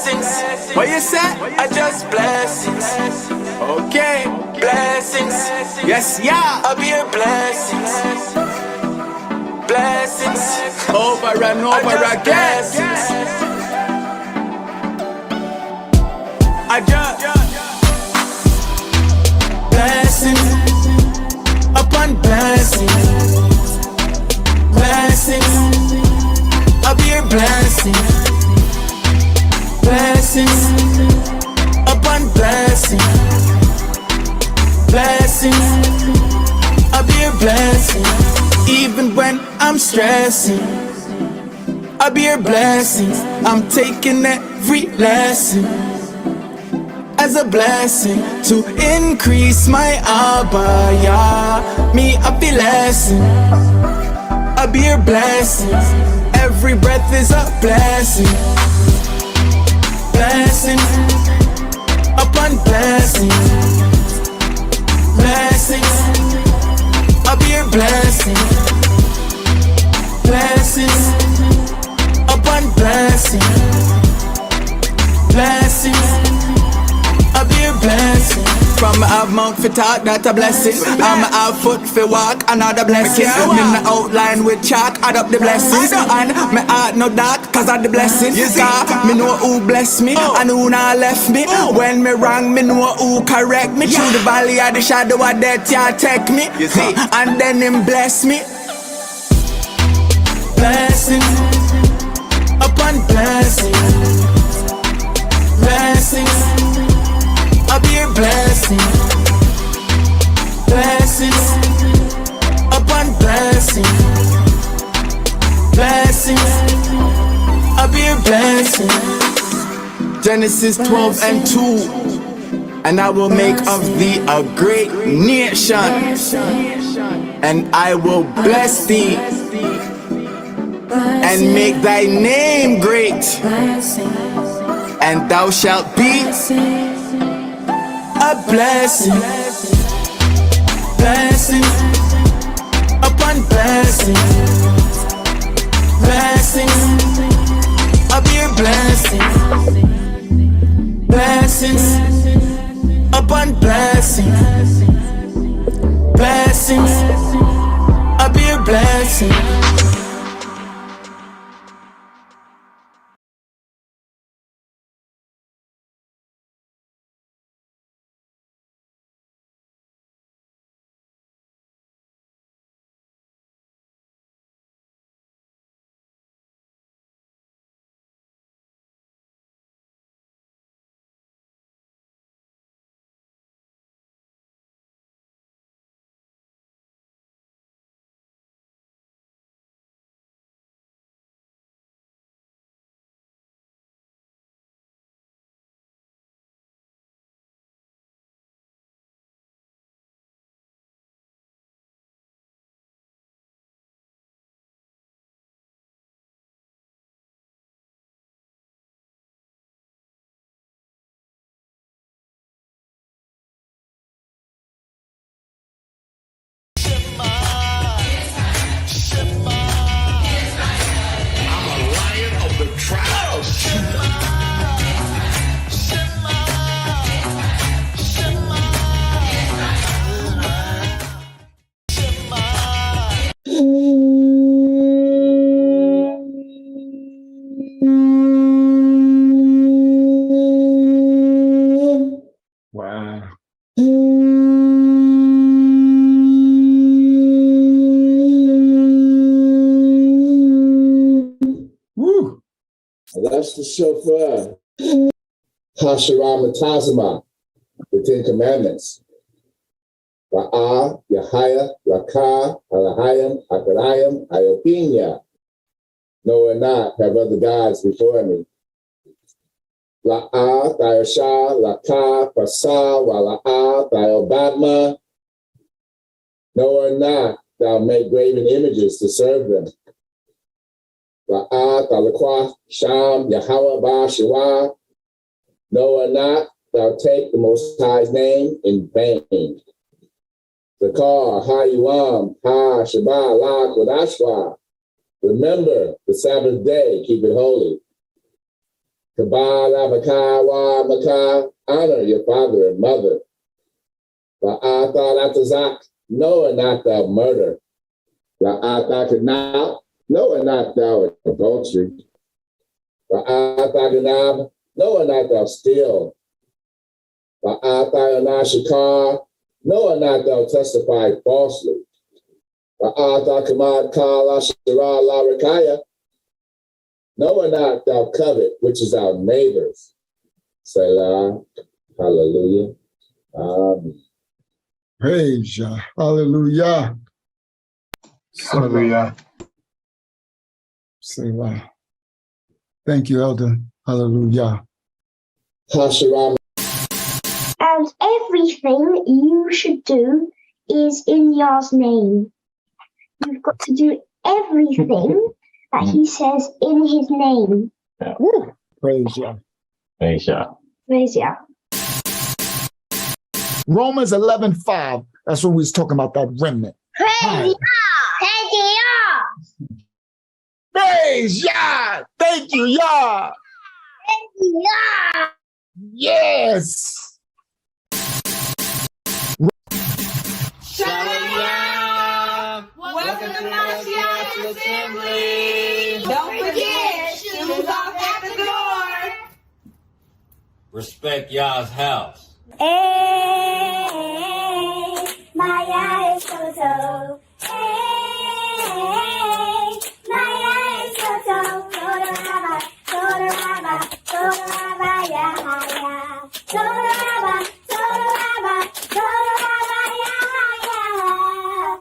blessings. What you say? I just blessings. Okay, blessings. Yes, yeah. I'll be your blessings. Blessings. Over and over again. I just blessings upon blessings. Blessings. I'll be your blessings. Blessings upon blessings. Blessings. I'll be your blessing. Even when I'm stressing, I'll be your blessings. I'm taking every lesson as a blessing to increase my abaya. Me a be lesson. I'll be your blessings. Every breath is a blessing. Blessings upon blessings. Blessings. I'll be your blessing. Blessings upon blessings. Blessings. I'll be your blessing. From I have mouth for talk, that's a blessing. I'm have foot for walk, another blessing. Me my outline with chalk, add up the blessings. And my heart no dark, cause of the blessing. Cause me know who bless me, and who not left me. When me wrong, me know who correct me. Through the valley of the shadow of death, yeah, take me. And then him bless me. Blessings upon blessings. Blessings. I'll be your blessing. Blessings upon blessings. Blessings. I'll be your blessing. Genesis 12 and 2. And I will make of thee a great nation, and I will bless thee and make thy name great, and thou shalt be a blessing. Blessings upon blessings. Blessings. I'll be your blessing. Blessings upon blessings. Blessings. I'll be your blessing. Wow. Woo. That's the shofar. Hasharam Tazama, the Ten Commandments. Ra'ah, Yahaya, Rakah, Alahayim, Akarayim, Iopinia. No and not have other gods before me. La'ah, Thayosha, Lakah, Pasah, Wala'ah, Thayobadma. No or not thou make graven images to serve them. La'ah, Thalakwa, Sham, Yahweh, Ba, Shiwa. No or not thou take the Most High's name in vain. Zakar, Ha-Yuam, Ha-Shabbat, La, Kodashwa. Remember the Sabbath day, keep it holy. Kabala Makawa Maka, honor your father and mother. Ba'atha Ratazak, know and not thou murder. Ba'atha Kanab, know and not thou adultery. Ba'atha Ganab, know and not thou steal. Ba'atha Anashikar, know and not thou testify falsely. Ba'atha Kamad Kala Shira La Rakaya, know and not thou covet, which is our neighbors. Selah, hallelujah. Praise Yah. Hallelujah. Hallelujah. Selah. Thank you, Elder. Hallelujah. Hashiram. And everything you should do is in Yah's name. You've got to do everything that he says in his name. Woo. Praise Yah. Praise Yah. Praise Yah. Romans 11:5. That's when we was talking about that remnant. Praise Yah! Praise Yah! Praise Yah. Thank you, Yah. Praise Yah! Yes. Shalom! Welcome to Mashiach Assembly! Don't forget, shoes off at the door! Respect Yah's house. Hey, Maya is so. Hey, Maya is so. Toraba, Toraba, Toraba, Yahaya. Toraba, Toraba, Toraba, Yahaya.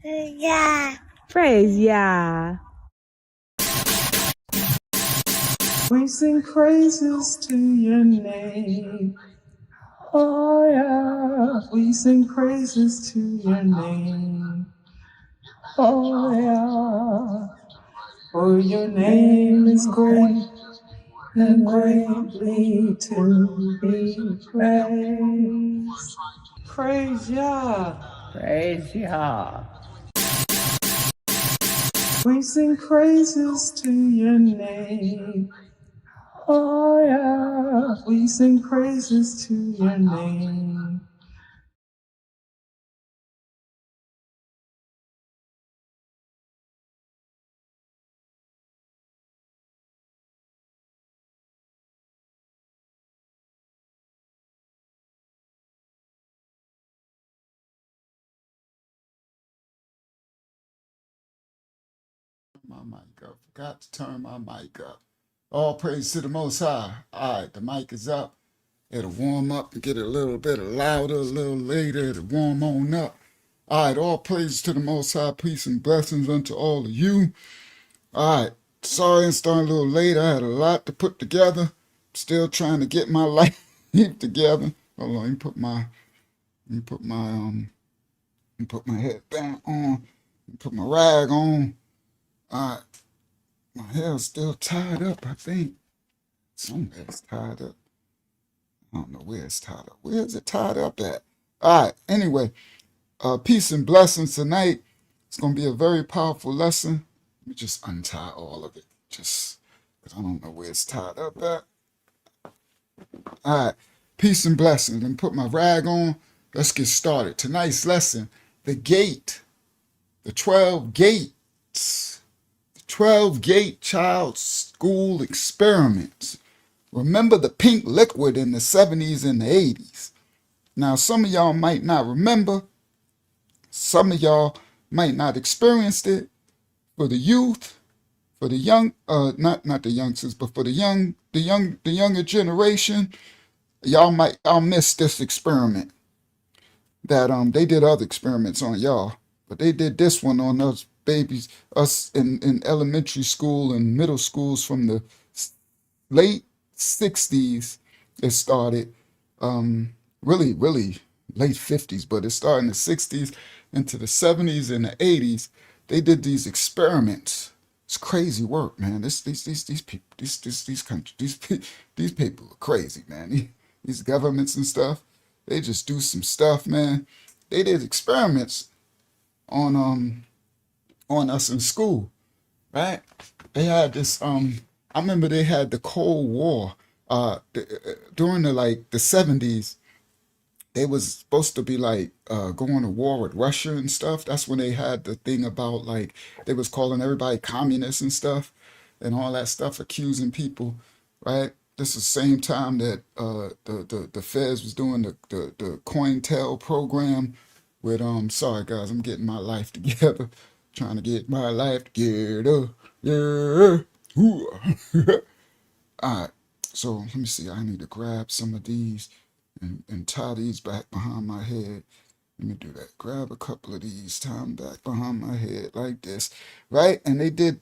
Praise Yah! Praise Yah. We sing praises to your name. Oh yeah. We sing praises to your name. Oh yeah. For your name is great and greatly to be praised. Praise Yah. Praise Yah. We sing praises to your name. Oh yeah. We sing praises to your name. My mic up. Forgot to turn my mic up. All praise to the Most High. All right, the mic is up. It'll warm up and get a little bit louder, a little later. It'll warm on up. All right, all praise to the Most High. Peace and blessings unto all of you. All right, sorry I'm starting a little late. I had a lot to put together. Still trying to get my life together. Hold on, let me put my headband on. Put my rag on. All right. My hair's still tied up, I think. Somewhere it's tied up. I don't know where it's tied up. Where is it tied up at? All right. Anyway, peace and blessings tonight. It's going to be a very powerful lesson. Let me just untie all of it. Just because I don't know where it's tied up at. All right. Peace and blessings. Let me put my rag on. Let's get started. Tonight's lesson, the gate. The 12 gates. 12-gate child school experiments. Remember the pink liquid in the 70s and the 80s. Now, some of y'all might not remember. Some of y'all might not experienced it. For the youth, for the young, not the youngsters, but for the younger generation, y'all miss this experiment. That they did other experiments on y'all, but they did this one on us babies, us in elementary school and middle schools from the late 60s. It started, really late 50s, but it started in the 60s into the 70s and the 80s. They did these experiments. It's crazy work, man. These people, these countries, these people are crazy, man. These governments and stuff, they just do some stuff, man. They did experiments on us in school. right? They had this. I remember they had the Cold War. During the 70s, they was supposed to be like going to war with Russia and stuff. That's when they had the thing about like they was calling everybody communists and stuff, and all that stuff, accusing people, right? This is the same time that the Feds was doing the COINTEL program with sorry guys, I'm getting my life together, trying to get my life together, yeah. Ooh. All right, so let me see. I need to grab some of these and tie these back behind my head. Let me do that. Grab a couple of these, tie them back behind my head like this, right? And they did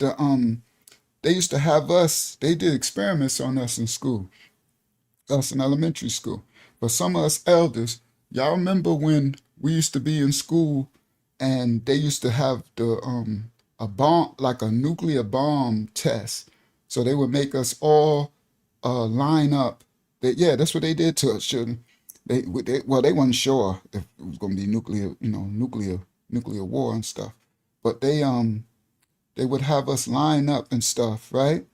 they used to have us. They did experiments on us in school, us in elementary school. But some of us elders, y'all remember when we used to be in school, and they used to have a bomb, like a nuclear bomb test. So they would make us all line up. Yeah, that's what they did to us, children. Well, they weren't sure if it was going to be nuclear, nuclear war and stuff, but they would have us line up and stuff, right?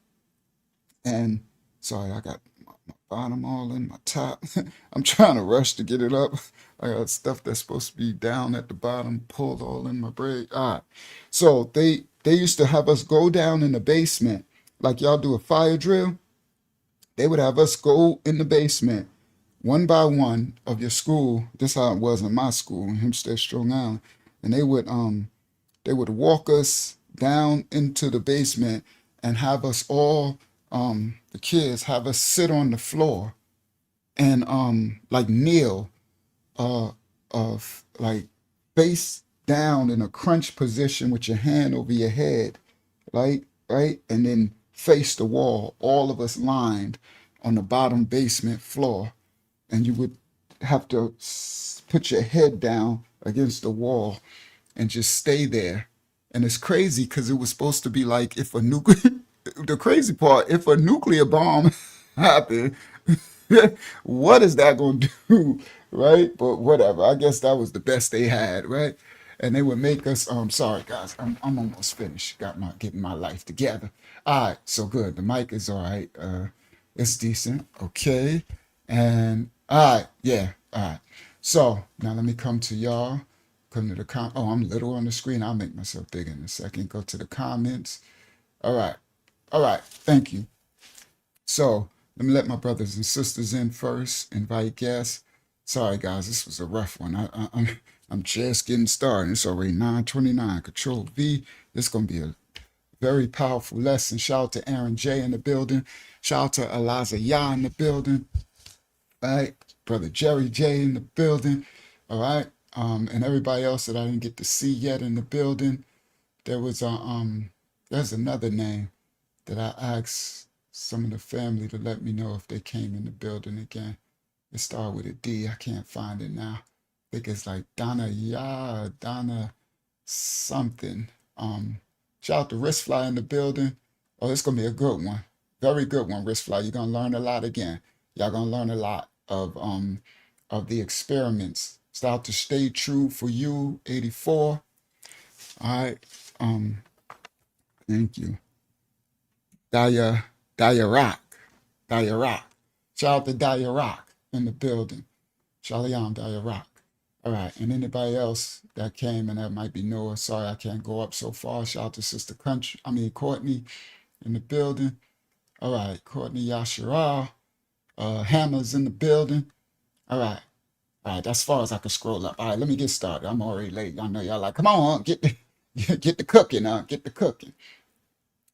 And sorry, I got my bottom all in my top. I'm trying to rush to get it up. I got stuff that's supposed to be down at the bottom pulled all in my braid. All right, so they used to have us go down in the basement like y'all do a fire drill. They would have us go in the basement one by one of your school. This how it was in my school in Hempstead, Strong Island, and they would walk us down into the basement and have us all the kids have us sit on the floor and like kneel of like face down in a crunch position with your hand over your head, right, and then face the wall, all of us lined on the bottom basement floor, and you would have to put your head down against the wall and just stay there. And it's crazy because it was supposed to be like if a nuclear, the crazy part, if a nuclear bomb happened, what is that going to do, right? But whatever. I guess that was the best they had, right? And they would make us. Sorry guys, I'm almost finished. Getting my life together. All right, so good. The mic is all right. It's decent. Okay, and all right, yeah, all right. So now let me come to y'all. Come to the Oh, I'm little on the screen. I'll make myself bigger in a second. Go to the comments. All right. All right. Thank you. So let me let my brothers and sisters in first. Invite guests. Sorry, guys. This was a rough one. I'm just getting started. It's already 9:29. Control V. This is going to be a very powerful lesson. Shout out to Aaron J in the building. Shout out to Eliza Yah in the building. All right. Brother Jerry J in the building. All right. And everybody else that I didn't get to see yet in the building. There was there's another name that I asked some of the family to let me know if they came in the building again. It started with a D. I can't find it now. I think it's like Donna something. Shout out to Wristfly in the building. Oh, it's gonna be a good one. Very good one, Wristfly. You're gonna learn a lot again. Y'all gonna learn a lot of the experiments. Shout out to Stay True for You 84. All right. Thank you. Daya Rock. Daya Rock. Shout out to Daya Rock in the building. Shalom, Daya Rock. All right, and anybody else that came, and that might be Noah. Sorry, I can't go up so far. Shout out to Sister Courtney in the building. All right, Courtney Yashara. Hammer's in the building. All right. All right, that's as far as I can scroll up. All right, let me get started. I'm already late. I know y'all like, come on, get the cooking, get the cooking.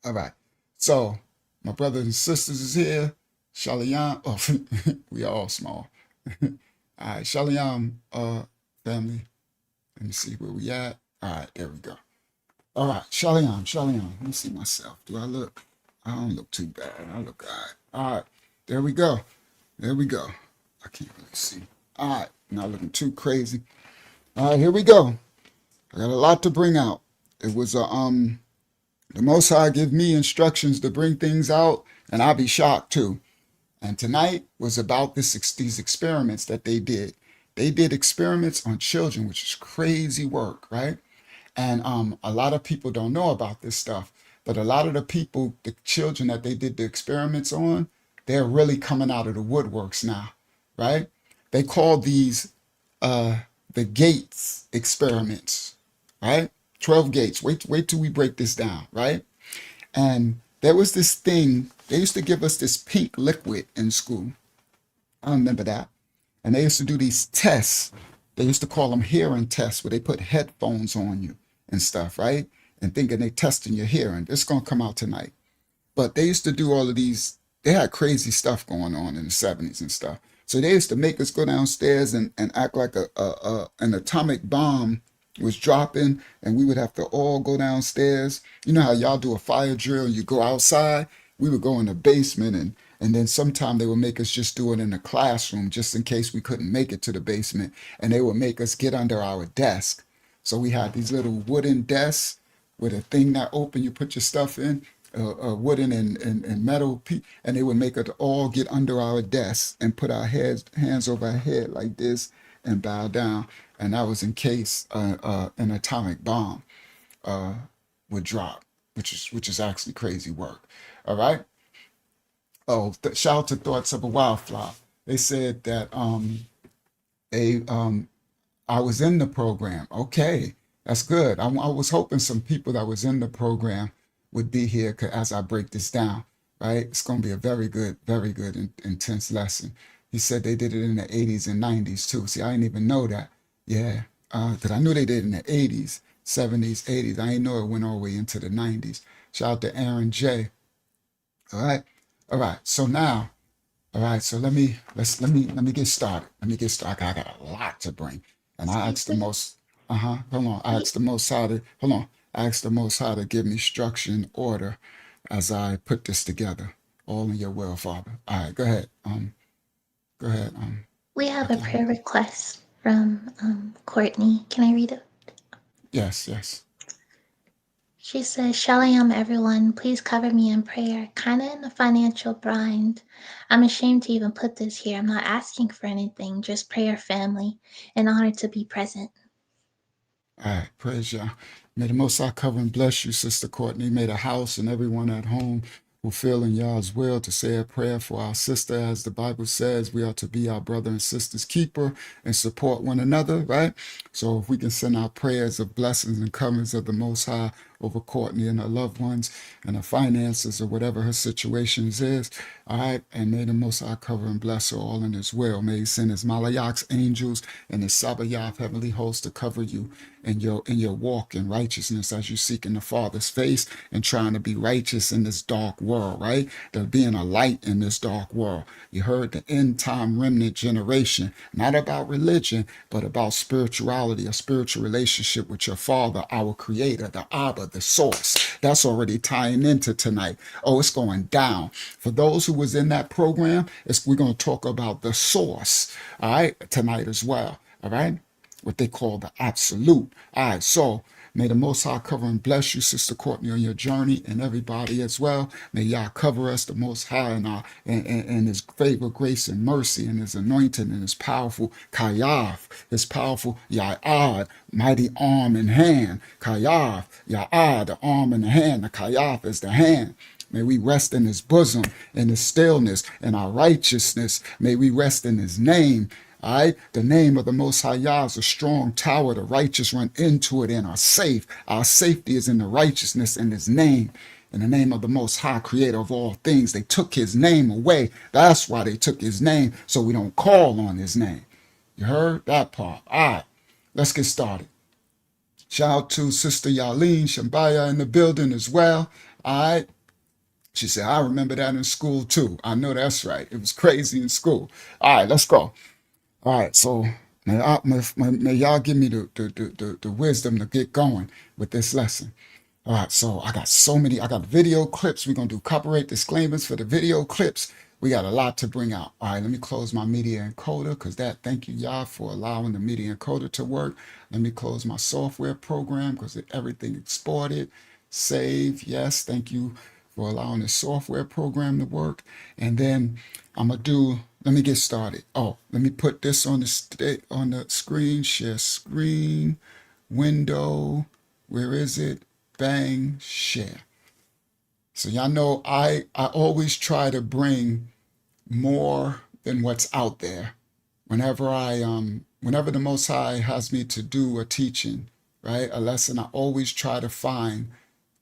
All right. So my brothers and sisters is here. Shalom. Oh, we are all small. All right, Shalom, family. Let me see where we at. All right, there we go. All right, Shalom. Let me see myself. Do I look? I don't look too bad. I look all right. All right, there we go. I can't really see. All right, not looking too crazy. All right, here we go. I got a lot to bring out. It was the Most High give me instructions to bring things out, and I'll be shocked too. And tonight was about these experiments that they did. They did experiments on children, which is crazy work, right? And a lot of people don't know about this stuff. But a lot of the people, the children that they did the experiments on, they're really coming out of the woodworks now, right? They call these the gates experiments, right? 12 gates. Wait till we break this down, right? And there was this thing, they used to give us this pink liquid in school. I remember that. And they used to do these tests. They used to call them hearing tests where they put headphones on you and stuff, right? And thinking they testing your hearing. It's going to come out tonight. But they used to do all of these, they had crazy stuff going on in the 70s and stuff. So they used to make us go downstairs and act like an atomic bomb was dropping, and we would have to all go downstairs. You know how y'all do a fire drill and you go outside? We would go in the basement, and then sometime they would make us just do it in the classroom just in case we couldn't make it to the basement. And they would make us get under our desk. So we had these little wooden desks with a thing that open, you put your stuff in, wooden and metal, and they would make us all get under our desks and put our hands over our head like this and bow down. And that was in case an atomic bomb would drop, which is actually crazy work. All right. Oh, shout out to Thoughts of a Wildflower. They said that they I was in the program. Okay, that's good. I was hoping some people that was in the program would be here as I break this down, right? It's going to be a very good, intense lesson. He said they did it in the 80s and 90s too. See, I didn't even know that. Yeah, because I knew they did it in the 80s, 70s, 80s. I didn't know it went all the way into the 90s. Shout out to Aaron J. All right, all right. So now, all right. So let me get started. Let me get started. I got a lot to bring. And I asked the most, hold on. I asked the most how to, hold on. I asked the most how to give me structure and order as I put this together. All in your will, Father. All right, go ahead. Go ahead. We have a prayer request from Courtney. Can I read it? Yes, yes. She says, Shalom, everyone. Please cover me in prayer. Kind of in a financial bind. I'm ashamed to even put this here. I'm not asking for anything, just prayer, family. An honor to be present. All right, praise Yah. May the Most High cover and bless you, Sister Courtney. May the house and everyone at home who feel in Yah's will to say a prayer for our sister. As the Bible says, we are to be our brother and sister's keeper and support one another, right? So if we can send our prayers of blessings and coverings of the Most High over Courtney and her loved ones and her finances or whatever her situations is, all right? And may the Most High cover and bless her all in his will. May he send his Malayach's angels and his Sabayath heavenly host to cover you in your walk in righteousness as you seek in the Father's face and trying to be righteous in this dark world, right? There being a light in this dark world. You heard the end time remnant generation, not about religion, but about spirituality, a spiritual relationship with your Father, our Creator, the Abba, the source. That's already tying into tonight. Oh, it's going down. For those who was in that program, we're going to talk about the source, all right, tonight as well, all right? What they call the absolute. All right, so may the Most High cover and bless you, Sister Courtney, on your journey, and everybody as well. May Yah cover us, the Most High, and His favor, grace, and mercy, and His anointing, and His powerful Kayaf, His powerful Ya'ad, mighty arm and hand. Kayaf, Ya'ad, the arm and the hand. The Kayaf is the hand. May we rest in his bosom, in his stillness, in our righteousness. May we rest in his name. All right, the name of the Most High Yah is a strong tower. The righteous run into it and are safe. Our safety is in the righteousness in his name. In the name of the Most High, creator of all things. They took his name away. That's why they took his name, so we don't call on his name. You heard that part? All right, let's get started. Shout out to Sister Yaleen Shambaya in the building as well. All right. She said, I remember that in school too. I know that's right. It was crazy in school. All right, let's go. All right, so may y'all give me the wisdom to get going with this lesson. All right, so I got video clips. We're going to do copyright disclaimers for the video clips. We got a lot to bring out. All right, let me close my media encoder because thank you, y'all, for allowing the media encoder to work. Let me close my software program because everything exported. Save, yes, thank you for allowing the software program to work. And then let me get started. Oh, let me put this on the screen, share screen, window, where is it? Bang, share. So y'all know I always try to bring more than what's out there. Whenever the Most High has me to do a teaching, right, a lesson, I always try to find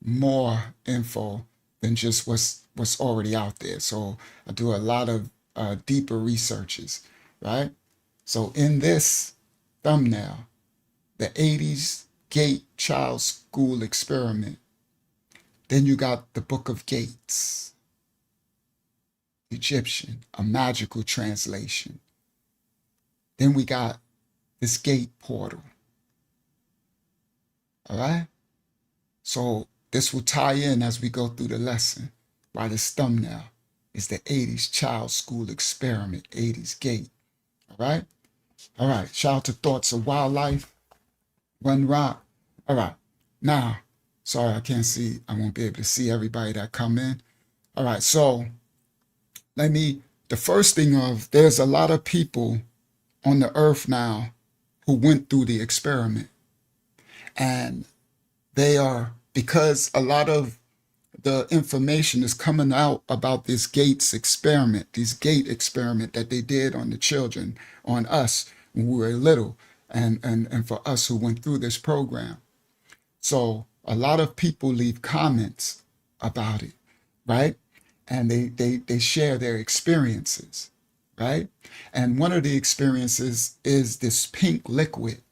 more info than just what's already out there. So I do a lot of deeper researches, right? So in this thumbnail, the 80s Gate Child School Experiment. Then you got the Book of Gates, Egyptian, a magical translation. Then we got this gate portal. All right? So this will tie in as we go through the lesson. Right, this thumbnail is the 80s Child School Experiment, 80s Gate. All right? All right. Shout out to Thoughts of Wildlife, Run Rock. All right. Now, sorry, I can't see. I won't be able to see everybody that come in. All right. So the first thing there's a lot of people on the earth now who went through the experiment. And because a lot of the information is coming out about this gate experiment that they did on the children, on us when we were little, and for us who went through this program. So a lot of people leave comments about it, right? And they share their experiences, right? And one of the experiences is this pink liquid,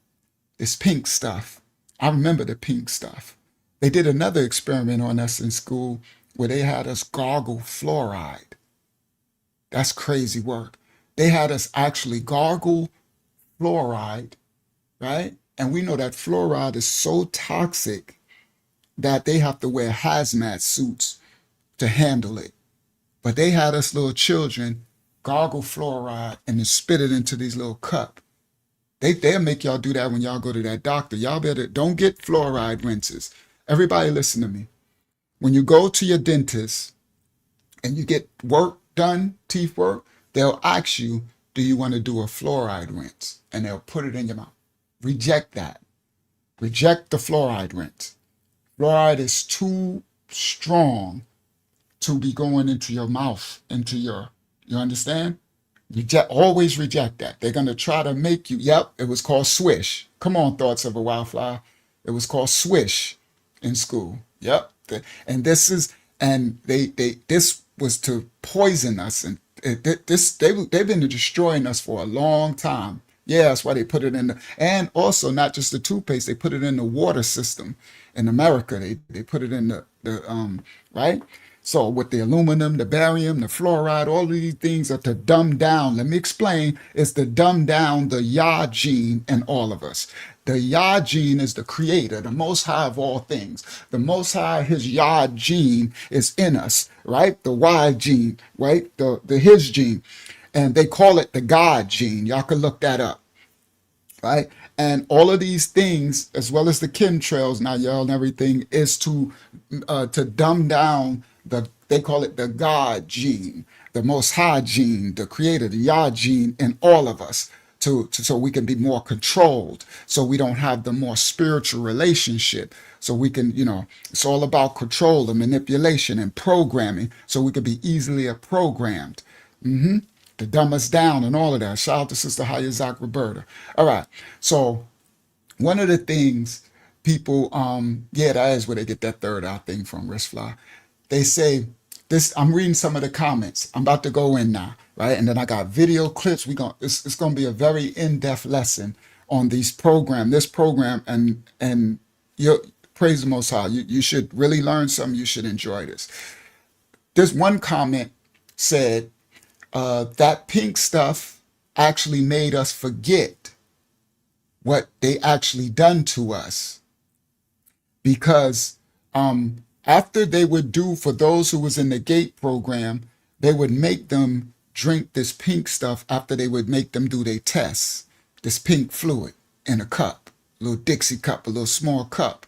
this pink stuff. I remember the pink stuff. They did another experiment on us in school where they had us gargle fluoride. That's crazy work. They had us actually gargle fluoride, right? And we know that fluoride is so toxic that they have to wear hazmat suits to handle it. But they had us little children gargle fluoride and then spit it into these little cup. They'll make y'all do that when y'all go to that doctor. Y'all better don't get fluoride rinses. Everybody listen to me. When you go to your dentist and you get work done, teeth work, they'll ask you, do you want to do a fluoride rinse? And they'll put it in your mouth. Reject that. Reject the fluoride rinse. Fluoride is too strong to be going into your mouth, you understand? Always reject that. They're going to try to make you, it was called swish. Come on, Thoughts of a Wildflower. It was called swish in school. Yep. And this was to poison us. And they've been destroying us for a long time. Yeah, that's why they put it in and also not just the toothpaste, they put it in the water system in America. They put it in the right? So with the aluminum, the barium, the fluoride, all of these things are to dumb down. Let me explain. It's to dumb down the Yah gene in all of us. The Yah gene is the creator, the most high of all things. The most high, his Yah gene is in us, right? The Y gene, right? The his gene. And they call it the God gene. Y'all can look that up, right? And all of these things, as well as the chemtrails, now y'all and everything, is to dumb down they call it the God gene, the Most High gene, the Creator, the Yah gene in all of us, so we can be more controlled, so we don't have the more spiritual relationship, so we can, it's all about control and manipulation and programming, so we can be easily programmed. To dumb us down and all of that. Shout out to Sister Hayazak Roberta. All right. So one of the things people, that is where they get that third eye thing from, Wristfly. They say this, I'm reading some of the comments. I'm about to go in now, right? And then I got video clips. It's going to be a very in-depth lesson on this program, and you praise the Most High. You should really learn something. You should enjoy this. This one comment said, that pink stuff actually made us forget what they actually done to us, because after they would do, for those who was in the gate program, they would make them drink this pink stuff after they would make them do their tests, this pink fluid in a cup, a little Dixie cup, a little small cup.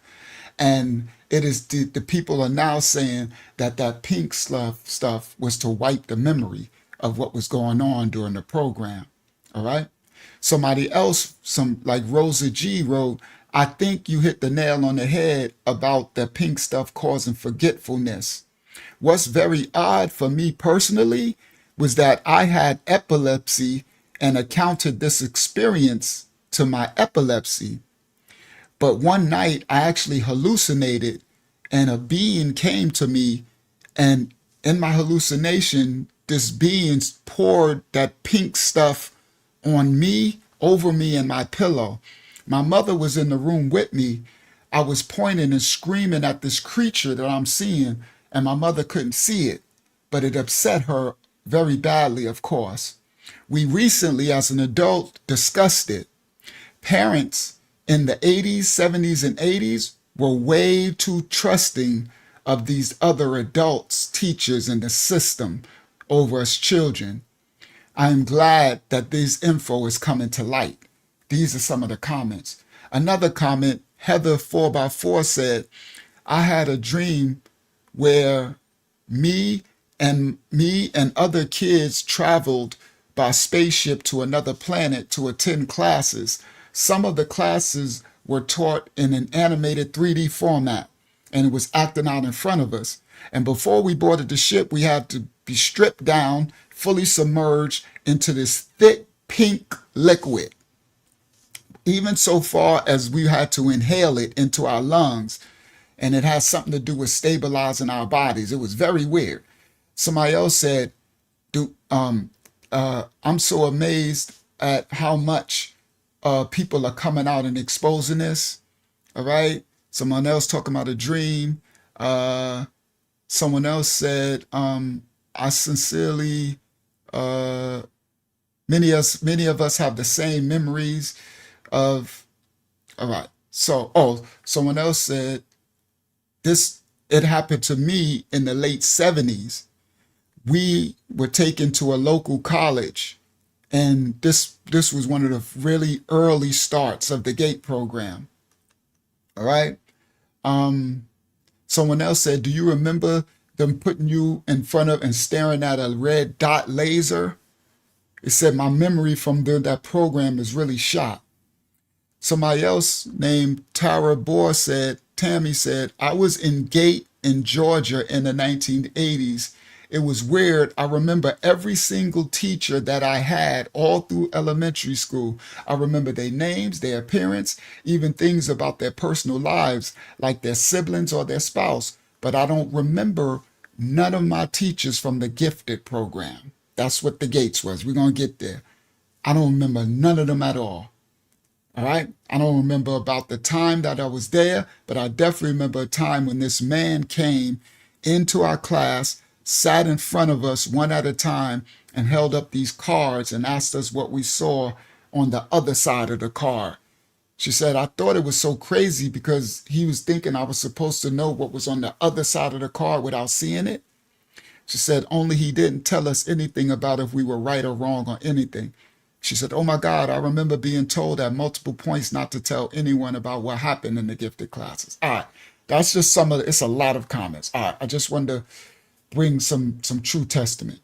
And it is the people are now saying that pink stuff was to wipe the memory of what was going on during the program. All right. Somebody else, like Rosa G wrote, I think you hit the nail on the head about the pink stuff causing forgetfulness. What's very odd for me personally was that I had epilepsy and accounted this experience to my epilepsy. But one night I actually hallucinated and a being came to me, and in my hallucination, this being poured that pink stuff on me, over me, and my pillow. My mother was in the room with me. I was pointing and screaming at this creature that I'm seeing, and my mother couldn't see it, but it upset her very badly, of course. We recently, as an adult, discussed it. Parents in the 80s, 70s, and 80s were way too trusting of these other adults, teachers, and the system over us children. I am glad that this info is coming to light. These are some of the comments. Another comment, Heather 4x4 said, I had a dream where me and other kids traveled by spaceship to another planet to attend classes. Some of the classes were taught in an animated 3D format, and it was acting out in front of us. And before we boarded the ship, we had to be stripped down, fully submerged into this thick pink liquid, even so far as we had to inhale it into our lungs. And it has something to do with stabilizing our bodies. It was very weird. Somebody else said, I'm so amazed at how much people are coming out and exposing this. All right. Someone else talking about a dream. Someone else said, I sincerely, many of us have the same memories of, all right. So, someone else said, it happened to me in the late 70s. We were taken to a local college, and this was one of the really early starts of the GATE program. All right. Someone else said, do you remember them putting you in front of and staring at a red dot laser? It said, my memory from that program is really shot. Somebody else named Tammy said, I was in GATE in Georgia in the 1980s. It was weird. I remember every single teacher that I had all through elementary school. I remember their names, their appearance, even things about their personal lives, like their siblings or their spouse. But I don't remember none of my teachers from the gifted program. That's what the GATES was. We're going to get there. I don't remember none of them at all. All right. I don't remember about the time that I was there, but I definitely remember a time when this man came into our class, sat in front of us one at a time, and held up these cards and asked us what we saw on the other side of the card. She said, I thought it was so crazy because he was thinking I was supposed to know what was on the other side of the card without seeing it. She said, only he didn't tell us anything about if we were right or wrong or anything. She said, oh my God, I remember being told at multiple points not to tell anyone about what happened in the gifted classes. All right. That's just it's a lot of comments. All right. I just wanted to bring some true testament.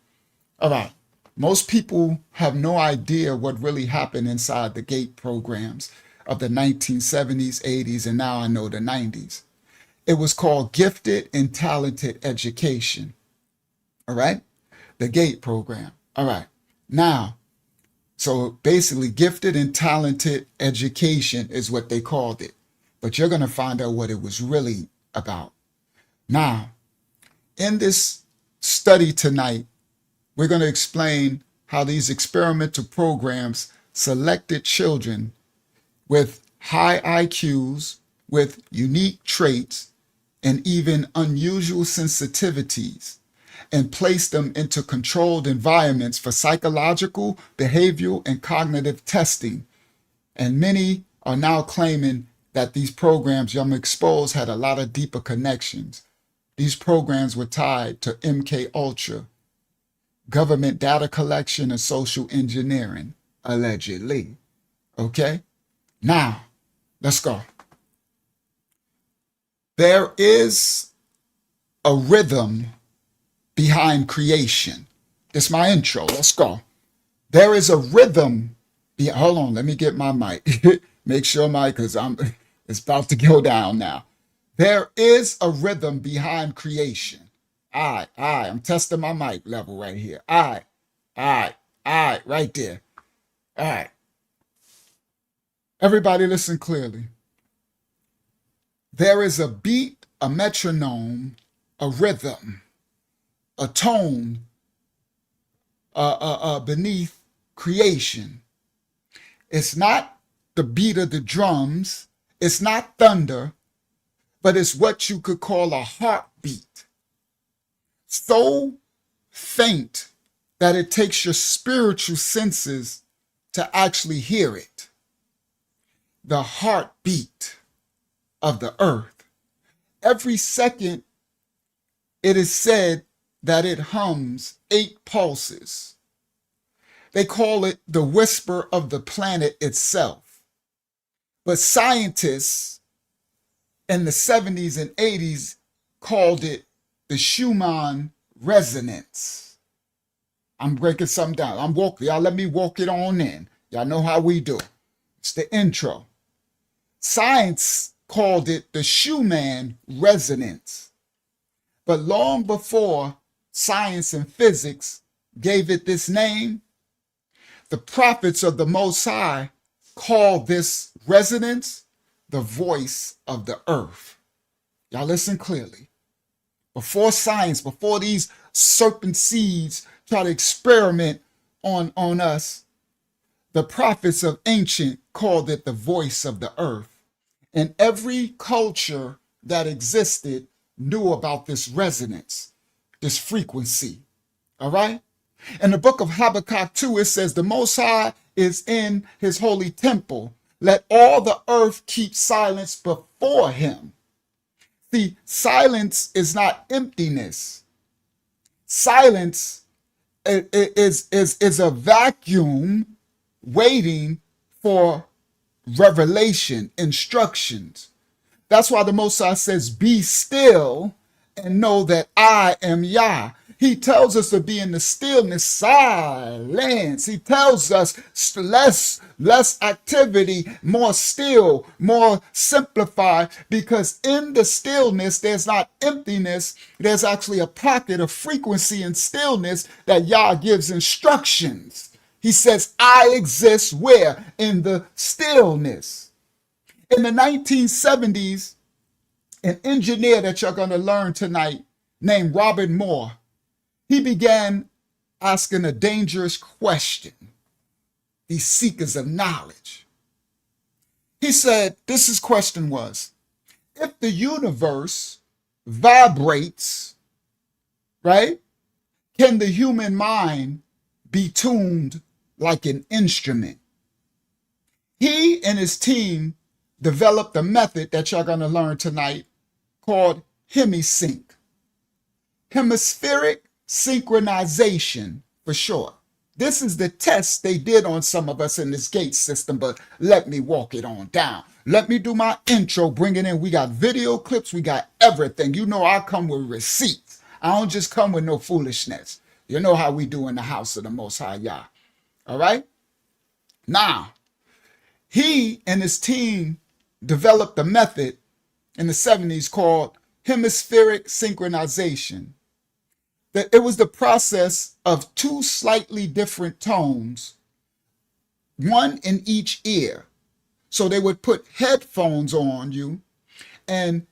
All right. Most people have no idea what really happened inside the GATE programs of the 1970s, 80s, and now I know the 90s. It was called Gifted and Talented Education. All right. The GATE program. All right. Now, so basically, gifted and talented education is what they called it. But you're going to find out what it was really about. Now, in this study tonight, we're going to explain how these experimental programs selected children with high IQs, with unique traits, and even unusual sensitivities, and place them into controlled environments for psychological, behavioral, and cognitive testing. And many are now claiming that these programs, Young Exposed, had a lot of deeper connections. These programs were tied to MK Ultra, government data collection, and social engineering, allegedly. Okay? Now, let's go. There is a rhythm behind creation. This is my intro. Let's go. There is a rhythm. Hold on. Let me get my mic. Make sure because it's about to go down now. There is a rhythm behind creation. All right. I'm testing my mic level right here. All right, right there. All right. Everybody listen clearly. There is a beat, a metronome, a rhythm, a tone beneath creation. It's not the beat of the drums. It's not thunder, but it's what you could call a heartbeat. So faint that it takes your spiritual senses to actually hear it. The heartbeat of the earth. Every second, it is said that it hums 8 pulses. They call it the whisper of the planet itself. But scientists in the 70s and 80s called it the Schumann resonance. I'm breaking something down. Y'all let me walk it on in. Y'all know how we do. It's the intro. Science called it the Schumann resonance. But long before science and physics gave it this name, the prophets of the Most High called this resonance the voice of the earth. Y'all listen clearly. Before science, before these serpent seeds try to experiment on us, the prophets of ancient called it the voice of the earth. And every culture that existed knew about this resonance, this frequency. All right? In the book of Habakkuk 2, it says, the Most High is in his holy temple. Let all the earth keep silence before him. See, silence is not emptiness. Silence is a vacuum waiting for revelation, instructions. That's why the Most High says, be still and know that I am Yah. He tells us to be in the stillness, silence. He tells us less activity, more still, more simplified, because in the stillness, there's not emptiness. There's actually a pocket of frequency and stillness that Yah gives instructions. He says, I exist where? In the stillness. In the 1970s, an engineer that you're going to learn tonight named Robert Moore, he began asking a dangerous question, these seekers of knowledge. He said, his question was, if the universe vibrates, right, can the human mind be tuned like an instrument? He and his team developed a method that you're going to learn tonight called hemisync. Hemispheric synchronization for short. This is the test they did on some of us in this gate system, but let me walk it on down. Let me do my intro, bring it in. We got video clips, we got everything. You know I come with receipts. I don't just come with no foolishness. You know how we do in the house of the Most High Yah. All right? Now, he and his team developed a method in the 70s called hemispheric synchronization. That it was the process of 2 slightly different tones, one in each ear. So they would put headphones on you and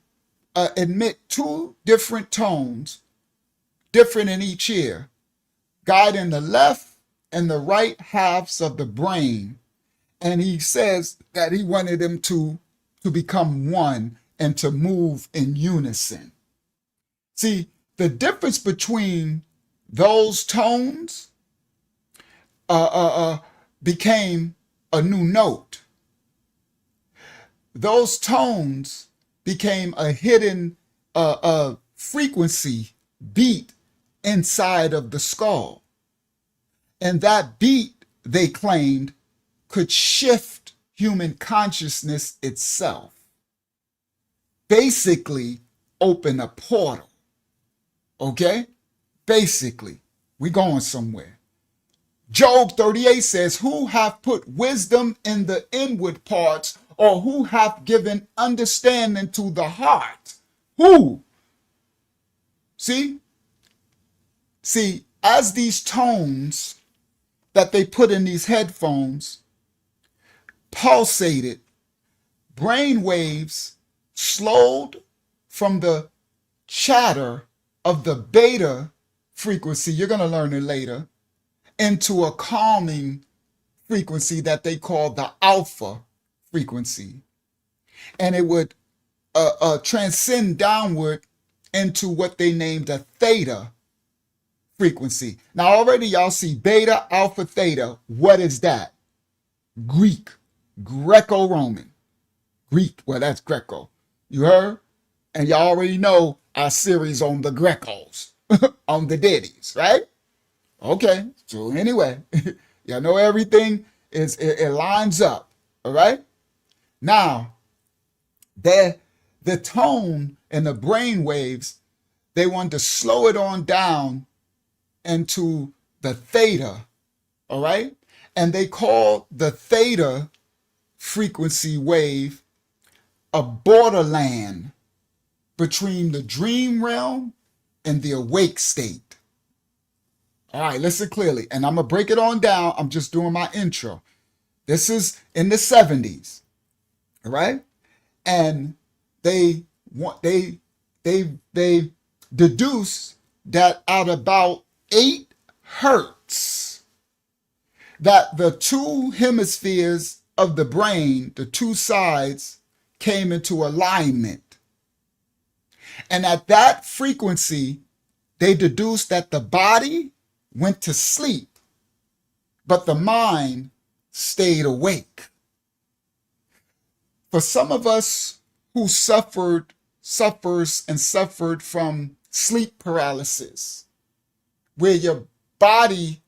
emit 2 different tones, different in each ear, guiding the left and the right halves of the brain. And he says that he wanted them to become one and to move in unison. See, the difference between those tones became a new note. Those tones became a hidden frequency beat inside of the skull. And that beat, they claimed, could shift human consciousness itself. Basically, open a portal. Okay? Basically, we going somewhere. Job 38 says, who hath put wisdom in the inward parts, or who hath given understanding to the heart? Who? See? See, as these tones that they put in these headphones pulsated, brain waves slowed from the chatter of the beta frequency, you're going to learn it later, into a calming frequency that they call the alpha frequency. And it would transcend downward into what they named a theta frequency. Now already y'all see beta, alpha, theta. What is that? Greek, Greco-Roman. Greek, well, that's Greco. You heard? And y'all already know our series on the Grecos, on the deities, right? Okay, so anyway, y'all know everything it lines up, all right? Now, the tone and the brain waves, they wanted to slow it on down into the theta, all right? And they call the theta frequency wave a borderland between the dream realm and the awake state. All right, listen clearly. And I'm going to break it on down. I'm just doing my intro. This is in the 70s. All right? And they deduce that at about 8 hertz, that the two hemispheres of the brain, the two sides, came into alignment. And at that frequency, they deduced that the body went to sleep, but the mind stayed awake. For some of us who suffered from sleep paralysis, where your body,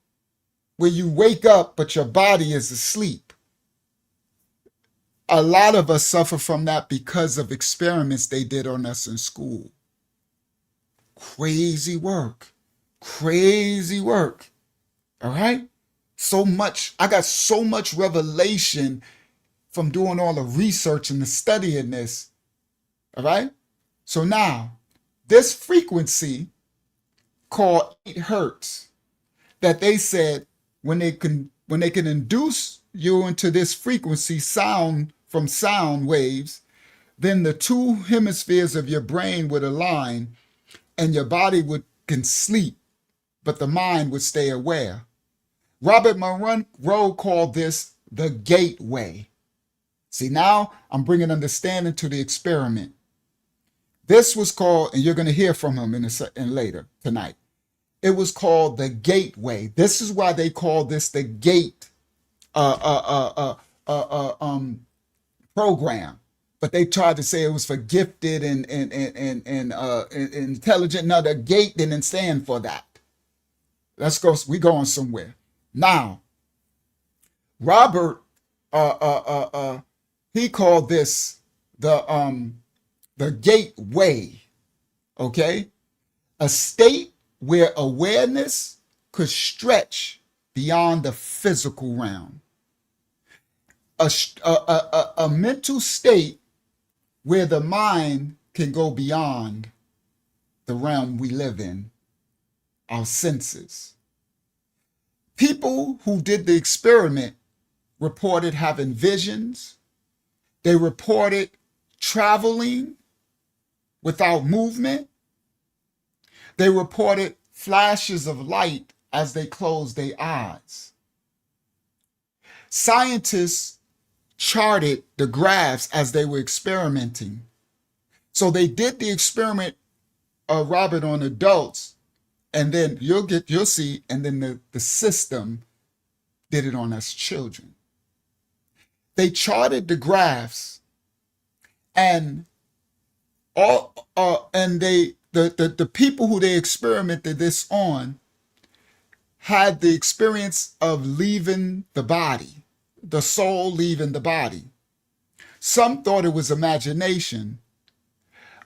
where you wake up, but your body is asleep. A lot of us suffer from that because of experiments they did on us in school. Crazy work. Crazy work. All right? So much, I got so much revelation from doing all the research and the studying this. All right? So now, this frequency called 8 hertz that they said when they can induce you into this frequency sound from sound waves, then the two hemispheres of your brain would align and your body can sleep, but the mind would stay aware. Robert Monroe called this the gateway. See, now I'm bringing understanding to the experiment. This was called, and you're going to hear from him in later tonight. It was called the gateway. This is why they call this the gate program. But they tried to say it was for gifted and intelligent. No, the gate didn't stand for that. Let's go. We going somewhere. Now, Robert, he called this the gateway. Okay, a state where awareness could stretch beyond the physical realm. A mental state where the mind can go beyond the realm we live in, our senses. People who did the experiment reported having visions. They reported traveling without movement. They reported flashes of light as they closed their eyes. Scientists charted the graphs as they were experimenting. So they did the experiment, Robert, on adults, and then you'll see, and then the system did it on us children. They charted the graphs, and the people who they experimented this on had the experience of leaving the body, the soul leaving the body. Some thought it was imagination.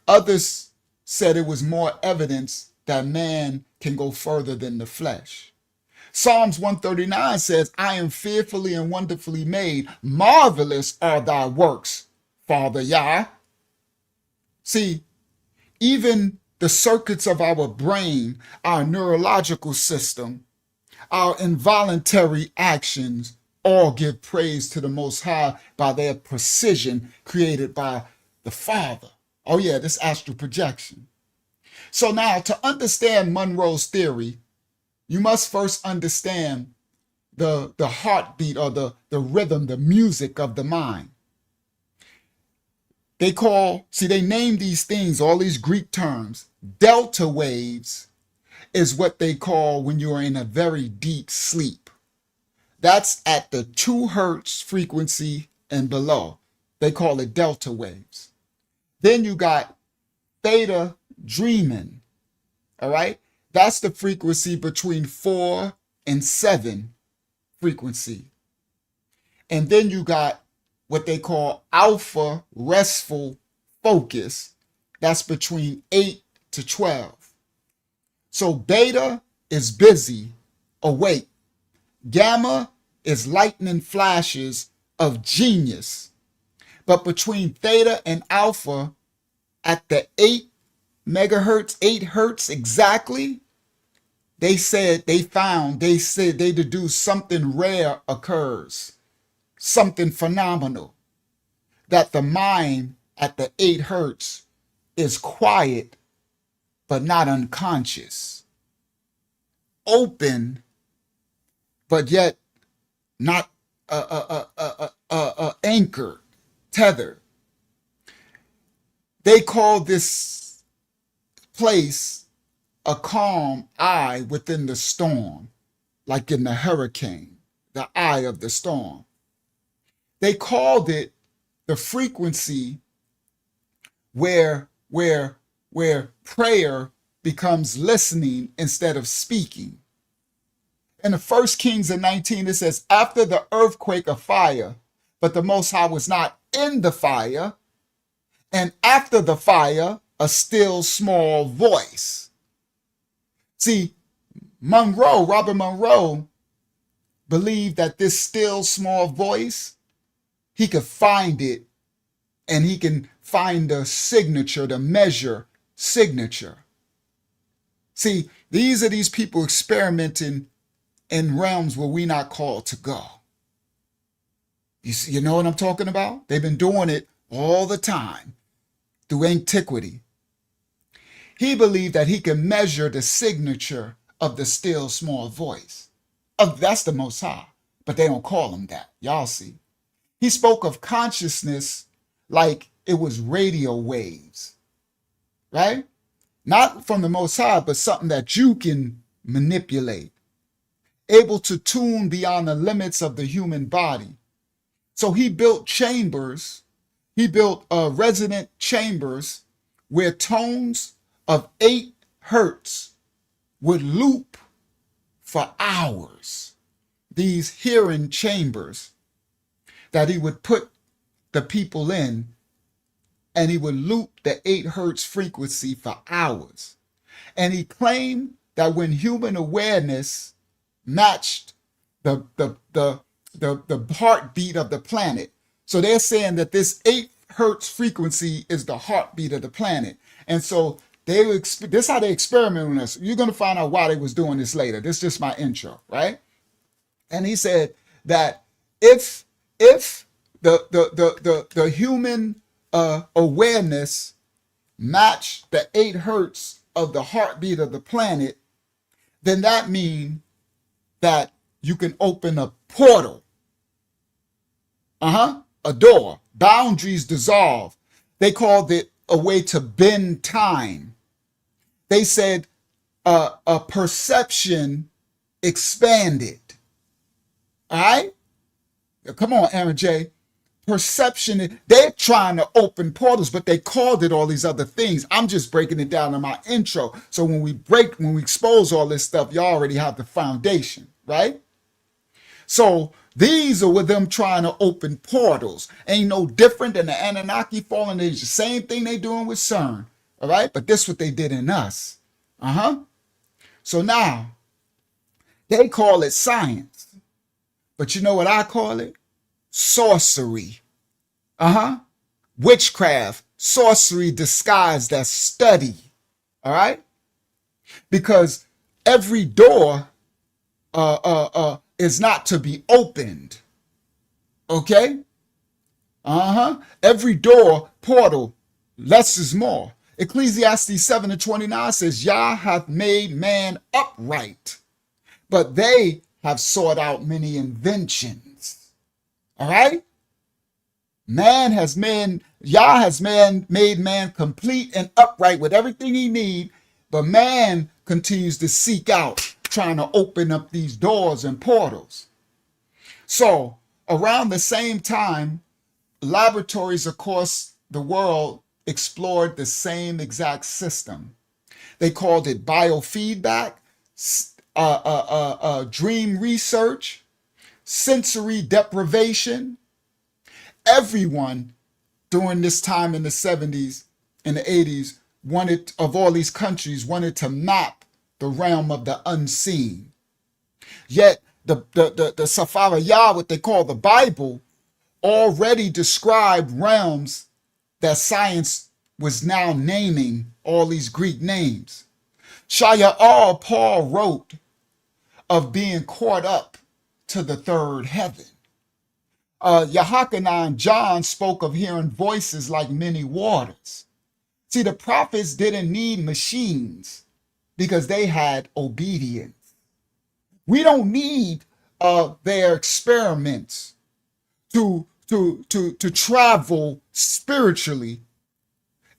Others said it was more evidence that man can go further than the flesh. Psalms 139 says, I am fearfully and wonderfully made. Marvelous are thy works, Father Yah. See, even the circuits of our brain, our neurological system, our involuntary actions all give praise to the Most High by their precision created by the Father. Oh yeah, this astral projection. So now to understand Monroe's theory, you must first understand the heartbeat or the rhythm, the music of the mind. They name these things, all these Greek terms. Delta waves is what they call when you are in a very deep sleep. That's at the 2 hertz frequency and below. They call it delta waves. Then you got theta dreaming, all right? That's the frequency between 4 and 7 frequency. And then you got what they call alpha restful focus. That's between 8 to 12. So beta is busy, awake. Gamma is lightning flashes of genius. But between theta and alpha, at the 8 megahertz, 8 hertz exactly, they deduced something rare occurs, something phenomenal, that the mind at the 8 hertz is quiet, but not unconscious, open, but yet not anchored, tethered. They call this place a calm eye within the storm, like in the hurricane, the eye of the storm. They called it the frequency where prayer becomes listening instead of speaking. In the 1 Kings 19, it says, after the earthquake of fire, but the Most High was not in the fire, and after the fire, a still small voice. See, Robert Monroe, believed that this still small voice, he could find it, and he can find the signature, the measure signature. See, these are these people experimenting in realms where we're not called to go. You know what I'm talking about? They've been doing it all the time through antiquity. He believed that he could measure the signature of the still small voice. That's the Most High, but they don't call him that. Y'all see. He spoke of consciousness like it was radio waves, right? Not from the Most High, but something that you can manipulate, able to tune beyond the limits of the human body. So he built chambers, he built resonant chambers where tones of 8 hertz would loop for hours. These hearing chambers that he would put the people in, and he would loop the 8 hertz frequency for hours. And he claimed that when human awareness matched the heartbeat of the planet, so they're saying that this 8 hertz frequency is the heartbeat of the planet. And so this is how they experiment on us. You're going to find out why they was doing this later. This is just my intro, right? And he said that if the human awareness matched the 8 hertz of the heartbeat of the planet, then that means that you can open a portal, a door, boundaries dissolve. They called it a way to bend time. They said a perception expanded. All right? Come on, Aaron J. Perception, they're trying to open portals, but they called it all these other things. I'm just breaking it down in my intro. So when we expose all this stuff, you already have the foundation, right? So these are with them trying to open portals. Ain't no different than the Anunnaki falling. It's the same thing they doing with CERN, all right? But this is what they did in us. So now, they call it science. But you know what I call it? Sorcery. Witchcraft, sorcery disguised as study. All right? Because every door is not to be opened. Okay? Every door, portal, less is more. Ecclesiastes 7:29 says, Yah hath made man upright, but they have sought out many inventions. All right? Yah has made man complete and upright with everything he needs, but man continues to seek out, trying to open up these doors and portals. So, around the same time, laboratories across the world explored the same exact system. They called it biofeedback, dream research, sensory deprivation. Everyone during this time in the 70s and the 80s of all these countries wanted to map the realm of the unseen. Yet the Sefer Yah, what they call the Bible, already described realms that science was now naming all these Greek names. Shaya'al, Paul wrote of being caught up to the third heaven. Yahachanan, John spoke of hearing voices like many waters. See, the prophets didn't need machines because they had obedience. We don't need their experiments to travel spiritually.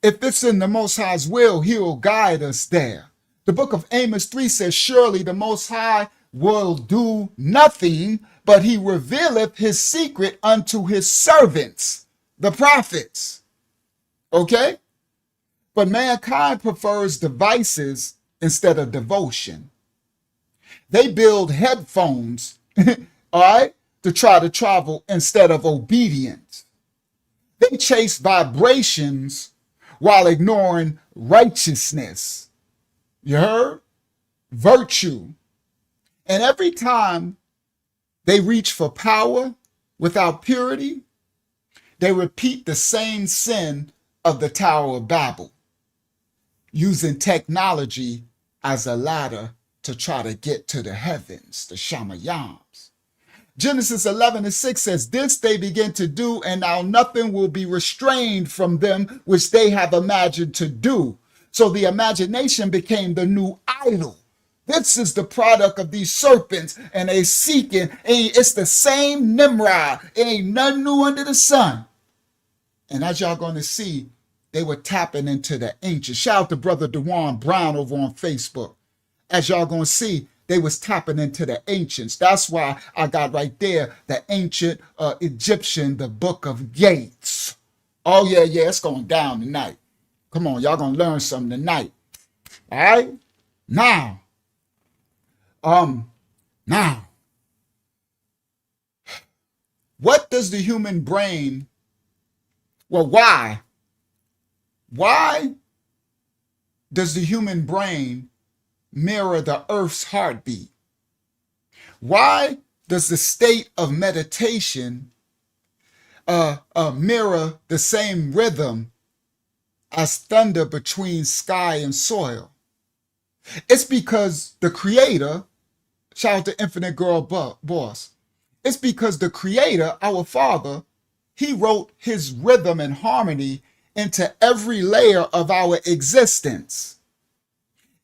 If it's in the Most High's will, he'll guide us there. The book of Amos 3 says, surely the Most High will do nothing, but he revealeth his secret unto his servants, the prophets. Okay? But mankind prefers devices instead of devotion. They build headphones, all right, to try to travel instead of obedience. They chase vibrations while ignoring righteousness. You heard? Virtue. And every time they reach for power without purity, they repeat the same sin of the Tower of Babel, using technology as a ladder to try to get to the heavens, the Shamayams. Genesis 11:6 says, this they begin to do, and now nothing will be restrained from them which they have imagined to do. So the imagination became the new idol. This is the product of these serpents, and they seeking, it's the same Nimrod. It ain't nothing new under the sun. And as y'all going to see, they were tapping into the ancient. Shout out to Brother Dewan Brown over on Facebook. As y'all going to see, they was tapping into the ancients. That's why I got right there the ancient Egyptian, the Book of Gates. Oh, yeah, it's going down tonight. Come on, y'all going to learn something tonight. All right? Now, what does the human brain, why does the human brain mirror the earth's heartbeat? Why does the state of meditation mirror the same rhythm as thunder between sky and soil? It's because the Creator, shout out to Infinite Girl Boss, it's because the Creator, our Father, he wrote his rhythm and harmony into every layer of our existence.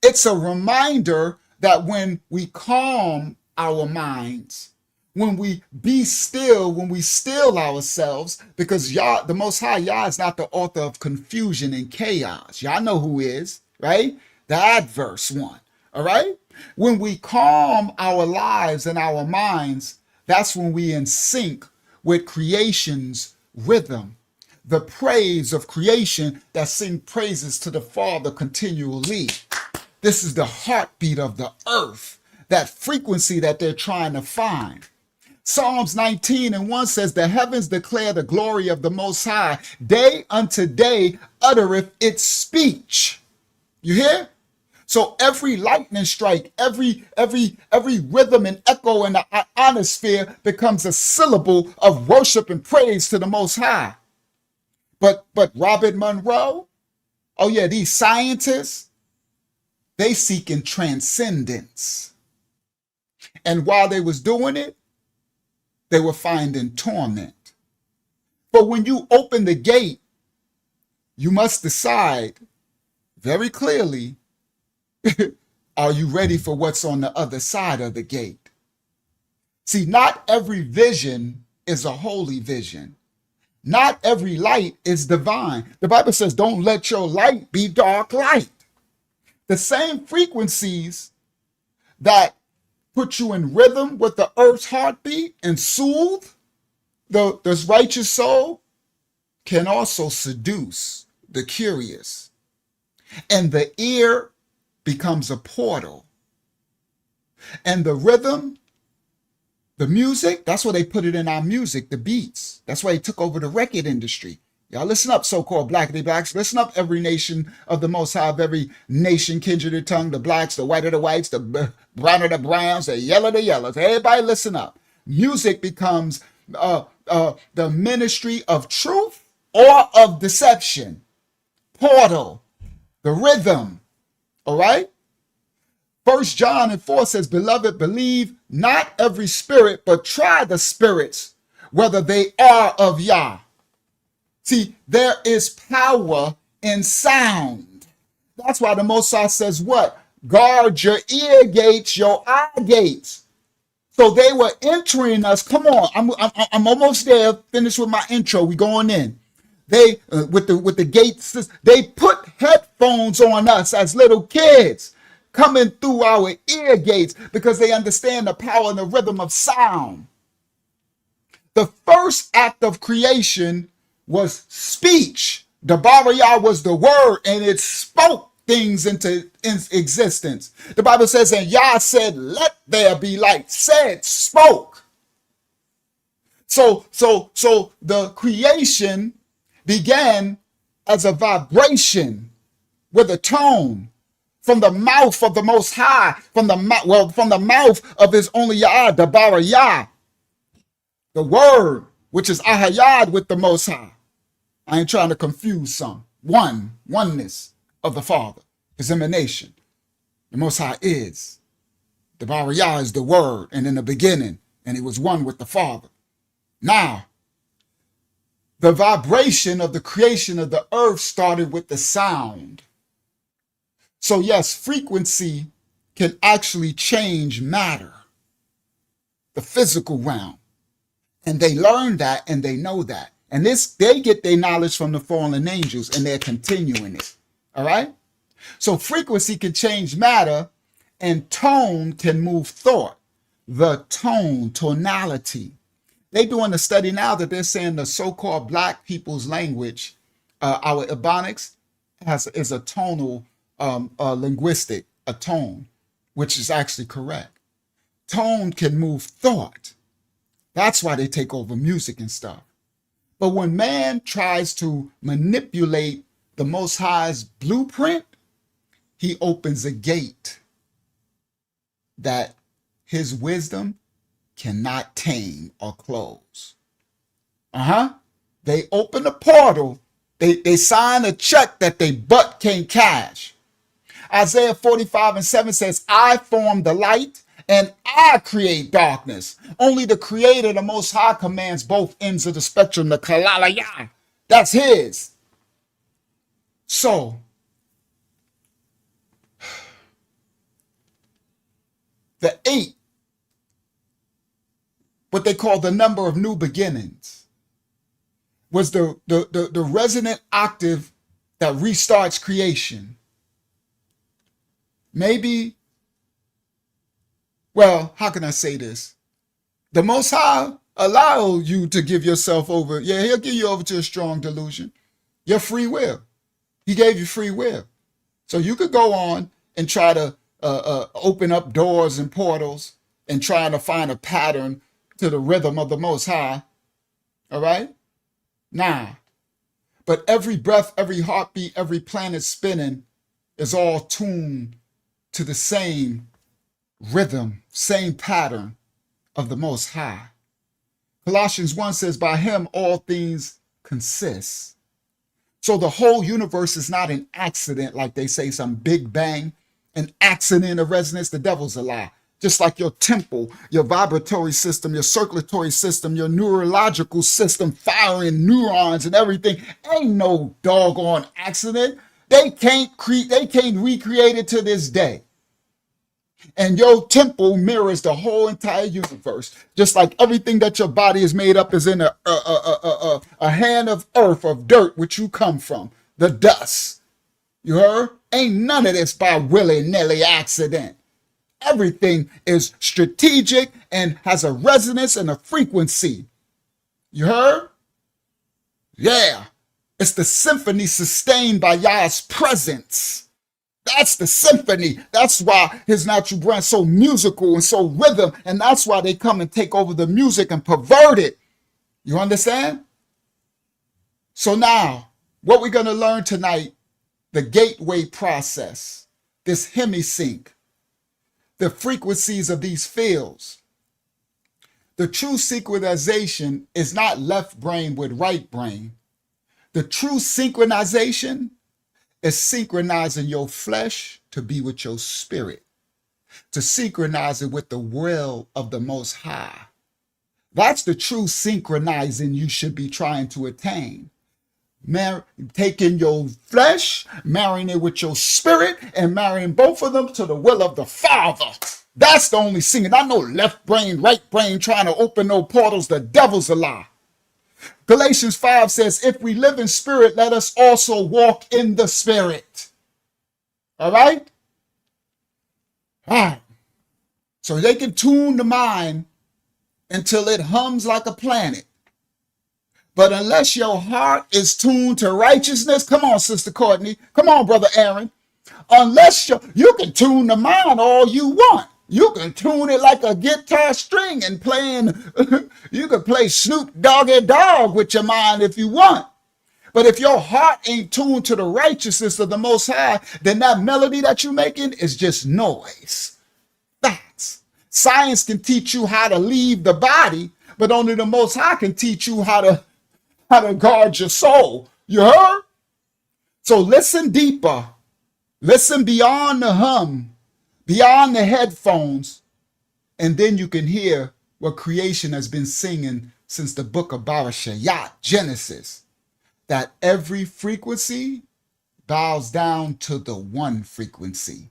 It's a reminder that when we calm our minds, when we be still, when we still ourselves, because Yah, the Most High, Yah is not the author of confusion and chaos. Y'all know who is, right? The adverse one, all right? When we calm our lives and our minds, that's when we in sync with creation's rhythm. The praise of creation that sing praises to the Father continually. This is the heartbeat of the earth, that frequency that they're trying to find. Psalms 19:1 says, the heavens declare the glory of the Most High. Day unto day uttereth its speech. You hear? So every lightning strike, every rhythm and echo in the ionosphere becomes a syllable of worship and praise to the Most High. But Robert Monroe, oh yeah, these scientists, they seeking transcendence. And while they was doing it, they were finding torment. But when you open the gate, you must decide very clearly, are you ready for what's on the other side of the gate? See, not every vision is a holy vision. Not every light is divine. The Bible says, don't let your light be dark light. The same frequencies that put you in rhythm with the earth's heartbeat and soothe the righteous soul can also seduce the curious. And the ear becomes a portal. And the rhythm, the music, that's why they put it in our music, the beats. That's why they took over the record industry. Y'all listen up, so-called blackity blacks. Listen up, every nation of the Most High, of every nation, kindred of tongue, the blacks, the white of the whites, the brown of the browns, the yellow of the yellows. Everybody listen up. Music becomes the ministry of truth or of deception. Portal, the rhythm, all right? 1 John 4 says, beloved, believe not every spirit, but try the spirits, whether they are of Yah. See, there is power in sound. That's why the Most High says what? Guard your ear gates, your eye gates. So they were entering us. Come on, I'm almost there. Finished with my intro. We going in. They with the gates. They put headphones on us as little kids, coming through our ear gates because they understand the power and the rhythm of sound. The first act of creation was speech. The Barayah was the word, and it spoke things into existence. The Bible says, and Yah said, let there be light. Said, spoke. So the creation began as a vibration with a tone from the mouth of the Most High, from the mouth of his only Yah, the Barayah, the word, which is Ahayad with the Most High. I ain't trying to confuse some. Oneness of the Father, his emanation. The Most High is. The Barayah is the word, and in the beginning, and he was one with the Father. Now, the vibration of the creation of the earth started with the sound. So yes, frequency can actually change matter, the physical realm. And they learn that and they know that. And they get their knowledge from the fallen angels and they're continuing it. All right? So frequency can change matter and tone can move thought. The tone, tonality. They're doing a study now that they're saying the so-called black people's language, our Ebonics, is a tonal linguistic, a tone, which is actually correct. Tone can move thought. That's why they take over music and stuff. But when man tries to manipulate the Most High's blueprint, he opens a gate that his wisdom cannot tame or close. They open a portal. They sign a check that they butt can't cash. Isaiah 45:7 says, I form the light and I create darkness. Only the Creator, the Most High, commands both ends of the spectrum, the Kalalaya. That's his. So, the 8, what they call the number of new beginnings, was the resonant octave that restarts creation. Maybe, well, how can I say this? The Most High allow you to give yourself over. Yeah, he'll give you over to a strong delusion. Your free will. He gave you free will. So you could go on and try to open up doors and portals and try to find a pattern to the rhythm of the Most High. All right? Nah. But every breath, every heartbeat, every planet spinning is all tuned to the same rhythm, same pattern of the Most High. Colossians 1 says, by him all things consist. So the whole universe is not an accident, like they say, some big bang. An accident of resonance, the devil's a lie. Just like your temple, your vibratory system, your circulatory system, your neurological system, firing neurons and everything, ain't no doggone accident. They can't recreate it to this day. And your temple mirrors the whole entire universe. Just like everything that your body is made up is in a hand of earth, of dirt, which you come from, the dust. You heard? Ain't none of this by willy-nilly accident. Everything is strategic and has a resonance and a frequency. You heard? Yeah. It's the symphony sustained by Yah's presence. That's the symphony. That's why his natural brand so musical and so rhythm. And that's why they come and take over the music and pervert it. You understand? So now, what we're going to learn tonight, the gateway process, this hemisync, the frequencies of these fields. The true synchronization is not left brain with right brain. The true synchronization is synchronizing your flesh to be with your spirit, to synchronize it with the will of the Most High. That's the true synchronizing you should be trying to attain. Taking your flesh, marrying it with your spirit, and marrying both of them to the will of the Father. That's the only singing. I know left brain, right brain trying to open no portals. The devil's a lie. Galatians 5 says, if we live in spirit, let us also walk in the spirit. All right? All right. So they can tune the mind until it hums like a planet. But unless your heart is tuned to righteousness, come on, Sister Courtney, come on, Brother Aaron, unless you can tune the mind all you want. You can tune it like a guitar string and you can play Snoop Doggy Dogg with your mind if you want. But if your heart ain't tuned to the righteousness of the Most High, then that melody that you're making is just noise. Facts. Science can teach you how to leave the body, but only the Most High can teach you how to guard your soul. You heard? So listen deeper. Listen beyond the hum, beyond the headphones, and then you can hear what creation has been singing since the book of Barashayat, Genesis, that every frequency bows down to the one frequency,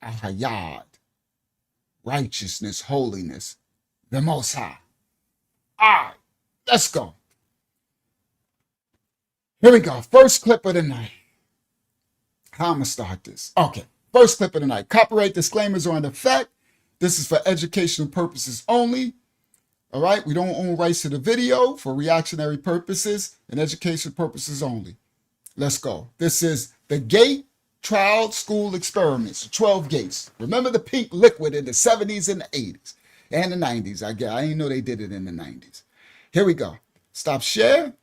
Ahayad, righteousness, holiness, the Most High. All right, let's go. Here we go. First clip of the night. How I'm going to start this? Okay. First clip of the night. Copyright disclaimers are in effect. This is for educational purposes only. All right. We don't own rights to the video for reactionary purposes and education purposes only. Let's go. This is the GATE Trial School Experiments, 12 gates. Remember the pink liquid in the 70s and the 80s and the 90s. I didn't know they did it in the 90s. Here we go. Stop share.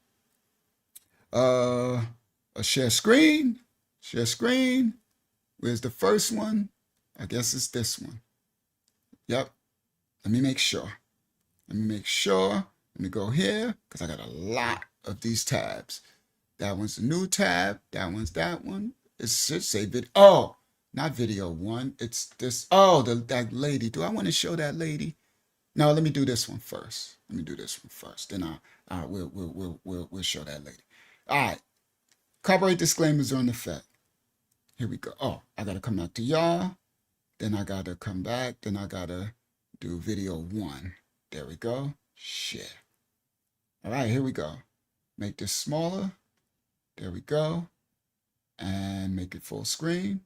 Share screen. Share screen. Where's the first one? I guess it's this one. Yep. Let me make sure. Let me go here because I got a lot of these tabs. That one's a new tab. That one's that one. It should say video. Oh, not video one. It's this. Oh, that lady. Do I want to show that lady? No, let me do this one first. Then we'll show that lady. All right. Copyright disclaimers are in effect. Here we go. Oh, I got to come out to y'all. Then I got to come back. Then I got to do video one. There we go. Share. All right, here we go. Make this smaller. There we go. And make it full screen.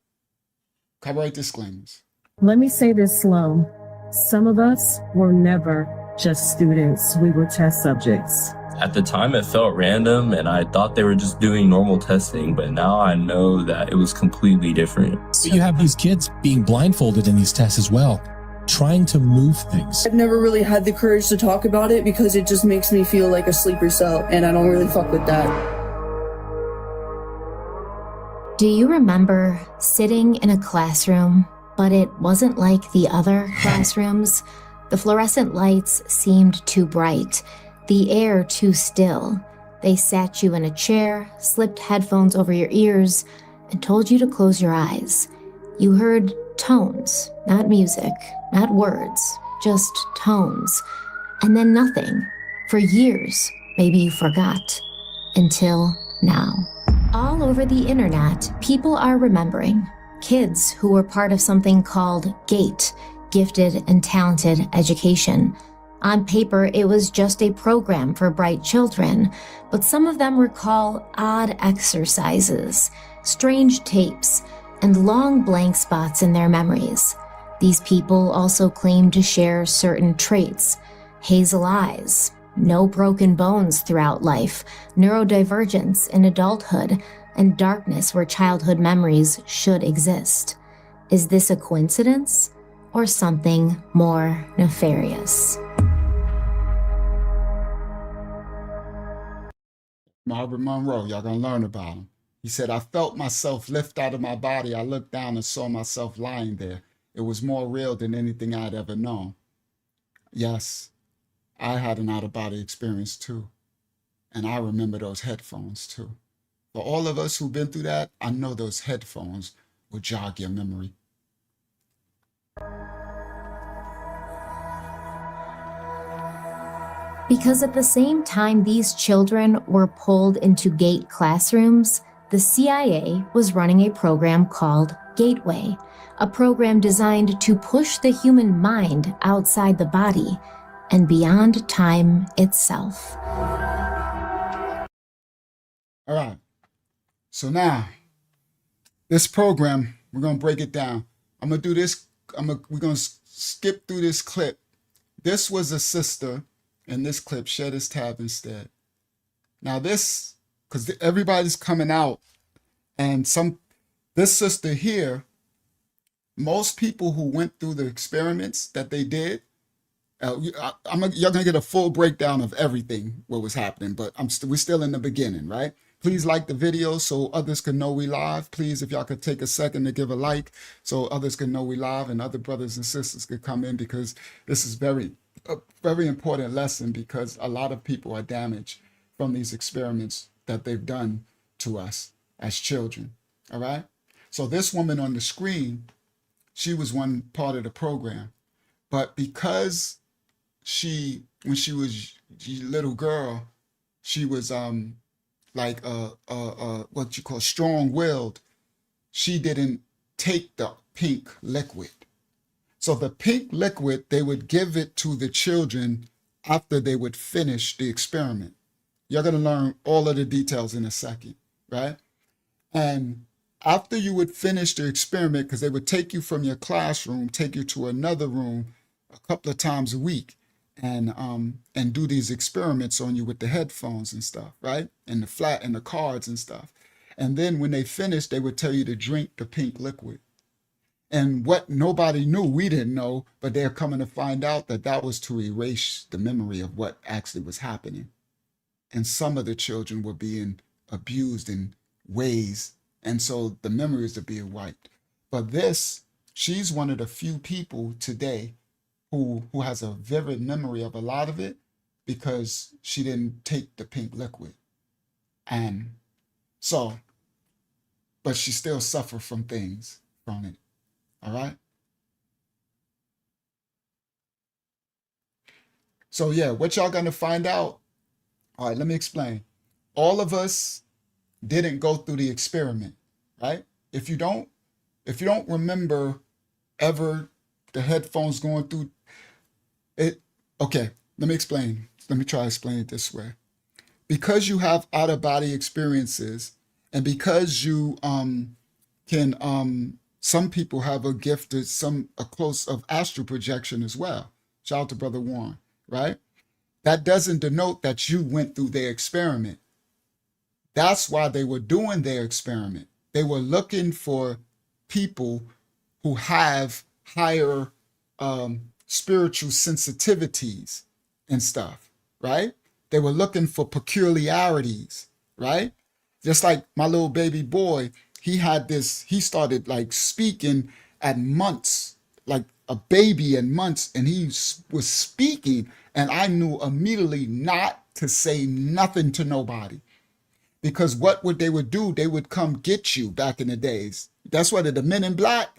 Copyright disclaimers. Let me say this slow. Some of us were never just students. We were test subjects. At the time, it felt random, and I thought they were just doing normal testing, but now I know that it was completely different. So you have these kids being blindfolded in these tests as well, trying to move things. I've never really had the courage to talk about it because it just makes me feel like a sleeper cell, and I don't really fuck with that. Do you remember sitting in a classroom, but it wasn't like the other classrooms? The fluorescent lights seemed too bright, the air too still. They sat you in a chair, slipped headphones over your ears, and told you to close your eyes. You heard Tones, not music, not words, just tones. And then nothing. For years, maybe you forgot. Until now. All over the internet, people are remembering. Kids who were part of something called GATE, Gifted and Talented Education. On paper, it was just a program for bright children, but some of them recall odd exercises, strange tapes, and long blank spots in their memories. These people also claim to share certain traits: hazel eyes, no broken bones throughout life, neurodivergence in adulthood, and darkness where childhood memories should exist. Is this a coincidence or something more nefarious? Margaret Monroe, y'all gonna learn about him. He said, I felt myself lift out of my body. I looked down and saw myself lying there. It was more real than anything I'd ever known. Yes, I had an out-of-body experience too. And I remember those headphones too. For all of us who've been through that, I know those headphones will jog your memory. Because at the same time these children were pulled into GATE classrooms, the CIA was running a program called Gateway, a program designed to push the human mind outside the body and beyond time itself. All right. So now, this program, we're going to break it down. I'm going to do this. We're going to skip through this clip. This was a sister in this clip. Share this tab instead. Now this, because everybody's coming out, and this sister here, most people who went through the experiments that they did, you're gonna get a full breakdown of everything what was happening, but we're still in the beginning, right? Please like the video so others can know we live. Please, if y'all could take a second to give a like so others can know we live and other brothers and sisters could come in, because this is a very important lesson, because a lot of people are damaged from these experiments that they've done to us as children. All right. So this woman on the screen, she was one part of the program, but because when she was a little girl, she was like what you call strong-willed. She didn't take the pink liquid. So the pink liquid, they would give it to the children after they would finish the experiment. You're going to learn all of the details in a second, right? And after you would finish the experiment, because they would take you from your classroom, take you to another room a couple of times a week, and do these experiments on you with the headphones and stuff, right? And the cards and stuff. And then when they finished, they would tell you to drink the pink liquid. And what nobody knew, we didn't know, but they're coming to find out that was to erase the memory of what actually was happening. And some of the children were being abused in ways, and so the memories are being wiped. But she's one of the few people today who has a vivid memory of a lot of it, because she didn't take the pink liquid. And so, but she still suffered from things from it. All right. So yeah, what y'all gonna find out? All right, let me explain. All of us didn't go through the experiment, right? If you don't remember ever the headphones going through it, okay, let me explain. Let me try to explain it this way. Because you have out-of-body experiences, and because you some people have a gift a close of astral projection as well. Shout out to Brother Warren, right? That doesn't denote that you went through their experiment. That's why they were doing their experiment. They were looking for people who have higher spiritual sensitivities and stuff, right? They were looking for peculiarities, right? Just like my little baby boy, he started like speaking at months, like a baby in months, and he was speaking, and I knew immediately not to say nothing to nobody. Because what they would do, they would come get you back in the days. That's why the Men in Black,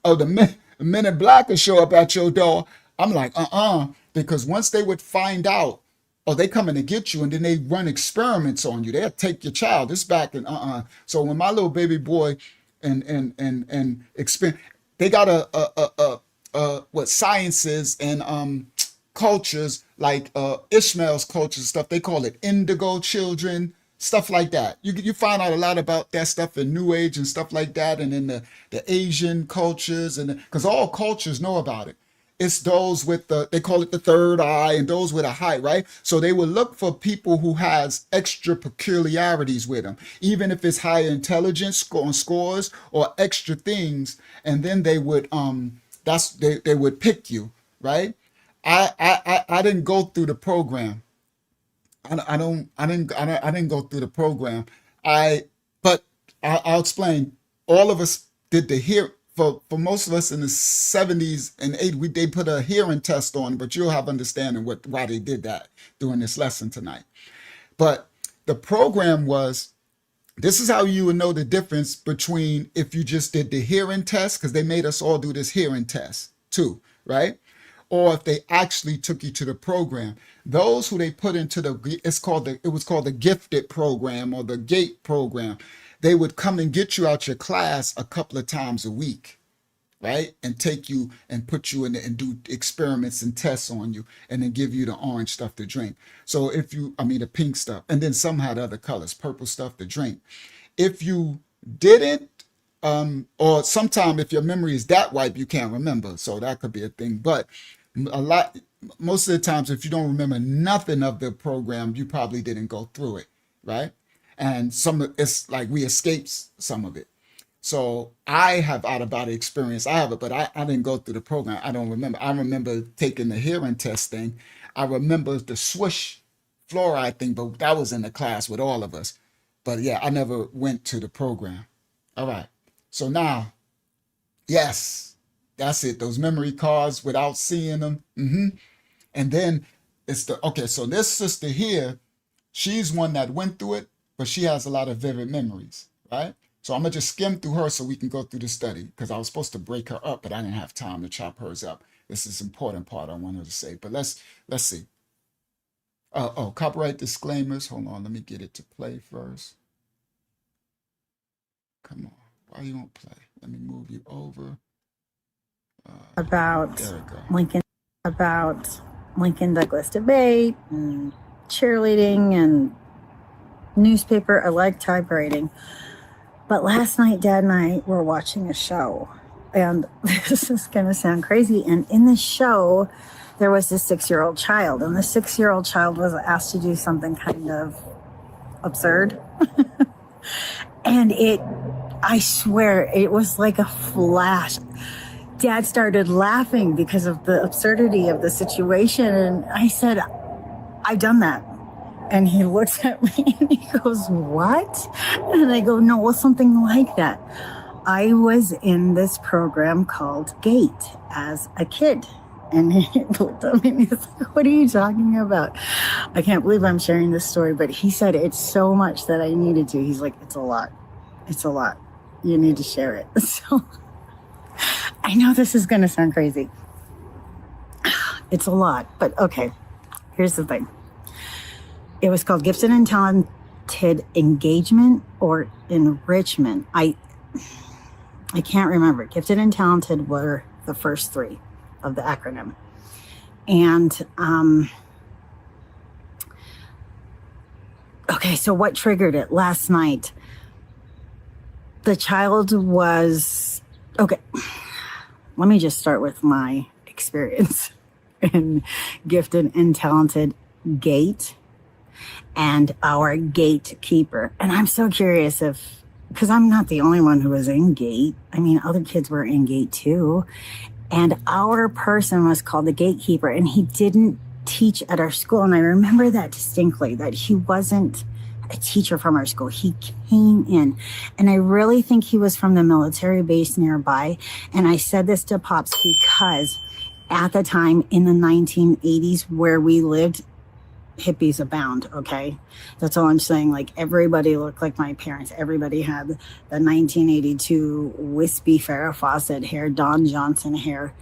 oh, the men in black will show up at your door. I'm like, because once they would find out, oh, they coming to get you, and then they run experiments on you. They'll take your child. This back in So when my little baby boy and experience, they got what sciences and cultures like Ishmael's culture stuff. They call it indigo children, stuff like that. You find out a lot about that stuff in New Age and stuff like that, and in the Asian cultures, and because all cultures know about it. It's those with they call it the third eye, and those with a height, right? So they would look for people who has extra peculiarities with them, even if it's higher intelligence on scores or extra things, and then they would they would pick you, right? I didn't go through the program. I didn't go through the program. But I'll explain. All of us did the hear for most of us in the 70s and 80s. They put a hearing test on, but you'll have understanding why they did that during this lesson tonight. But the program was, this is how you would know the difference between if you just did the hearing test, because they made us all do this hearing test too, right? Or if they actually took you to the program. Those who they put into it was called the gifted program or the gate program. They would come and get you out your class a couple of times a week, right? And take you and put you in and do experiments and tests on you, and then give you the orange stuff to drink. So the pink stuff, and then some had other colors, purple stuff to drink. If you didn't, or sometime if your memory is that wipe, you can't remember. So that could be a thing. But most of the times, if you don't remember nothing of the program, you probably didn't go through it, right? And it's like we escaped some of it. So I have out of body experience. I have it, but I didn't go through the program. I don't remember. I remember taking the hearing test thing. I remember the swish fluoride thing, but that was in the class with all of us. But yeah, I never went to the program. All right. So now, yes, that's it. Those memory cards without seeing them. And then so this sister here, she's one that went through it, but she has a lot of vivid memories, right? So I'm gonna just skim through her so we can go through the study, because I was supposed to break her up, but I didn't have time to chop hers up. This is an important part I wanted to say, but let's see. Copyright disclaimers. Hold on, let me get it to play first. Come on, why you won't play? Let me move you over. About Lincoln Douglas debate and cheerleading and newspaper. I like typewriting. But last night, Dad and I were watching a show, and this is going to sound crazy. And in the show, there was this 6-year-old child, and the 6-year-old child was asked to do something kind of absurd. And I swear, it was like a flash. Dad started laughing because of the absurdity of the situation. And I said, I've done that. And he looks at me and he goes, what? And I go, no, well, something like that. I was in this program called GATE as a kid. And he looked at me and he's like, what are you talking about? I can't believe I'm sharing this story, but he said it's so much that I needed to. He's like, it's a lot. It's a lot. You need to share it. So I know this is going to sound crazy. It's a lot, but okay. Here's the thing. It was called Gifted and Talented Engagement or Enrichment. I can't remember. Gifted and Talented were the first 3 of the acronym. And okay, so what triggered it? Last night, the child was, okay, let me just start with my experience in Gifted and Talented GATE and our gatekeeper. And I'm so curious because I'm not the only one who was in GATE. I mean, other kids were in GATE too. And our person was called the gatekeeper, and he didn't teach at our school. And I remember that distinctly, that he wasn't a teacher from our school. He came in, and I really think he was from the military base nearby. And I said this to Pops because at the time in the 1980s where we lived, hippies abound, okay? That's all I'm saying. Like, everybody looked like my parents. Everybody had the 1982 wispy Farrah Fawcett hair, Don Johnson hair,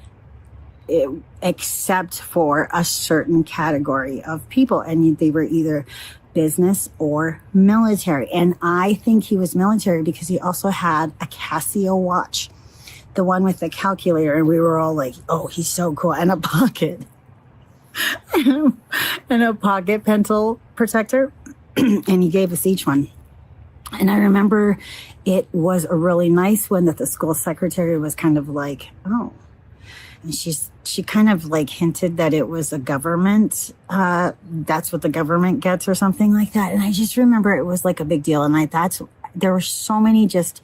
except for a certain category of people. And they were either business or military. And I think he was military because he also had a Casio watch, the one with the calculator. And we were all like, oh, he's so cool. And a pocket. And a pocket pencil protector. And he gave us each one. And I remember it was a really nice one that the school secretary was kind of like, oh. And she kind of like hinted that it was a government, that's what the government gets or something like that. And I just remember it was like a big deal. And there were so many just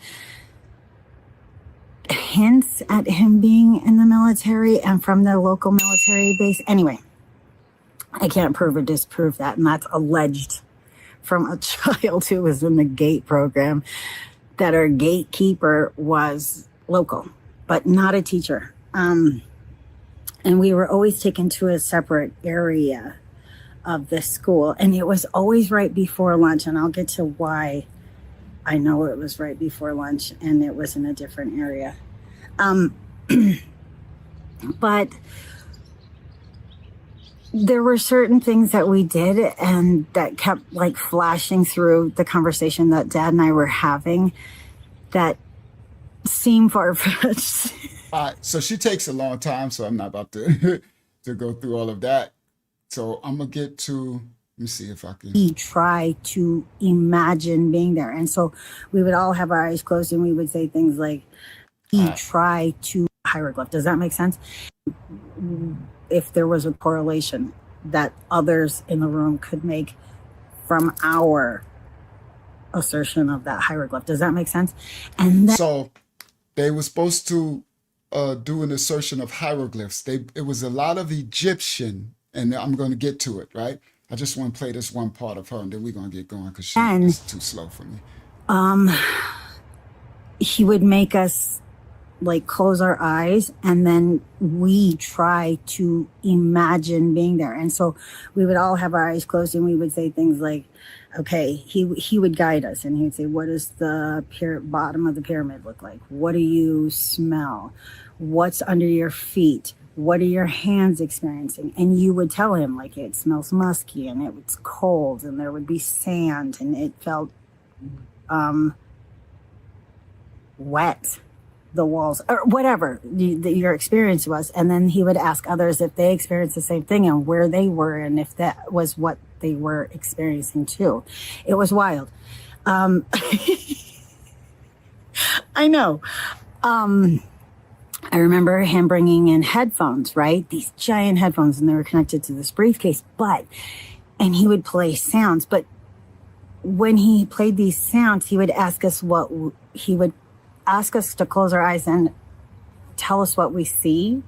hints at him being in the military and from the local military base. Anyway, I can't prove or disprove that. And that's alleged from a child who was in the GATE program, that our gatekeeper was local, but not a teacher. And we were always taken to a separate area of the school. And it was always right before lunch. And I'll get to why I know it was right before lunch and it was in a different area. But there were certain things that we did and that kept like flashing through the conversation that Dad and I were having that seemed far-fetched. All right, so she takes a long time, so I'm not about to to go through all of that. So I'm gonna get to, let me see if I can. We try to imagine being there. And so we would all have our eyes closed and we would say things like, try to hieroglyph. Does that make sense? If there was a correlation that others in the room could make from our assertion of that hieroglyph. Does that make sense? And so they were supposed to do an assertion of hieroglyphs. It was a lot of Egyptian, and I'm going to get to it, right? I just want to play this one part of her, and then we're going to get going because she's too slow for me. He would make us like close our eyes, and then we try to imagine being there. And so we would all have our eyes closed, and we would say things like, okay, he would guide us, and he would say, what does the bottom of the pyramid look like? What do you smell? What's under your feet? What are your hands experiencing? And you would tell him, like, it smells musky, and it was cold, and there would be sand, and it felt wet, the walls, or whatever your experience was. And then he would ask others if they experienced the same thing and where they were, and if that was what they were experiencing too. It was wild. I know. I remember him bringing in headphones, right? These giant headphones, and they were connected to this briefcase, and he would play sounds. But when he played these sounds, he would ask us to close our eyes and tell us what we see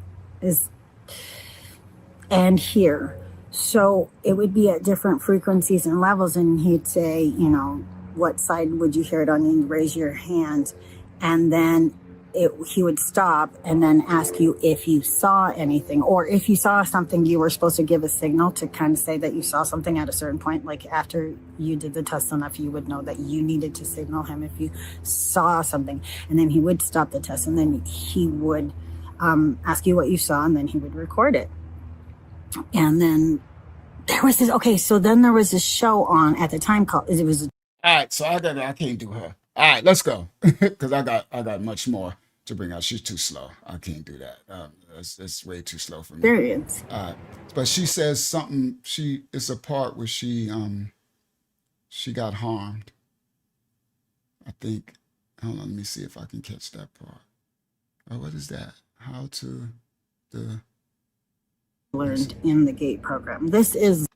and hear. So it would be at different frequencies and levels, and he'd say, you know, what side would you hear it on? And raise your hand, and then he would stop and then ask you if you saw anything, or if you saw something, you were supposed to give a signal to kind of say that you saw something at a certain point. Like after you did the test enough, you would know that you needed to signal him if you saw something. And then he would stop the test, and then he would ask you what you saw, and then he would record it. And then there was this, okay, so then there was this show on at the time called, it was. All right, so I can't do her. All right, let's go, because I got much more to bring out. She's too slow. I can't do that. That's way too slow for me. Experience. But she says something. It's a part where she got harmed. I think. Hold on, let me see if I can catch that part. Oh, what is that? How to learned in the GATE program. This is.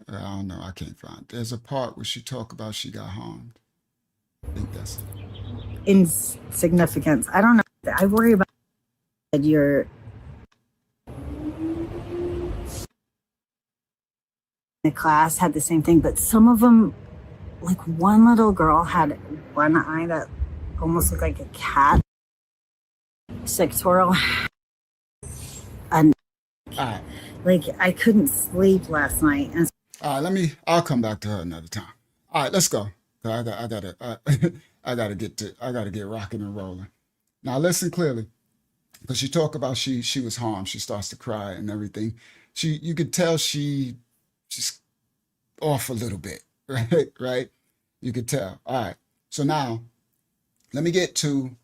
I don't know. I can't find. There's a part where she talk about she got harmed. I think that's it. Insignificance. I don't know. I worry about your the class had the same thing, but some of them, like one little girl had one eye that almost looked like a cat. Sectoral. And Like, I couldn't sleep last night. And All right, I'll come back to her another time. All right, let's go. I gotta get rocking and rolling. Now listen clearly, because she talk about she was harmed. She starts to cry and everything. You could tell she's off a little bit, right? Right? You could tell. All right. So now let me get in.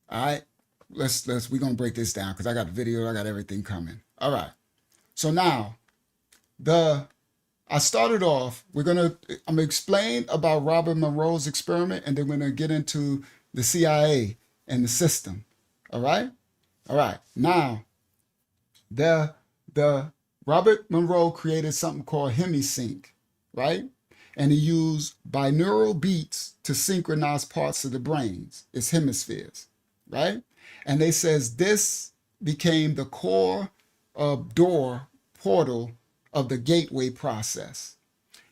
All right. We're gonna break this down because I got the video, I got everything coming. All right. So now I started off, I'm gonna explain about Robert Monroe's experiment, and then we're gonna get into the CIA and the system. All right? All right. Now, the Robert Monroe created something called hemisync, right? And he used binaural beats to synchronize parts of the brains, its hemispheres, right? And they says this became the core portal of the gateway process.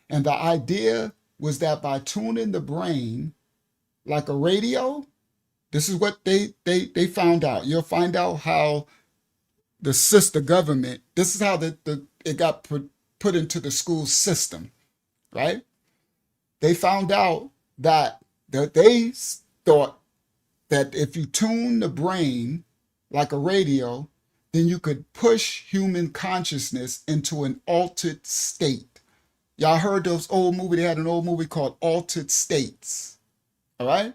And the idea was that by tuning the brain like a radio, this is what they found out. You'll find out how the government, this is how it got put into the school system, right? They found out that they thought that if you tune the brain like a radio, then you could push human consciousness into an altered state. Y'all heard those old movies? They had an old movie called Altered States. All right?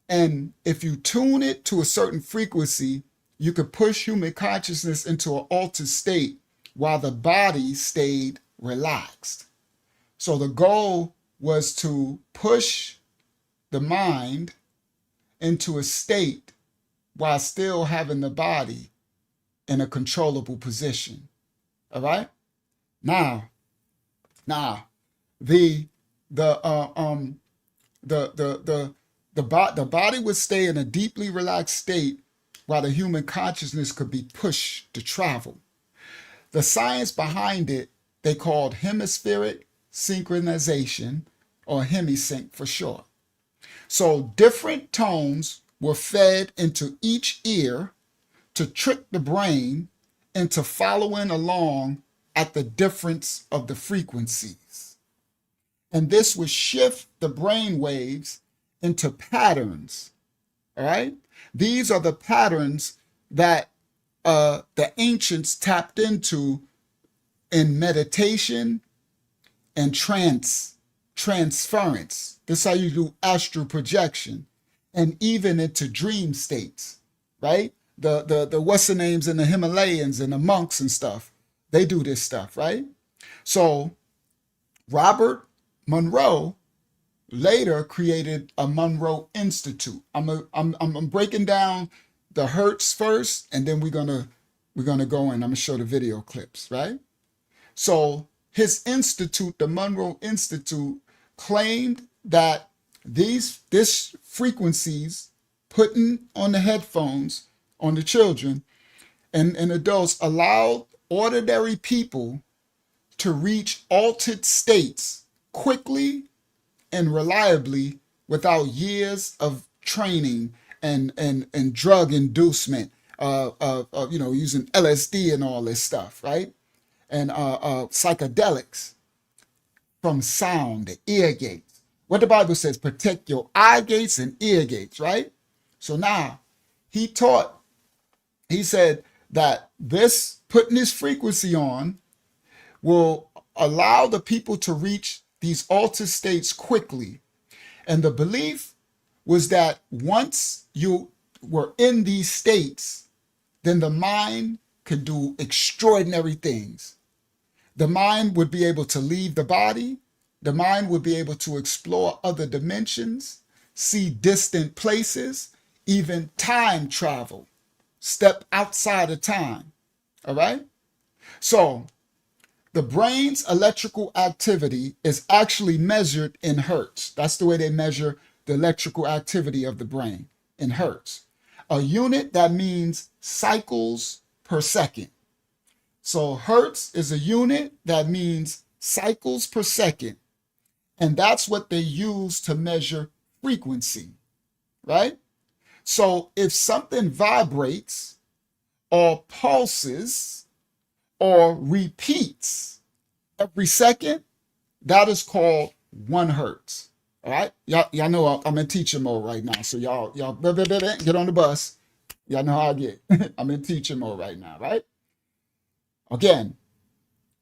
And if you tune it to a certain frequency, you could push human consciousness into an altered state while the body stayed relaxed. So the goal was to push the mind into a state while still having the body in a controllable position. All right? Now, the body would stay in a deeply relaxed state while the human consciousness could be pushed to travel. The science behind it, they called hemispheric synchronization, or hemisync for short. So different tones were fed into each ear to trick the brain into following along at the difference of the frequencies. And this would shift the brain waves into patterns. All right? These are the patterns that the ancients tapped into in meditation and transference. This is how you do astral projection, and even into dream states, right? The what's the names in the Himalayas and the monks and stuff, they do this stuff, right? So Robert Monroe later created a Monroe Institute. I'm breaking down the Hertz first, and then we're gonna go in. I'm gonna show the video clips, right? So his institute, the Monroe Institute, claimed that these frequencies putting on the headphones on the children and adults allowed ordinary people to reach altered states quickly and reliably without years of training and drug inducement, using LSD and all this stuff, right? And psychedelics from sound, the ear gates. What the Bible says, protect your eye gates and ear gates, right? So now he said that this putting this frequency on will allow the people to reach these altered states quickly. And the belief was that once you were in these states, then the mind could do extraordinary things. The mind would be able to leave the body. The mind would be able to explore other dimensions, see distant places, even time travel, step outside of time. All right? So the brain's electrical activity is actually measured in hertz. That's the way they measure the electrical activity of the brain, in hertz. A unit that means cycles per second. So hertz is a unit that means cycles per second. And that's what they use to measure frequency, right? So if something vibrates or pulses, or repeats every second, that is called 1 hertz. All right, y'all know I'm in teacher mode right now, so y'all get on the bus. Y'all know how I get. I'm in teacher mode right now, right? Again,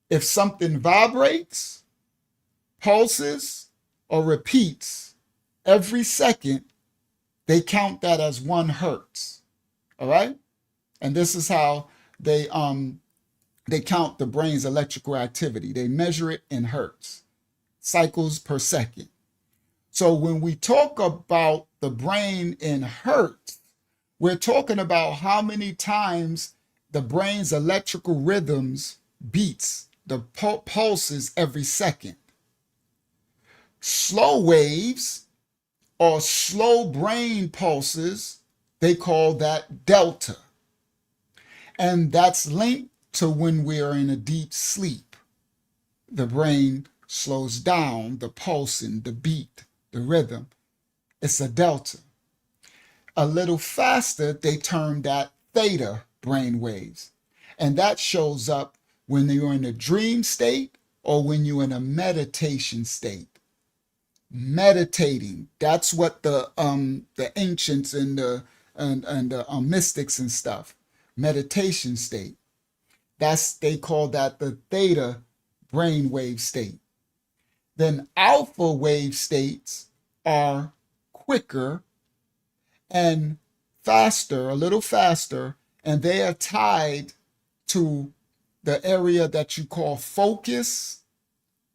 if something vibrates, pulses, or repeats every second, they count that as 1 hertz. All right, and this is how they count the brain's electrical activity. They measure it in hertz, cycles per second. So when we talk about the brain in hertz, we're talking about how many times the brain's electrical rhythms beats, the pulses every second. Slow waves or slow brain pulses, they call that delta. And that's linked to when we are in a deep sleep. The brain slows down, the pulsing, the beat, the rhythm. It's a delta. A little faster, they term that theta brain waves. And that shows up when you're in a dream state or when you're in a meditation state. Meditating, that's what the ancients and the mystics and stuff, meditation state. They call that the theta brainwave state. Then alpha wave states are quicker and faster, a little faster, and they are tied to the area that you call focus,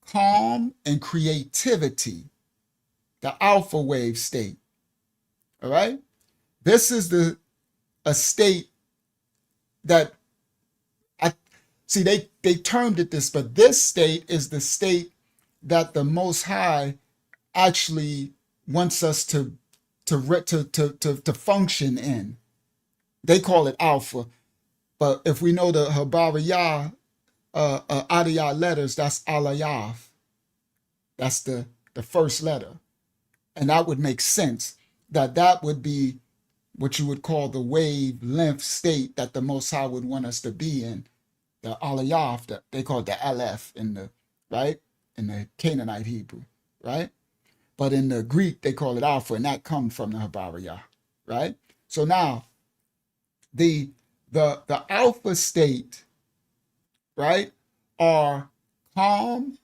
calm, and creativity, the alpha wave state. All right? This is a state that they termed it this, but this state is the state that the Most High actually wants us to function in. They call it alpha, but if we know the Habariyah, Adiyah letters, that's Alayaf. That's the first letter. And that would make sense that would be what you would call the wavelength state that the Most High would want us to be in. The Alayaf, they call it the Aleph in the Canaanite Hebrew, right? But in the Greek, they call it alpha, and that comes from the Habariyah, right? So now, the alpha state, right, are calm,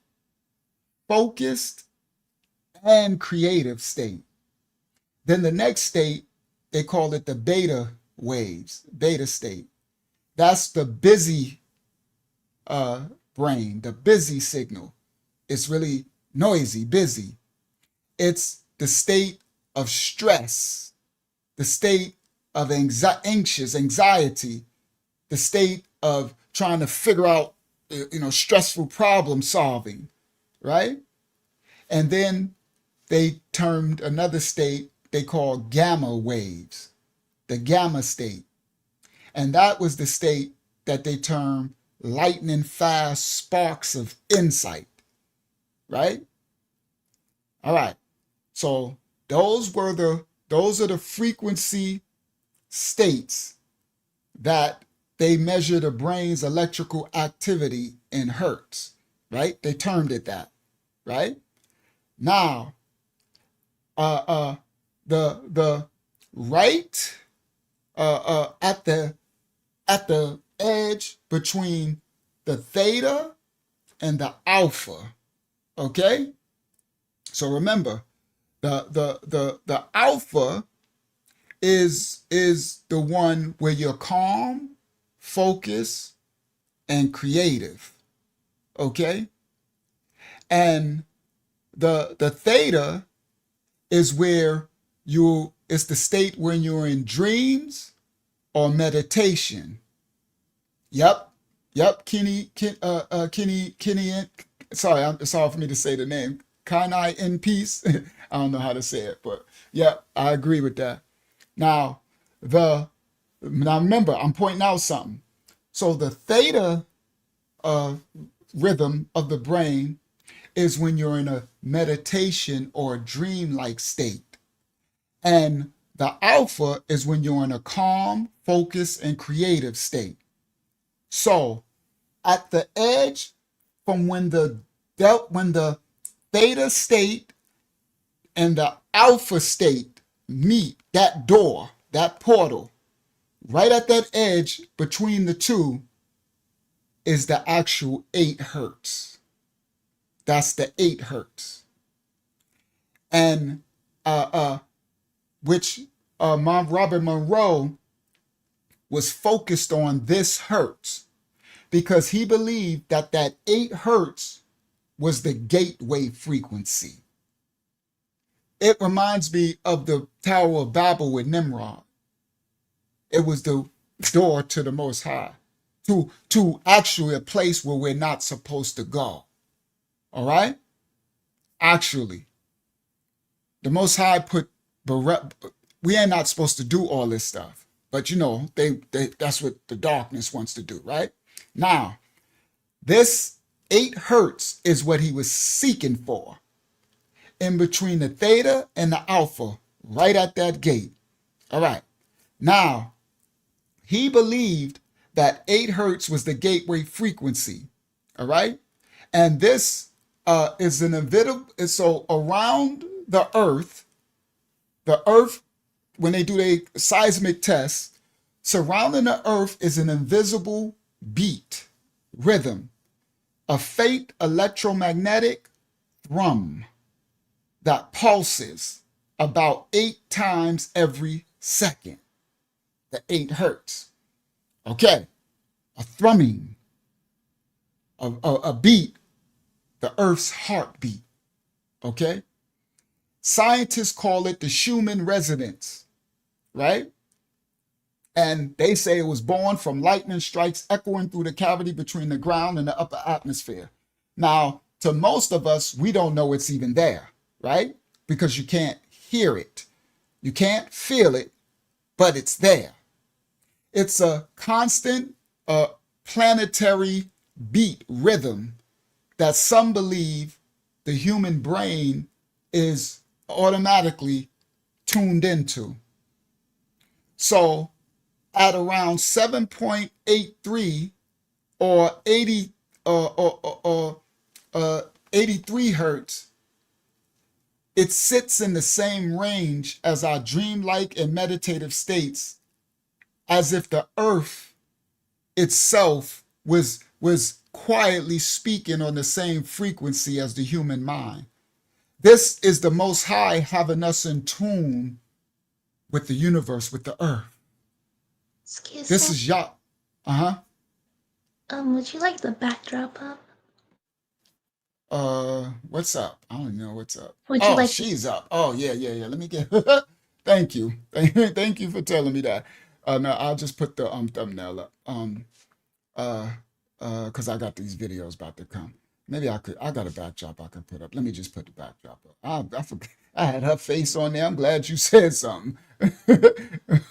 focused, and creative state. Then the next state, they call it the beta waves, beta state. That's the busy brain, the busy signal. It's really noisy, busy. It's the state of stress, the state of anxiety, the state of trying to figure out, stressful problem solving, right? And then they termed another state they call gamma waves, the gamma state. And that was the state that they termed lightning fast sparks of insight, right? All right. So those are the frequency states that they measure the brain's electrical activity in hertz, right? They termed it that, right? Now, the right at the edge between the theta and the alpha, okay? So remember, the alpha is the one where you're calm, focused, and creative, okay? And the theta is where it's the state when you're in dreams or meditation. Yep, Kenny, sorry, it's hard for me to say the name. Kanai in peace. I don't know how to say it, but yeah, I agree with that. Now remember, I'm pointing out something. So the theta rhythm of the brain is when you're in a meditation or a dream-like state. And the alpha is when you're in a calm, focused, and creative state. So at the edge from when the theta state and the alpha state meet, that door, that portal, right at that edge between the two is the actual 8 hertz. That's the 8 hertz. And which Robert Monroe was focused on this hertz because he believed that that 8 hertz was the gateway frequency. It reminds me of the Tower of Babel with Nimrod. It was the door to the Most High, to actually a place where we're not supposed to go. All right? Actually, the Most High put, we are not supposed to do all this stuff. But you know, that's what the darkness wants to do, right? Now, this 8 hertz is what he was seeking for. In between the theta and the alpha, right at that gate. All right. Now, he believed that 8 hertz was the gateway frequency. All right. And this is an inevitable. So around the Earth, when they do their seismic tests, surrounding the Earth is an invisible beat, rhythm, a faint electromagnetic thrum that pulses about 8 times every second. The 8 hertz. Okay. A thrumming, a beat, the Earth's heartbeat. Okay. Scientists call it the Schumann resonance, right? And they say it was born from lightning strikes echoing through the cavity between the ground and the upper atmosphere. Now, to most of us, we don't know it's even there, right? Because you can't hear it. You can't feel it, but it's there. It's a constant planetary beat rhythm that some believe the human brain is automatically tuned into. So at around 7.83 or 83 hertz, it sits in the same range as our dreamlike and meditative states, as if the Earth itself was quietly speaking on the same frequency as the human mind. This is the Most High having us in tune with the universe, with the Earth. Excuse This me. is Yah. Would you like the backdrop up? What's up? I don't know what's up. Would you like she's up. Oh, yeah. Let me get. Thank you. Thank you for telling me that. No, I'll just put the thumbnail up. Because I got these videos about to come. Maybe I got a backdrop I can put up. Let me just put the backdrop up. I forgot. I had her face on there. I'm glad you said something.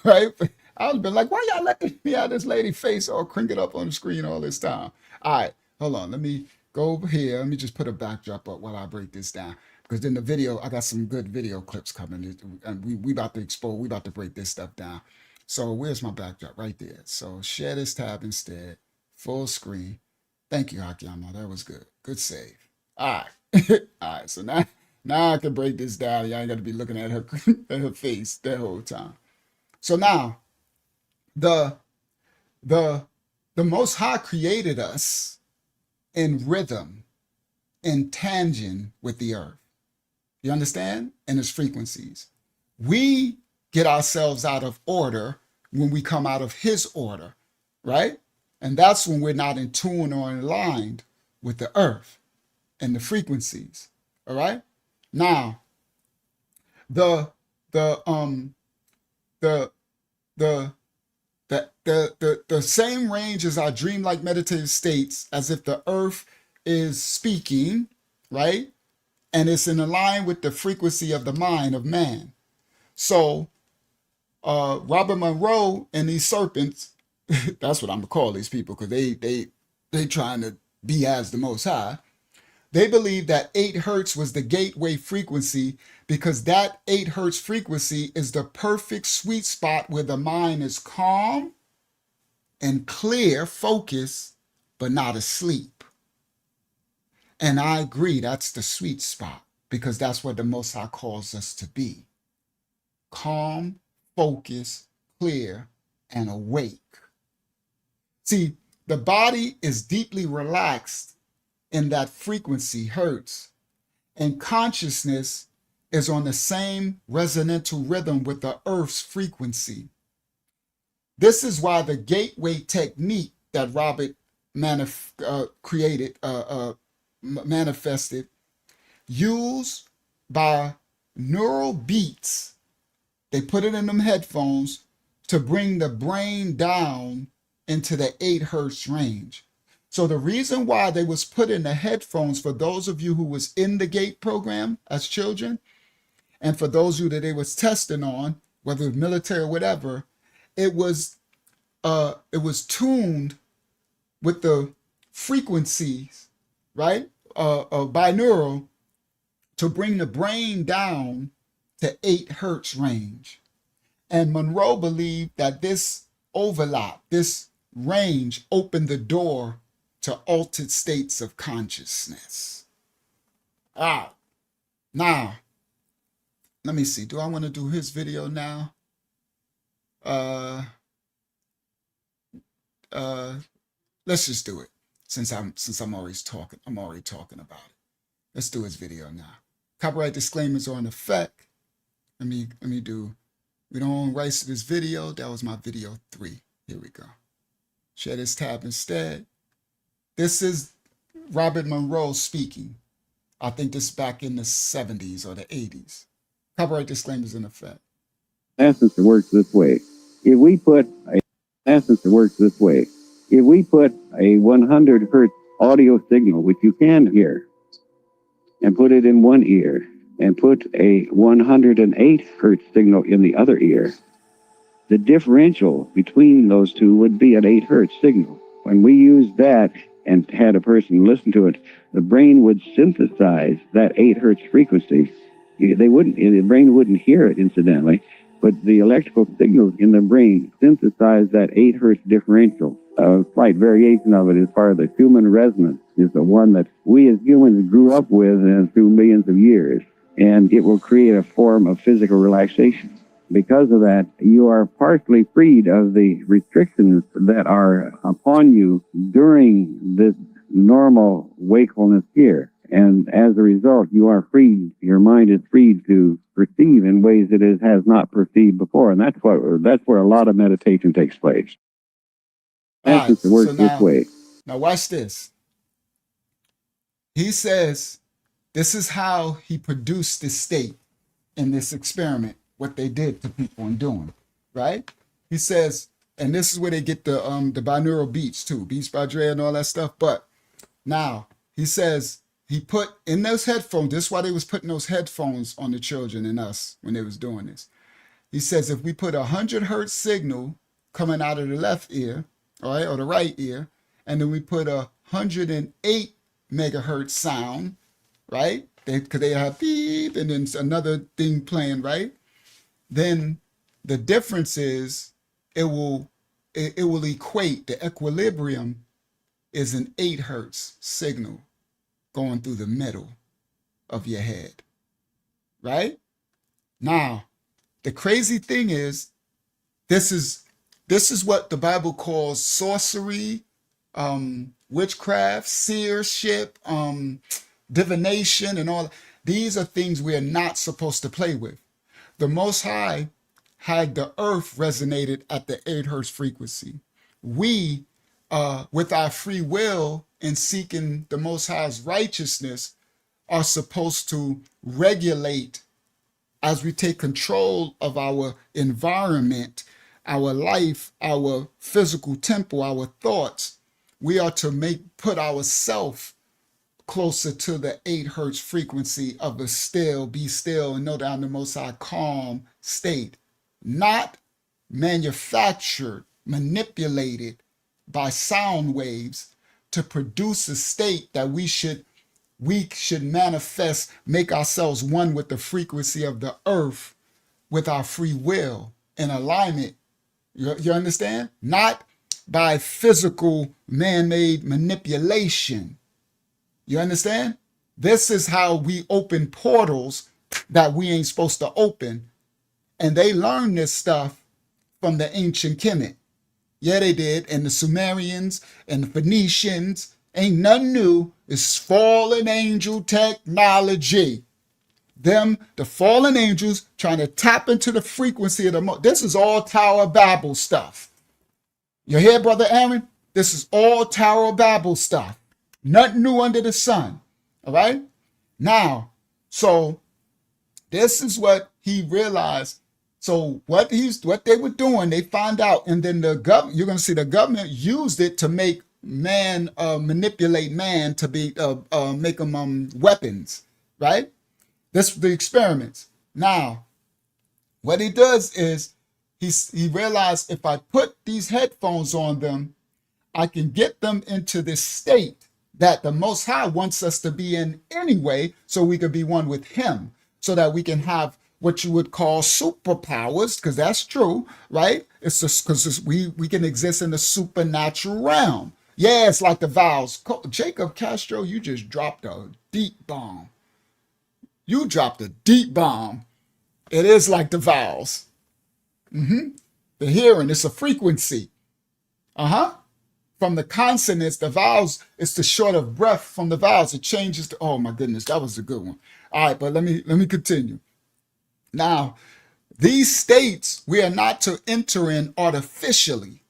Right? I was been like, why y'all letting me have this lady face all crinkled up on the screen all this time? All right, hold on. Let me go over here. Let me just put a backdrop up while I break this down. Because in the video, I got some good video clips coming. And we about to expose, we about to break this stuff down. So where's my backdrop? Right there. So share this tab instead. Full screen. Thank you, Akiyama. That was good. Good save. All right. All right. So now I can break this down. Y'all ain't got to be looking at her at her face that whole time. So now the Most High created us in rhythm, in tangent with the earth. You understand? And its frequencies. We get ourselves out of order when we come out of his order, right? And that's when we're not in tune or aligned with the earth and the frequencies. All right. Now, the same range as our dreamlike meditative states, as if the earth is speaking, right? And it's in line with the frequency of the mind of man. So Robert Monroe and these serpents, that's what I'm gonna call these people, because they trying to be as the Most High. They believe that 8 hertz was the gateway frequency because that 8 hertz frequency is the perfect sweet spot where the mind is calm and clear, focus, but not asleep. And I agree, that's the sweet spot, because that's what the Most High calls us to be. Calm, focused, clear, and awake. See, the body is deeply relaxed in that frequency, hertz, and consciousness is on the same resonantal rhythm with the earth's frequency. This is why the gateway technique that Robert manifested, used by neural beats, they put it in them headphones to bring the brain down into the 8 hertz range. So the reason why they was put in the headphones, for those of you who was in the GATE program as children, and for those of you that they was testing on, whether it was military or whatever, it was tuned with the frequencies, right, binaural, to bring the brain down to 8 hertz range. And Monroe believed that this overlap, this range, opened the door to altered states of consciousness. Now, let me see. Do I want to do his video now? Let's just do it since I'm already talking. I'm already talking about it. Let's do his video now. Copyright disclaimers are in effect. Let me do. We don't own rights to this video. That was my video 3. Here we go. Share this tab instead. This is Robert Monroe speaking. I think this is back in the 70s or the 80s. Copyright disclaimers in effect. Essence, it works this way. If we put a 100 hertz audio signal, which you can hear, and put it in one ear, and put a 108 hertz signal in the other ear, the differential between those two would be an 8 hertz signal. When we used that and had a person listen to it, the brain would synthesize that 8 hertz frequency. The brain wouldn't hear it, incidentally, but the electrical signals in the brain synthesize that 8 hertz differential. A slight variation of it as far as the human resonance is the one that we as humans grew up with through millions of years, and it will create a form of physical relaxation. Because of that, you are partially freed of the restrictions that are upon you during this normal wakefulness here. And as a result, you are freed, your mind is freed to perceive in ways that it has not perceived before. And that's where a lot of meditation takes place. Essence, it works this way. Now watch this. He says this is how he produced this state in this experiment, what they did to people in doing, right? He says, and this is where they get the binaural beats too, Beats by Dre and all that stuff. But now he says he put in those headphones, this is why they was putting those headphones on the children and us when they was doing this. He says if we put 100 hertz signal coming out of the left ear, all right, or the right ear, and then we put 108 megahertz sound, right? Because they have beep and then another thing playing, right? Then the difference is it will equate, the equilibrium is an 8 hertz signal going through the middle of your head, right? Now, the crazy thing is, this is what the Bible calls sorcery, witchcraft, seership, divination, and all. These are things we are not supposed to play with. The Most High had the earth resonated at the 8 hertz frequency. We, with our free will and seeking the Most High's righteousness, are supposed to regulate as we take control of our environment, our life, our physical temple, our thoughts. We are to put ourselves closer to the 8 hertz frequency of a still, be still, and know that I'm the Most High calm state, not manufactured, manipulated by sound waves to produce a state that we should manifest, make ourselves one with the frequency of the earth with our free will in alignment. You understand? Not by physical man-made manipulation. You understand? This is how we open portals that we ain't supposed to open. And they learned this stuff from the ancient Kemet. Yeah, they did. And the Sumerians and the Phoenicians. Ain't nothing new. It's fallen angel technology. Them, the fallen angels, trying to tap into the frequency of the this is all Tower of Babel stuff. You hear, Brother Aaron? This is all Tower of Babel stuff. Nothing new under the sun. All right? Now, so this is what he realized. So what they were doing, they found out, and then the government, you're going to see the government used it to make man, manipulate man to be, make them weapons, right? This was the experiments. Now, what he does is he realized if I put these headphones on them, I can get them into this state that the Most High wants us to be in anyway, so we could be one with him, so that we can have what you would call superpowers, because that's true, right? It's just because we can exist in the supernatural realm. Yeah, it's like the vows. Jacob Castro, you just dropped a deep bomb. You dropped a deep bomb. It is like the vowels. The hearing, it's a frequency. From the consonants, the vowels, it's the short of breath from the vowels. It changes to, oh my goodness, that was a good one. All right, but let me continue. Now, these states we are not to enter in artificially.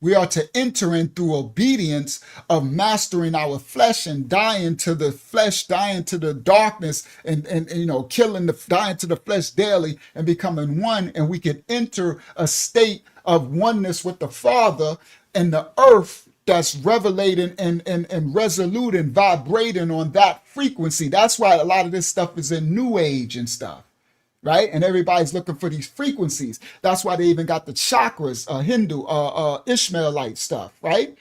We are to enter in through obedience of mastering our flesh and dying to the flesh, dying to the darkness, and dying to the flesh daily and becoming one. And we can enter a state of oneness with the Father and the earth that's revelating and resolute and vibrating on that frequency. That's why a lot of this stuff is in New Age and stuff. Right? And everybody's looking for these frequencies. That's why they even got the chakras, Hindu, Ishmaelite stuff, right?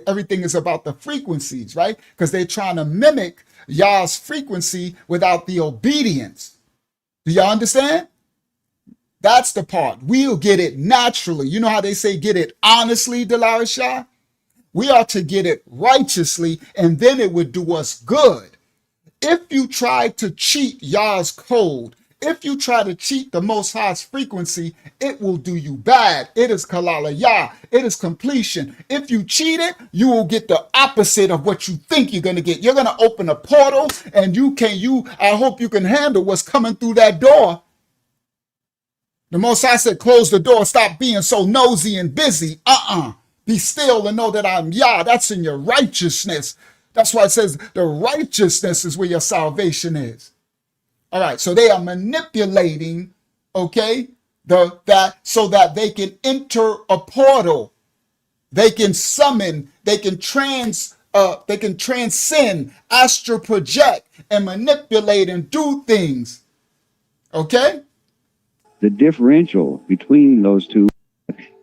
Everything is about the frequencies, right? Because they're trying to mimic Yah's frequency without the obedience. Do y'all understand? That's the part. We'll get it naturally. You know how they say get it honestly, Dalai Shah? We are to get it righteously, and then it would do us good. If you try to cheat Yah's code, if you try to cheat the Most High's frequency, it will do you bad. It is Kalala Yah. It is completion. If you cheat it, you will get the opposite of what you think you're going to get. You're going to open a portal, and I hope you can handle what's coming through that door. The Most High said, close the door. Stop being so nosy and busy. Be still and know that I'm Yah. That's in your righteousness. That's why it says the righteousness is where your salvation is. All right, so they are manipulating, okay, so that they can enter a portal. They can summon, they can transcend, astral project, and manipulate and do things. Okay? The differential between those two,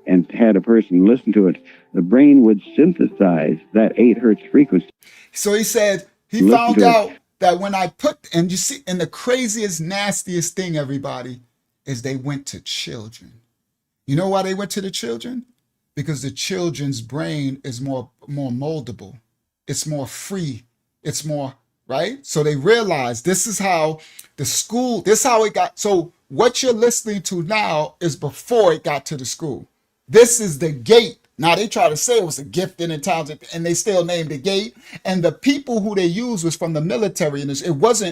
and had a person listen to it, the brain would synthesize that 8 hertz frequency. So he said he found out that when I put, and you see, and the craziest, nastiest thing, everybody, is they went to children. You know why they went to the children? Because the children's brain is more moldable. It's more free. It's more, right? So they realized this is how the school, this is how it got. So what you're listening to now is before it got to the school. This is the gate. Now they try to say it was a gifted and talented, and they still named the gate. And the people who they used was from the military, and it was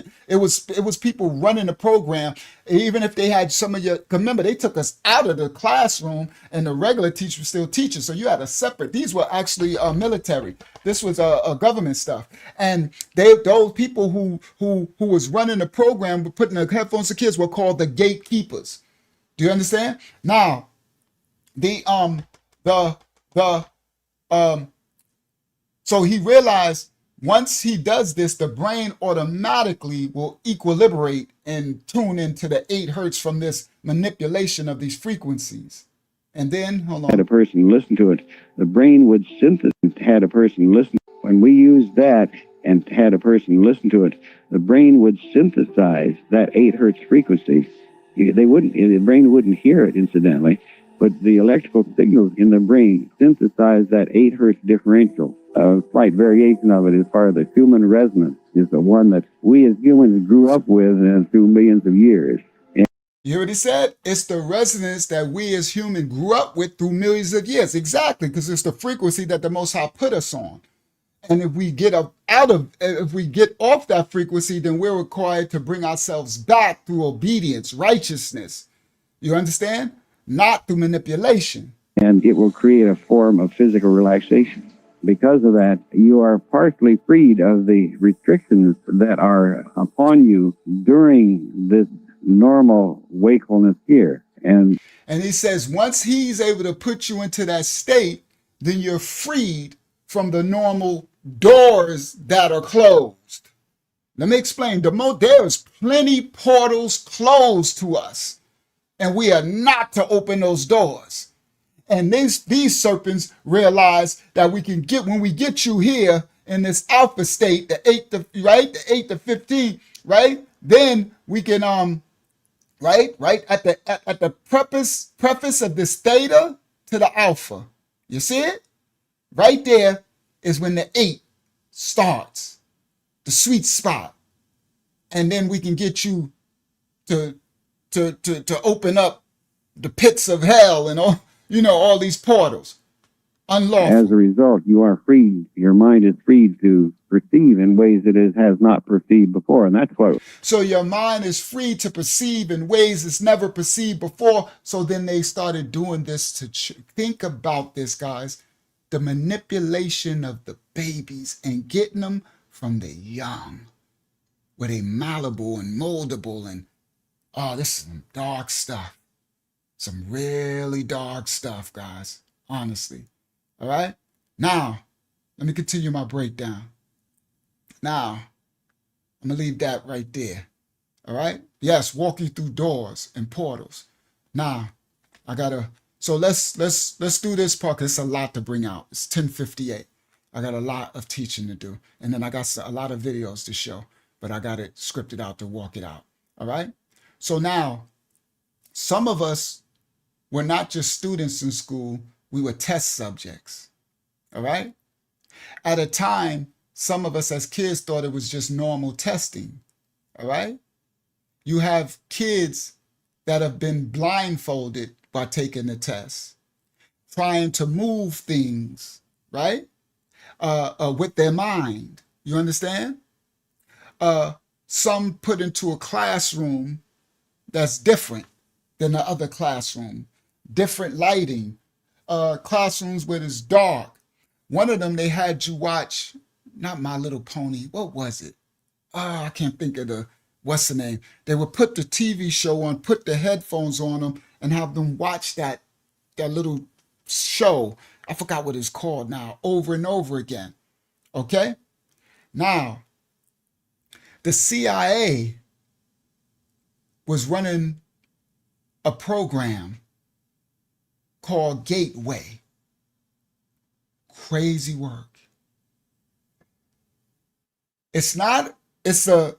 people running the program. Even if they had some of your, remember they took us out of the classroom, and the regular teacher was still teaching. So you had a separate. These were actually military. This was a government stuff, and those people who was running the program, putting the headphones to kids, were called the gatekeepers. Do you understand? Now, so he realized once he does this, the brain automatically will equilibrate and tune into the 8 hertz from this manipulation of these frequencies. And then, hold on. Had a person listen to it, the brain would synthesize. Had a person listen. When we use that and had a person listen to it, the brain would synthesize that 8 hertz frequency. The brain wouldn't hear it, incidentally. But the electrical signals in the brain synthesize that 8 hertz differential. A slight variation of it as far as the Schumann resonance is the one that we as humans grew up with through millions of years. You hear what he said? It's the resonance that we as humans grew up with through millions of years. Exactly, because it's the frequency that the Most High put us on. And if we get if we get off that frequency, then we're required to bring ourselves back through obedience, righteousness. You understand? Not through manipulation. And it will create a form of physical relaxation. Because of that, you are partially freed of the restrictions that are upon you during this normal wakefulness here. And he says, once he's able to put you into that state, then you're freed from the normal doors that are closed. Let me explain. There's plenty portals closed to us, and we are not to open those doors. And these serpents realize that when we get you here in this alpha state, the 8 to 15, right? Then we can right at the preface of this theta to the alpha. You see it? Right there is when the 8 starts, the sweet spot. And then we can get you to open up the pits of hell and all these portals. Unlawful. As a result, you are freed. Your mind is freed to perceive in ways that it has not perceived before. And that's what. So your mind is free to perceive in ways it's never perceived before. So then they started doing this to think about this, guys. The manipulation of the babies and getting them from the young, where they malleable and moldable. And this is some dark stuff. Some really dark stuff, guys. Honestly. All right. Now, let me continue my breakdown. Now, I'm going to leave that right there. All right. Yes, walk you through doors and portals. Now, so let's do this part because it's a lot to bring out. It's 10:58. I got a lot of teaching to do. And then I got a lot of videos to show, but I got it scripted out to walk it out. All right. So now, some of us were not just students in school, we were test subjects. All right. At a time, some of us as kids thought it was just normal testing. All right. You have kids that have been blindfolded by taking the test, trying to move things, right? With their mind. You understand? Some put into a classroom that's different than the other classroom. Different lighting. Classrooms where it's dark. One of them, they had you watch, not My Little Pony. What was it? I can't think of what's the name? They would put the TV show on, put the headphones on them, and have them watch that little show. I forgot what it's called now, over and over again. Okay? Now, the CIA was running a program called Gateway. Crazy work. It's a,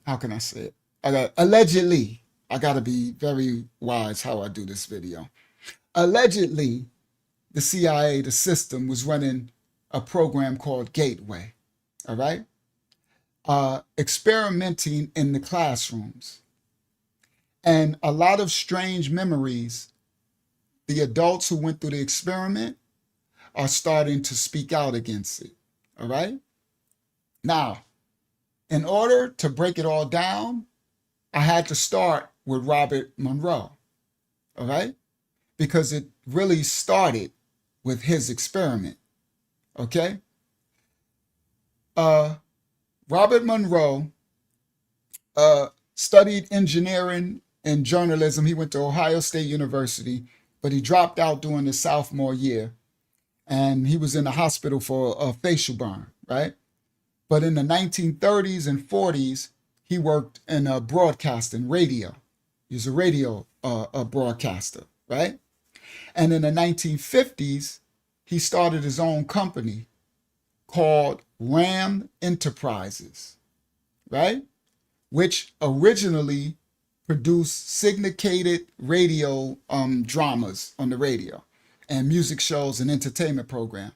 how can I say it? Allegedly, I got to be very wise how I do this video. Allegedly, the CIA, the system, was running a program called Gateway, all right? Experimenting in the classrooms. And a lot of strange memories, the adults who went through the experiment are starting to speak out against it, all right? Now, in order to break it all down, I had to start with Robert Monroe, all right? Because it really started with his experiment, okay? Robert Monroe studied engineering and journalism. He went to Ohio State University, but he dropped out during his sophomore year, and he was in the hospital for a facial burn, right? But in the 1930s and 40s, he worked in broadcasting, radio. He was a radio broadcaster, right? And in the 1950s, he started his own company called Ram Enterprises, right? Which originally produce syndicated radio dramas on the radio and music shows and entertainment program.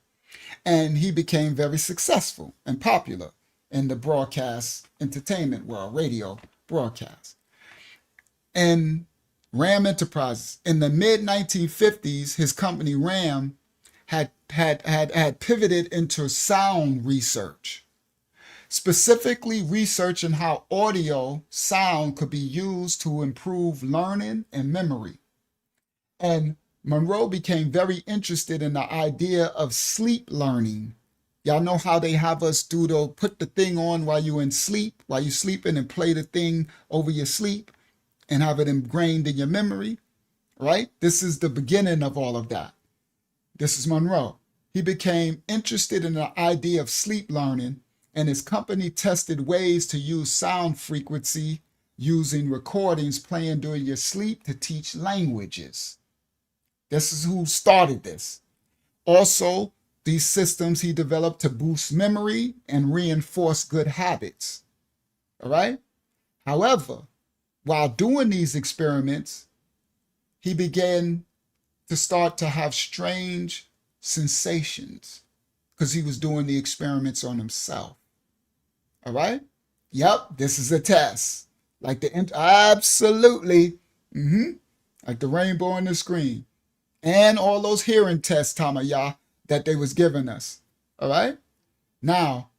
And he became very successful and popular in the broadcast entertainment world, radio broadcast. And Ram Enterprises, in the mid 1950s, his company Ram had pivoted into sound research, specifically researching how audio sound could be used to improve learning and memory. And Monroe became very interested in the idea of sleep learning. Y'all know how they have us put the thing on while you're in sleep, while you're sleeping, and play the thing over your sleep and have it ingrained in your memory, right? This is the beginning of all of that. This is Monroe. He became interested in the idea of sleep learning, and his company tested ways to use sound frequency using recordings playing during your sleep to teach languages. This is who started this. Also, these systems he developed to boost memory and reinforce good habits. All right? However, while doing these experiments, he began to start to have strange sensations because he was doing the experiments on himself. All right? Yep, this is a test. Like absolutely, like the rainbow on the screen. And all those hearing tests, Tamaya, that they was giving us. All right? Now,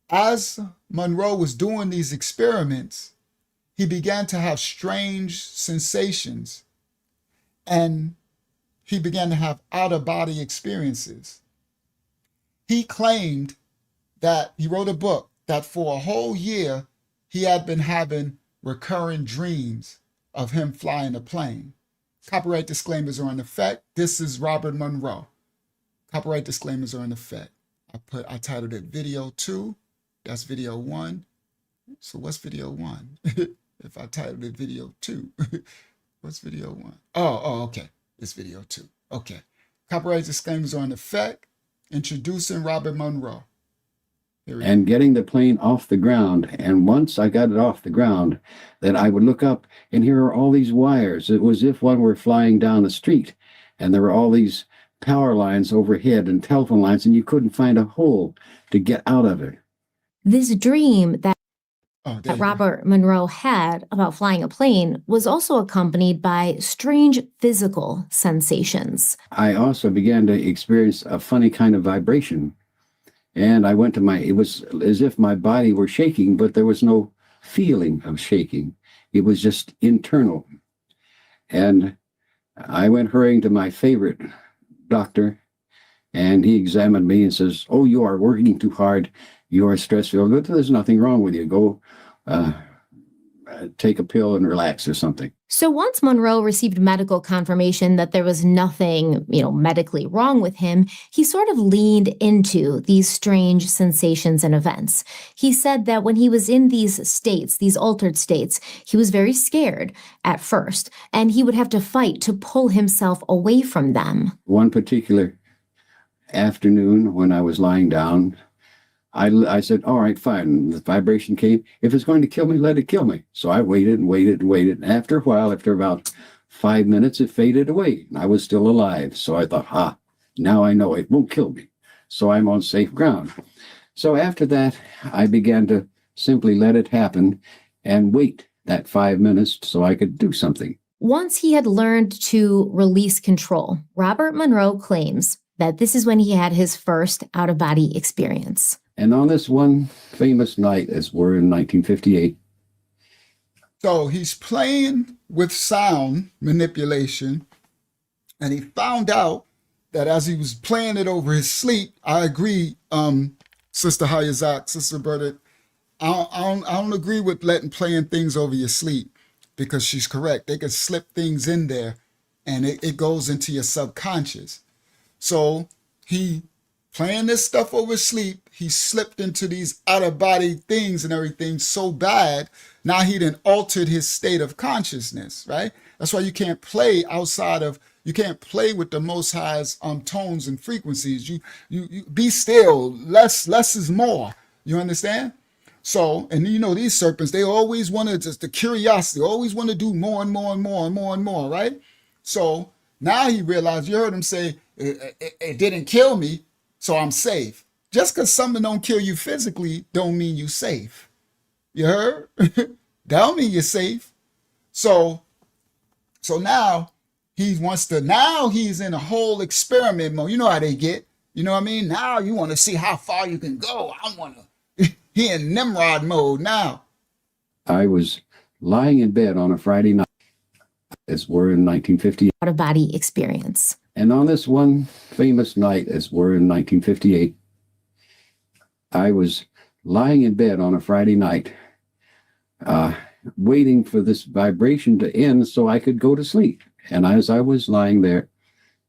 as Monroe was doing these experiments, he began to have strange sensations, and he began to have out-of-body experiences. He claimed that he wrote a book that for a whole year, he had been having recurring dreams of him flying a plane. Copyright disclaimers are in effect. This is Robert Monroe. Copyright disclaimers are in effect. I titled it Video 2. That's Video 1. So what's Video 1? If I titled it Video 2, what's Video 1? Oh, okay. It's Video 2. Okay. Copyright disclaimers are in effect. Introducing Robert Monroe. And getting the plane off the ground. And once I got it off the ground, then I would look up, and here are all these wires. It was as if one were flying down the street, and there were all these power lines overhead and telephone lines, and you couldn't find a hole to get out of it. This dream that Robert Monroe had about flying a plane was also accompanied by strange physical sensations. I also began to experience a funny kind of vibration. And I went to it was as if my body were shaking, but there was no feeling of shaking. It was just internal. And I went hurrying to my favorite doctor, and he examined me and says, "Oh, you are working too hard. You are stressful, but there's nothing wrong with you. Go take a pill and relax or something." So once Monroe received medical confirmation that there was nothing, medically wrong with him, he sort of leaned into these strange sensations and events. He said that when he was in these states, these altered states, he was very scared at first, and he would have to fight to pull himself away from them. One particular afternoon when I was lying down, I said, all right, fine. The vibration came. If it's going to kill me, let it kill me. So I waited and waited and waited. And after a while, after about 5 minutes, it faded away. I was still alive. So I thought, now I know it won't kill me. So I'm on safe ground. So after that, I began to simply let it happen and wait that 5 minutes so I could do something. Once he had learned to release control, Robert Monroe claims that this is when he had his first out-of-body experience. And on this one famous night, as we're in 1958. So he's playing with sound manipulation, and he found out that as he was playing it over his sleep, I agree, Sister Hayazak, Sister Bernadette, I don't agree with playing things over your sleep, because she's correct. They could slip things in there, and it goes into your subconscious. So he playing this stuff over sleep, he slipped into these out-of-body things and everything so bad, now he done altered his state of consciousness, right? That's why you can't play you can't play with the Most High's tones and frequencies. You be still, less is more, you understand? So, and you know, these serpents, they always want to, just the curiosity, always want to do more and more and more and more and more, right? So now he realized, you heard him say, it didn't kill me, so I'm safe. Just because something don't kill you physically don't mean you safe. You heard? That don't mean you're safe. So now now he's in a whole experiment mode. You know how they get. You know what I mean? Now you want to see how far you can go. I want to, he in Nimrod mode now. I was lying in bed on a Friday night, as we're in 1958. Out of body experience. And on this one famous night, as we're in 1958, I was lying in bed on a Friday night, waiting for this vibration to end so I could go to sleep. And as I was lying there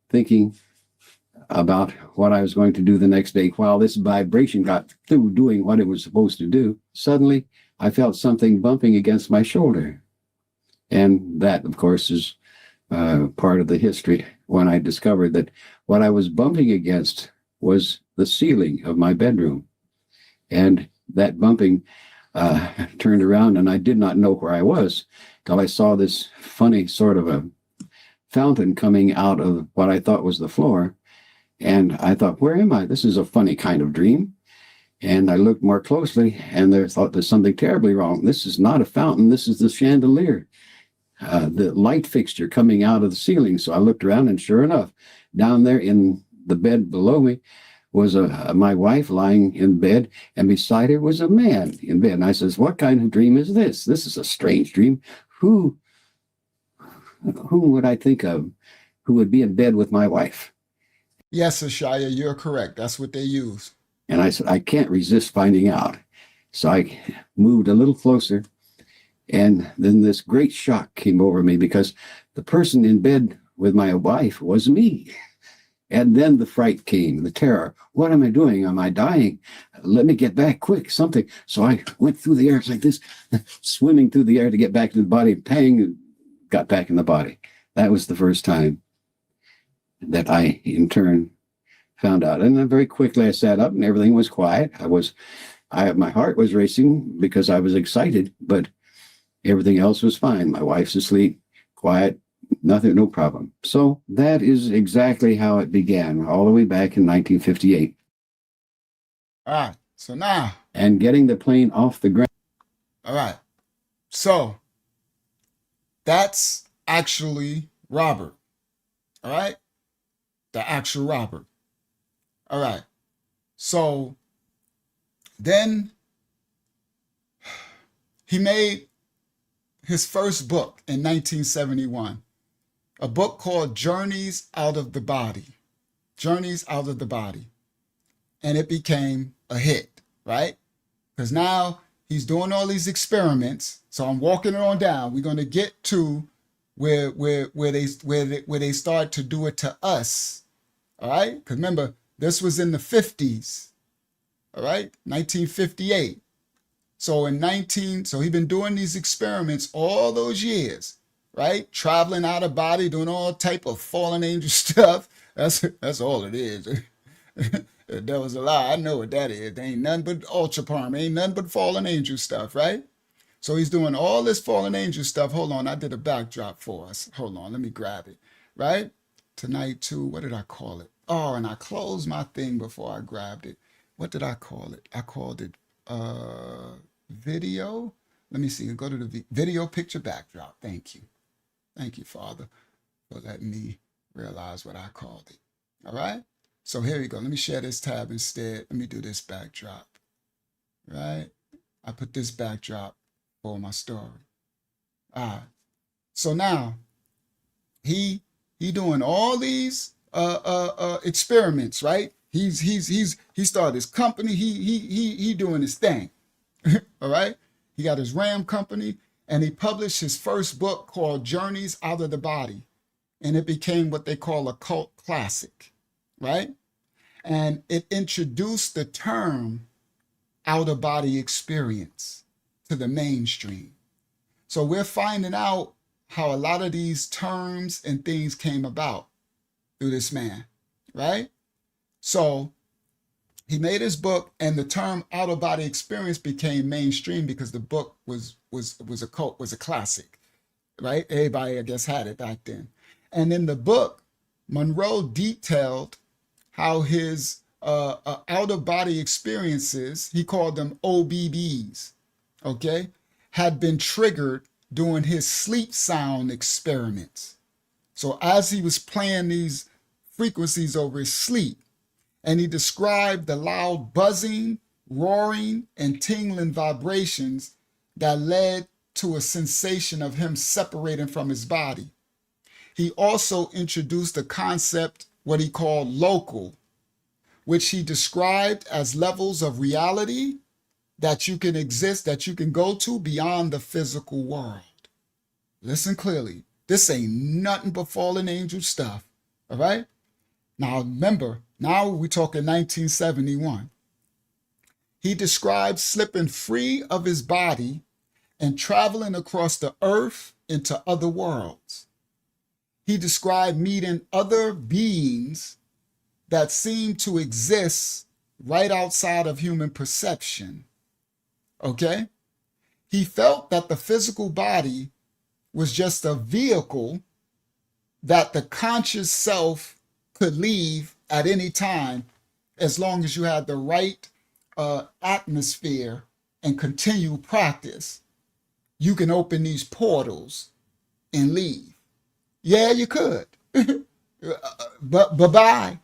thinking about what I was going to do the next day, while this vibration got through doing what it was supposed to do, suddenly I felt something bumping against my shoulder. And that, of course, is part of the history when I discovered that what I was bumping against was the ceiling of my bedroom. And that bumping turned around, and I did not know where I was till I saw this funny sort of a fountain coming out of what I thought was the floor. And I thought, where am I? This is a funny kind of dream. And I looked more closely, and I thought there's something terribly wrong. This is not a fountain. This is the chandelier, the light fixture coming out of the ceiling. So I looked around, and sure enough, down there in the bed below me was my wife lying in bed, and beside her was a man in bed. And I says, what kind of dream is this? This is a strange dream. Who would I think of who would be in bed with my wife? Yes, Ashaya, you're correct. That's what they use. And I said, I can't resist finding out. So I moved a little closer, and then this great shock came over me because the person in bed with my wife was me. And then the fright came, the terror. What am I doing? Am I dying? Let me get back quick, something. So I went through the air like this, swimming through the air to get back to the body. Pang, got back in the body. That was the first time that I, in turn, found out. And then very quickly I sat up and everything was quiet. My heart was racing because I was excited, but everything else was fine. My wife's asleep, quiet, nothing, no problem. So that is exactly how it began, all the way back in 1958. All right, so now. And getting the plane off the ground. All right, so that's actually Robert. All right, the actual Robert. All right, so then he made his first book in 1971, a book called Journeys Out of the Body. Journeys Out of the Body. And it became a hit, right? Because now he's doing all these experiments. So I'm walking it on down. We're going to get to where they start to do it to us. All right? Because remember, this was in the 50s. All right? 1958. So he's been doing these experiments all those years, right? Traveling out of body, doing all type of fallen angel stuff. That's all it is. The devil's a lie. I know what that is. There ain't nothing but ultra palm. Ain't nothing but fallen angel stuff, right? So he's doing all this fallen angel stuff. Hold on, I did a backdrop for us. Hold on, let me grab it, right? Tonight too, what did I call it? Oh, and I closed my thing before I grabbed it. What did I call it? I called it video. Let me see. Go to the video picture backdrop. Thank you. Thank you, Father, for letting me realize what I called it. All right. So here we go. Let me share this tab instead. Let me do this backdrop. Right. I put this backdrop for my story. All right. So now he doing all these experiments, right? He started his company. He doing his thing. All right. He got his RAM company, and he published his first book called Journeys Out of the Body. And it became what they call a cult classic, right? And it introduced the term out-of-body experience to the mainstream. So we're finding out how a lot of these terms and things came about through this man, right? So He made his book, and the term out-of-body experience became mainstream because the book was a classic, right? Everybody, I guess, had it back then. And in the book, Monroe detailed how his out-of-body experiences, he called them OBBs, okay, had been triggered during his sleep sound experiments. So as he was playing these frequencies over his sleep, and he described the loud buzzing, roaring, and tingling vibrations that led to a sensation of him separating from his body. He also introduced a concept, what he called local, which he described as levels of reality that you can exist, that you can go to beyond the physical world. Listen clearly. This ain't nothing but fallen angel stuff. All right? Now remember, now we're talking 1971. He described slipping free of his body and traveling across the earth into other worlds. He described meeting other beings that seemed to exist right outside of human perception. Okay? He felt that the physical body was just a vehicle that the conscious self could leave at any time as long as you had the right atmosphere and continue practice. You can open these portals and leave. Yeah, you could. But bye-bye.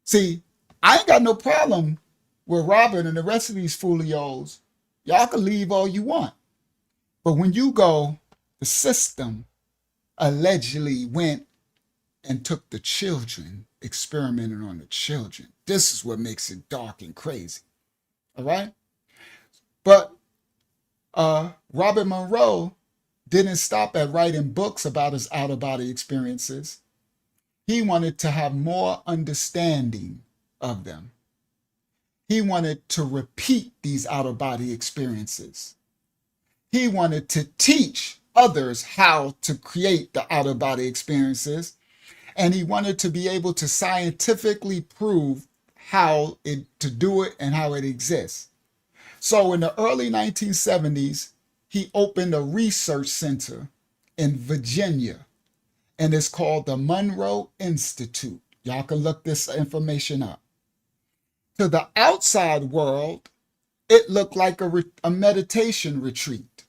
See, I ain't got no problem with Robert and the rest of these folios. Y'all can leave all you want. But when you go, the system allegedly went and took the children, experimented on the children. This is what makes it dark and crazy. All right? But Robert Monroe didn't stop at writing books about his out-of-body experiences. He wanted to have more understanding of them. He wanted to repeat these out-of-body experiences. He wanted to teach others how to create the out-of-body experiences, and he wanted to be able to scientifically prove how to do it and how it exists. So in the early 1970s, he opened a research center in Virginia, and it's called the Monroe Institute. Y'all can look this information up. To the outside world, it looked like a meditation retreat,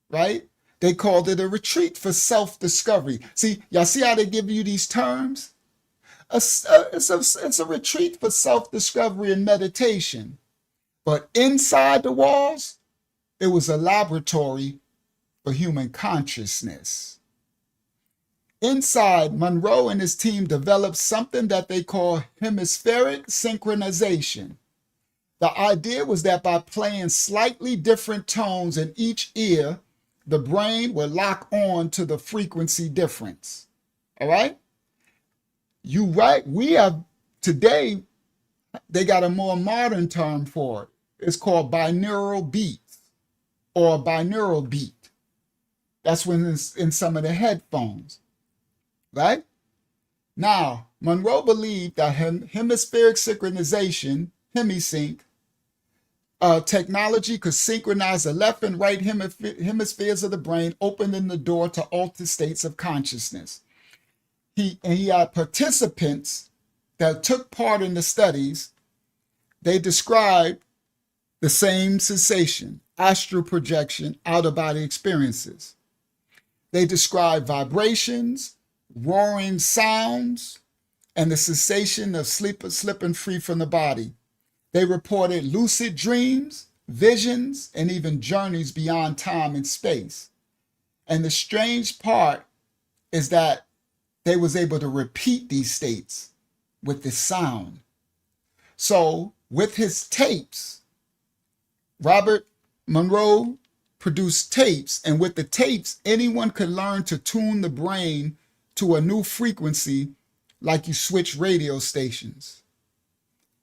right? They called it a retreat for self-discovery. See, y'all see how they give you these terms? It's a retreat for self-discovery and meditation. But inside the walls, it was a laboratory for human consciousness. Inside, Monroe and his team developed something that they call hemispheric synchronization. The idea was that by playing slightly different tones in each ear, the brain would lock on to the frequency difference. All right? You right. We have today, they got a more modern term for it. It's called binaural beats or binaural beat. That's when it's in some of the headphones, right? Now, Monroe believed that hemispheric synchronization, hemisync, technology could synchronize the left and right hemispheres of the brain, opening the door to altered states of consciousness. He had participants that took part in the studies. They described the same sensation, astral projection, out-of-body experiences. They described vibrations, roaring sounds, and the sensation of slipping free from the body. They reported lucid dreams, visions, and even journeys beyond time and space. And the strange part is that they was able to repeat these states with the sound. So with his tapes, Robert Monroe produced tapes, and with the tapes, anyone could learn to tune the brain to a new frequency like you switch radio stations.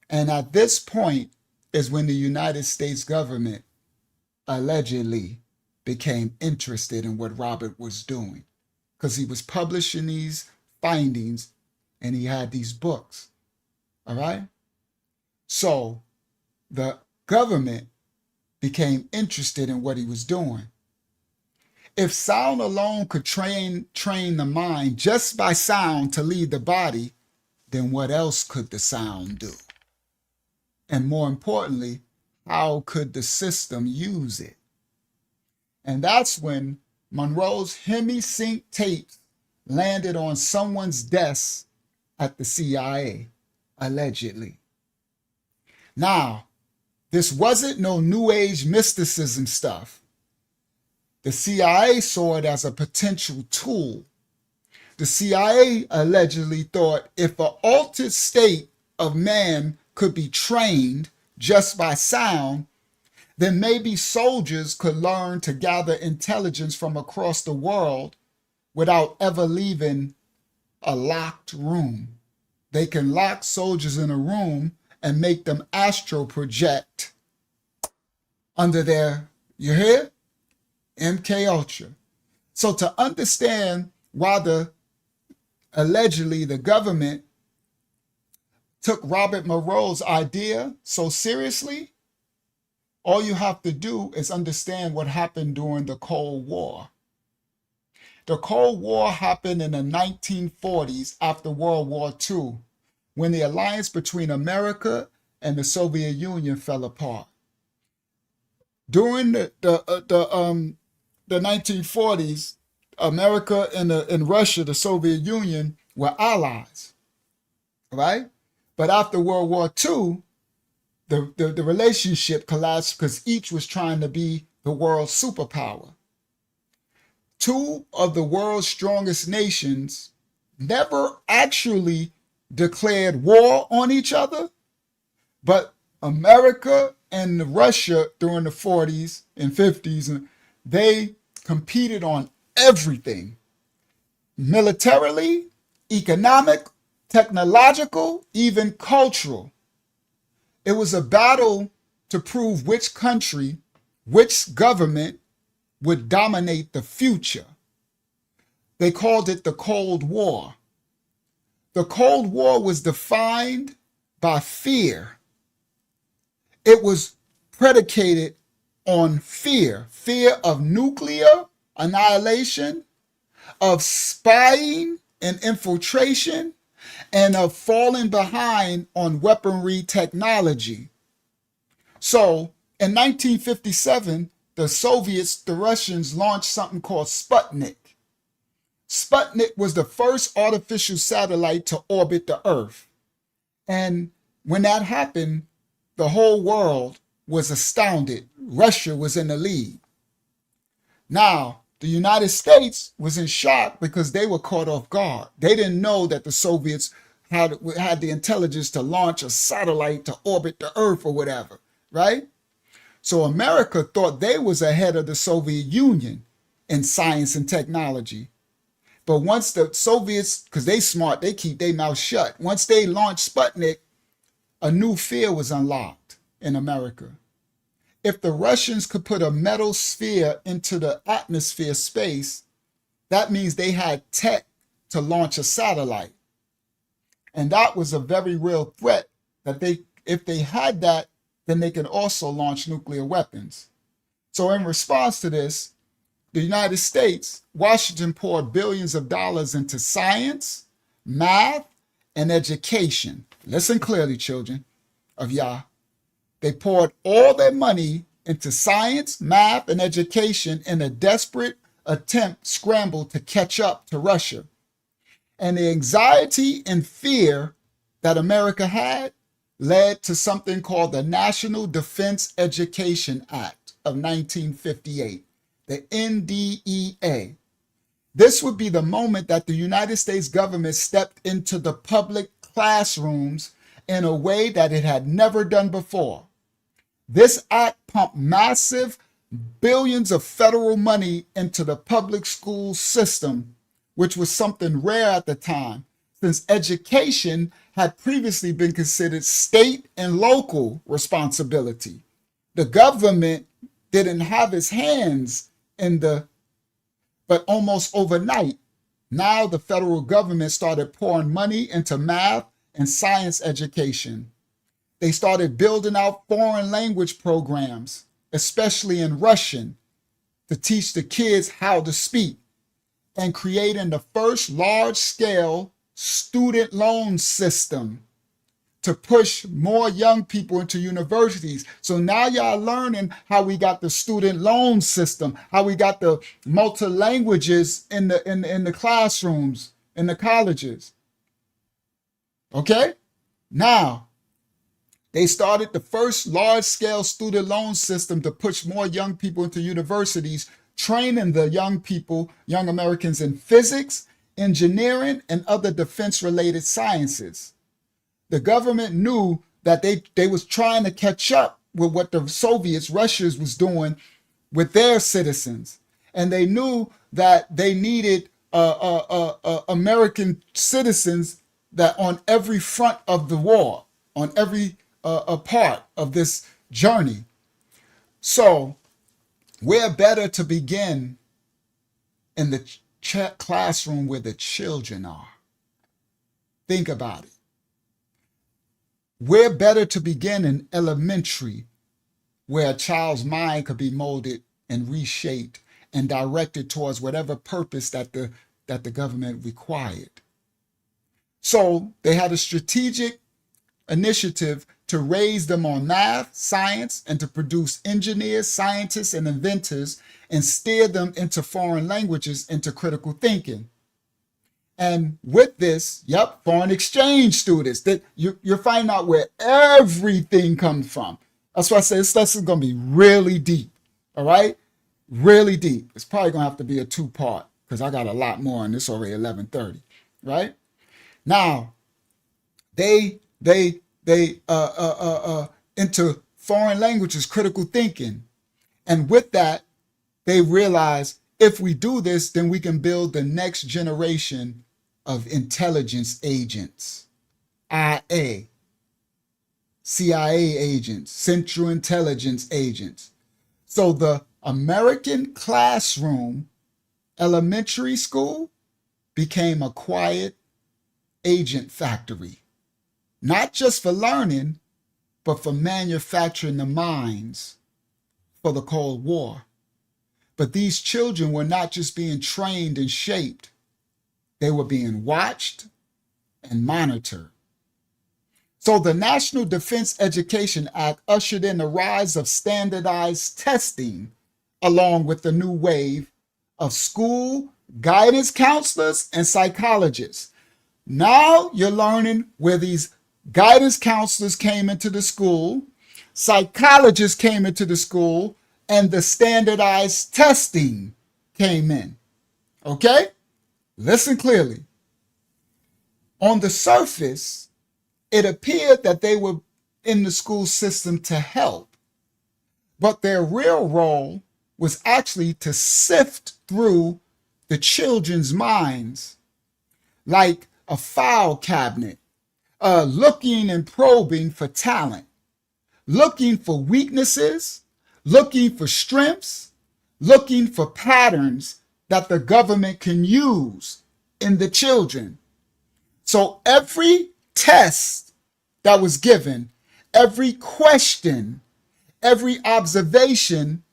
And at this point is when the United States government allegedly became interested in what Robert was doing, because he was publishing these findings and he had these books. All right? So the government became interested in what he was doing. If sound alone could train the mind just by sound to lead the body, then what else could the sound do? And more importantly, how could the system use it? And that's when Monroe's HemiSync tapes landed on someone's desk at the CIA, allegedly. Now, this wasn't no New Age mysticism stuff. The CIA saw it as a potential tool. The CIA allegedly thought if an altered state of man could be trained just by sound, then maybe soldiers could learn to gather intelligence from across the world without ever leaving a locked room. They can lock soldiers in a room and make them astral project under their, you hear? MK Ultra. So to understand why allegedly the government took Robert Monroe's idea so seriously, all you have to do is understand what happened during the Cold War. The Cold War happened in the 1940s after World War II, when the alliance between America and the Soviet Union fell apart. During the 1940s, America and Russia, the Soviet Union, were allies, right? But after World War II, the relationship collapsed because each was trying to be the world's superpower. Two of the world's strongest nations never actually declared war on each other, but America and Russia during the 40s and 50s, they competed on everything. Militarily, economic, technological, even cultural. It was a battle to prove which country, which government would dominate the future. They called it the Cold War. The Cold War was defined by fear. It was predicated on fear of nuclear annihilation, of spying and infiltration, and of falling behind on weaponry technology. So in 1957, the Russians launched something called Sputnik. Sputnik was the first artificial satellite to orbit the Earth. And when that happened, the whole world was astounded. Russia was in the lead. Now, the United States was in shock because they were caught off guard. They didn't know that the Soviets had the intelligence to launch a satellite to orbit the Earth or whatever, right? So America thought they was ahead of the Soviet Union in science and technology. But once the Soviets, because they smart, they keep their mouth shut. Once they launched Sputnik, a new fear was unlocked in America. If the Russians could put a metal sphere into the atmosphere space, that means they had tech to launch a satellite. And that was a very real threat that if they had that, then they can also launch nuclear weapons. So in response to this, the United States, Washington poured billions of dollars into science, math, and education. Listen clearly, children of Yah. They poured all their money into science, math, and education in a desperate scramble to catch up to Russia. And the anxiety and fear that America had led to something called the National Defense Education Act of 1958, the NDEA. This would be the moment that the United States government stepped into the public classrooms in a way that it had never done before. This act pumped massive billions of federal money into the public school system, which was something rare at the time, since education had previously been considered state and local responsibility. The government didn't have its hands but almost overnight, now the federal government started pouring money into math and science education. they started building out foreign language programs, especially in Russian, to teach the kids how to speak, and creating the first large-scale student loan system to push more young people into universities. So now y'all learning how we got the student loan system, how we got the multi-languages in the classrooms, in the colleges. Okay? Now, they started the first large-scale student loan system to push more young people into universities, training the young people, young Americans, in physics, engineering, and other defense-related sciences. The government knew that they was trying to catch up with what the Soviets, Russians, was doing with their citizens. And they knew that they needed American citizens that on every front of the war, on every part of this journey. So where better to begin in the classroom where the children are? Think about it. Where better to begin in elementary, where a child's mind could be molded and reshaped and directed towards whatever purpose that the government required. So they had a strategic initiative to raise them on math, science, and to produce engineers, scientists, and inventors, and steer them into foreign languages, into critical thinking. And with this, foreign exchange students, that you're finding out where everything comes from. That's why I say this lesson is going to be really deep, all right? Really deep. It's probably going to have to be a 2-part because I got a lot more and it's already 11:30, right? Now, they into foreign languages, critical thinking. And with that, they realize if we do this, then we can build the next generation of intelligence agents, IA, CIA agents, Central Intelligence agents. So the American classroom, elementary school, became a quiet agent factory, not just for learning, but for manufacturing the minds for the Cold War. But these children were not just being trained and shaped, they were being watched and monitored. So the National Defense Education Act ushered in the rise of standardized testing, along with the new wave of school guidance counselors and psychologists. Now you're learning where these guidance counselors came into the school, psychologists came into the school, and the standardized testing came in. Okay? Listen clearly. On the surface, it appeared that they were in the school system to help, but their real role was actually to sift through the children's minds like a file cabinet, looking and probing for talent, looking for weaknesses, looking for strengths, looking for patterns that the government can use in the children. So every test that was given, every question, every observation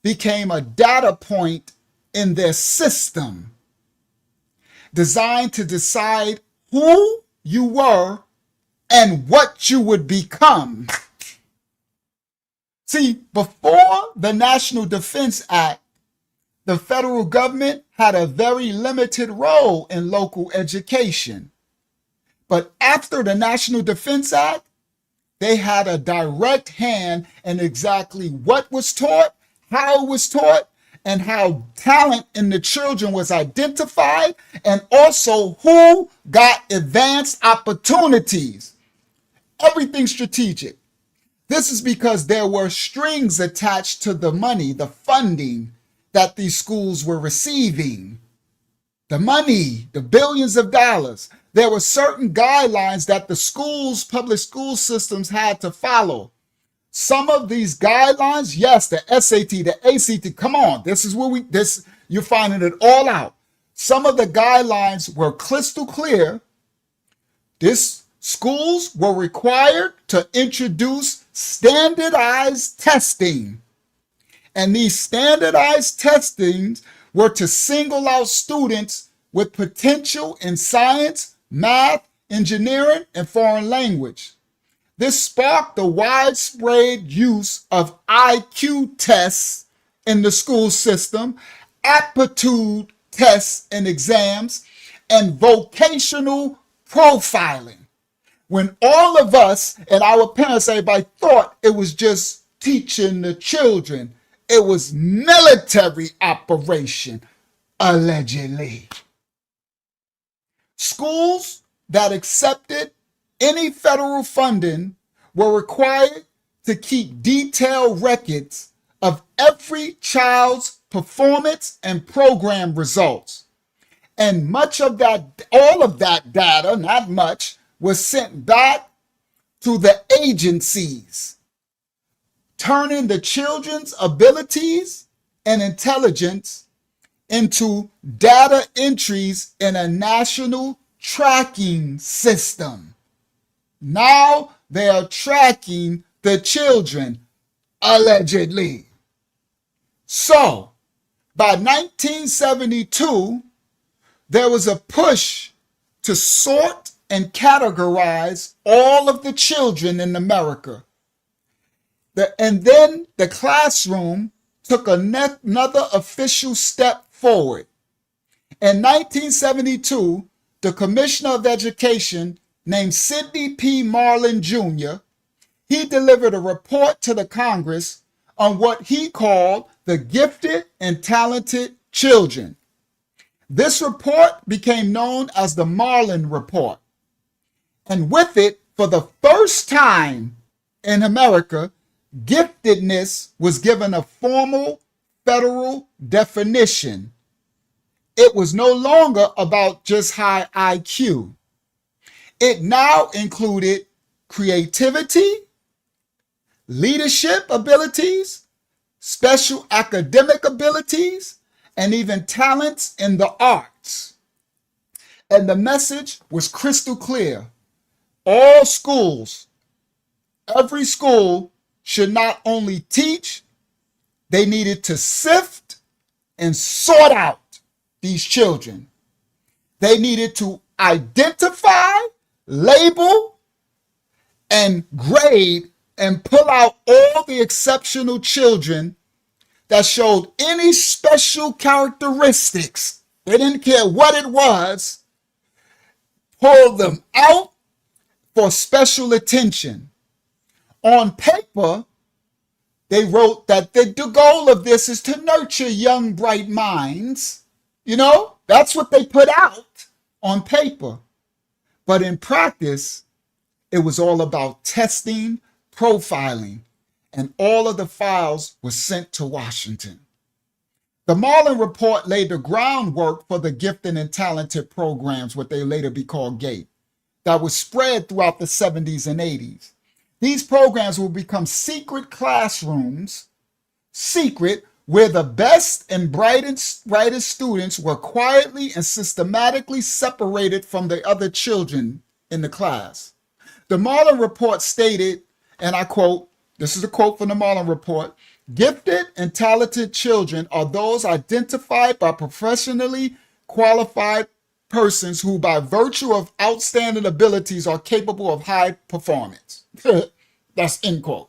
became a data point in their system, designed to decide who you were and what you would become. See, before the National Defense Act, the federal government had a very limited role in local education. But after the National Defense Act, they had a direct hand in exactly what was taught, how it was taught, and how talent in the children was identified, and also who got advanced opportunities. Everything strategic. This is because there were strings attached to the money, the funding that these schools were receiving. The money, the billions of dollars. There were certain guidelines that the schools, public school systems had to follow. Some of these guidelines, yes, the SAT, the ACT, come on, this is where you're finding it all out. Some of the guidelines were crystal clear. This schools were required to introduce standardized testing. And these standardized testings were to single out students with potential in science, math, engineering, and foreign language. This sparked the widespread use of IQ tests in the school system, aptitude tests and exams, and vocational profiling. When all of us and our parents, everybody thought it was just teaching the children, it was military operation, allegedly. Schools that accepted any federal funding were required to keep detailed records of every child's performance and program results. And much of that, all of that data, not much, was sent back to the agencies, turning the children's abilities and intelligence into data entries in a national tracking system. Now they are tracking the children, allegedly. So, by 1972, there was a push to sort and categorize all of the children in America. And then the classroom took another official step forward. In 1972, the Commissioner of Education, named Sidney P. Marlin Jr., he delivered a report to the Congress on what he called the gifted and talented children. This report became known as the Marlin Report. And with it, for the first time in America, giftedness was given a formal federal definition. It was no longer about just high IQ. It now included creativity, leadership abilities, special academic abilities, and even talents in the arts. And the message was crystal clear. All schools, every school should not only teach, they needed to sift and sort out these children. They needed to identify, label, and grade and pull out all the exceptional children that showed any special characteristics. They didn't care what it was. Pull them out for special attention. On paper, they wrote that the goal of this is to nurture young, bright minds. You know, that's what they put out on paper. But in practice, it was all about testing, profiling, and all of the files were sent to Washington. The Marlin Report laid the groundwork for the gifted and talented programs, what they later be called GATE, that was spread throughout the 70s and 80s. These programs will become secret classrooms, where the best and brightest students were quietly and systematically separated from the other children in the class. The Marlin Report stated, and I quote, this is a quote from the Marlin Report, "Gifted and talented children are those identified by professionally qualified persons who, by virtue of outstanding abilities, are capable of high performance." That's end quote.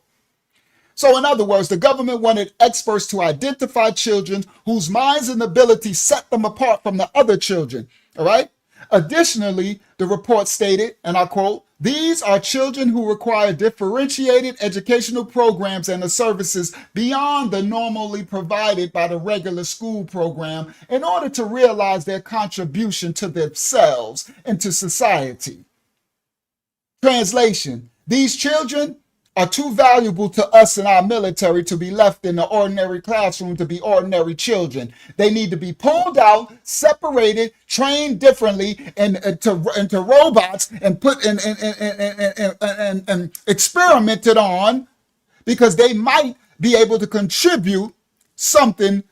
So in other words, the government wanted experts to identify children whose minds and abilities set them apart from the other children, all right? Additionally, the report stated, and I quote, "These are children who require differentiated educational programs and the services beyond the normally provided by the regular school program in order to realize their contribution to themselves and to society." Translation: these children are too valuable to us in our military to be left in the ordinary classroom to be ordinary children. They need to be pulled out, separated, trained differently into robots and put in and experimented on, because they might be able to contribute something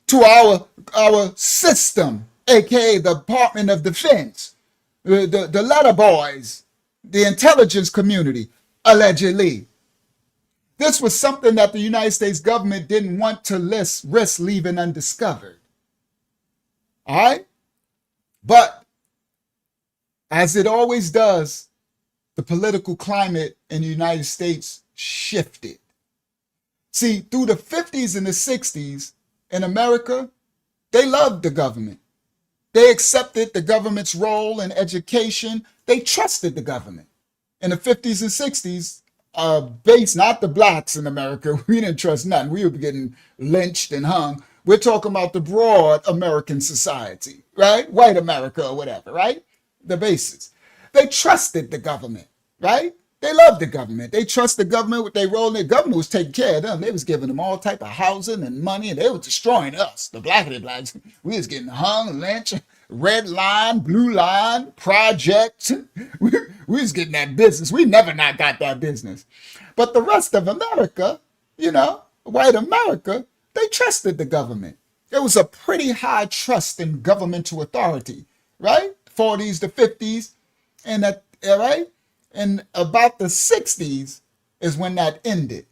to our system, aka the Department of Defense, the letter boys, the intelligence community, allegedly. This was something that the United States government didn't want to risk leaving undiscovered. All right? But as it always does, the political climate in the United States shifted. See, through the 50s and the 60s in America, they loved the government. They accepted the government's role in education. They trusted the government. In the 50s and 60s, based, not the blacks in America, we didn't trust nothing. We were getting lynched and hung. We're talking about the broad American society, right? White America or whatever, right? The basis. They trusted the government, right? They loved the government. They trust the government with their role. And the government was taking care of them. They was giving them all type of housing and money, and they were destroying us, the blackity blacks. We was getting hung, lynched, red line, blue line, project. We was getting that business. We never not got that business. But the rest of America, white America, they trusted the government. There was a pretty high trust in governmental authority, right? 40s to 50s, and that, right? And about the 60s is when that ended.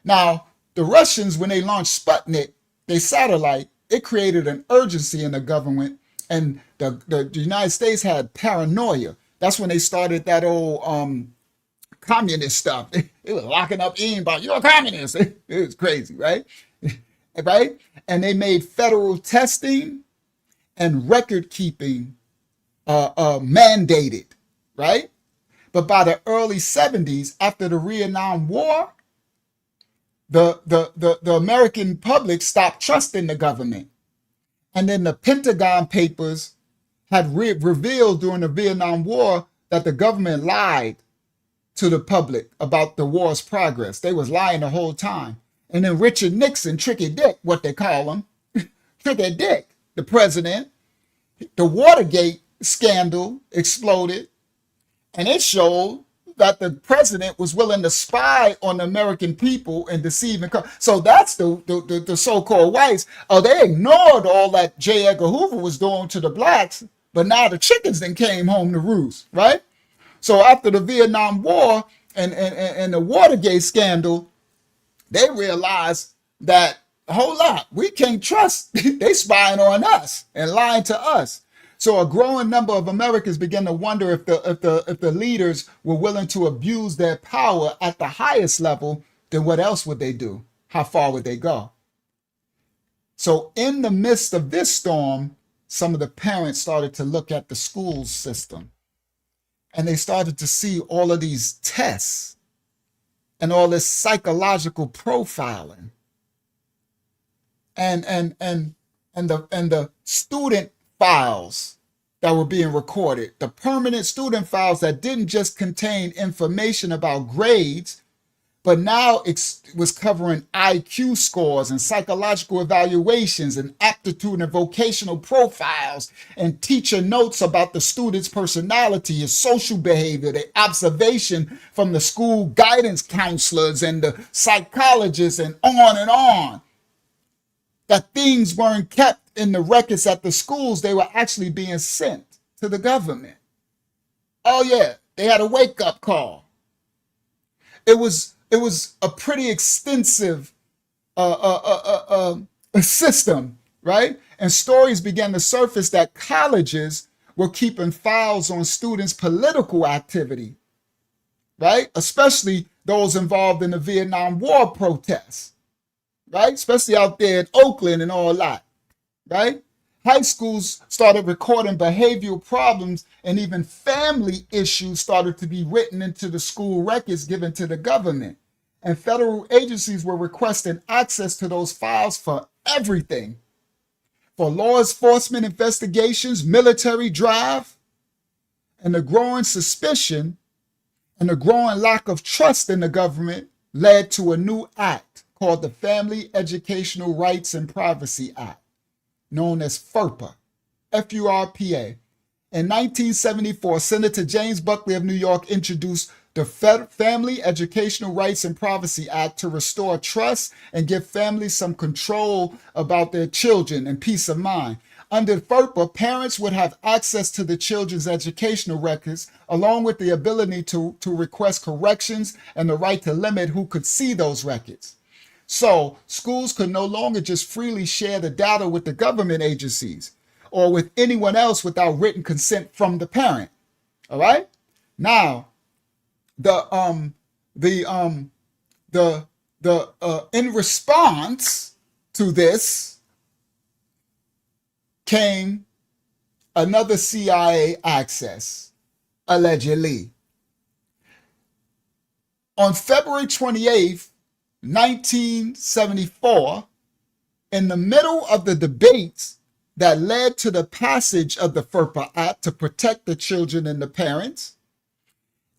Now, the Russians, when they launched Sputnik, their satellite, it created an urgency in the government, and the United States had paranoia. That's when they started that old communist stuff. They were locking up anybody. You're a communist. It was crazy, right? Right? And they made federal testing and record keeping mandated, right? But by the early 70s, after the Vietnam War, the American public stopped trusting the government. And then the Pentagon Papers had revealed during the Vietnam War that the government lied to the public about the war's progress. They was lying the whole time. And then Richard Nixon, Tricky Dick, what they call him, Tricky Dick, the president, the Watergate scandal exploded, and it showed that the president was willing to spy on the American people and deceive. So that's the so-called whites. Oh, they ignored all that J. Edgar Hoover was doing to the blacks, but now the chickens then came home to roost, right? So after the Vietnam War and the Watergate scandal, they realized that, hold up, we can't trust. They spying on us and lying to us. So a growing number of Americans began to wonder if the leaders were willing to abuse their power at the highest level, then what else would they do? How far would they go? So in the midst of this storm, some of the parents started to look at the school system, and they started to see all of these tests and all this psychological profiling and the student files that were being recorded, the permanent student files that didn't just contain information about grades, but now it was covering IQ scores and psychological evaluations and aptitude and vocational profiles and teacher notes about the student's personality, his social behavior, the observation from the school guidance counselors and the psychologists and on. That things weren't kept in the records at the schools, they were actually being sent to the government. Oh yeah, they had a wake-up call. It was a pretty extensive system, right? And stories began to surface that colleges were keeping files on students' political activity, right? Especially those involved in the Vietnam War protests, right? Especially out there in Oakland and all that, right? High schools started recording behavioral problems, and even family issues started to be written into the school records given to the government. And federal agencies were requesting access to those files for everything. For law enforcement investigations, military drive, and the growing suspicion and the growing lack of trust in the government led to a new act called the Family Educational Rights and Privacy Act, known as FERPA, F-U-R-P-A. In 1974, Senator James Buckley of New York introduced the Family Educational Rights and Privacy Act to restore trust and give families some control about their children and peace of mind. Under FERPA, parents would have access to the children's educational records, along with the ability to request corrections and the right to limit who could see those records. So schools could no longer just freely share the data with the government agencies or with anyone else without written consent from the parent. All right. Now, in response to this came another CIA access, allegedly. On February 28th, 1974, in the middle of the debates that led to the passage of the FERPA Act to protect the children and the parents,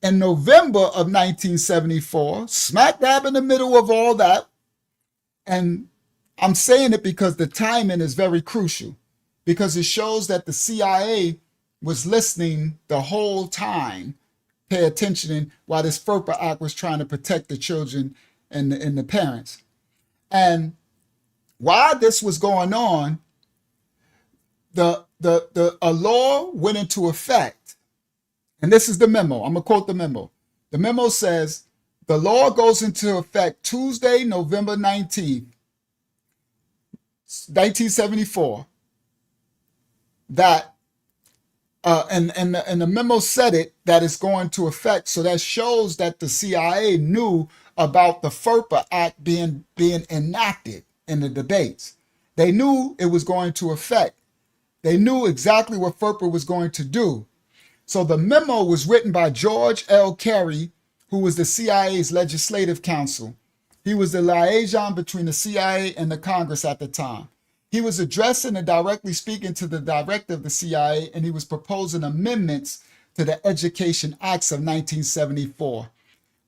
in November of 1974, smack dab in the middle of all that, and I'm saying it because the timing is very crucial, because it shows that the CIA was listening the whole time, pay attention while this FERPA Act was trying to protect the children and the parents. And while this was going on, a law went into effect. And this is the memo. I'm going to quote the memo. The memo says, the law goes into effect Tuesday, November 19th, 1974. That, and the memo said it, that it's going to effect. So that shows that the CIA knew about the FERPA Act being enacted in the debates. They knew it was going to affect. They knew exactly what FERPA was going to do. So the memo was written by George L. Carey, who was the CIA's legislative counsel. He was the liaison between the CIA and the Congress at the time. He was addressing and directly speaking to the director of the CIA, and he was proposing amendments to the Education Acts of 1974,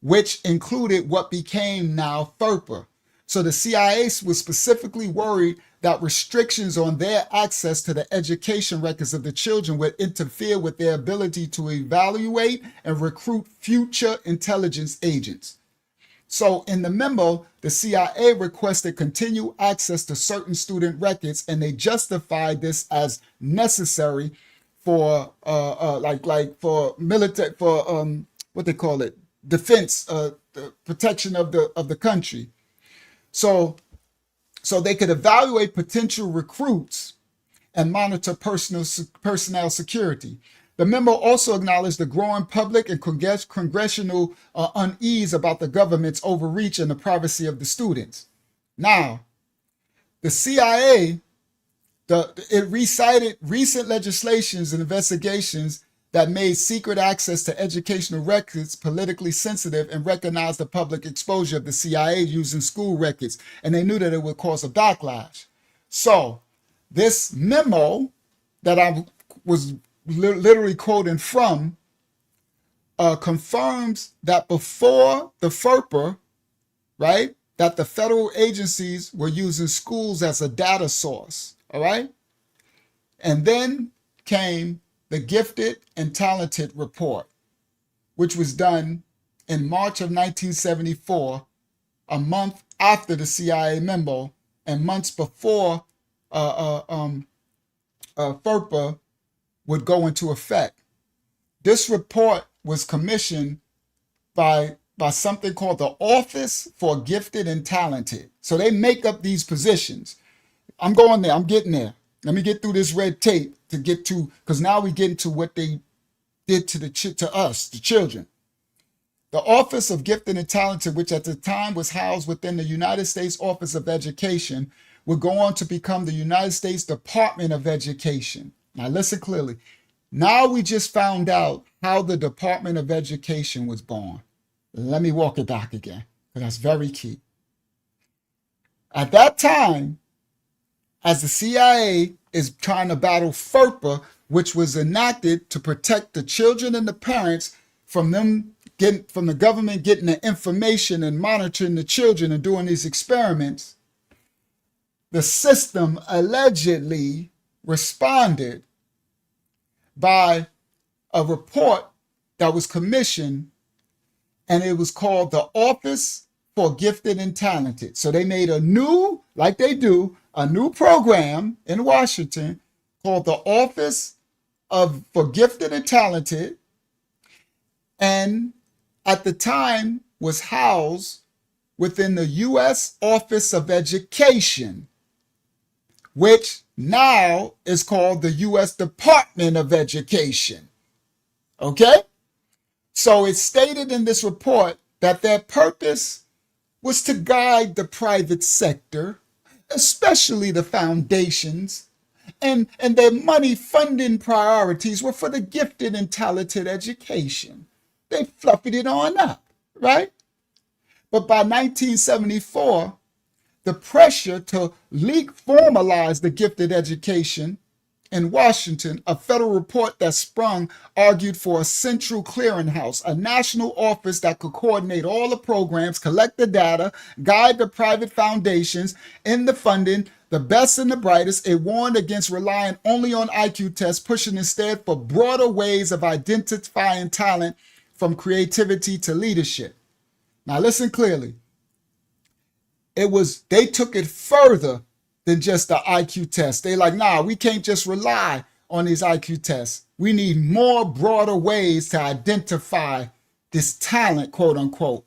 which included what became now FERPA. So the CIA was specifically worried that restrictions on their access to the education records of the children would interfere with their ability to evaluate and recruit future intelligence agents. So in the memo, the CIA requested continued access to certain student records, and they justified this as necessary for for military, for what they call it, defense, the protection of the country. So they could evaluate potential recruits and monitor personnel security. The memo also acknowledged the growing public and congressional unease about the government's overreach and the privacy of the students. Now, the CIA, it recited recent legislations and investigations that made secret access to educational records politically sensitive and recognized the public exposure of the CIA using school records, and they knew that it would cause a backlash. So this memo that I was literally quoting from confirms that before the FERPA, right, that the federal agencies were using schools as a data source, all right? And then came the Gifted and Talented Report, which was done in March of 1974, a month after the CIA memo and months before FERPA would go into effect. This report was commissioned by something called the Office for Gifted and Talented. So they make up these positions. I'm going there. I'm getting there. Let me get through this red tape to get to, because now we get into what they did to us, the children. The Office of Gifted and Talented, which at the time was housed within the United States Office of Education, would go on to become the United States Department of Education. Now listen clearly. Now we just found out how the Department of Education was born. Let me walk it back again, because that's very key. At that time, as the CIA is trying to battle FERPA, which was enacted to protect the children and the parents from the government getting the information and monitoring the children and doing these experiments, the system allegedly responded by a report that was commissioned, and it was called the Office for Gifted and Talented. So they made a new, like they do, a new program in Washington called the Office for Gifted and Talented, and at the time was housed within the U.S. Office of Education, which now is called the U.S. Department of Education. Okay? So it's stated in this report that their purpose was to guide the private sector, especially the foundations, and their money funding priorities were for the gifted and talented education. They fluffied it on up, right? But by 1974, the pressure to formalize the gifted education in Washington, a federal report that sprung argued for a central clearinghouse, a national office that could coordinate all the programs, collect the data, guide the private foundations in the funding, the best and the brightest. It warned against relying only on IQ tests, pushing instead for broader ways of identifying talent, from creativity to leadership. Now listen clearly. They took it further than just the IQ test. They like, nah, we can't just rely on these IQ tests. We need more broader ways to identify this talent, quote unquote,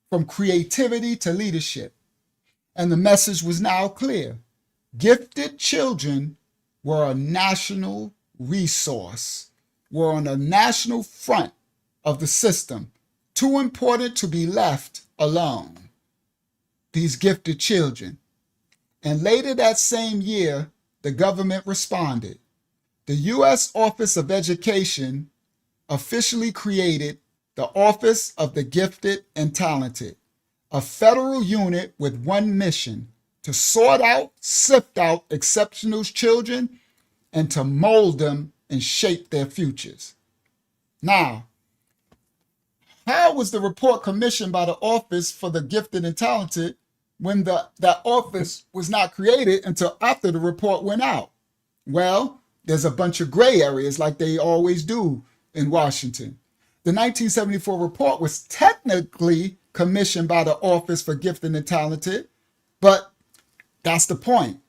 from creativity to leadership. And the message was now clear. Gifted children were a national resource, were on a national front of the system, too important to be left alone. These gifted children. And later that same year, the government responded. The U.S. Office of Education officially created the Office of the Gifted and Talented, a federal unit with one mission: to sort out, sift out exceptional children and to mold them and shape their futures. Now, how was the report commissioned by the Office for the Gifted and Talented when that office was not created until after the report went out? Well, there's a bunch of gray areas like they always do in Washington. The 1974 report was technically commissioned by the Office for Gifted and Talented, but that's the point.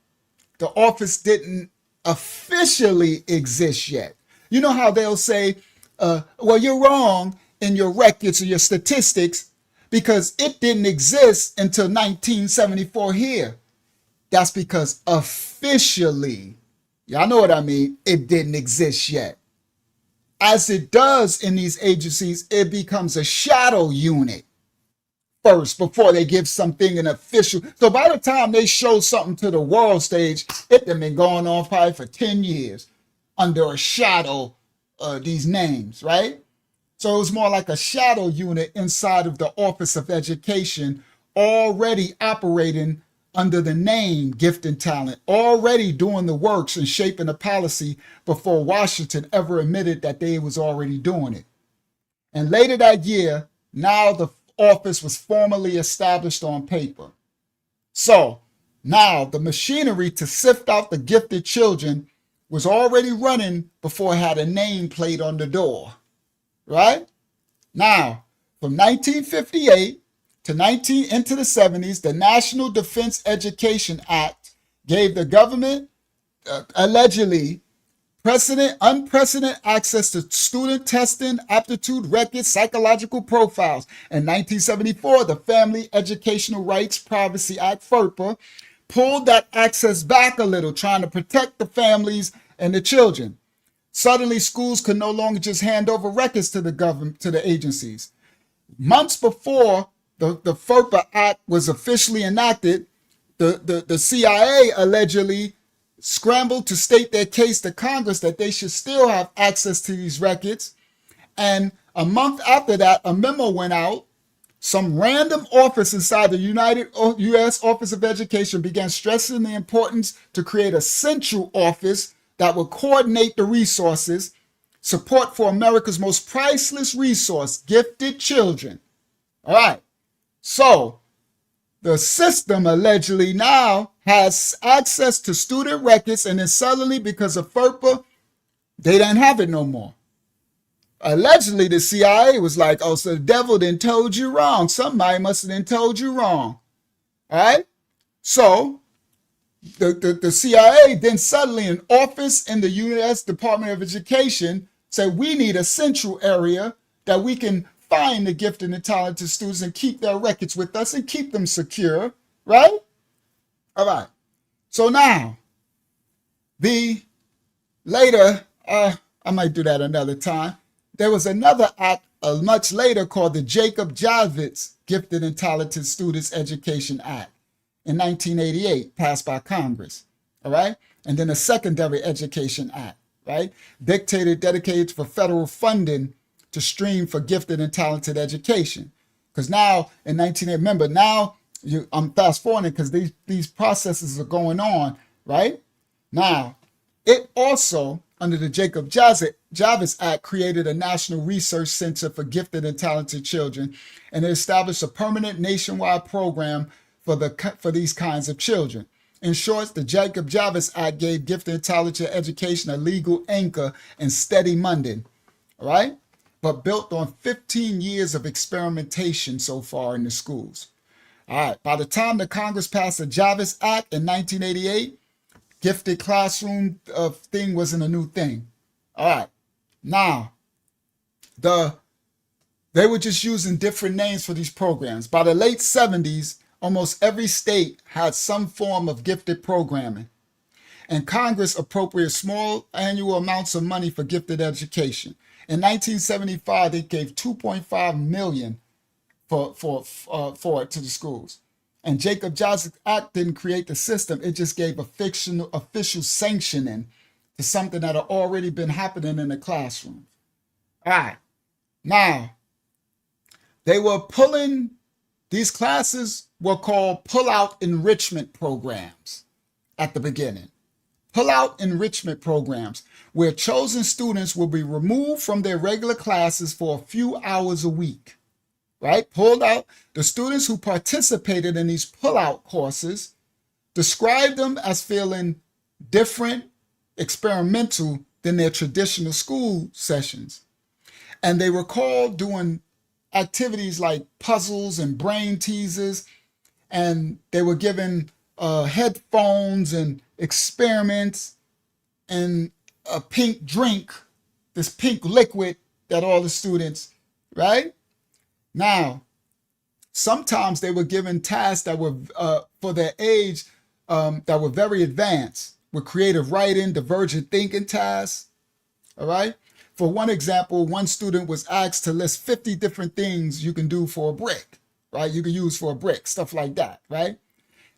The office didn't officially exist yet. You know how they'll say, well, you're wrong in your records or your statistics because it didn't exist until 1974 here. That's because officially, y'all know what I mean, it didn't exist yet. As it does in these agencies, it becomes a shadow unit first before they give something an official. So by the time they show something to the world stage, it done been going on probably for 10 years under a shadow, these names, right? So it was more like a shadow unit inside of the Office of Education, already operating under the name Gift and Talent, already doing the works and shaping the policy before Washington ever admitted that they was already doing it. And later that year, now the office was formally established on paper. So now the machinery to sift out the gifted children was already running before it had a nameplate on the door. Right? Now, from 1958 to into the 70s, the National Defense Education Act gave the government allegedly unprecedented access to student testing, aptitude records, psychological profiles. In 1974, the Family Educational Rights Privacy Act, FERPA, pulled that access back a little, trying to protect the families and the children. Suddenly, schools could no longer just hand over records to the government, to the agencies. Months before the FERPA Act was officially enacted, the CIA allegedly scrambled to state their case to Congress that they should still have access to these records. And a month after that, a memo went out. Some random office inside the U.S. Office of Education began stressing the importance to create a central office that will coordinate the resources, support for America's most priceless resource, gifted children. All right. So the system allegedly now has access to student records, and then suddenly, because of FERPA, they don't have it no more. Allegedly, the CIA was like, oh, so the devil then told you wrong. Somebody must have then told you wrong. All right. So the CIA then suddenly an office in the U.S. Department of Education said we need a central area that we can find the gifted and talented students and keep their records with us and keep them secure, right? All right. So now, the later, I might do that another time. There was another act much later called the Jacob Javits Gifted and Talented Students Education Act in 1988, passed by Congress. All right. And then a Secondary Education Act, right? Dedicated for federal funding to stream for gifted and talented education. Because now in 1980, remember now I'm fast forwarding because these processes are going on, right? Now, it also, under the Jacob Javits Act, created a National Research Center for Gifted and Talented Children, and it established a permanent nationwide program for these kinds of children. In short, the Jacob Javits Act gave gifted and talented education a legal anchor and steady funding, all right? But built on 15 years of experimentation so far in the schools. All right, by the time the Congress passed the Javits Act in 1988, gifted classroom thing wasn't a new thing. All right, now, they were just using different names for these programs. By the late 70s, almost every state had some form of gifted programming, and Congress appropriated small annual amounts of money for gifted education. In 1975, they gave $2.5 million for it to the schools. And Jacob Javits Act didn't create the system; it just gave official sanctioning to something that had already been happening in the classroom. All right, now they were pulling. These classes were called pull-out enrichment programs at the beginning. Pull-out enrichment programs, where chosen students will be removed from their regular classes for a few hours a week, right? Pulled out. The students who participated in these pull-out courses described them as feeling different, experimental than their traditional school sessions. And they recalled doing activities like puzzles and brain teasers, and they were given headphones and experiments and a pink drink, this pink liquid that all the students, right? Now, sometimes they were given tasks that were for their age that were very advanced, with creative writing, divergent thinking tasks, all right? For one example, one student was asked to list 50 different things you can do for a brick, right? You can use for a brick, stuff like that, right?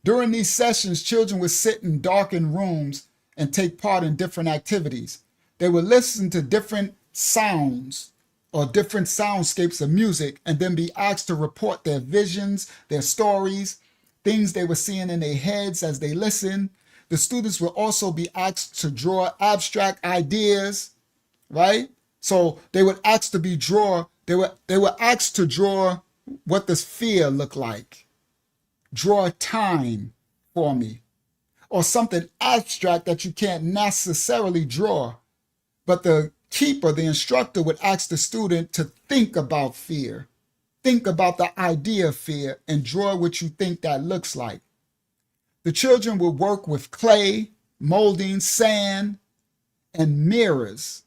During these sessions, children would sit in darkened rooms and take part in different activities. They would listen to different sounds or different soundscapes of music and then be asked to report their visions, their stories, things they were seeing in their heads as they listened. The students would also be asked to draw abstract ideas, right? So they were asked to draw what does fear look like? Draw time for me, or something abstract that you can't necessarily draw. But the instructor would ask the student to think about fear, think about the idea of fear, and draw what you think that looks like. The children would work with clay, molding, sand, and mirrors.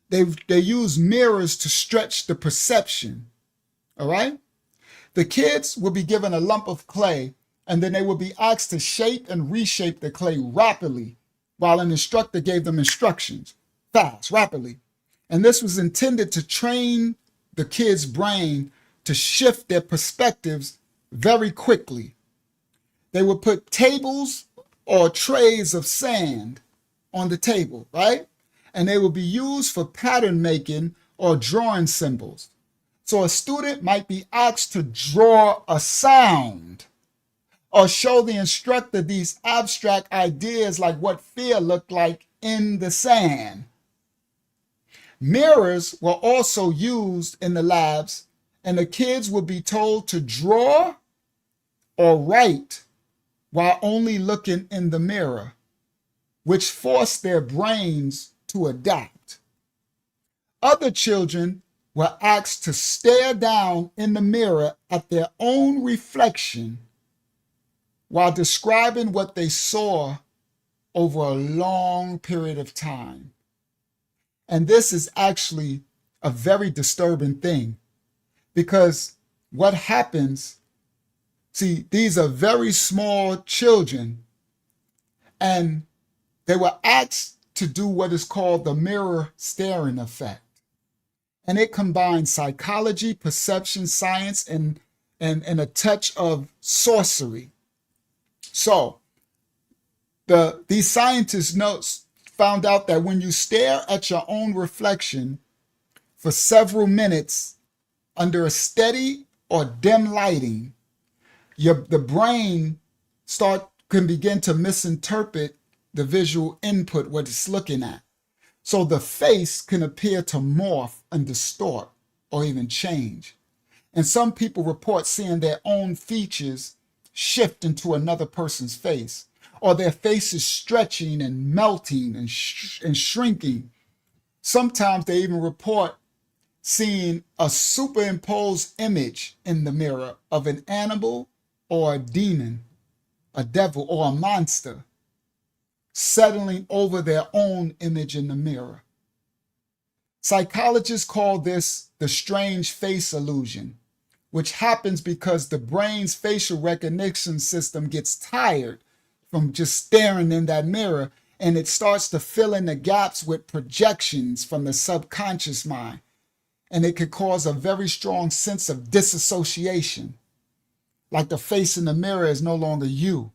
They use mirrors to stretch the perception, all right? The kids will be given a lump of clay, and then they will be asked to shape and reshape the clay rapidly while an instructor gave them instructions, fast, rapidly. And this was intended to train the kids' brain to shift their perspectives very quickly. They would put tables or trays of sand on the table, right? And they would be used for pattern making or drawing symbols. So a student might be asked to draw a sound or show the instructor these abstract ideas like what fear looked like in the sand. Mirrors were also used in the labs, and the kids would be told to draw or write while only looking in the mirror, which forced their brains to adapt. Other children were asked to stare down in the mirror at their own reflection, while describing what they saw over a long period of time. And this is actually a very disturbing thing, because what happens, see, these are very small children, and they were asked to do what is called the mirror staring effect. And it combines psychology, perception, science, and a touch of sorcery. So these scientists found out that when you stare at your own reflection for several minutes under a steady or dim lighting, the brain can begin to misinterpret the visual input, what it's looking at. So the face can appear to morph and distort or even change. And some people report seeing their own features shift into another person's face, or their faces stretching and melting and shrinking. Sometimes they even report seeing a superimposed image in the mirror of an animal or a demon, a devil or a monster, settling over their own image in the mirror. Psychologists call this the strange face illusion, which happens because the brain's facial recognition system gets tired from just staring in that mirror, and it starts to fill in the gaps with projections from the subconscious mind. And it could cause a very strong sense of disassociation, like the face in the mirror is no longer you.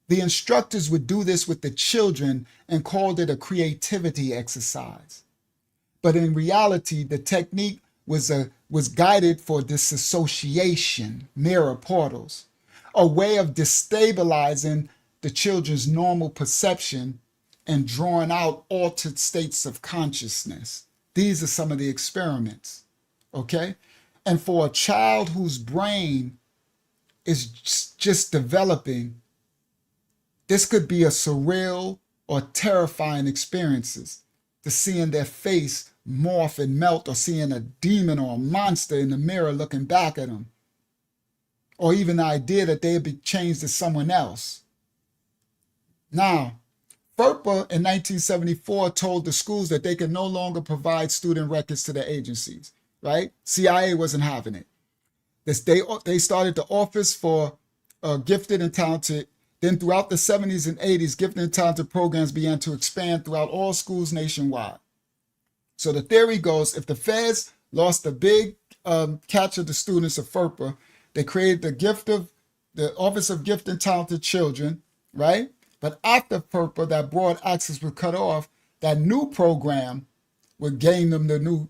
The instructors would do this with the children and called it a creativity exercise. But in reality, the technique was guided for disassociation, mirror portals, a way of destabilizing the children's normal perception and drawing out altered states of consciousness. These are some of the experiments, okay? And for a child whose brain is just developing, this could be a surreal or terrifying experiences, to seeing their face morph and melt, or seeing a demon or a monster in the mirror looking back at them, or even the idea that they'd be changed to someone else. Now, FERPA in 1974 told the schools that they could no longer provide student records to the agencies, right? CIA wasn't having it. They started the Office for Gifted and Talented. Then throughout the 70s and 80s, gifted and talented programs began to expand throughout all schools nationwide. So the theory goes, if the feds lost a big catch of the students of FERPA, they created the Office of Gifted and Talented Children, right? But after FERPA, that broad access was cut off. That new program would gain them the new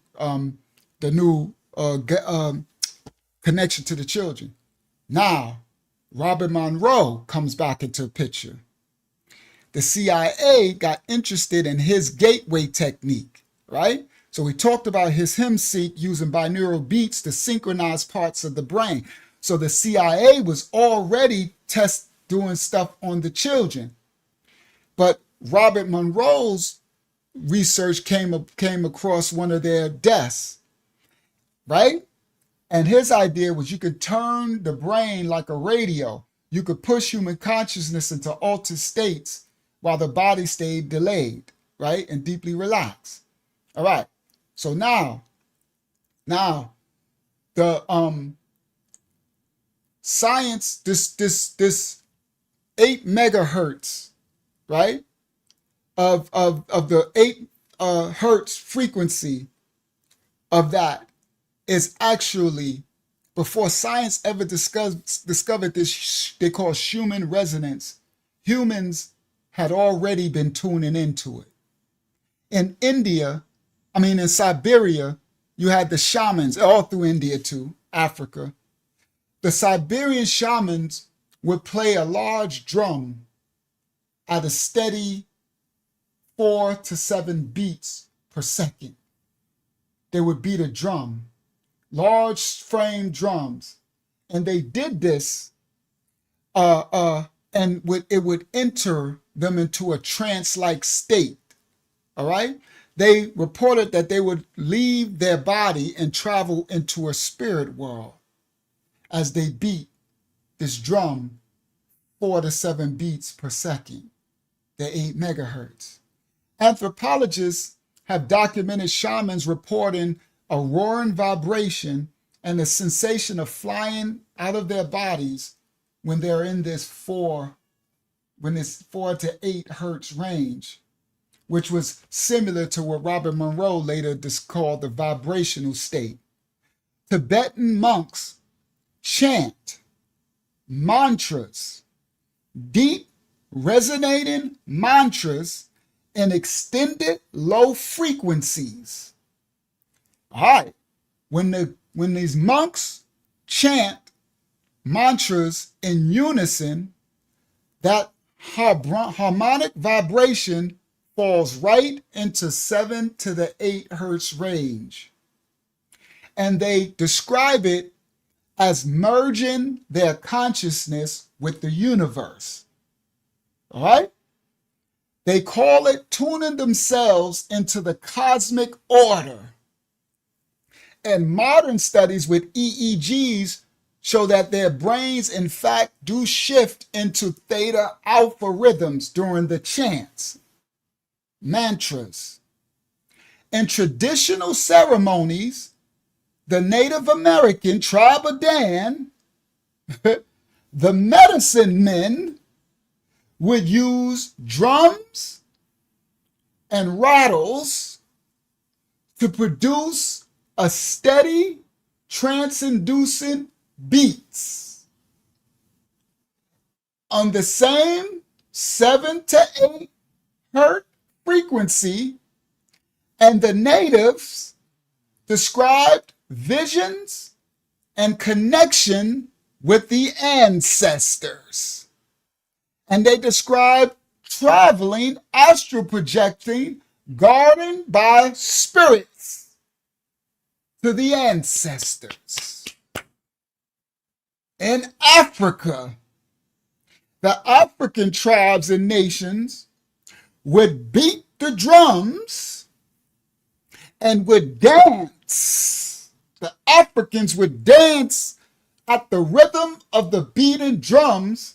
connection to the children. Now, Robert Monroe comes back into the picture. The CIA got interested in his gateway technique, right? So we talked about his hymn-seek using binaural beats to synchronize parts of the brain. So the CIA was already doing stuff on the children. But Robert Monroe's research came across one of their desks, right? And his idea was you could turn the brain like a radio. You could push human consciousness into altered states while the body stayed delayed, right? And deeply relaxed. All right. So now the science, this 8 megahertz, right? Of the 8 hertz frequency of that is actually, before science ever discovered this, they call human resonance, humans had already been tuning into it. In Siberia, you had the shamans, all through India too, Africa. The Siberian shamans would play a large drum at a steady 4 to 7 beats per second. They would beat a drum, large frame drums, and they did this, and it would enter them into a trance-like state. All right. They reported that they would leave their body and travel into a spirit world as they beat this drum 4 to 7 beats per second, the 8 megahertz. Anthropologists have documented shamans reporting a roaring vibration and the sensation of flying out of their bodies when they're in this 4 to 8 hertz range, which was similar to what Robert Monroe later called the vibrational state. Tibetan monks chant mantras, deep resonating mantras in extended low frequencies. All right, when these monks chant mantras in unison, that harmonic vibration falls right into 7 to the 8 hertz range. And they describe it as merging their consciousness with the universe. All right? They call it tuning themselves into the cosmic order. And modern studies with EEGs show that their brains, in fact, do shift into theta alpha rhythms during the chants, mantras. In traditional ceremonies, the Native American tribe of Dan, the medicine men would use drums and rattles to produce a steady, trance-inducing beats on the same 7 to 8 hertz frequency, and the natives described visions and connection with the ancestors. And they described traveling, astral projecting, guarded by spirits to the ancestors. In Africa, the African tribes and nations would beat the drums and would dance. The Africans would dance at the rhythm of the beating drums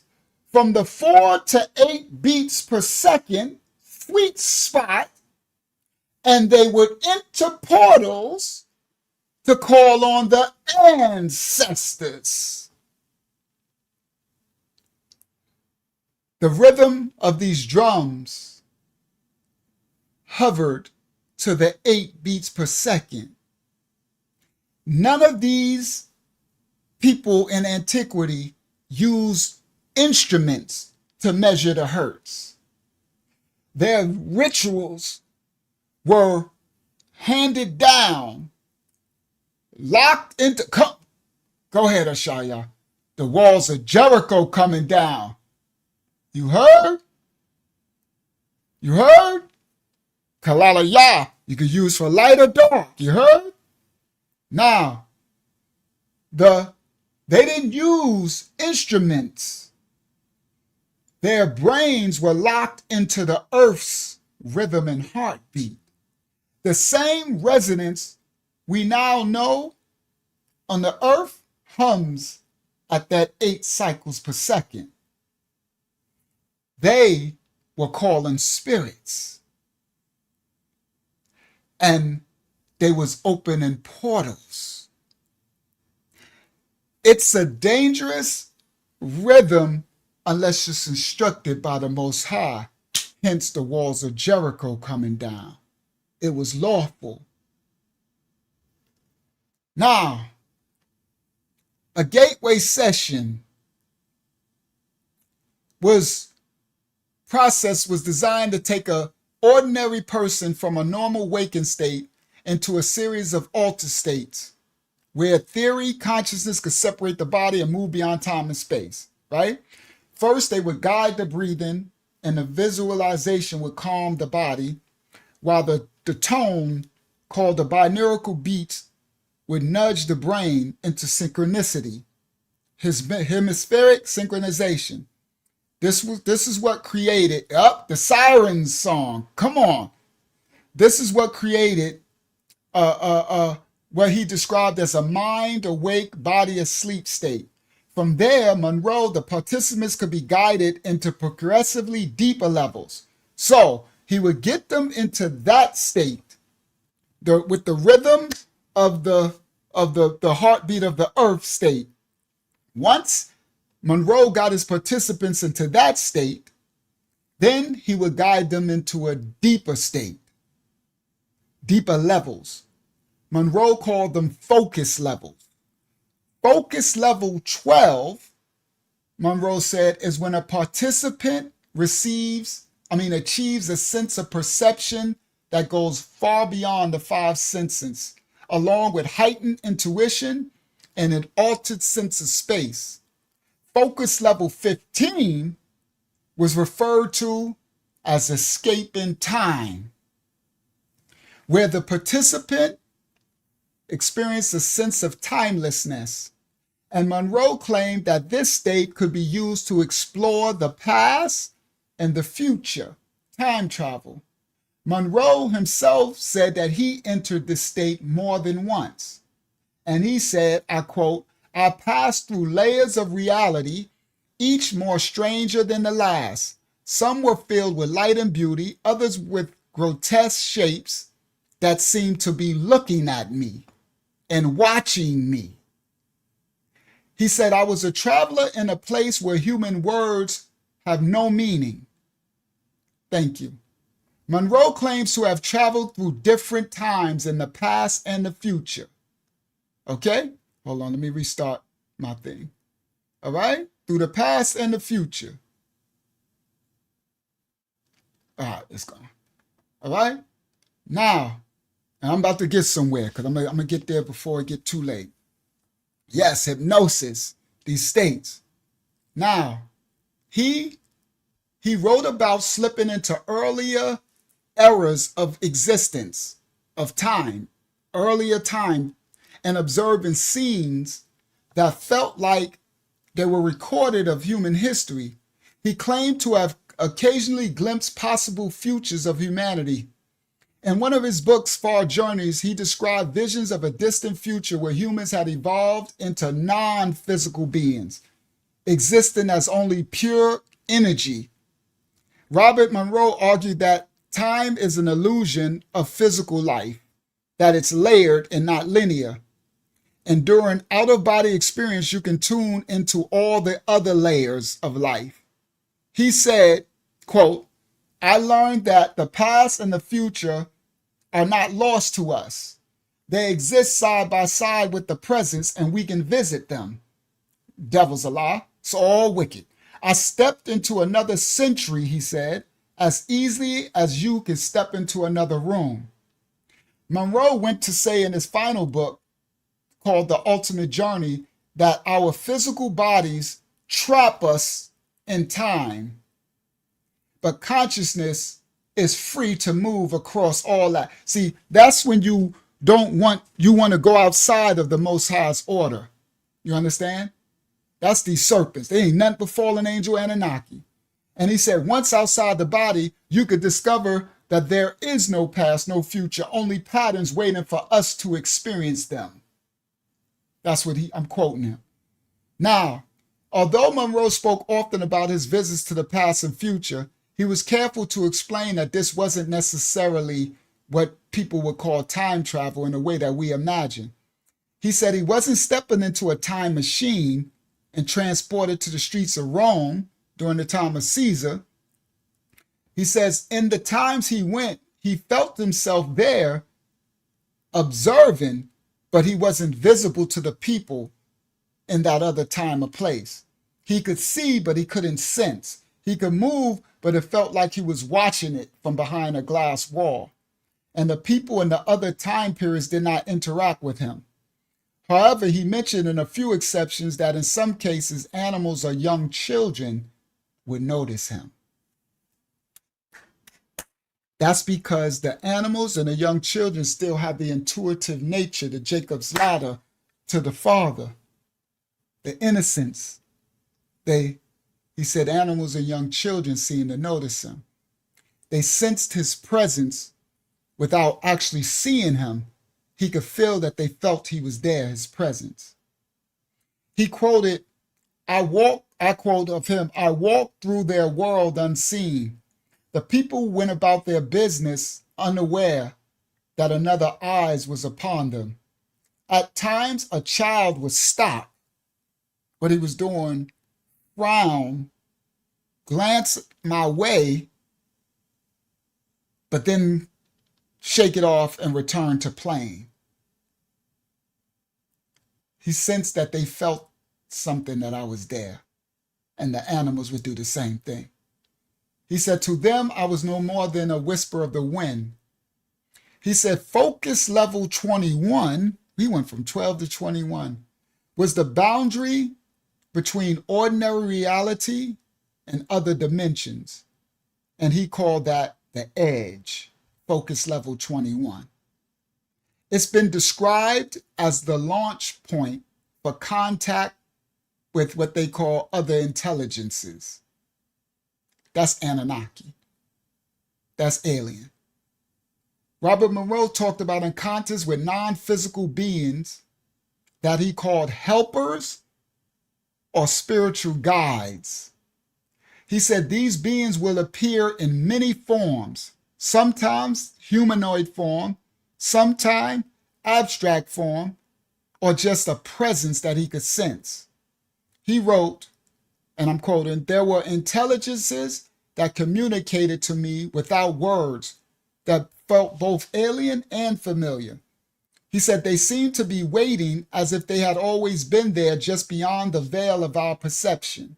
from the 4 to 8 beats per second sweet spot, and they would enter portals to call on the ancestors. The rhythm of these drums hovered to the 8 beats per second. None of these people in antiquity used instruments to measure the hertz. Their rituals were handed down, locked into... Go ahead, Ashaya. The walls of Jericho coming down. You heard? You heard? Kalalaya, you could use for light or dark. You heard? Now, they didn't use instruments. Their brains were locked into the earth's rhythm and heartbeat. The same resonance we now know on the earth hums at that 8 cycles per second. They were calling spirits. And they was opening portals. It's a dangerous rhythm unless it's instructed by the Most High, hence the walls of Jericho coming down. It was lawful. Now, a gateway session was designed to take an ordinary person from a normal waking state into a series of altered states where theory, consciousness could separate the body and move beyond time and space, right? First, they would guide the breathing, and the visualization would calm the body, while the tone, called the binaural beats, would nudge the brain into synchronicity, hemispheric synchronization. This is what created the Sirens song. Come on. This is what created what he described as a mind awake, body asleep state. From there, Monroe, the participants could be guided into progressively deeper levels. So he would get them into that state, with the rhythm of the heartbeat of the earth state. Once Monroe got his participants into that state, then he would guide them into a deeper state, deeper levels. Monroe called them focus levels. Focus level 12, Monroe said, is when a participant achieves a sense of perception that goes far beyond the five senses, along with heightened intuition and an altered sense of space. Focus level 15 was referred to as escaping time, where the participant experienced a sense of timelessness. And Monroe claimed that this state could be used to explore the past and the future, time travel. Monroe himself said that he entered this state more than once. And he said, I quote, I passed through layers of reality, each more stranger than the last. Some were filled with light and beauty, others with grotesque shapes that seemed to be looking at me and watching me. He said, I was a traveler in a place where human words have no meaning. Thank you. Monroe claims to have traveled through different times in the past and the future. Okay? Hold on, let me restart my thing. All right? Through the past and the future. All right, it's gone. All right? Now, and I'm about to get somewhere because I'm going to get there before it get too late. Yes, hypnosis, these states. Now, he wrote about slipping into earlier eras of existence, of time, earlier time, and observing scenes that felt like they were recorded of human history. He claimed to have occasionally glimpsed possible futures of humanity. In one of his books, Far Journeys, he described visions of a distant future where humans had evolved into non-physical beings, existing as only pure energy. Robert Monroe argued that time is an illusion of physical life, that it's layered and not linear. And during out-of-body experience, you can tune into all the other layers of life. He said, quote, I learned that the past and the future are not lost to us. They exist side by side with the present, and we can visit them. Devil's a lie. It's all wicked. I stepped into another century, he said, as easily as you can step into another room. Monroe went to say in his final book, called The Ultimate Journey, that our physical bodies trap us in time, but consciousness is free to move across all that. See, that's when you want to go outside of the Most High's order. You understand? That's these serpents. They ain't nothing but fallen angel Anunnaki. And he said, once outside the body, you could discover that there is no past, no future, only patterns waiting for us to experience them. That's what I'm quoting him. Now, although Monroe spoke often about his visits to the past and future, he was careful to explain that this wasn't necessarily what people would call time travel in the way that we imagine. He said he wasn't stepping into a time machine and transported to the streets of Rome during the time of Caesar. He says in the times he went, he felt himself there observing, but he wasn't visible to the people in that other time or place. He could see, but he couldn't sense. He could move, but it felt like he was watching it from behind a glass wall. And the people in the other time periods did not interact with him. However, he mentioned in a few exceptions that in some cases, animals or young children would notice him. That's because the animals and the young children still have the intuitive nature, the Jacob's ladder to the Father, the innocence. He said animals and young children seemed to notice him. They sensed his presence without actually seeing him. He could feel that they felt he was there, his presence. He quoted I quote of him, I walked through their world unseen. The people went about their business unaware that another eyes was upon them. At times, a child would stop what he was doing, frown, glance my way, but then shake it off and return to playing. He sensed that they felt something, that I was there, and the animals would do the same thing. He said, to them, I was no more than a whisper of the wind. He said, focus level 21, we went from 12 to 21, was the boundary between ordinary reality and other dimensions. And he called that the edge, focus level 21. It's been described as the launch point for contact with what they call other intelligences. That's Anunnaki. That's alien. Robert Monroe talked about encounters with non-physical beings that he called helpers or spiritual guides. He said these beings will appear in many forms, sometimes humanoid form, sometimes abstract form, or just a presence that he could sense. He wrote, and I'm quoting, there were intelligences that communicated to me without words that felt both alien and familiar. He said they seemed to be waiting as if they had always been there just beyond the veil of our perception.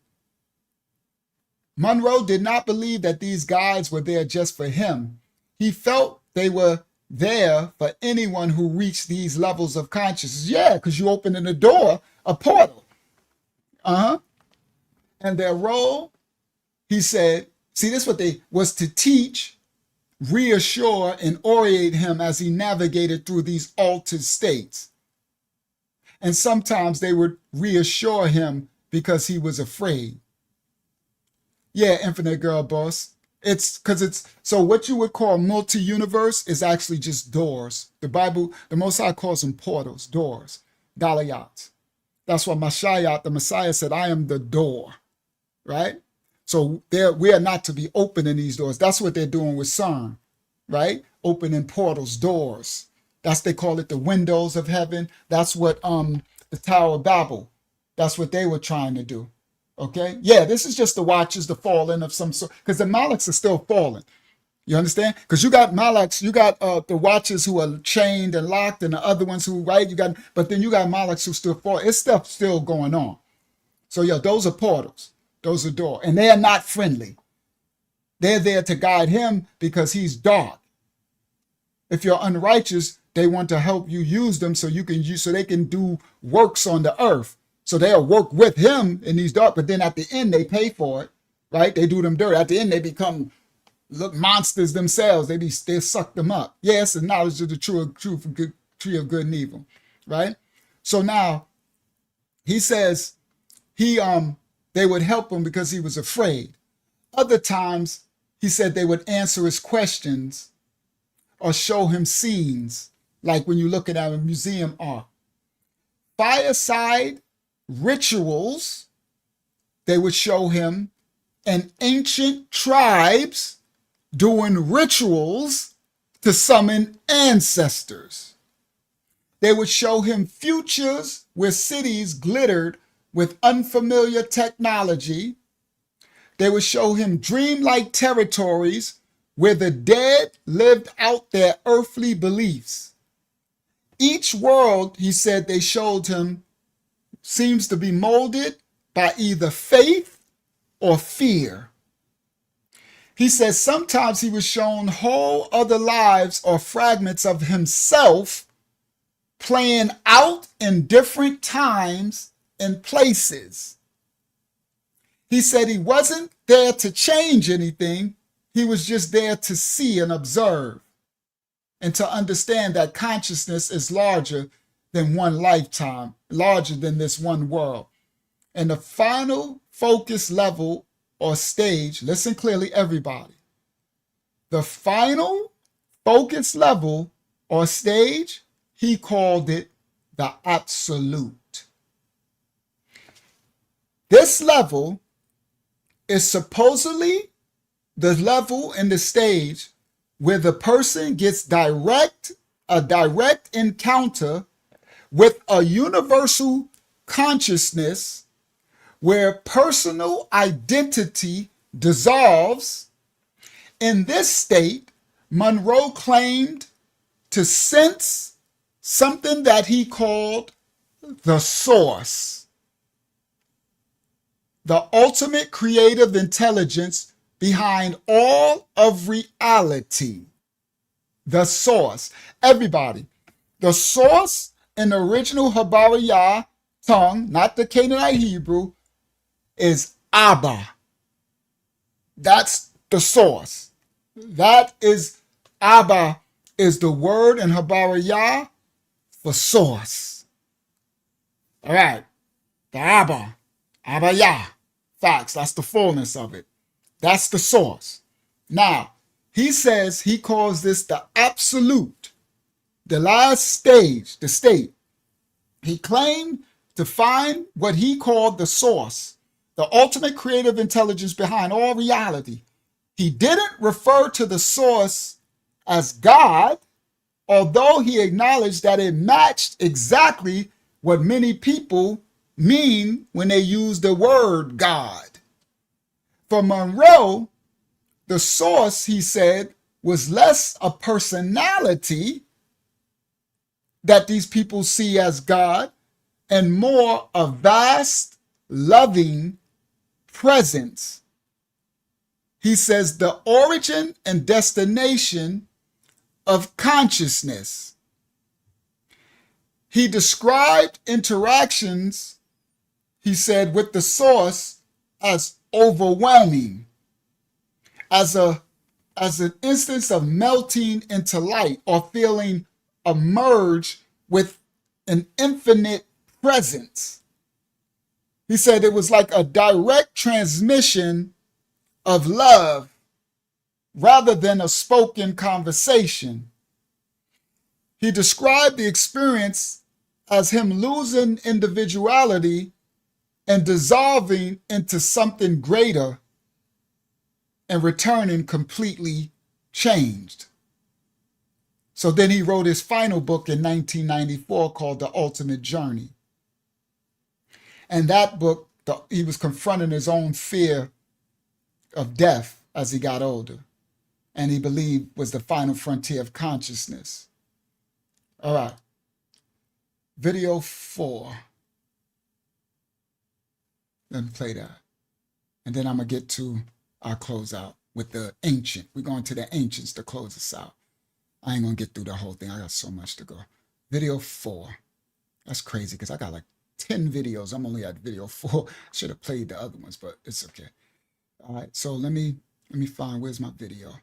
Monroe did not believe that these guides were there just for him. He felt they were there for anyone who reached these levels of consciousness. Yeah, because you opened in the door, a portal. And their role, he said, see, this is what they was to teach, reassure, and orient him as he navigated through these altered states. And sometimes they would reassure him because he was afraid. Yeah, Infinite Girl Boss. It's because it's, so what you would call multi-universe is actually just doors. The Bible, the Most High calls them portals, doors, Galayat. That's why Mashiach, the Messiah, said, I am the door, right? So we are not to be opening these doors. That's what they're doing with CERN, right? Opening portals, doors. They call it the windows of heaven. That's what the Tower of Babel, that's what they were trying to do. Okay? Yeah, this is just the watches, the falling of some sort, because the Malaks are still falling. You understand? Because you got Malaks, you got the watches who are chained and locked, and the other ones who, right? But then you got Malaks who still fall. It's stuff still going on. So yeah, those are portals. Those are doors. And they are not friendly. They're there to guide him because he's dark. If you're unrighteous, they want to help you use them so they can do works on the earth. So they'll work with him in these dark, but then at the end they pay for it, right? They do them dirty. At the end they become monsters themselves. They suck them up. Yes, the knowledge of the tree of good and evil, right? So now he says they would help him because he was afraid. Other times he said they would answer his questions or show him scenes, like when you look at a museum art. Fireside rituals, they would show him, and ancient tribes doing rituals to summon ancestors. They would show him futures where cities glittered with unfamiliar technology. They would show him dreamlike territories where the dead lived out their earthly beliefs. Each world, he said, they showed him seems to be molded by either faith or fear. He says sometimes he was shown whole other lives or fragments of himself playing out in different times and places. He said he wasn't there to change anything. He was just there to see and observe and to understand that consciousness is larger than one lifetime, larger than this one world. And the final focus level or stage, listen clearly, everybody. The final focus level or stage, he called it the absolute. This level is supposedly the level in the stage where the person gets a direct encounter with a universal consciousness where personal identity dissolves. In this state, Monroe claimed to sense something that he called the source, the ultimate creative intelligence behind all of reality. The source. Everybody, the source in the original Habarayah tongue, not the Canaanite Hebrew, is Abba. That's the source. That is Abba, is the word in Habarayah for source. All right. The Abba. Abba Yah. Facts. That's the fullness of it. That's the source. Now, he says he calls this the absolute, the last stage, the state. He claimed to find what he called the source, the ultimate creative intelligence behind all reality. He didn't refer to the source as God, although he acknowledged that it matched exactly what many people mean when they use the word God. For Monroe, the source, he said, was less a personality that these people see as God and more a vast, loving presence. He says the origin and destination of consciousness. He described interactions, he said, with the source as overwhelming, as an instance of melting into light or feeling emerge with an infinite presence. He said it was like a direct transmission of love rather than a spoken conversation. He described the experience as him losing individuality and dissolving into something greater and returning completely changed. So then he wrote his final book in 1994 called The Ultimate Journey. And that book, he was confronting his own fear of death as he got older, and he believed was the final frontier of consciousness. All right. Video 4. Let me play that. And then I'm going to get to our closeout with the ancient. We're going to the ancients to close us out. I ain't going to get through the whole thing. I got so much to go. Video 4. That's crazy because I got like 10 videos. I'm only at video 4. I should have played the other ones, but it's okay. All right. So let me find, where's my video?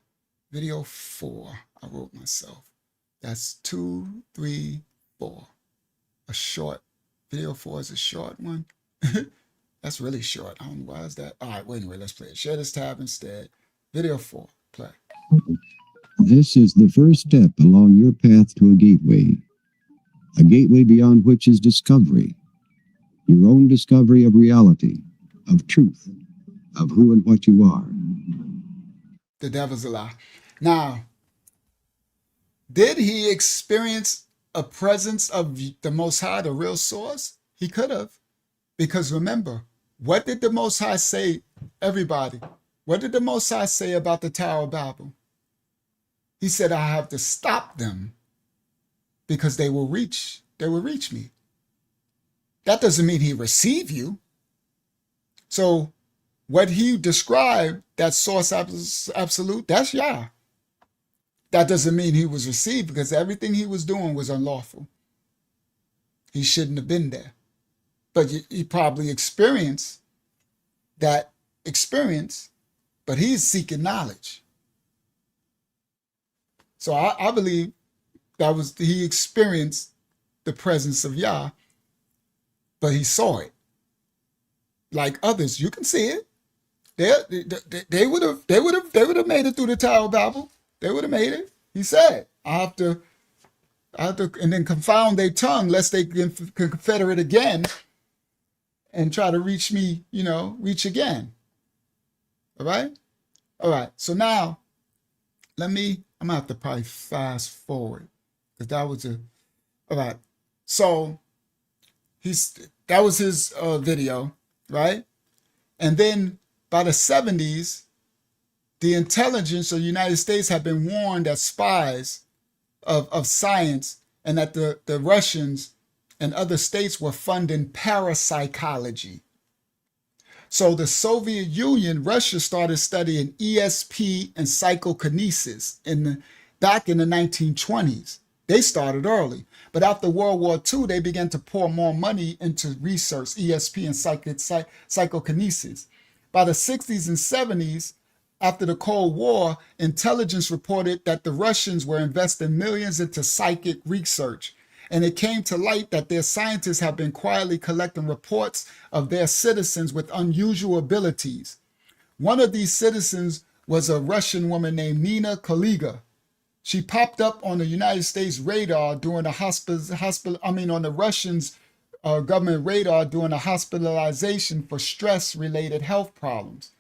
Video 4. I wrote myself. That's 2, 3, 4. A short. Video 4 is a short one. That's really short. I don't know why is that. All right, well, anyway, let's play it. Share this tab instead. Video 4, play. This is the first step along your path to a gateway beyond which is discovery, your own discovery of reality, of truth, of who and what you are. The devil's a lie. Now, did he experience a presence of the Most High, the real source? He could have. Because remember, what did the Most High say, everybody? What did the Most High say about the Tower of Babel? He said, I have to stop them because they will reach me. That doesn't mean he receive you. So what he described, that source absolute, that's Yah. That doesn't mean he was received because everything he was doing was unlawful. He shouldn't have been there. But he probably experienced that experience, but he's seeking knowledge. So I believe he experienced the presence of Yah, but he saw it. Like others, you can see it. They would have made it through the Tower of Babel. They would have made it. He said, I have to, and then confound their tongue lest they confederate again and try to reach me, reach again. All right? All right. So now I'm gonna have to probably fast forward because that was all right. So that was his video, right? And then by the 70s, the intelligence of the United States had been warned that spies of science and that the Russians and other states were funding parapsychology. So the Soviet Union, Russia started studying ESP and psychokinesis back in the 1920s. They started early. But after World War II, they began to pour more money into research, ESP and psychokinesis. By the 60s and 70s, after the Cold War, intelligence reported that the Russians were investing millions into psychic research. And it came to light that their scientists have been quietly collecting reports of their citizens with unusual abilities. One of these citizens was a Russian woman named Nina Kaliga. She popped up on the United States radar during on the Russians' government radar during a hospitalization for stress-related health problems.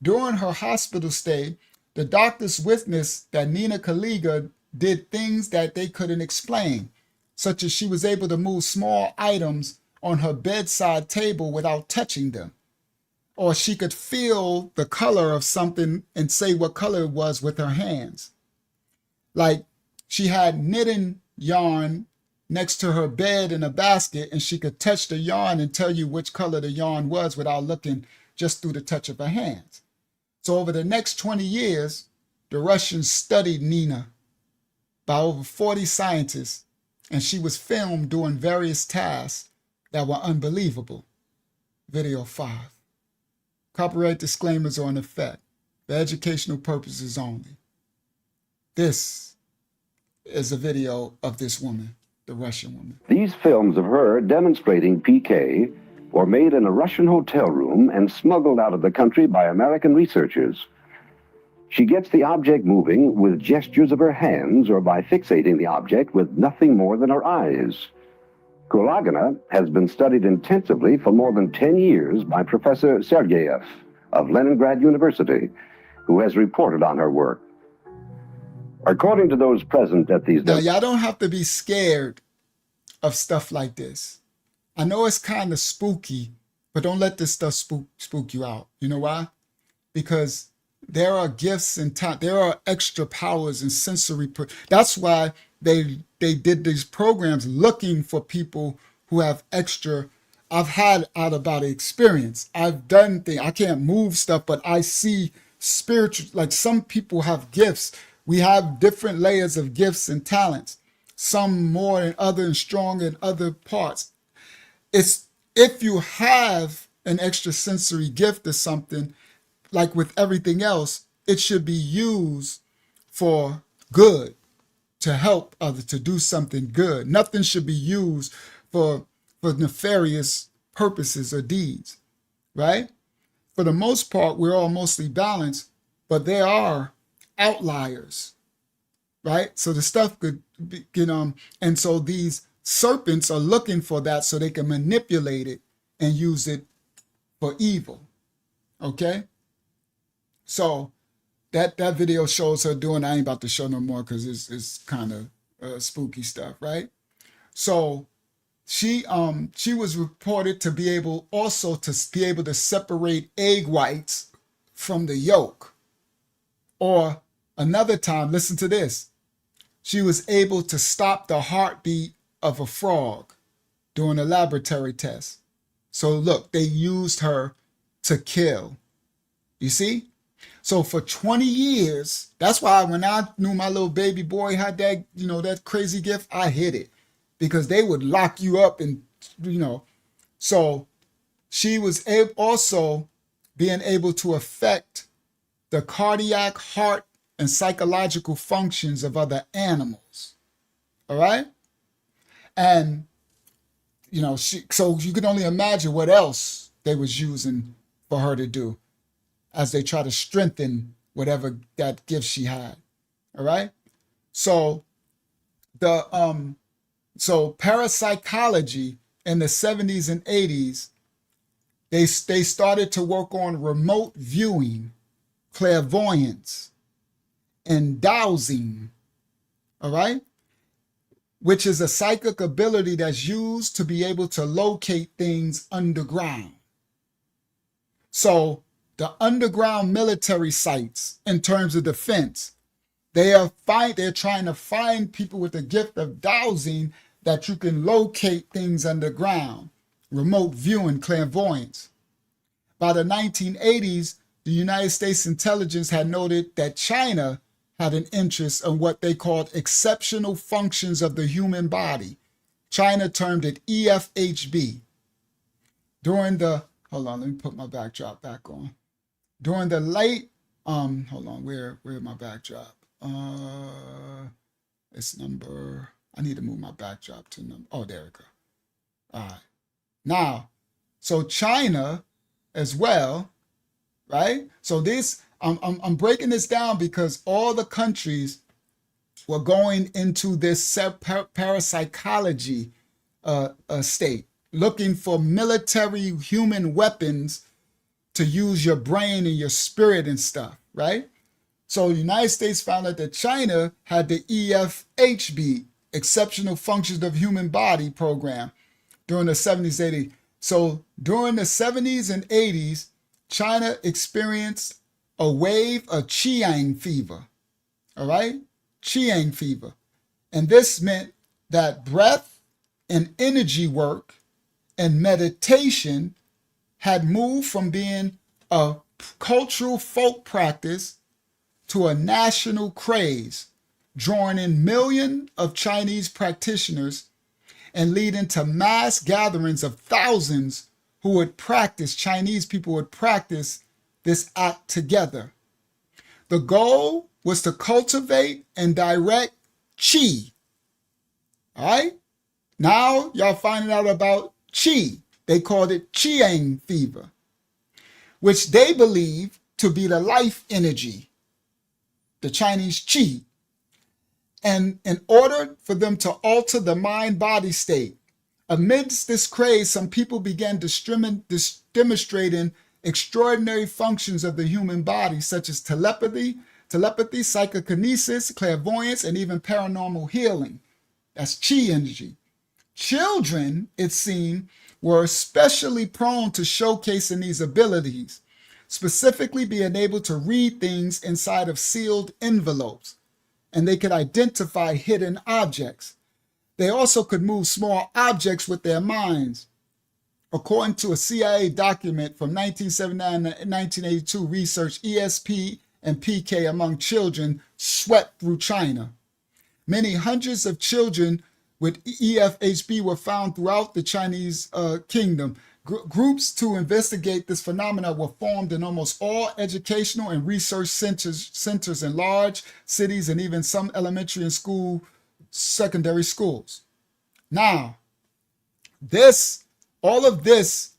During her hospital stay, the doctors witnessed that Nina Kaliga did things that they couldn't explain, such as she was able to move small items on her bedside table without touching them. Or she could feel the color of something and say what color it was with her hands. Like she had knitting yarn next to her bed in a basket, and she could touch the yarn and tell you which color the yarn was without looking, just through the touch of her hands. So over the next 20 years, the Russians studied Nina by over 40 scientists, and she was filmed doing various tasks that were unbelievable. Video 5. Copyright disclaimers are in effect for educational purposes only. This is a video of this woman, the Russian woman. These films of her demonstrating PK were made in a Russian hotel room and smuggled out of the country by American researchers. She gets the object moving with gestures of her hands or by fixating the object with nothing more than her eyes. Kulagina has been studied intensively for more than 10 years by Professor Sergeyev of Leningrad University, who has reported on her work. According to those present at these... Now, y'all don't have to be scared of stuff like this. I know it's kind of spooky, but don't let this stuff spook you out. You know why? Because there are gifts and there are extra powers and sensory. That's why they did these programs looking for people who have extra. I've had out-of-body experience. I've done things. I can't move stuff, but I see spiritual. Like some people have gifts. We have different layers of gifts and talents. Some more than other and strong in other parts. It's if you have an extrasensory gift or something, like with everything else, it should be used for good, to help others, to do something good. Nothing should be used for nefarious purposes or deeds, right? For the most part, we're all mostly balanced, but there are outliers, right? So the stuff could be, and so these serpents are looking for that so they can manipulate it and use it for evil, okay? So that video shows her doing, I ain't about to show no more because it's kind of spooky stuff, right? So she was reported to be able also to be able to separate egg whites from the yolk. Or another time, listen to this, she was able to stop the heartbeat of a frog during a laboratory test. So look, they used her to kill. You see? So for 20 years, that's why when I knew my little baby boy had that, that crazy gift, I hid it because they would lock you up and, so she was also being able to affect the cardiac, heart, and psychological functions of other animals. All right? And, so you can only imagine what else they was using for her to do as they try to strengthen whatever that gift she had. All right. So so parapsychology in the 70s and 80s They started to work on remote viewing, clairvoyance, and dowsing, all right? Which is a psychic ability that's used to be able to locate things underground. So the underground military sites, in terms of defense, they're trying to find people with the gift of dowsing that you can locate things underground, remote viewing, clairvoyance. By the 1980s, the United States intelligence had noted that China had an interest in what they called exceptional functions of the human body. China termed it EFHB. Hold on, let me put my backdrop back on. During the late, hold on, where my backdrop? It's number, I need to move my backdrop to number, oh, there we go. All right. Now, so China as well, right? So this, I'm breaking this down because all the countries were going into this parapsychology state, looking for military human weapons to use your brain and your spirit and stuff, right? So the United States found out that China had the EFHB, Exceptional Functions of Human Body program, during the 70s, 80s. So during the 70s and 80s, China experienced a wave of Chiang fever, all right? Chiang fever. And this meant that breath and energy work and meditation had moved from being a cultural folk practice to a national craze, drawing in millions of Chinese practitioners and leading to mass gatherings of thousands who would practice, Chinese people would practice this act together. The goal was to cultivate and direct Qi. All right? Now y'all finding out about Qi. They called it Chiang fever, which they believe to be the life energy, the Chinese Qi. And in order for them to alter the mind-body state, amidst this craze, some people began demonstrating extraordinary functions of the human body, such as telepathy, psychokinesis, clairvoyance, and even paranormal healing. That's Qi energy. Children, it seemed, were especially prone to showcasing these abilities, specifically being able to read things inside of sealed envelopes, and they could identify hidden objects. They also could move small objects with their minds. According to a CIA document from 1979 and 1982 research, ESP and PK among children swept through China. Many hundreds of children with EFHB were found throughout the Chinese kingdom. Groups to investigate this phenomenon were formed in almost all educational and research centers in large cities and even some elementary and secondary schools. Now, all of this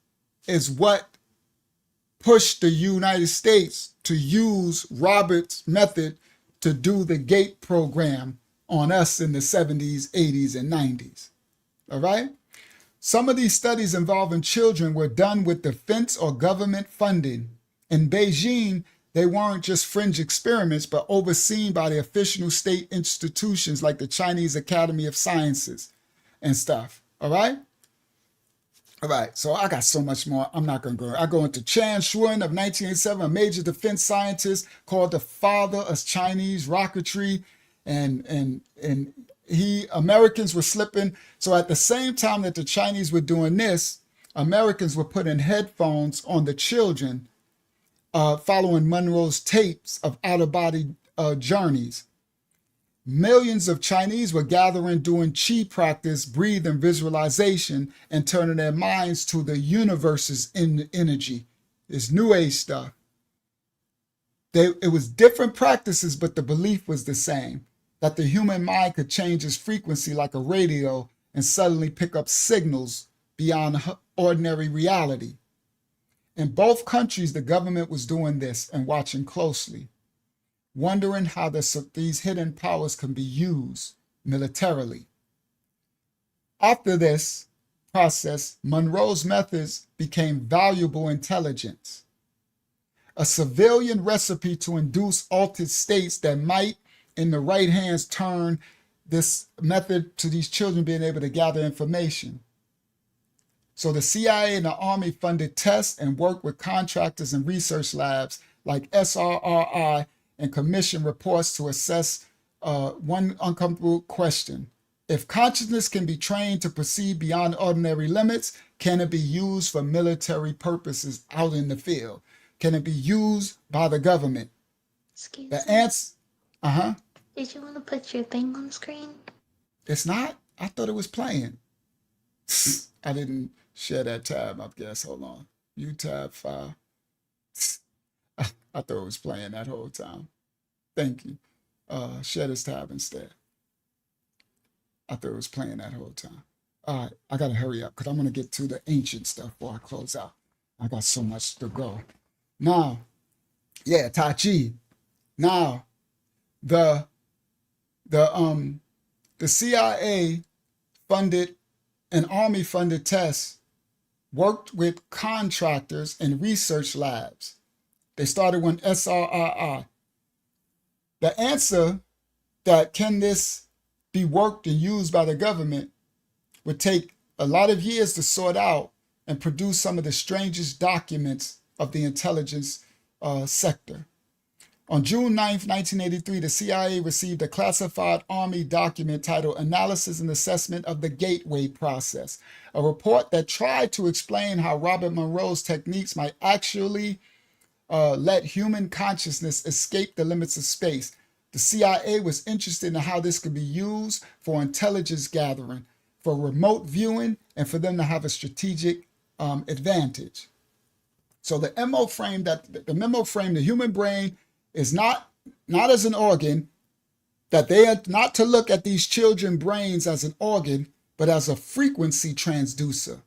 is what pushed the United States to use Robert's method to do the GATE program on us in the 70s, 80s, and 90s. All right? Some of these studies involving children were done with defense or government funding. In Beijing, they weren't just fringe experiments, but overseen by the official state institutions like the Chinese Academy of Sciences and stuff. All right? All right, so I got so much more. I'm not going to go. I go into Chan Shun of 1987, a major defense scientist called the father of Chinese rocketry. And Americans were slipping. So at the same time that the Chinese were doing this, Americans were putting headphones on the children, following Monroe's tapes of out-of-body journeys. Millions of Chinese were gathering, doing Qi practice, breathing, visualization, and turning their minds to the universe's energy. It's New Age stuff. It was different practices, but the belief was the same, that the human mind could change its frequency like a radio and suddenly pick up signals beyond ordinary reality. In both countries, the government was doing this and watching closely, wondering how these hidden powers can be used militarily. After this, process, Monroe's methods became valuable intelligence, a civilian recipe to induce altered states that might, in the right hands, turn this method to these children being able to gather information. So the CIA and the Army funded tests and worked with contractors and research labs like SRRI and commissioned reports to assess one uncomfortable question. If consciousness can be trained to perceive beyond ordinary limits, can it be used for military purposes out in the field? Can it be used by the government? Excuse The me. answer, Did you want to put your thing on screen? It's not? I thought it was playing. I didn't share that tab, I guess. Hold on. View tab file. I thought it was playing that whole time. Thank you. Share this tab instead. I thought it was playing that whole time. All right, I gotta hurry up because I'm gonna get to the ancient stuff before I close out. I got so much to go. Now, yeah, Tai Chi. Now, the CIA funded and Army funded tests worked with contractors and research labs. They started with SRRI. The answer that can this be worked and used by the government would take a lot of years to sort out and produce some of the strangest documents of the intelligence sector. On June 9th, 1983, the CIA received a classified Army document titled Analysis and Assessment of the Gateway Process, a report that tried to explain how Robert Monroe's techniques might actually let human consciousness escape the limits of space. The CIA was interested in how this could be used for intelligence gathering, for remote viewing, and for them to have a strategic advantage. So the memo framed the human brain is not as an organ, that they are not to look at these children brains as an organ, but as a frequency transducer.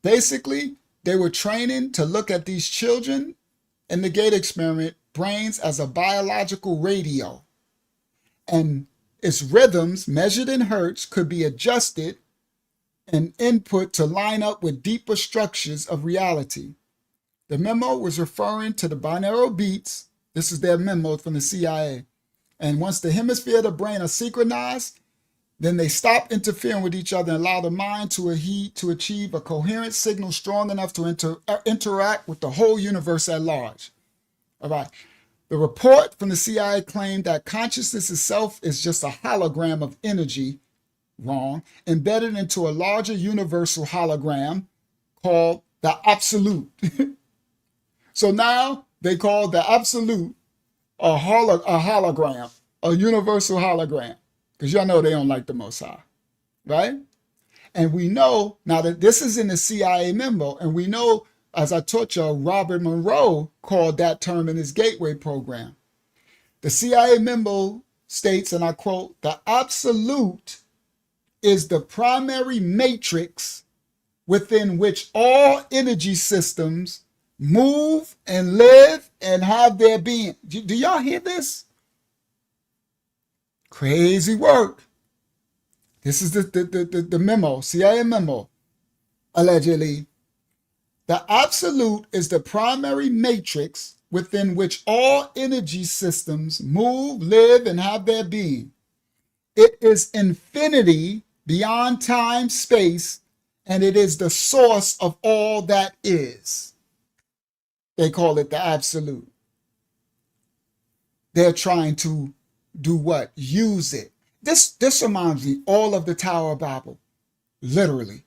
Basically, they were training to look at these children in the gate experiment brains as a biological radio, and its rhythms measured in hertz could be adjusted and input to line up with deeper structures of reality. The memo was referring to the binaural beats. This is their memo from the CIA. And once the hemisphere of the brain are synchronized, then they stop interfering with each other and allow the mind to achieve a coherent signal strong enough to interact with the whole universe at large. All right. The report from the CIA claimed that consciousness itself is just a hologram of energy, wrong, embedded into a larger universal hologram called the absolute. So now they call the absolute a hologram, a universal hologram, because y'all know they don't like the Most High, right? And we know now that this is in the CIA memo, and we know, as I taught y'all, Robert Monroe called that term in his Gateway program. The CIA memo states, and I quote, "The absolute is the primary matrix within which all energy systems move and live and have their being." Do y'all hear this? Crazy work. This is the memo, CIA memo, allegedly. The absolute is the primary matrix within which all energy systems move, live, and have their being. It is infinity beyond time, space, and it is the source of all that is. They call it the absolute. They're trying to do what? Use it. This reminds me all of the Tower of Babel, literally,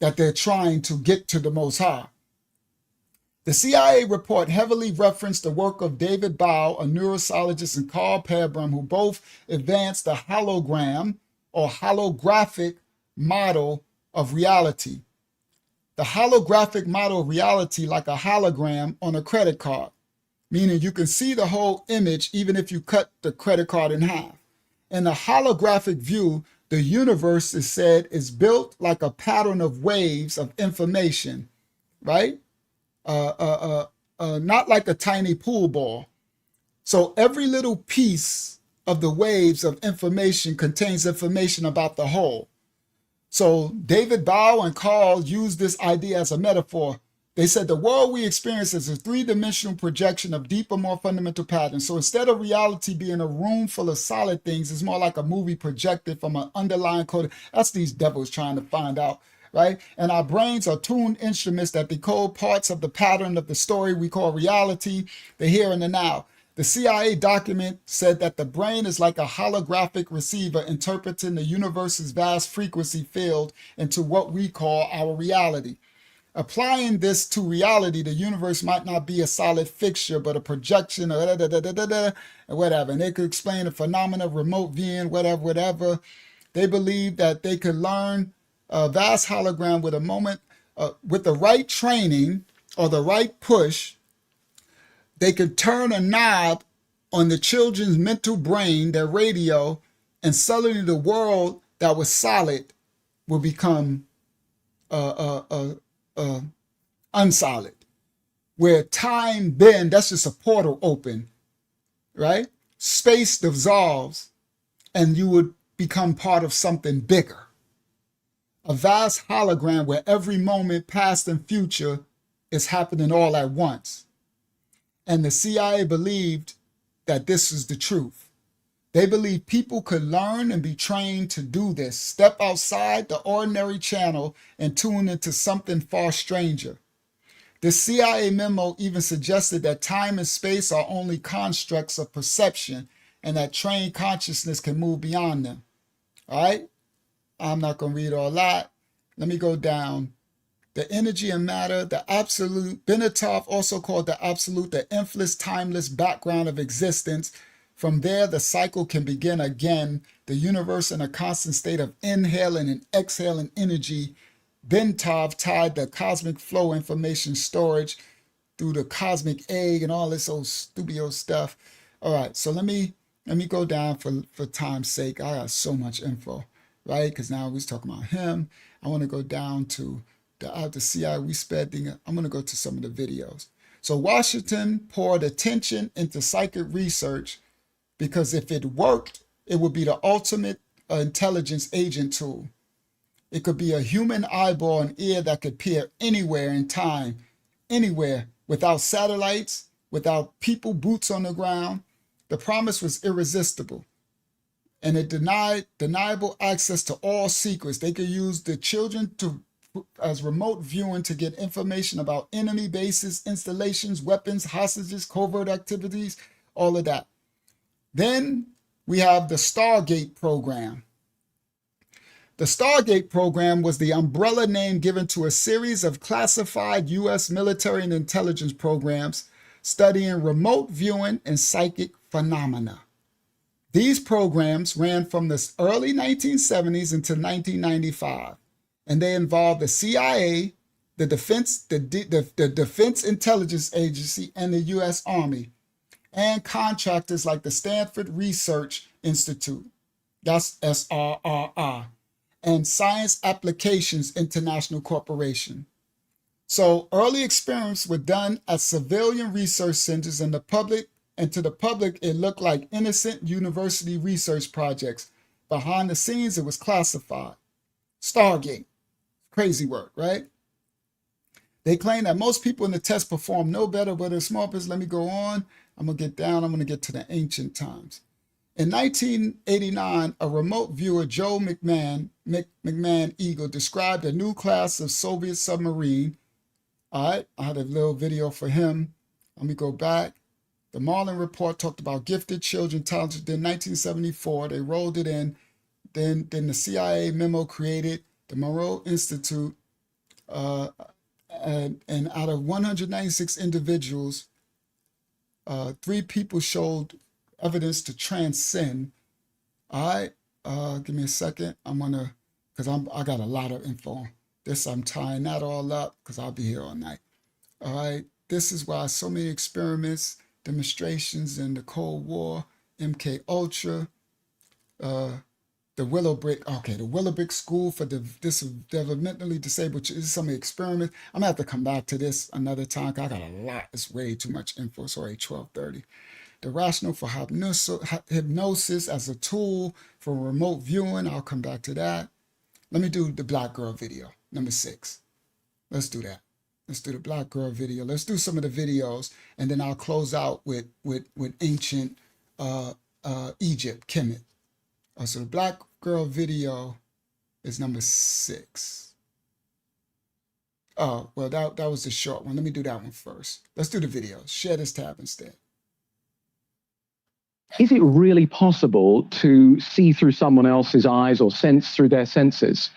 that they're trying to get to the Most High. The CIA report heavily referenced the work of David Bow, a neuroscientist, and Carl Perbram, who both advanced the hologram or holographic model of reality. The holographic model of reality, like a hologram on a credit card, meaning you can see the whole image even if you cut the credit card in half. In the holographic view, the universe is said is built like a pattern of waves of information, right? Not like a tiny pool ball. So every little piece of the waves of information contains information about the whole. So David Bow and Carl used this idea as a metaphor. They said the world we experience is a three-dimensional projection of deeper, more fundamental patterns. So instead of reality being a room full of solid things, it's more like a movie projected from an underlying code. That's these devils trying to find out, right? And our brains are tuned instruments that decode parts of the pattern of the story we call reality, the here and the now. The CIA document said that the brain is like a holographic receiver interpreting the universe's vast frequency field into what we call our reality. Applying this to reality, the universe might not be a solid fixture, but a projection or whatever. And they could explain the phenomena of remote viewing, whatever. They believe that they could learn a vast hologram with a moment, with the right training or the right push. They could turn a knob on the children's mental brain, their radio, and suddenly the world that was solid will become unsolid. Where time then, that's just a portal open, right? Space dissolves and you would become part of something bigger. A vast hologram where every moment, past and future, is happening all at once. And the CIA believed that this is the truth. They believed people could learn and be trained to do this, step outside the ordinary channel and tune into something far stranger. The CIA memo even suggested that time and space are only constructs of perception and that trained consciousness can move beyond them. All right? I'm not going to read all that. Let me go down. The energy and matter, the absolute, Benatov also called the absolute the endless, timeless background of existence. From there, the cycle can begin again, the universe in a constant state of inhaling and exhaling energy. Bentov tied the cosmic flow information storage through the cosmic egg and all this old stupid stuff. All right, so let me go down for time's sake. I got so much info, right? Because now we're talking about him. I want to go down to the CIA. We sped thing. I'm going to go to some of the videos. So Washington poured attention into psychic research because if it worked, it would be the ultimate intelligence agent tool. It could be a human eyeball and ear that could peer anywhere in time, anywhere, without satellites, without people, boots on the ground. The promise was irresistible. And it denied deniable access to all secrets. They could use the children as remote viewing to get information about enemy bases, installations, weapons, hostages, covert activities, all of that. Then we have the Stargate program. The Stargate program was the umbrella name given to a series of classified U.S. military and intelligence programs studying remote viewing and psychic phenomena. These programs ran from the early 1970s until 1995, and they involved the CIA, the Defense Intelligence Agency, and the U.S. Army, and contractors like the Stanford Research Institute, that's SRRI, and Science Applications International Corporation. So early experiments were done at civilian research centers and to the public, it looked like innocent university research projects. Behind the scenes, it was classified. Stargate, crazy work, right? They claim that most people in the test performed no better, but a small business. Let me go on. I'm going to get down. I'm going to get to the ancient times. In 1989, a remote viewer, Joe McMahon Eagle, described a new class of Soviet submarine. All right, I had a little video for him. Let me go back. The Marlin Report talked about gifted children, talented. In 1974, they rolled it in. Then the CIA memo created the Monroe Institute. And out of 196 individuals, 3 people showed evidence to transcend. All right, give me a second. Because I got a lot of info. I'm tying that all up because I'll be here all night. All right, this is why so many experiments, demonstrations in the Cold War, MK Ultra, the Willowbrick School for Developmentally Disabled. This is some of the experiments. I'm gonna have to come back to this another time. I got a lot. It's way too much info. It's already 12:30. The rationale for hypnosis as a tool for remote viewing. I'll come back to that. Let me do the black girl video, number 6. Let's do that. Let's do the black girl video. Let's do some of the videos, and then I'll close out with ancient Egypt, Kemet. So the black girl video is number 6. Oh, well, that was the short one. Let me do that one first. Let's do the videos. Share this tab instead. Is it really possible to see through someone else's eyes or sense through their senses?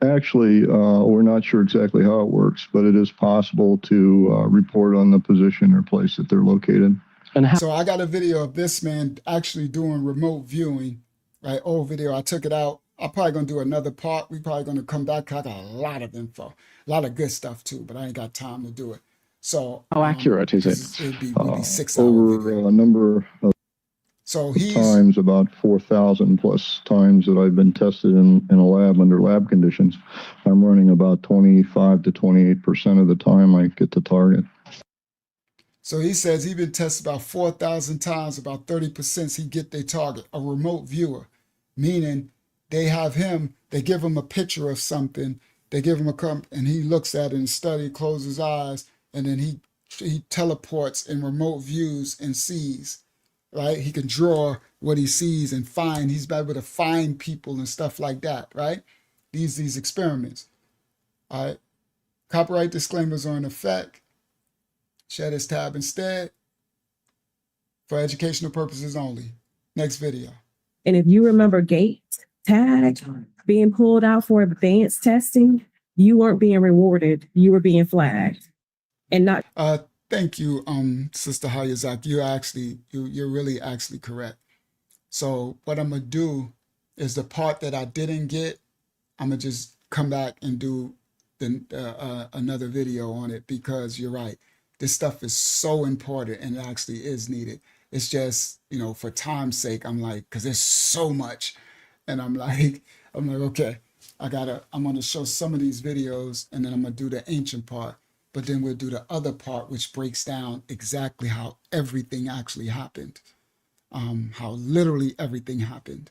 Actually, we're not sure exactly how it works, but it is possible to report on the position or place that they're located. So I got a video of this man actually doing remote viewing, right? Old video. I took it out. I'm probably going to do another part. We're probably going to come back. I got a lot of info, a lot of good stuff too, but I ain't got time to do it. So how accurate is it? It'd be really 6 hours. Over a number of times, about 4,000 plus times that I've been tested in a lab under lab conditions. I'm running about 25 to 28% of the time I get the target. So he says he's been tested about 4,000 times, about 30% he get their target, a remote viewer, meaning they have him, they give him a picture of something, they give him and he looks at it and study, closes his eyes, and then he teleports in remote views and sees. Right? He can draw what he sees and find. He's able to find people and stuff like that, right? These experiments. All right. Copyright disclaimers are in effect. Share this tab instead. For educational purposes only. Next video. And if you remember gate tag being pulled out for advanced testing, you weren't being rewarded. You were being flagged. And not Thank you, Sister Hayazak. You're really actually correct. So what I'm gonna do is the part that I didn't get, I'm gonna just come back and do another video on it, because you're right. This stuff is so important and it actually is needed. It's just, for time's sake, I'm like, because there's so much, and I'm like, okay, I'm gonna show some of these videos, and then I'm gonna do the ancient part. But then we'll do the other part, which breaks down exactly how everything actually happened, how literally everything happened,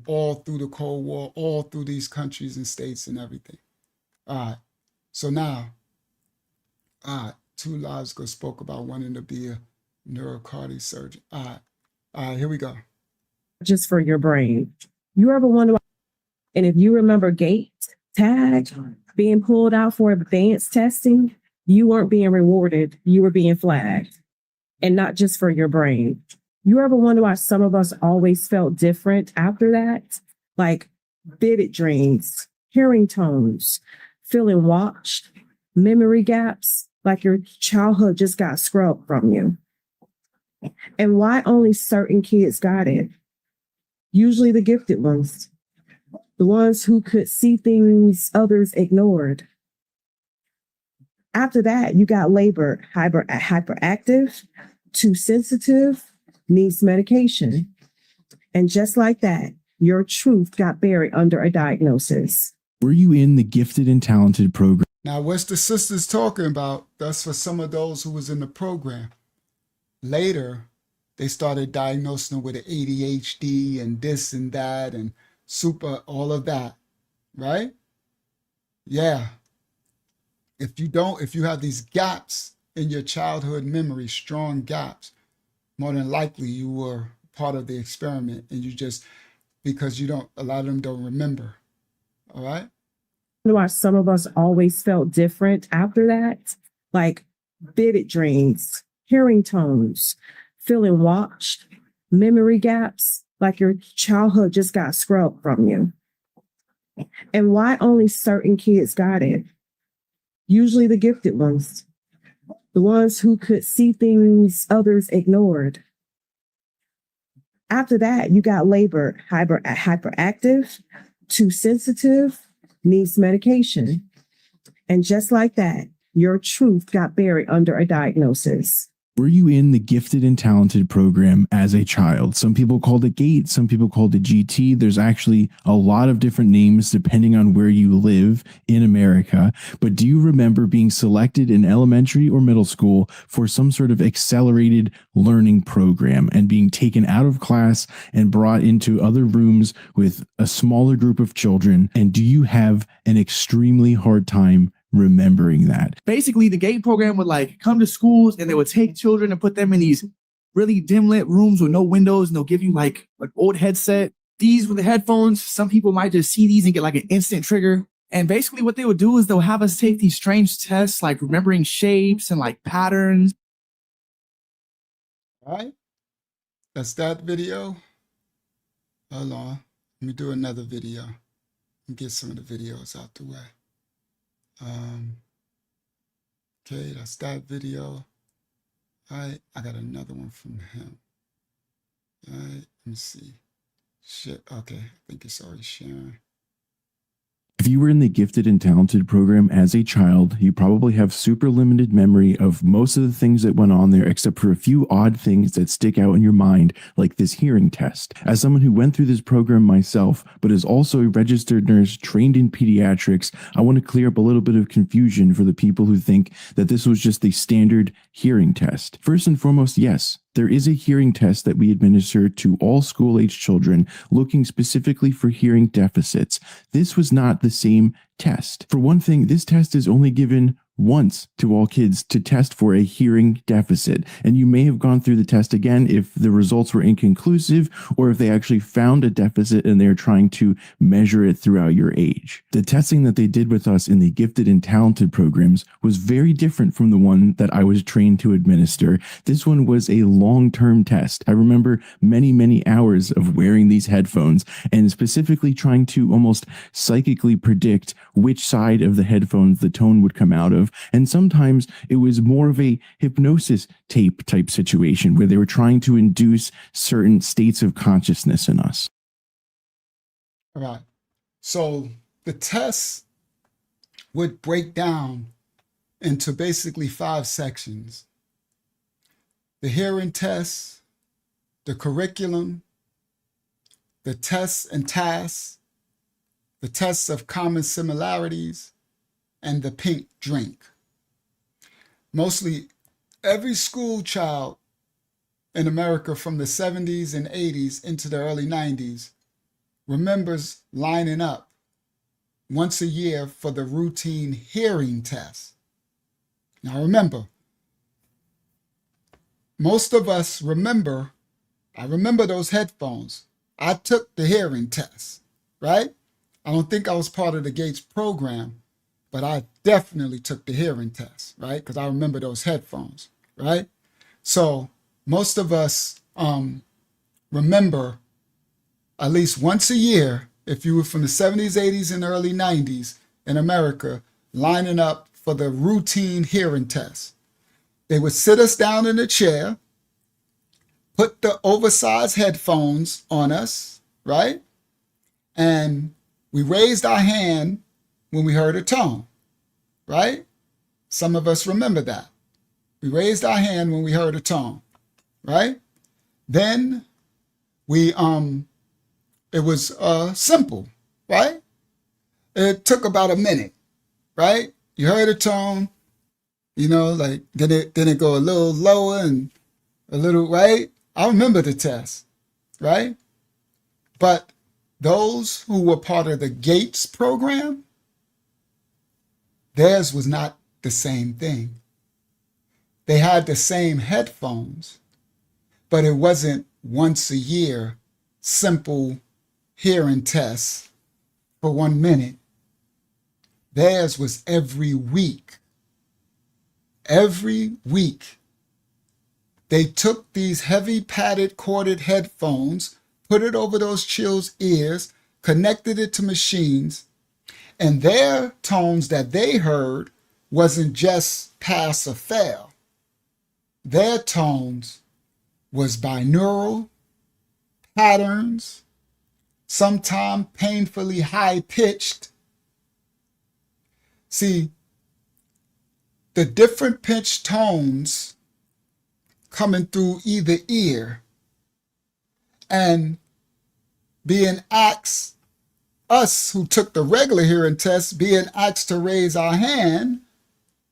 all through the Cold War, all through these countries and states and everything. All right. So now, 2 lives ago spoke about wanting to be a neurocardiac surgeon. All right, here we go. just for your brain. You ever wonder? And if you remember gate tag being pulled out for advanced testing, you weren't being rewarded. You were being flagged, and not just for your brain. You ever wonder why some of us always felt different after that? Like vivid dreams, hearing tones, feeling watched, memory gaps, like your childhood just got scrubbed from you. And why only certain kids got it? Usually the gifted ones, the ones who could see things others ignored. After that, you got labeled hyperactive, too sensitive, needs medication. And just like that, your truth got buried under a diagnosis. Were you in the gifted and talented program? Now, what's the sisters talking about? That's for some of those who was in the program. Later, they started diagnosing them with ADHD and this and that and all of that, right? Yeah. If you have these gaps in your childhood memory, strong gaps, more than likely you were part of the experiment, and because a lot of them don't remember. All right? Why some of us always felt different after that? Like vivid dreams, hearing tones, feeling watched, memory gaps, like your childhood just got scrubbed from you. And why only certain kids got it? Usually the gifted ones, the ones who could see things others ignored. After that, you got labeled hyperactive, too sensitive, needs medication. And just like that, your truth got buried under a diagnosis. Were you in the gifted and talented program as a child? Some people called it GATE, some people called it GT. There's actually a lot of different names depending on where you live in America. But do you remember being selected in elementary or middle school for some sort of accelerated learning program and being taken out of class and brought into other rooms with a smaller group of children? And do you have an extremely hard time remembering that? Basically, the GATE program would like come to schools and they would take children and put them in these really dim lit rooms with no windows, and they'll give you like an old headset. These with the headphones, some people might just see these and get like an instant trigger. And basically what they would do is they'll have us take these strange tests, like remembering shapes and like patterns. All right, that's that video. Hold on, let me do another video and get some of the videos out the way. Okay, that's that video. All right, I got another one from him. All right, let me see. Shit, okay, I think it's already sharing. If you were in the gifted and talented program as a child, you probably have super limited memory of most of the things that went on there, except for a few odd things that stick out in your mind, like this hearing test. As someone who went through this program myself, but is also a registered nurse trained in pediatrics, I want to clear up a little bit of confusion for the people who think that this was just a standard hearing test. First and foremost, yes, there is a hearing test that we administer to all school-age children looking specifically for hearing deficits. This was not the same test. For one thing, this test is only given once to all kids to test for a hearing deficit. And you may have gone through the test again if the results were inconclusive or if they actually found a deficit and they're trying to measure it throughout your age. The testing that they did with us in the gifted and talented programs was very different from the one that I was trained to administer. This one was a long-term test. I remember many, many hours of wearing these headphones and specifically trying to almost psychically predict which side of the headphones the tone would come out of. And sometimes it was more of a hypnosis tape type situation where they were trying to induce certain states of consciousness in us. All right. So the test would break down into basically 5 sections. The hearing test, the curriculum, the tests and tasks, the tests of common similarities, and the pink drink. Mostly every school child in America from the 70s and 80s into the early 90s remembers lining up once a year for the routine hearing test. Now remember, most of us remember, I remember those headphones. I took the hearing test, right? I don't think I was part of the Gates program, but I definitely took the hearing test, right? Because I remember those headphones, right? So most of us remember at least once a year, if you were from the 70s, 80s, and early 90s in America, lining up for the routine hearing test. They would sit us down in a chair, put the oversized headphones on us, right? And we raised our hand when we heard a tone, right? Some of us remember that. We raised our hand when we heard a tone, right? Then we, it was simple, right? It took about a minute, right? You heard a tone, you know, like, then it go a little lower and a little, right? I remember the test, right? But those who were part of the Gates program, theirs was not the same thing. They had the same headphones, but it wasn't once a year simple hearing tests for 1 minute. Theirs was every week. Every week. They took these heavy padded corded headphones, put it over those child's ears, connected it to machines, and their tones that they heard wasn't just pass or fail. Their tones was binaural, patterns, sometimes painfully high-pitched. See, the different pitch tones coming through either ear and being asked, us who took the regular hearing test, being asked to raise our hand,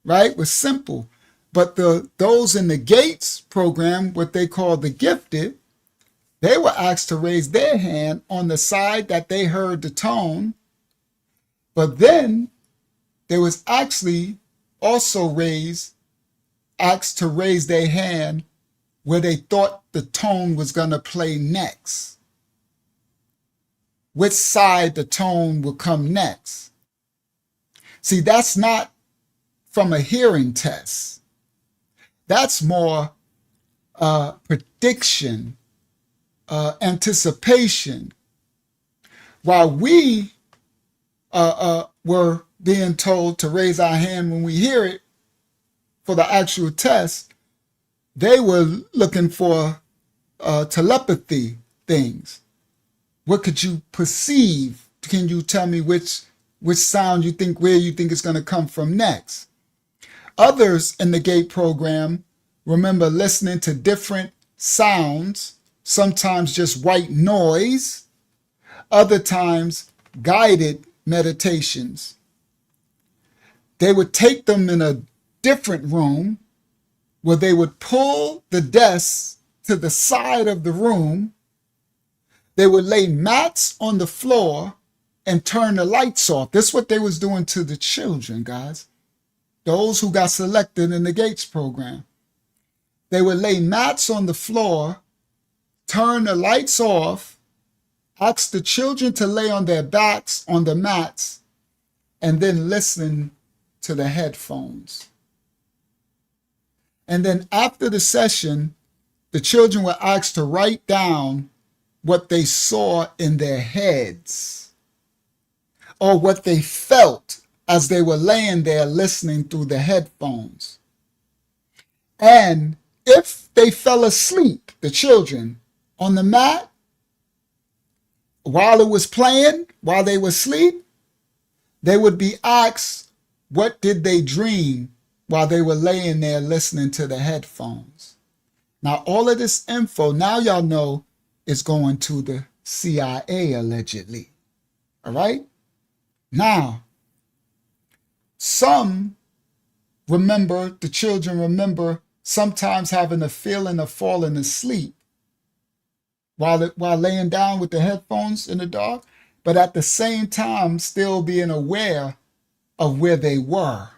right, was simple. But those in the Gates program, what they call the gifted, they were asked to raise their hand on the side that they heard the tone. But then there was actually also asked to raise their hand where they thought the tone was going to play next. Which side the tone will come next. See, that's not from a hearing test. That's more prediction, anticipation. While we were being told to raise our hand when we hear it for the actual test, they were looking for telepathy things. What could you perceive? Can you tell me which sound you think, where you think it's going to come from next? Others in the GATE program remember listening to different sounds, sometimes just white noise, other times guided meditations. They would take them in a different room where they would pull the desks to the side of the room. They would lay mats on the floor and turn the lights off. This is what they was doing to the children, guys. Those who got selected in the Gates program. They would lay mats on the floor, turn the lights off, ask the children to lay on their backs on the mats, and then listen to the headphones. And then after the session, the children were asked to write down what they saw in their heads or what they felt as they were laying there listening through the headphones. And if they fell asleep, the children, on the mat, while it was playing, while they were asleep, they would be asked, what did they dream while they were laying there listening to the headphones? Now, all of this info, now y'all know, is going to the CIA, allegedly. All right? Now, some remember, the children remember sometimes having a feeling of falling asleep while laying down with the headphones in the dark, but at the same time still being aware of where they were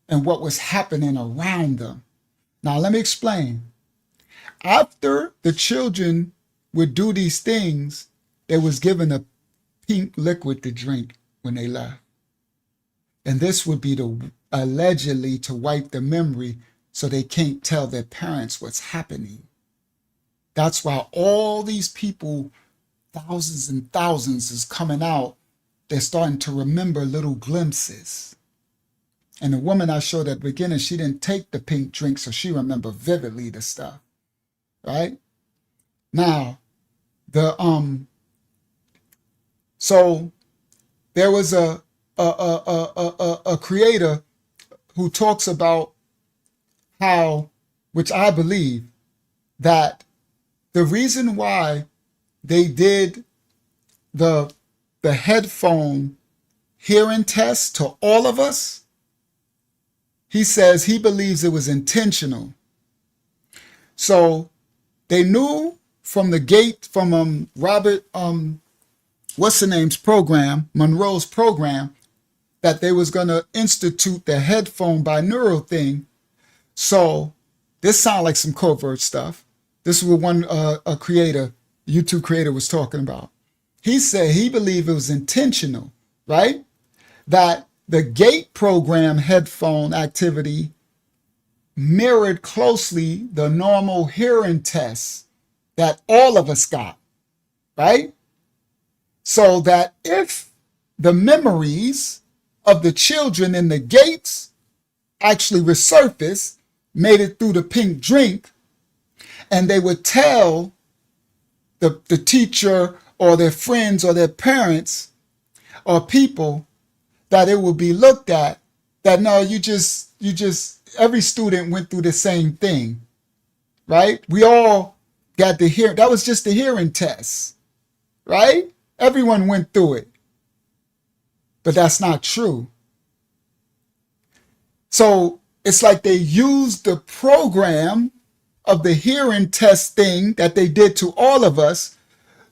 and what was happening around them. Now, let me explain. After the children would do these things, they was given a pink liquid to drink when they left. And this would be allegedly to wipe the memory so they can't tell their parents what's happening. That's why all these people, thousands and thousands, is coming out. They're starting to remember little glimpses. And the woman I showed at the beginning, she didn't take the pink drink, so she remembered vividly the stuff. Right? Now, so there was a creator who talks about how, which I believe, that the reason why they did the headphone hearing test to all of us, he says he believes it was intentional. So they knew from the gate, from Robert, what's the name's program, Monroe's program, that they was going to institute the headphone binaural thing. So this sounds like some covert stuff. This is what one a creator, YouTube creator, was talking about. He said he believed it was intentional, right? That the gate program headphone activity mirrored closely the normal hearing tests that all of us got, right? So that if the memories of the children in the gates actually resurfaced, made it through the pink drink, and they would tell the teacher or their friends or their parents or people, that it will be looked at that no, you just every student went through the same thing. right? We all got the hear. That was just the hearing test, right? Everyone went through it. But that's not true. So it's like they used the program of the hearing test thing that they did to all of us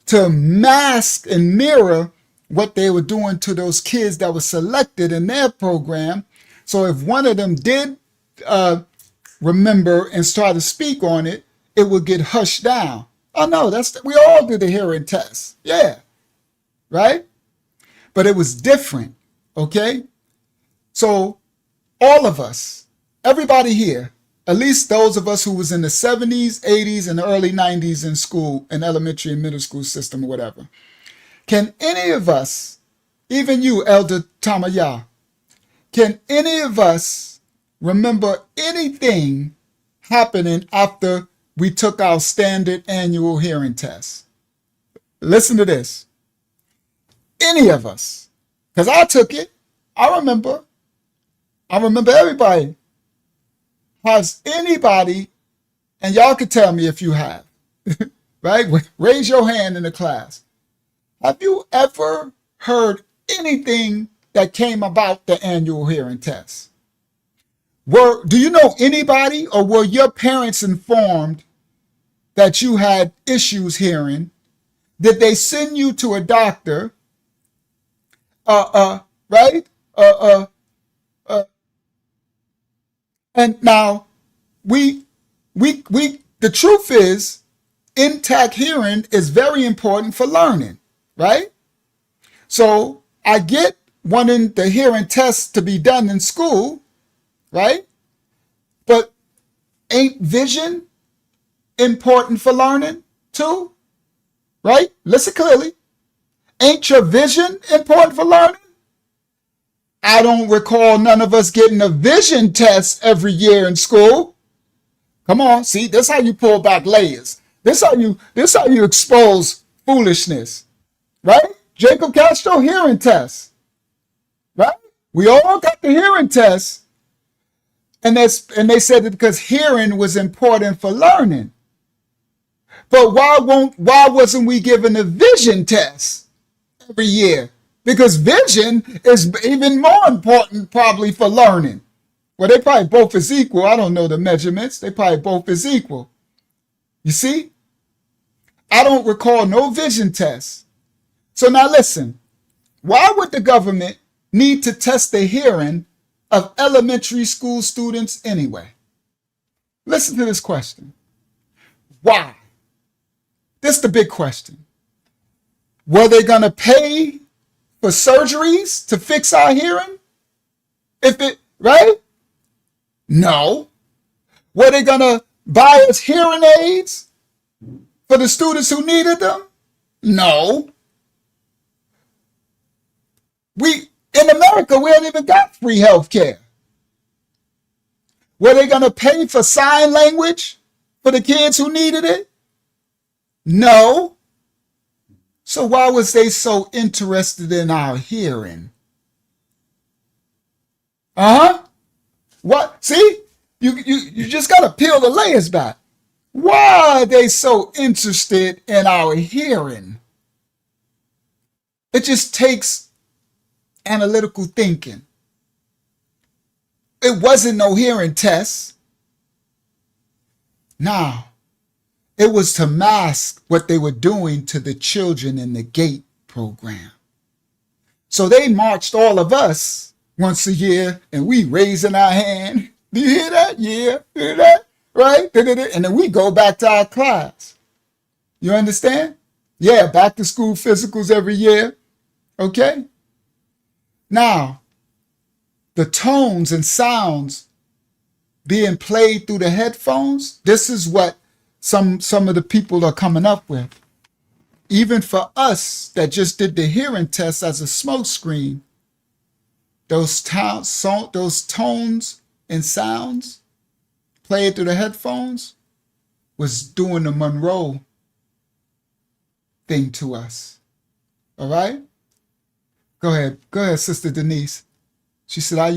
to mask and mirror what they were doing to those kids that were selected in their program. So if one of them did remember and start to speak on it, it would get hushed down. Oh no, we all do the hearing test. Yeah. Right? But it was different. Okay? So all of us, everybody here, at least those of us who was in the 70s, 80s, and the early 90s in school, in elementary and middle school system or whatever, can any of us, even you, Elder Tamaya, can any of us remember anything happening after we took our standard annual hearing test? Listen to this. Any of us. Because I took it. I remember everybody. Has anybody, and y'all can tell me if you have, right? Raise your hand in the class. Have you ever heard anything that came about the annual hearing test? Do you know anybody, or were your parents informed that you had issues hearing? Did they send you to a doctor? Right? And now the truth is, intact hearing is very important for learning, right? So I get wanting the hearing test to be done in school, right? But ain't vision important for learning too? Right? Listen clearly. Ain't your vision important for learning? I don't recall none of us getting a vision test every year in school. Come on, see, this how you pull back layers. This how you expose foolishness, right? Jacob Castro hearing test, right? We all got the hearing test, and they said that because hearing was important for learning. But why wasn't we given a vision test every year? Because vision is even more important probably for learning. Well, they probably both is equal. I don't know the measurements. They probably both is equal. You see? I don't recall no vision tests. So now listen, why would the government need to test the hearing of elementary school students anyway? Listen to this question. Why? This is the big question. Were they going to pay for surgeries to fix our hearing? Right? No. Were they going to buy us hearing aids for the students who needed them? No. In America, we haven't even got free health care. Were they going to pay for sign language for the kids who needed it? No. So why was they so interested in our hearing? What? See? You just got to peel the layers back. Why are they so interested in our hearing? It just takes analytical thinking. It wasn't no hearing test. Now, it was to mask what they were doing to the children in the GATE program. So they marched all of us once a year, and we raising our hand. Do you hear that? Yeah. Hear that? Right? And then we go back to our class. You understand? Yeah, back to school physicals every year. Okay? Now, the tones and sounds being played through the headphones, this is what some of the people are coming up with. Even for us that just did the hearing test as a smoke screen, those tones and sounds played through the headphones was doing the Monroe thing to us. All right? Go ahead, Sister Denise. She said, I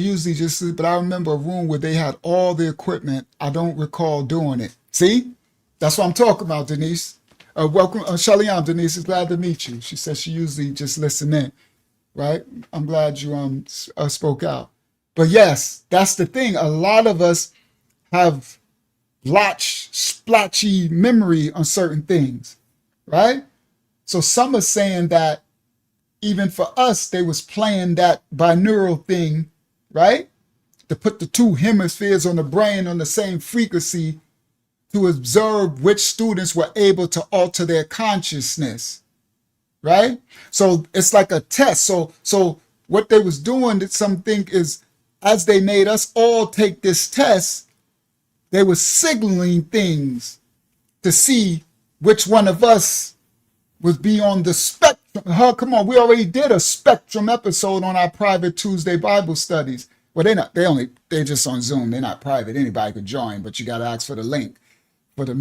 remember a room where they had all the equipment. I don't recall doing it. See? That's what I'm talking about, Denise. Welcome, Shaliam. Denise is glad to meet you. She says she usually just listen in, right? I'm glad you spoke out. But yes, that's the thing. A lot of us have splotchy memory on certain things, right? So some are saying that even for us, they was playing that binaural thing, right? To put the two hemispheres on the brain on the same frequency to observe which students were able to alter their consciousness, right? So it's like a test. So what they was doing, that some think is, as they made us all take this test, they were signaling things to see which one of us was beyond the spectrum. Come on, we already did a spectrum episode on our private Tuesday Bible studies. Well, they're just on Zoom. They're not private. Anybody could join, but you got to ask for the link for to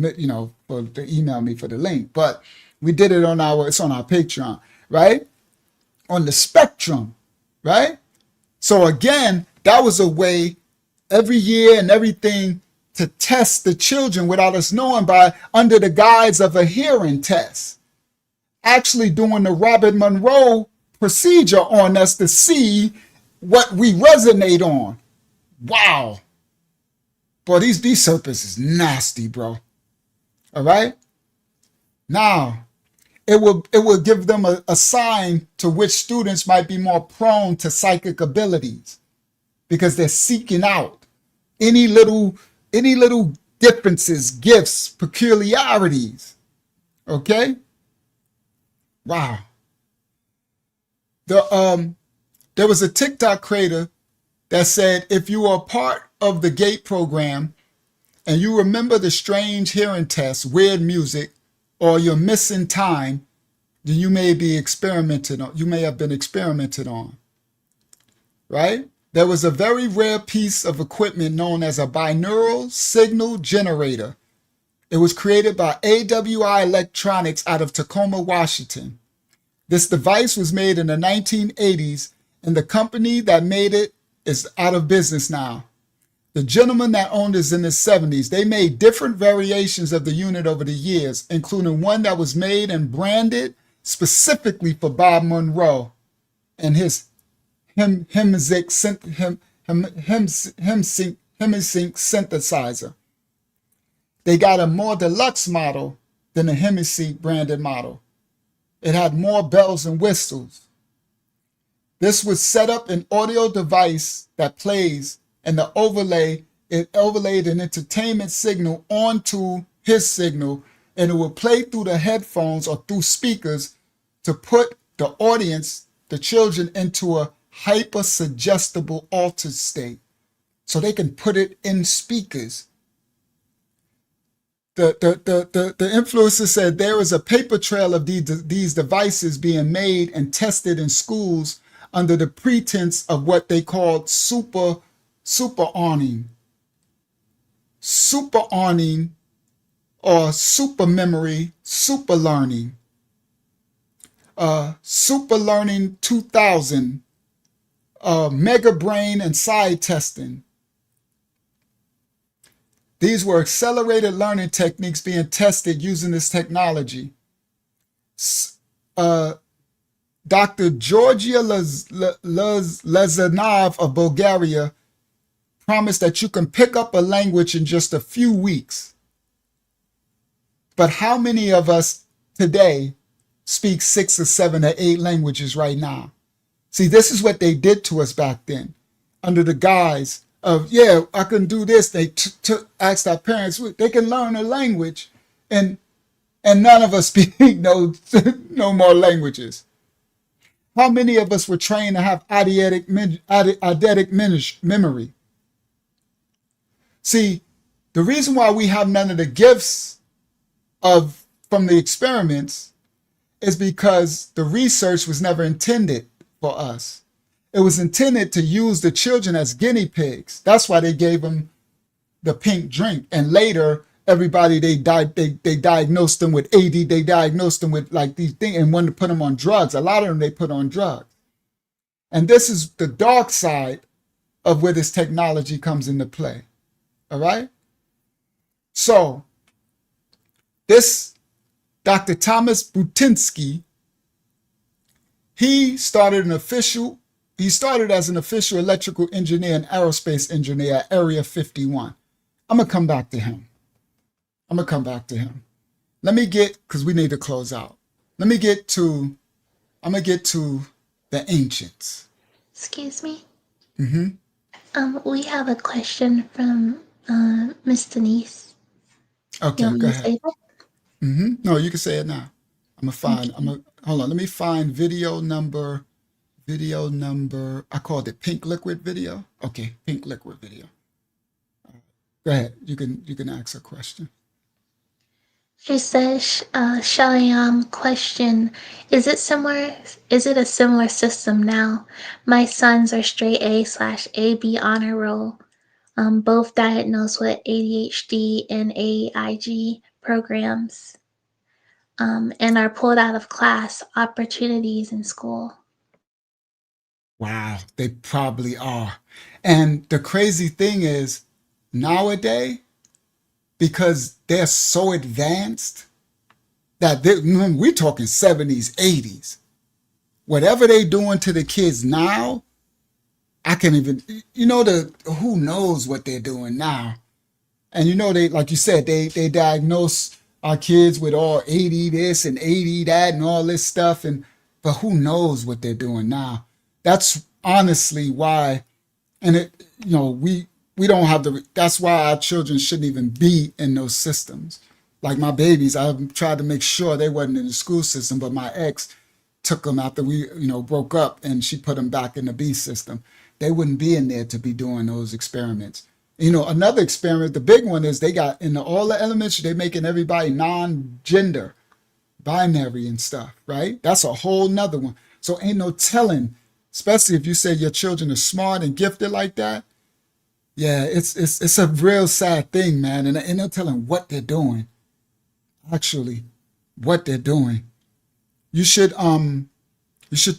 email me for the link. But we did it it's on our Patreon, right? On the spectrum, right? So again, that was a way every year and everything to test the children without us knowing, by under the guise of a hearing test. Actually doing the Robert Monroe procedure on us to see what we resonate on. Wow. Boy, these serpents is nasty, bro. All right? Now, it will give them a sign to which students might be more prone to psychic abilities, because they're seeking out any little differences, gifts, peculiarities. Okay? Wow. There was a TikTok creator that said, if you are part of the GATE program and you remember the strange hearing test, weird music, or you're missing time, then you may be experimented on. You may have been experimented on, right? There was a very rare piece of equipment known as a binaural signal generator. It was created by AWI Electronics out of Tacoma, Washington. This device was made in the 1980s, and the company that made it is out of business now. The gentleman that owned it is in his 70s. They made different variations of the unit over the years, including one that was made and branded specifically for Bob Monroe and his Hemisync synthesizer. They got a more deluxe model than the Hemisync branded model. It had more bells and whistles. This was set up an audio device that plays, and it overlaid an entertainment signal onto his signal, and it would play through the headphones or through speakers to put the audience, the children, into a hyper-suggestible altered state. So they can put it in speakers. The influencer said there is a paper trail of these devices being made and tested in schools under the pretense of what they called super awning or super memory, super learning. Super Learning 2000, Mega Brain and Side Testing. These were accelerated learning techniques being tested using this technology. Dr. Georgia Lezanov of Bulgaria promised that you can pick up a language in just a few weeks. But how many of us today speak 6 or 7 or 8 languages right now? See, this is what they did to us back then, under the guise of, yeah, I can do this. They asked our parents, they can learn a language, and none of us speak no more languages. How many of us were trained to have eidetic memory? See, the reason why we have none of the gifts from the experiments is because the research was never intended for us. It was intended to use the children as guinea pigs. That's why they gave them the pink drink. And later, everybody, they diagnosed them with AD. They diagnosed them with like these things and wanted to put them on drugs. A lot of them they put on drugs. And this is the dark side of where this technology comes into play. All right? So This Dr. Thomas Butinsky, he started as an official electrical engineer and aerospace engineer at Area 51. I'm going to come back to him. Let me get, because we need to close out. I'm going to get to the ancients. Excuse me. Mm-hmm. We have a question from Miss Denise. Okay, go ahead. Mm-hmm. No, you can say it now. Hold on, let me find video number, I called it pink liquid video. Okay, pink liquid video. Go ahead, you can ask a question. She says, Shalayam, question, is it a similar system now? My sons are straight A/AB honor roll, both diagnosed with ADHD and AIG programs, and are pulled out of class opportunities in school. Wow, they probably are. And the crazy thing is, nowadays, because they're so advanced, that we're talking 70s, 80s. Whatever they doing to the kids now, I can't even, who knows what they're doing now. And they, like you said, they diagnose our kids with all 80 this and 80 that and all this stuff. But who knows what they're doing now. That's honestly why, and we don't have that's why our children shouldn't even be in those systems. Like my babies, I've tried to make sure they wasn't in the school system, but my ex took them after we, broke up, and she put them back in the B system. They wouldn't be in there to be doing those experiments. Another experiment, the big one is they got in all the elementary, they making everybody non-gender, binary and stuff, right? That's a whole nother one. So ain't no telling, especially if you say your children are smart and gifted like that. Yeah, it's a real sad thing, man. And no telling what they're doing. Actually, what they're doing. You should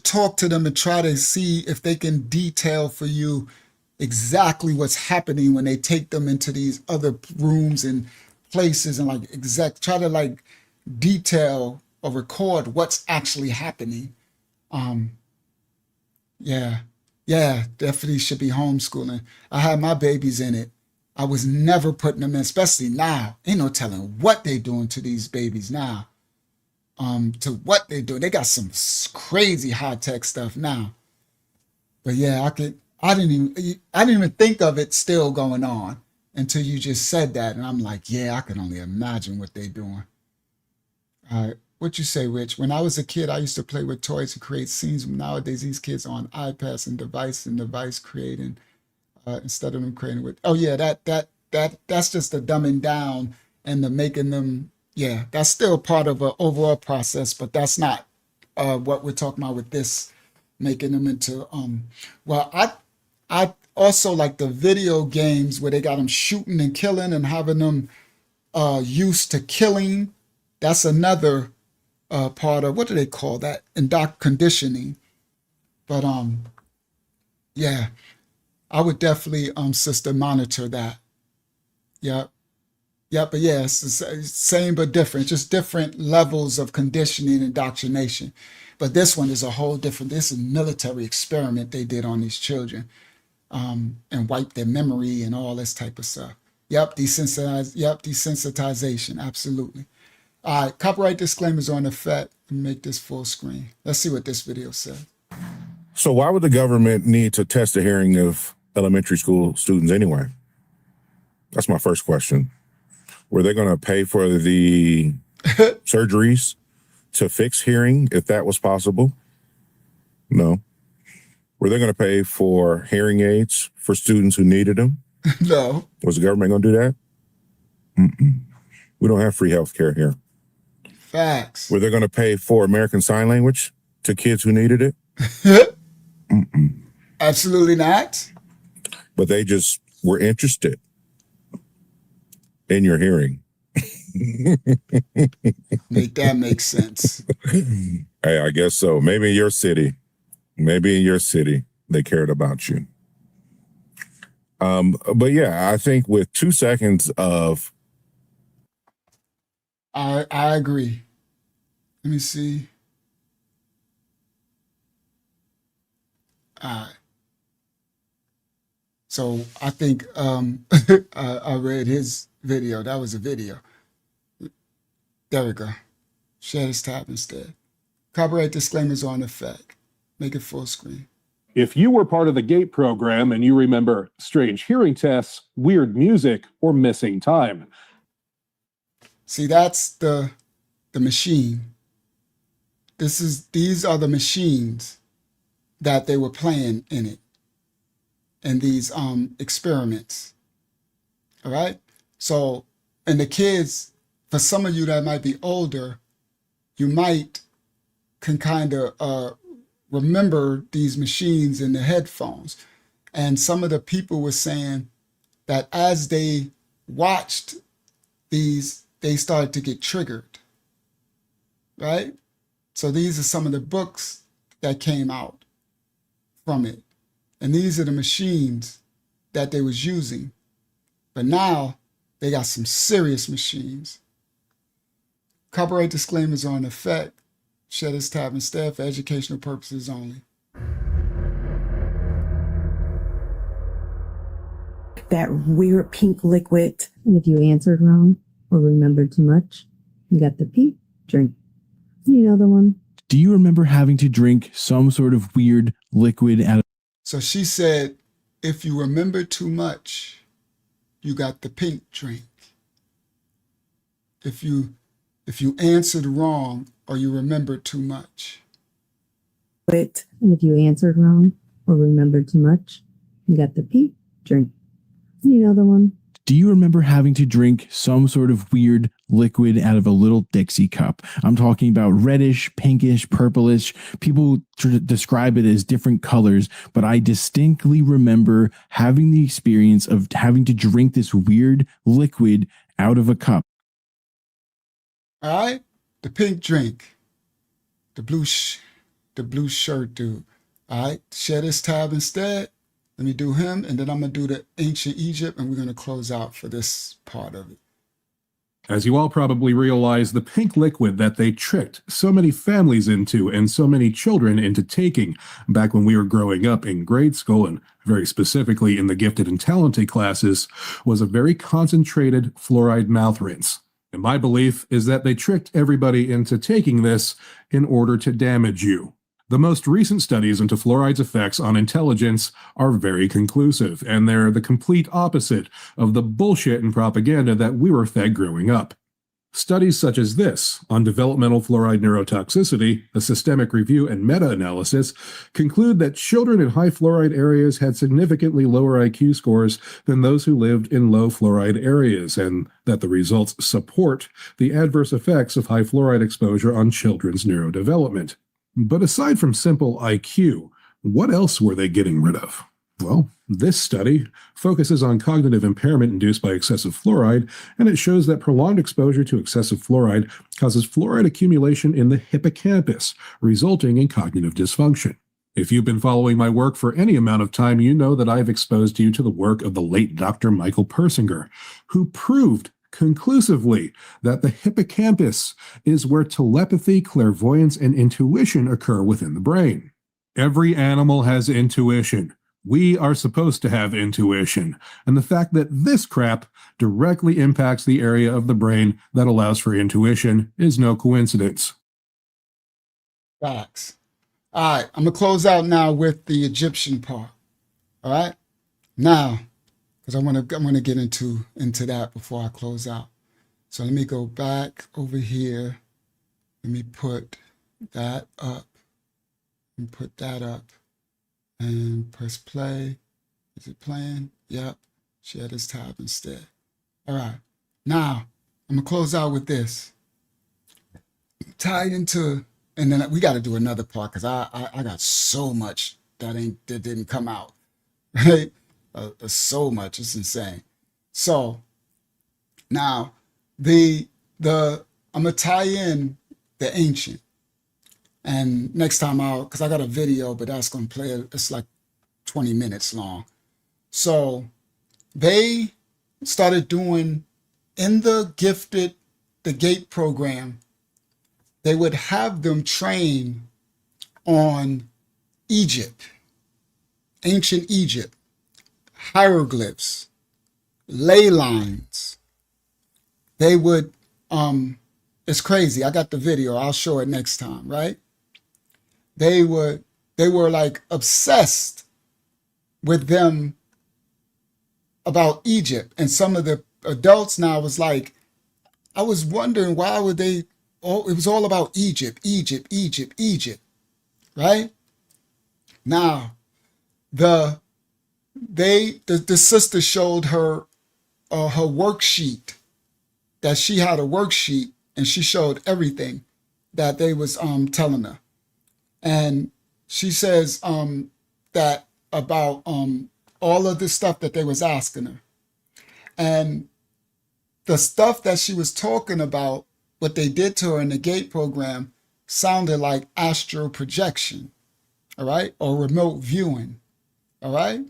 talk to them and try to see if they can detail for you exactly what's happening when they take them into these other rooms and places, and try to detail or record what's actually happening. Yeah, definitely should be homeschooling. I had my babies in it. I was never putting them in, especially now. Ain't no telling what they doing to these babies now. To what they do. They got some crazy high tech stuff now. But yeah, I didn't even think of it still going on until you just said that. And I'm like, yeah, I can only imagine what they're doing. All right. What you say, Rich? When I was a kid, I used to play with toys to create scenes. Nowadays, these kids are on iPads and device creating instead of them creating with. Oh yeah, that's just the dumbing down and the making them. Yeah, that's still part of an overall process, but that's not what we're talking about with this, making them into. Well, I also like the video games where they got them shooting and killing and having them used to killing. That's another part of, what do they call that? Conditioning. But yeah, I would definitely sister monitor that. Yeah. Yeah, but yeah, it's the same but different, just different levels of conditioning and indoctrination. But this one is a whole different, this is a military experiment they did on these children, and wiped their memory and all this type of stuff. Desensitization, absolutely. All right, copyright disclaimers are in effect. Make this full screen. Let's see what this video says. So why would the government need to test the hearing of elementary school students anyway? That's my first question. Were they going to pay for the surgeries to fix hearing if that was possible? No. Were they going to pay for hearing aids for students who needed them? No. Was the government going to do that? Mm-mm. We don't have free health care here. Facts. Were they going to pay for American Sign Language to kids who needed it? Mm-mm. Absolutely not. But they just were interested in your hearing. Make that make sense. Hey, I guess so. Maybe in your city, they cared about you. But yeah, I think with 2 seconds of I agree. Let me see. All right. So I think I read his video. That was a video. There we go. Share this tab instead. Copyright disclaimers are in effect. Make it full screen. If you were part of the GATE program and you remember strange hearing tests, weird music, or missing time. See, that's the machine. These are the machines that they were playing in it, in these experiments. All right. So, and the kids, for some of you that might be older, you might can kind of remember these machines in the headphones. And some of the people were saying that as they watched these, they started to get triggered, right? So these are some of the books that came out from it. And these are the machines that they was using. But now they got some serious machines. Copyright disclaimers are in effect. Share this tab instead for educational purposes only. That weird pink liquid. And if you answered wrong or remembered too much, you got the pink drink. You know the one. Do you remember having to drink some sort of weird liquid out of... So she said, if you remember too much, you got the pink drink. If you answered wrong or you remembered too much. And if you answered wrong or remembered too much, you got the pink drink. You know the one. Do you remember having to drink some sort of weird liquid out of a little Dixie cup? I'm talking about reddish, pinkish, purplish. People describe it as different colors, but I distinctly remember having the experience of having to drink this weird liquid out of a cup. All right, the pink drink, the blue shirt dude. All right, share this tab instead. Let me do him, and then I'm going to do the ancient Egypt, and we're going to close out for this part of it. As you all probably realize, the pink liquid that they tricked so many families into and so many children into taking back when we were growing up in grade school, and very specifically in the gifted and talented classes, was a very concentrated fluoride mouth rinse. And my belief is that they tricked everybody into taking this in order to damage you. The most recent studies into fluoride's effects on intelligence are very conclusive, and they're the complete opposite of the bullshit and propaganda that we were fed growing up. Studies such as this on developmental fluoride neurotoxicity, a systemic review and meta-analysis, conclude that children in high fluoride areas had significantly lower IQ scores than those who lived in low fluoride areas, and that the results support the adverse effects of high fluoride exposure on children's neurodevelopment. But aside from simple IQ, what else were they getting rid of? Well, this study focuses on cognitive impairment induced by excessive fluoride, and it shows that prolonged exposure to excessive fluoride causes fluoride accumulation in the hippocampus, resulting in cognitive dysfunction. If you've been following my work for any amount of time, you know that I've exposed you to the work of the late Dr. Michael Persinger, who proved conclusively that the hippocampus is where telepathy, clairvoyance, and intuition occur within the brain. Every animal has intuition. We are supposed to have intuition. And the fact that this crap directly impacts the area of the brain that allows for intuition is no coincidence. Facts. All right, I'm going to close out now with the Egyptian part. All right? Now, because I'm going to get into that before I close out. So let me go back over here. Let me put that up and put that up and press play. Is it playing? Yep. Share this tab instead. All right. Now I'm going to close out with this. Tie into, and then we got to do another part because I got so much that didn't come out. Right? So much. It's insane. So now I'm gonna tie in the ancient, and next time because I got a video, but that's gonna play. It's like 20 minutes long. So they started doing in the gifted the GATE program, they would have them train on Egypt, ancient Egypt, hieroglyphs, ley lines. They would, it's crazy. I got the video. I'll show it next time, right? They were like obsessed with them about Egypt. And some of the adults now was like, I was wondering why would they, oh, it was all about Egypt, Egypt, Egypt, Egypt, right? Now, the sister showed her her worksheet, that she had a worksheet, and she showed everything that they was telling her. And she says that about all of the stuff that they was asking her. And the stuff that she was talking about, what they did to her in the GATE program, sounded like astral projection, all right, or remote viewing, all right?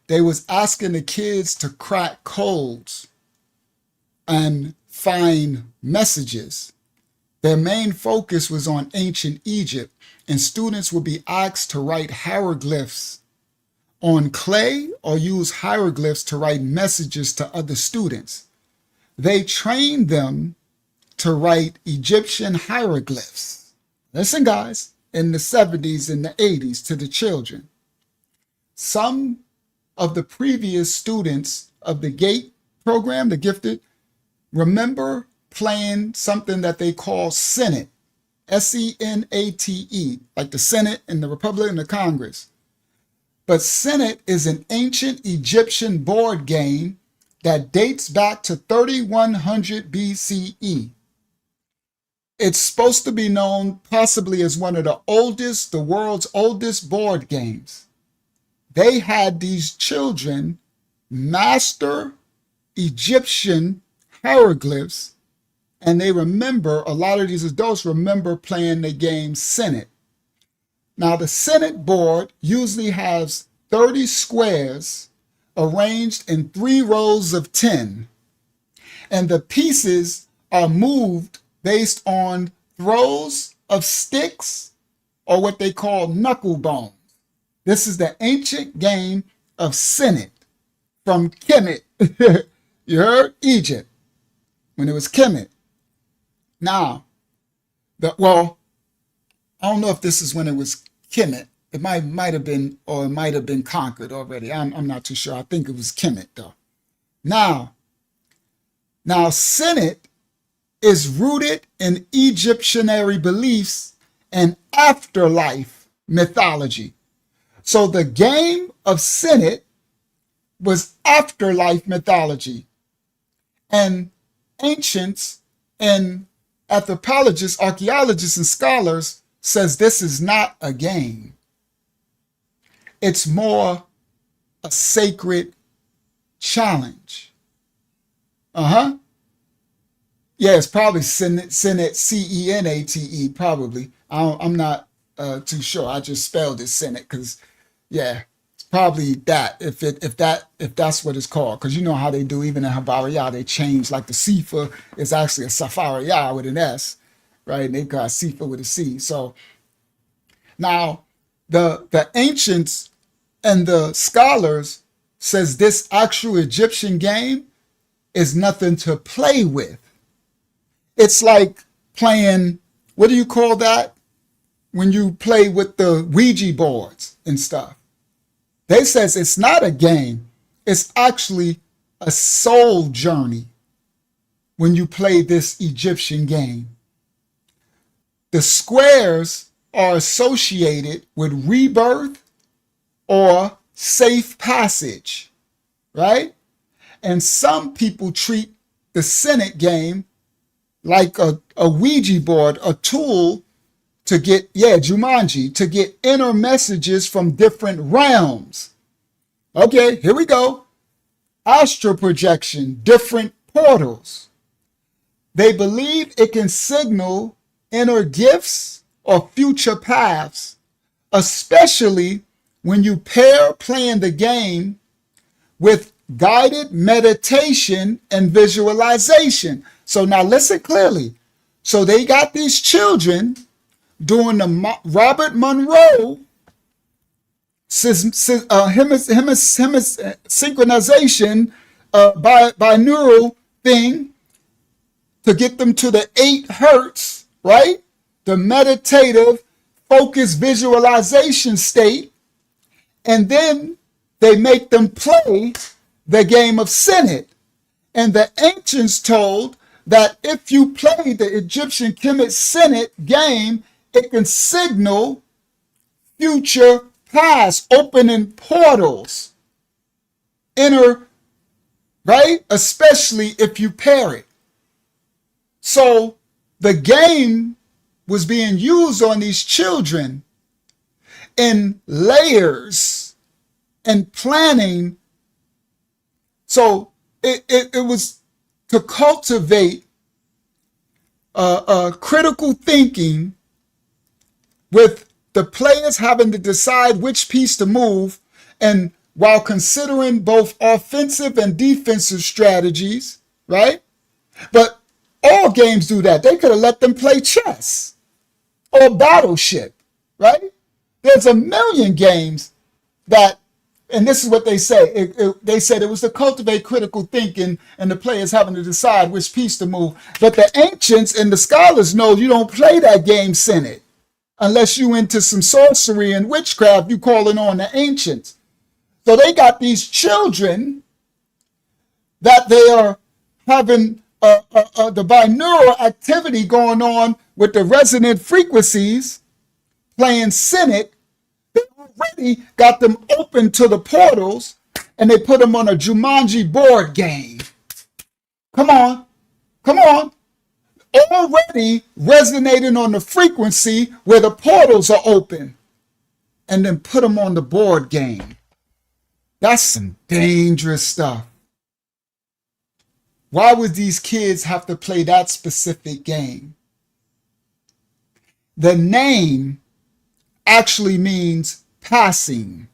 They was asking the kids to crack codes and find messages. Their main focus was on ancient Egypt, and students would be asked to write hieroglyphs on clay or use hieroglyphs to write messages to other students. They trained them to write Egyptian hieroglyphs. Listen, guys, in the 70s and the 80s to the children. Some of the previous students of the GATE program, the gifted, remember playing something that they call Senate, S-E-N-A-T-E, like the Senate and the Republic and the Congress. But Senate is an ancient Egyptian board game that dates back to 3100 BCE. It's supposed to be known possibly as one of the world's oldest board games. They had these children master Egyptian hieroglyphs, and they remember, a lot of these adults remember playing the game Senate. Now, the Senate board usually has 30 squares arranged in 3 rows of 10, and the pieces are moved based on throws of sticks or what they call knuckle bones. This is the ancient game of Senate from Kemet. You heard? Egypt, when it was Kemet. Now, I don't know if this is when it was Kemet. It might have been, or it might have been conquered already. I'm not too sure. I think it was Kemet, though. Now, Senate is rooted in Egyptianary beliefs and afterlife mythology. So the game of Senate was afterlife mythology. And ancients and anthropologists, archaeologists, and scholars says this is not a game. It's more a sacred challenge. Yeah, it's probably Senate, C-E-N-A-T-E, probably. I'm not too sure. I just spelled it Senate because, yeah, it's probably that, if that's what it's called. Because you know how they do, even in Havariya, they change, like the Sifa is actually a Safariya with an S, right? And they've got Sifa with a C. So now the ancients and the scholars says this actual Egyptian game is nothing to play with. It's like playing, what do you call that? When you play with the Ouija boards and stuff. They says it's not a game. It's actually a soul journey when you play this Egyptian game. The squares are associated with rebirth or safe passage, right? And some people treat the Senate game like a Ouija board, a tool to get, Jumanji, to get inner messages from different realms. Okay, here we go. Astral projection, different portals. They believe it can signal inner gifts or future paths, especially when you pair playing the game with guided meditation and visualization. So now listen clearly. So they got these children doing the Robert Monroe synchronization binaural thing to get them to the 8 hertz, right? The meditative focused visualization state. And then they make them play the game of Senate. And the ancients told that if you play the Egyptian Kemet Senate game, it can signal future past, opening portals, inner, right? Especially if you pair it. So the game was being used on these children in layers and planning. So it was to cultivate critical thinking, with the players having to decide which piece to move, and while considering both offensive and defensive strategies, right? But all games do that. They could have let them play chess or Battleship, right? There's a million games that, and this is what they say. They said it was to cultivate critical thinking and the players having to decide which piece to move. But the ancients and the scholars know you don't play that game Senate unless you into some sorcery and witchcraft, you calling on the ancients. So they got these children that they are having the binaural activity going on with the resonant frequencies, playing Senate. They already got them open to the portals, and they put them on a Jumanji board game. Come on. Already resonating on the frequency where the portals are open, and then put them on the board game. That's some dangerous stuff. Why would these kids have to play that specific game? The name actually means passing.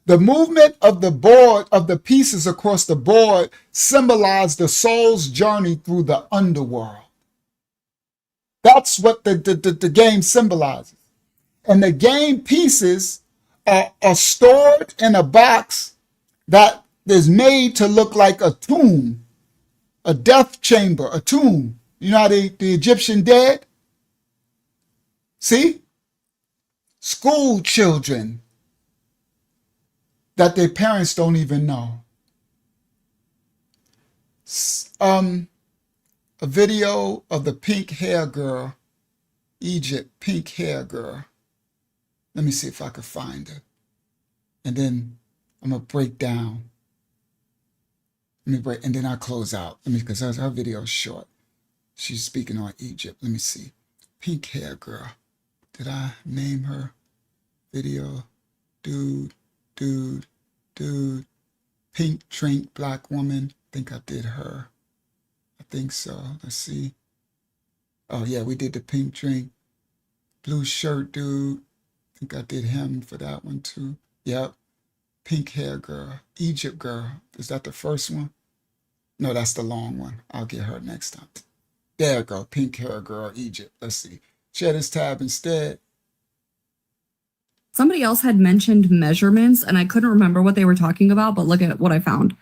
The movement of the board, of the pieces across the board, symbolize the soul's journey through the underworld. That's what the game symbolizes. And the game pieces are stored in a box that is made to look like a tomb, a death chamber, a tomb. You know how the Egyptian dead? See? School children that their parents don't even know. A video of the pink hair girl, Egypt, pink hair girl. Let me see if I can find her. And then I'm going to break down. And then I'll close out. Because her video is short. She's speaking on Egypt. Let me see. Pink hair girl. Did I name her? Video. Dude. Pink drink, black woman. I think I did her. I think so. Let's see. Oh, yeah, we did the pink drink. Blue shirt dude. I think I did him for that one too. Yep. Pink hair girl. Egypt girl. Is that the first one? No, that's the long one. I'll get her next time. There we go. Pink hair girl, Egypt. Let's see. Share this tab instead. Somebody else had mentioned measurements, and I couldn't remember what they were talking about, but look at what I found.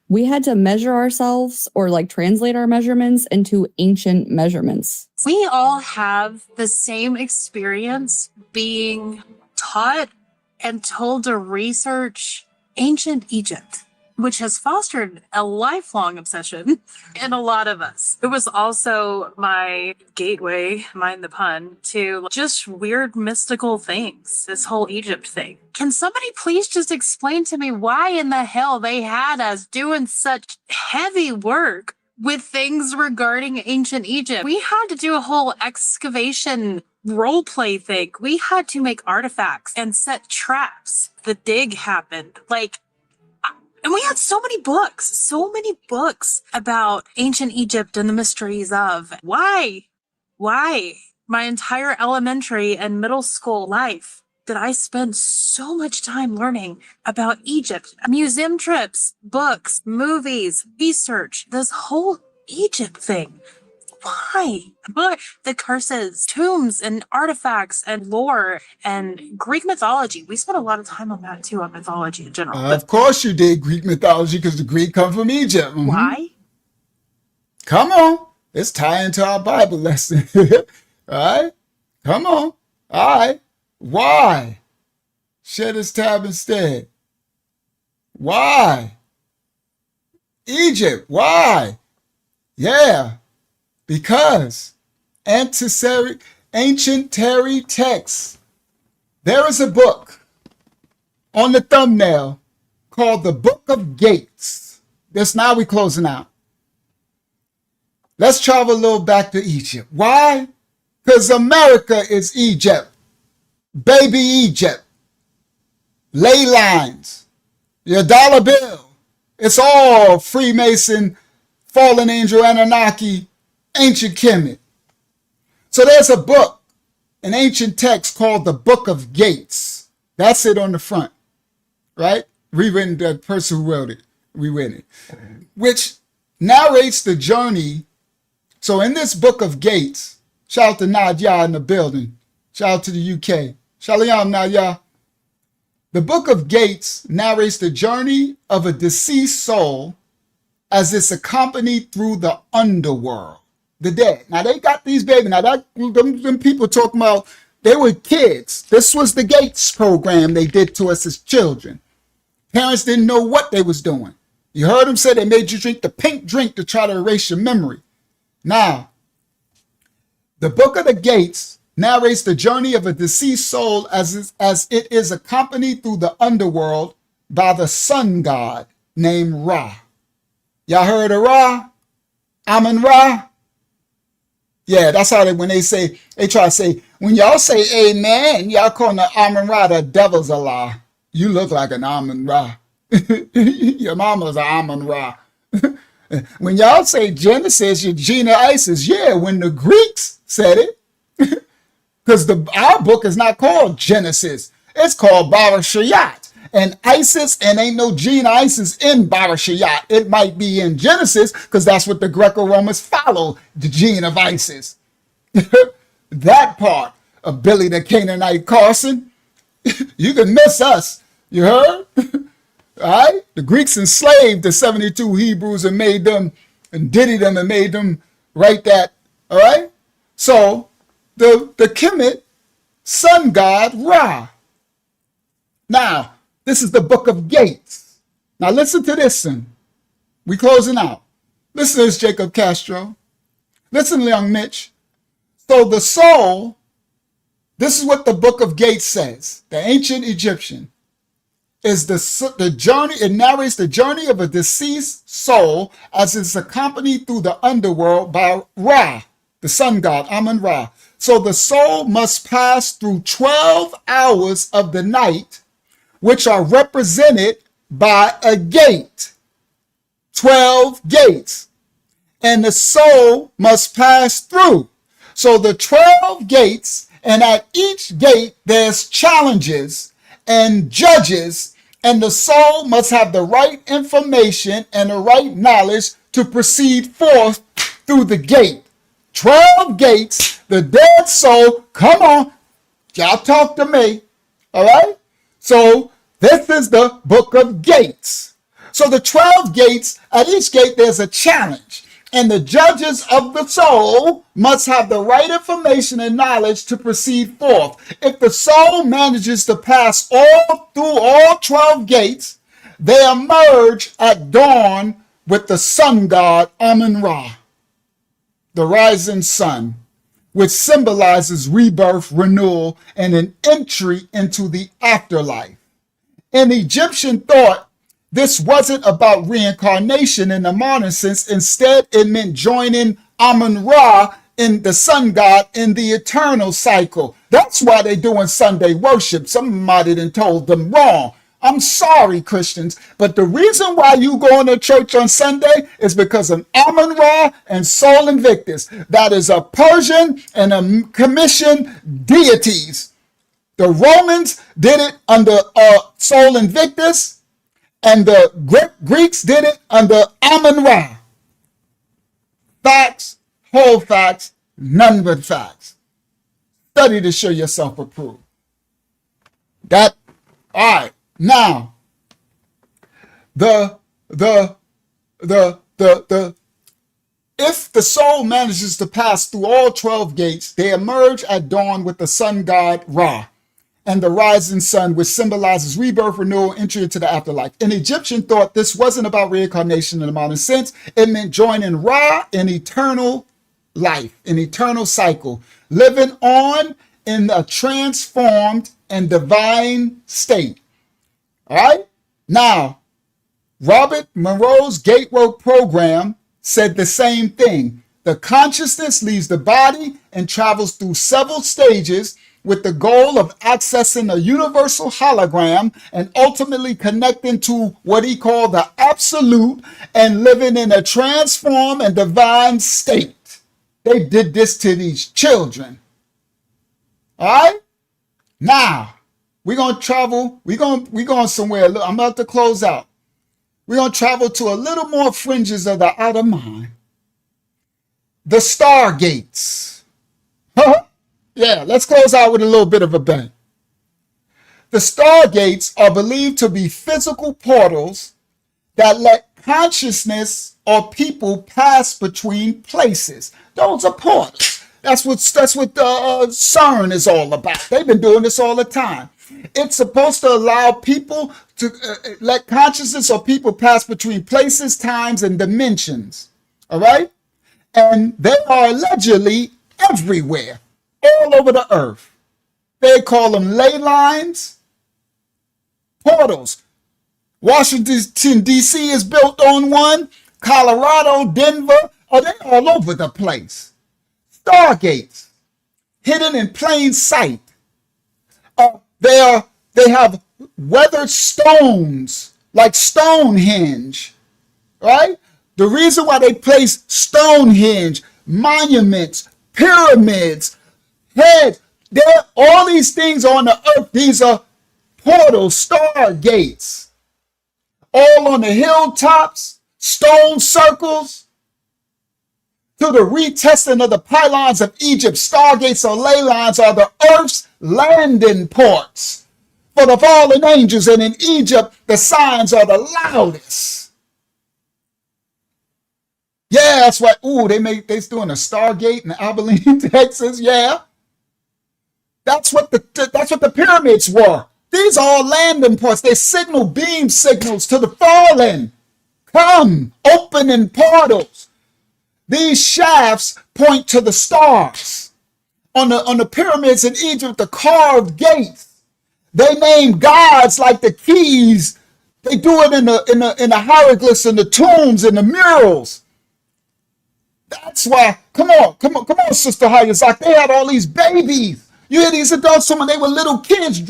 We had to measure ourselves, or like translate our measurements into ancient measurements. We all have the same experience being taught and told to research ancient Egypt, which has fostered a lifelong obsession in a lot of us. It was also my gateway, mind the pun, to just weird mystical things, this whole Egypt thing. Can somebody please just explain to me why in the hell they had us doing such heavy work with things regarding ancient Egypt? We had to do a whole excavation role play thing. We had to make artifacts and set traps. The dig happened. And we had so many books about ancient Egypt and the mysteries of why my entire elementary and middle school life that I spent so much time learning about Egypt. Museum trips, books, movies, research, this whole Egypt thing. Why? But the curses, tombs, and artifacts, and lore, and Greek mythology. We spent a lot of time on that too, on mythology in general. Of course you did Greek mythology because the Greek come from Egypt. Mhm. Why? Come on. It's tied into our Bible lesson. All right? Come on. All right. Why? Shed his tab instead. Why? Egypt. Why? Yeah. Because ancient Terry texts. There is a book on the thumbnail called the Book of Gates. This now we're closing out. Let's travel a little back to Egypt. Why? Because America is Egypt. Baby Egypt. Ley lines. Your dollar bill. It's all Freemason, fallen angel Anunnaki, ancient Kemet. So there's a book, an ancient text called the Book of Gates. That's it on the front, right? Rewritten, the person who wrote it, rewritten it, which narrates the journey. So in this Book of Gates, shout out to Nadia in the building. Shout out to the UK. Shalom, Nadia. The Book of Gates narrates the journey of a deceased soul as it's accompanied through the underworld, the dead. Now they got these babies. Now them people talking about they were kids. This was the Gates program they did to us as children. Parents didn't know what they was doing. You heard them say they made you drink the pink drink to try to erase your memory. Now, the Book of the Gates narrates the journey of a deceased soul as it is accompanied through the underworld by the sun god named Ra. Y'all heard of Ra? Amun Ra? Yeah, that's how they try to say, when y'all say amen, y'all calling the Amun Ra the devil's a lie. You look like an Amun Ra. Your mama's an Amun Ra. When y'all say Genesis, your Gina Isis, yeah, when the Greeks said it, because our book is not called Genesis, it's called Barashayat. And Isis, and ain't no Gina Isis in Barashayat. It might be in Genesis, because that's what the Greco-Romans follow, the gene of Isis. That part of Billy the Canaanite Carson, you can miss us. You heard? All right? The Greeks enslaved the 72 Hebrews and made them, and diddy them and made them write that. All right? So, the Kemet, sun god Ra. Now, this is the Book of Gates. Now, listen to this one. We closing out. Listen to this, Jacob Castro. Listen, young Mitch. So the soul, this is what the Book of Gates says. The ancient Egyptian is the journey. It narrates the journey of a deceased soul as it's accompanied through the underworld by Ra, the sun god, Amun Ra. So the soul must pass through 12 hours of the night, which are represented by a gate. 12 gates. And the soul must pass through. So the 12 gates, and at each gate there's challenges and judges, and the soul must have the right information and the right knowledge to proceed forth through the gate. 12 gates, the dead soul, come on, y'all talk to me, all right? So this is the Book of Gates. So the 12 gates, at each gate there's a challenge. And the judges of the soul must have the right information and knowledge to proceed forth. If the soul manages to pass through all 12 gates, they emerge at dawn with the sun god Amun Ra, the rising sun, which symbolizes rebirth, renewal, and an entry into the afterlife. In Egyptian thought, this wasn't about reincarnation in the modern sense. Instead, it meant joining Amun Ra, in the sun god, in the eternal cycle. That's why they're doing Sunday worship. Somebody done told them wrong. I'm sorry, Christians, but the reason why you going to church on Sunday is because of Amun Ra and Sol Invictus. That is a Persian and a Commission deities. The Romans did it under Sol Invictus, and the Greeks did it under Amun-Ra. Facts, whole facts, none but facts. Study to show yourself approved. All right. Now, if the soul manages to pass through all 12 gates, they emerge at dawn with the sun god Ra and the rising sun, which symbolizes rebirth, renewal, entry into the afterlife. In Egyptian thought, this wasn't about reincarnation in the modern sense. It meant joining Ra in eternal life, an eternal cycle, living on in a transformed and divine state. All right? Now, Robert Monroe's Gatework program said the same thing. The consciousness leaves the body and travels through several stages with the goal of accessing a universal hologram and ultimately connecting to what he called the absolute and living in a transformed and divine state. They did this to these children. All right? Now, we're going to travel. We're going somewhere. I'm about to close out. We're going to travel to a little more fringes of the outer mind. The stargates. Yeah, let's close out with a little bit of a bang. The stargates are believed to be physical portals that let consciousness or people pass between places. Those are portals. That's what CERN is all about. They've been doing this all the time. It's supposed to allow people to let consciousness or people pass between places, times, and dimensions. All right? And they are allegedly everywhere, all over the earth. They call them ley lines, portals. Washington, D.C. is built on one. Colorado, Denver, they're all over the place. Stargates, hidden in plain sight. They have weathered stones like Stonehenge, right? The reason why they place Stonehenge, monuments, pyramids, heads, all these things on the earth, these are portals, stargates, all on the hilltops, stone circles, to the retesting of the pylons of Egypt. Stargates or ley lines are the earth's landing ports for the fallen angels, and in Egypt, the signs are the loudest. Yeah, that's why. Ooh, they're doing a Stargate in Abilene, Texas. Yeah, that's what the pyramids were. These are all landing ports. They signal beam signals to the fallen. Come, opening portals. These shafts point to the stars. On the pyramids in Egypt, the carved gates, they name gods like the keys. They do it in the hieroglyphs, in the tombs, in the murals. That's why. Come on, Sister Hayazak. They had all these babies. You hear these adults? Some of they were little kids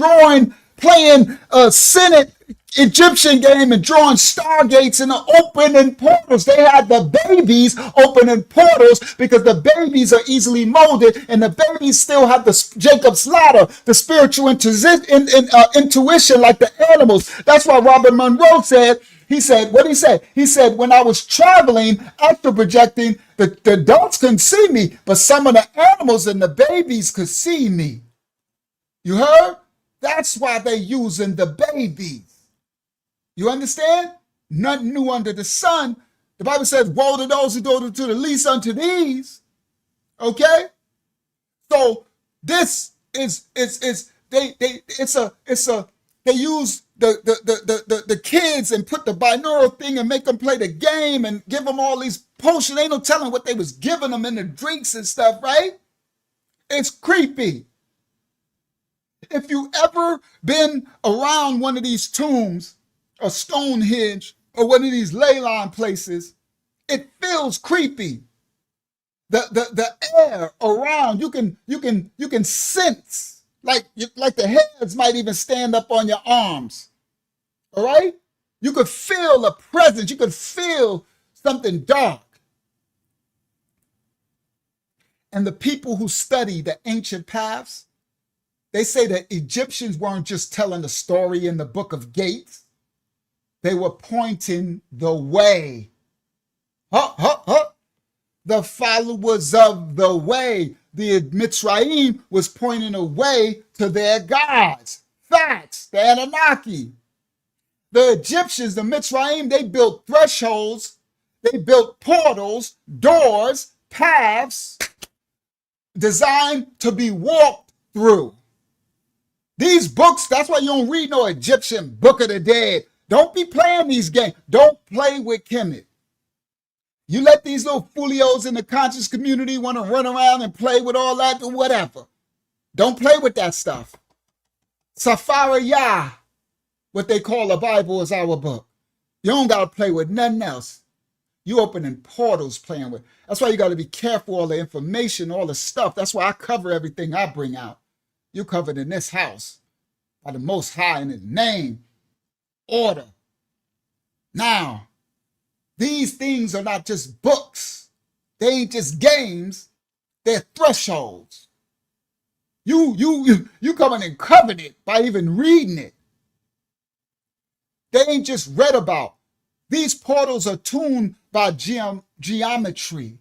playing a Senate Egyptian game and drawing stargates and opening portals. They had the babies opening portals because the babies are easily molded, and the babies still have the Jacob's ladder, the spiritual intuition like the animals. That's why Robert Monroe said, he said, when I was traveling, after projecting, the adults couldn't see me, but some of the animals and the babies could see me. You heard? That's why they're using the babies. You understand? Nothing new under the sun. The Bible says, woe to those who do to the least unto these. Okay? So this they use the kids and put the binaural thing and make them play the game and give them all these potions. Ain't no telling what they was giving them in the drinks and stuff, right? It's creepy. If you ever been around one of these tombs, or Stonehenge, or one of these ley line places, it feels creepy. The air around, you can sense like the hairs might even stand up on your arms. All right? You could feel a presence. You could feel something dark. And the people who study the ancient paths, They say that Egyptians weren't just telling a story in the book of Gates. They were pointing the way. The followers of the way. The Mitzrayim was pointing a way to their gods. Facts, the Anunnaki. The Egyptians, the Mitzrayim, they built thresholds, they built portals, doors, paths, designed to be walked through. These books, that's why you don't read no Egyptian Book of the Dead. Don't be playing these games. Don't play with Kemet. You let these little folios in the conscious community want to run around and play with all that or whatever. Don't play with that stuff. Safari Yah, what they call the Bible, is our book. You don't got to play with nothing else. You opening portals playing with. That's why you got to be careful, all the information, all the stuff. That's why I cover everything I bring out. You covered in this house by the Most High in His name. Order. Now, these things are not just books. They ain't just games. They're thresholds. You coming in covenant by even reading it. They ain't just read about. These portals are tuned by geometry.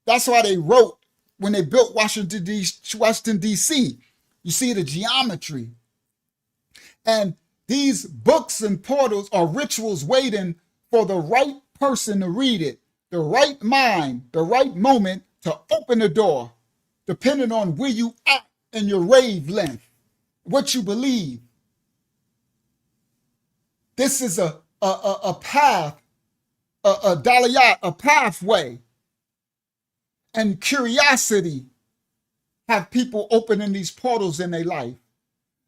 That's why they wrote when they built Washington, D.C. You see the geometry. And these books and portals are rituals waiting for the right person to read it, the right mind, the right moment to open the door, depending on where you at in your wavelength, what you believe. This is a path, a daliyat, a pathway. And curiosity have people opening these portals in their life.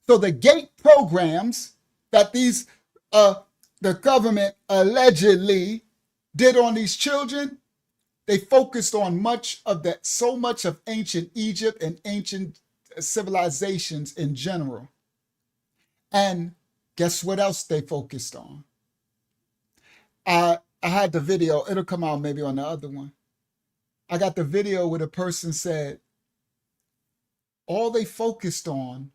So the gate programs that these the government allegedly did on these children, they focused on so much of ancient Egypt and ancient civilizations in general. And guess what else they focused on? I had the video, it'll come out maybe on the other one. I got the video where the person said, all they focused on,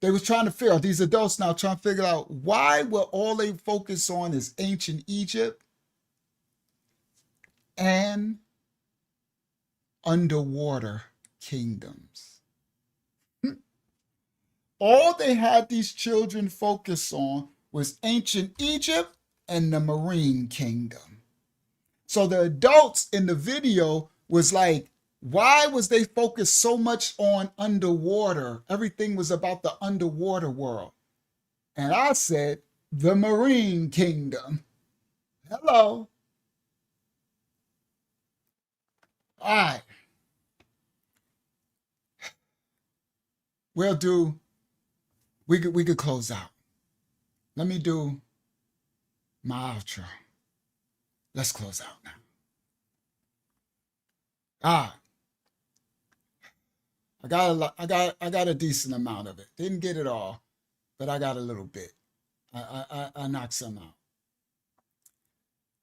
they was trying to figure out, these adults now trying to figure out why were all they focus on is ancient Egypt and underwater kingdoms. All they had these children focus on was ancient Egypt and the marine kingdom. So the adults in the video was like, why was they focused so much on underwater? Everything was about the underwater world. And I said, the marine kingdom. Hello. All right. We could close out. Let me do my outro. Let's close out now. All right. I got a decent amount of it. Didn't get it all, but I got a little bit. I knocked some out.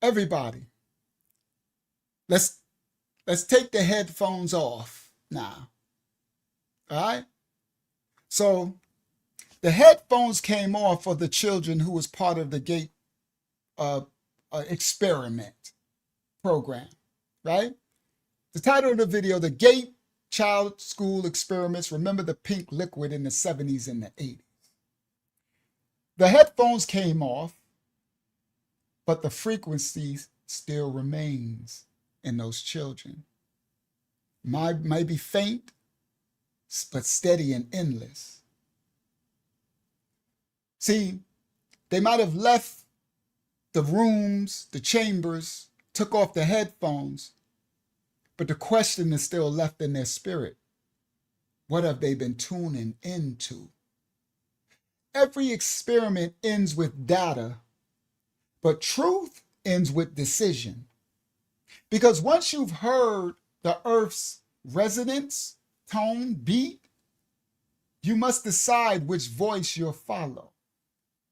Everybody, let's take the headphones off now. All right? So the headphones came off for the children who was part of the GATE experiment program, right? The title of the video, the GATE Child School Experiments, remember the pink liquid in the 70s and the 80s. The headphones came off, but the frequency still remains in those children. Might be faint, but steady and endless. See, they might have left the rooms, the chambers, took off the headphones, but the question is still left in their spirit. What have they been tuning into? Every experiment ends with data, but truth ends with decision. Because once you've heard the earth's resonance, tone, beat, you must decide which voice you'll follow.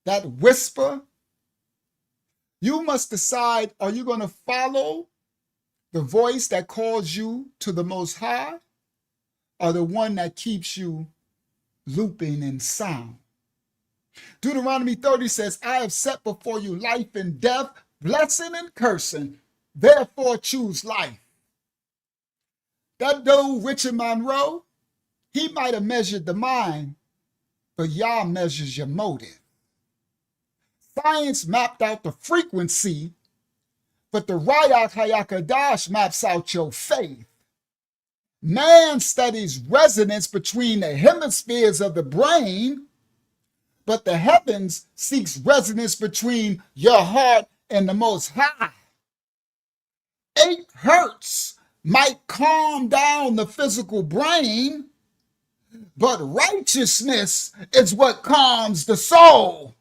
That whisper, you must decide, are you going to follow the voice that calls you to the Most High, or the one that keeps you looping in sound. Deuteronomy 30 says, I have set before you life and death, blessing and cursing. Therefore choose life. That dude, Richard Monroe, he might have measured the mind, but Yah measures your motive. Science mapped out the frequency, but the Rayak Hayakadash maps out your faith. Man studies resonance between the hemispheres of the brain, but the heavens seeks resonance between your heart and the Most High. 8 hertz might calm down the physical brain, but righteousness is what calms the soul,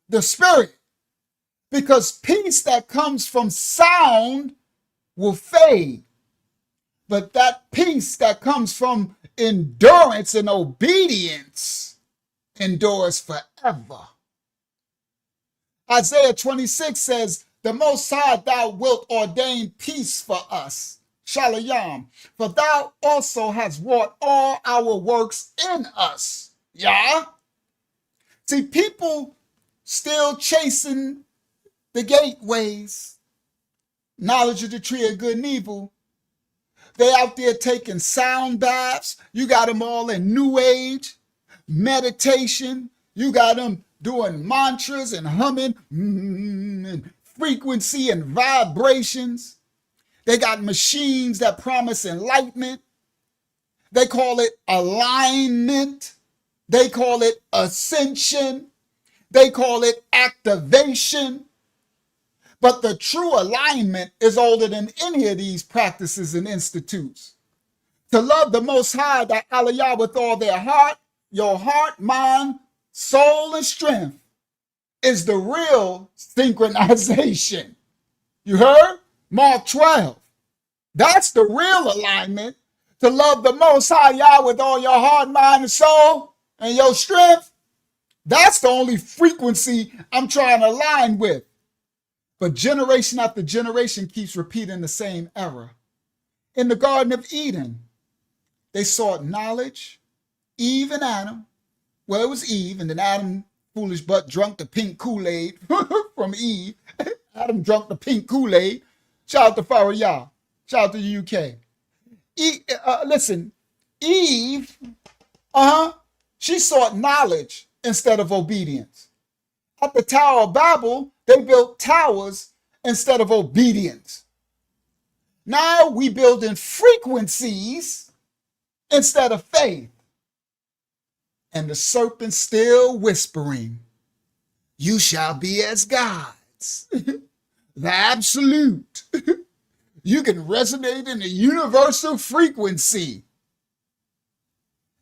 the spirit, because peace that comes from sound will fade. But that peace that comes from endurance and obedience endures forever. Isaiah 26 says, the Most High, thou wilt ordain peace for us. Shalom. For thou also hast wrought all our works in us. Yeah? See, people still chasing the gateways, knowledge of the tree of good and evil. They out there taking sound baths. You got them all in New Age, meditation. You got them doing mantras and humming and frequency and vibrations. They got machines that promise enlightenment. They call it alignment. They call it ascension. They call it activation. But the true alignment is older than any of these practices and institutes. To love the Most High, thy Aliyah, with all their heart, your heart, mind, soul, and strength is the real synchronization. You heard? Mark 12. That's the real alignment. To love the Most High, Yah, with all your heart, mind, and soul, and your strength. That's the only frequency I'm trying to align with. But generation after generation keeps repeating the same error. In the Garden of Eden, they sought knowledge. Eve and Adam. Well, it was Eve, and then Adam, foolish butt, drunk the pink Kool-Aid from Eve. Adam drunk the pink Kool-Aid. Shout out to Farah Yah. Shout out to the UK. Listen, Eve, she sought knowledge instead of obedience. At the Tower of Babel, they built towers instead of obedience. Now we build in frequencies instead of faith. And the serpent still whispering, you shall be as gods. The absolute. You can resonate in the universal frequency.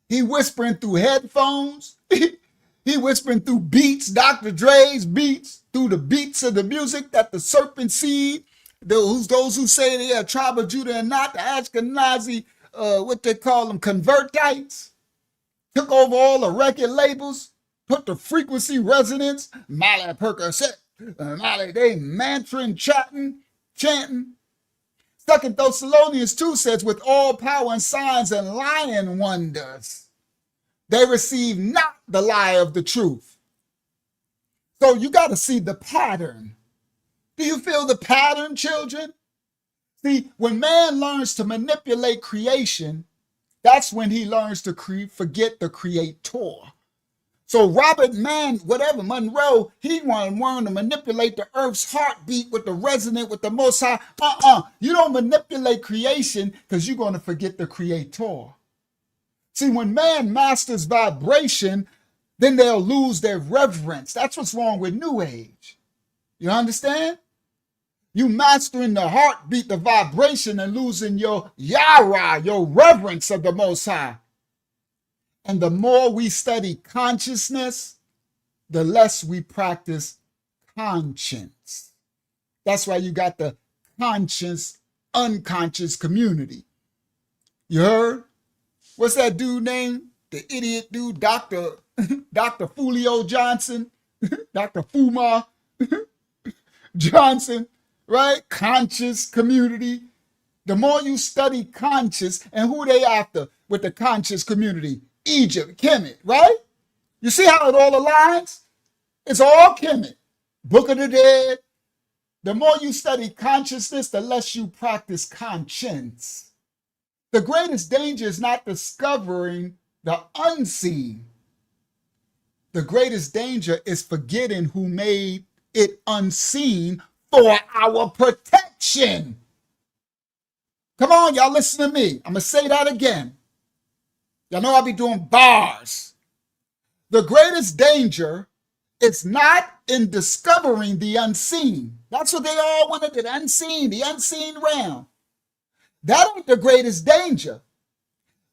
He whispering through headphones. He whispering through beats, Dr. Dre's beats, through the beats of the music that the serpent seed, those who say they are tribe of Judah and not, the Ashkenazi, what they call them, convertites, took over all the record labels, put the frequency resonance, Mali Percocet, Mali, they mantrin, chanting. 2 Thessalonians 2 says, with all power and signs and lying wonders, they receive not the lie of the truth. So you got to see the pattern. Do you feel the pattern, children? See, when man learns to manipulate creation, that's when he learns to forget the creator. So Robert Monroe, he wanted to manipulate the earth's heartbeat with the resonant, with the Most High. You don't manipulate creation because you're going to forget the creator. See, when man masters vibration, then they'll lose their reverence. That's what's wrong with New Age. You understand? You mastering the heartbeat, the vibration, and losing your yara, your reverence of the Most High. And the more we study consciousness, the less we practice conscience. That's why you got the conscious, unconscious community. You heard? What's that dude name? The idiot dude, Dr. Fulio Johnson, Dr. Fuma Johnson, right? Conscious community. The more you study conscious, and who they after with the conscious community? Egypt, Kemet, right? You see how it all aligns? It's all Kemet. Book of the Dead. The more you study consciousness, the less you practice conscience. The greatest danger is not discovering the unseen. The greatest danger is forgetting who made it unseen for our protection. Come on, y'all, listen to me. I'm going to say that again. Y'all know I'll be doing bars. The greatest danger is not in discovering the unseen. That's what they all wanted, the unseen realm. That ain't the greatest danger.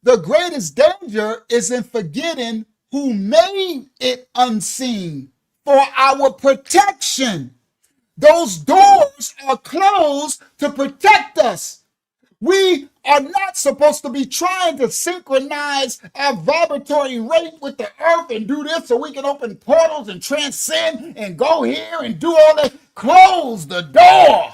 The greatest danger is in forgetting who made it unseen for our protection. Those doors are closed to protect us. We are not supposed to be trying to synchronize our vibratory rate with the earth and do this so we can open portals and transcend and go here and do all that. Close the door.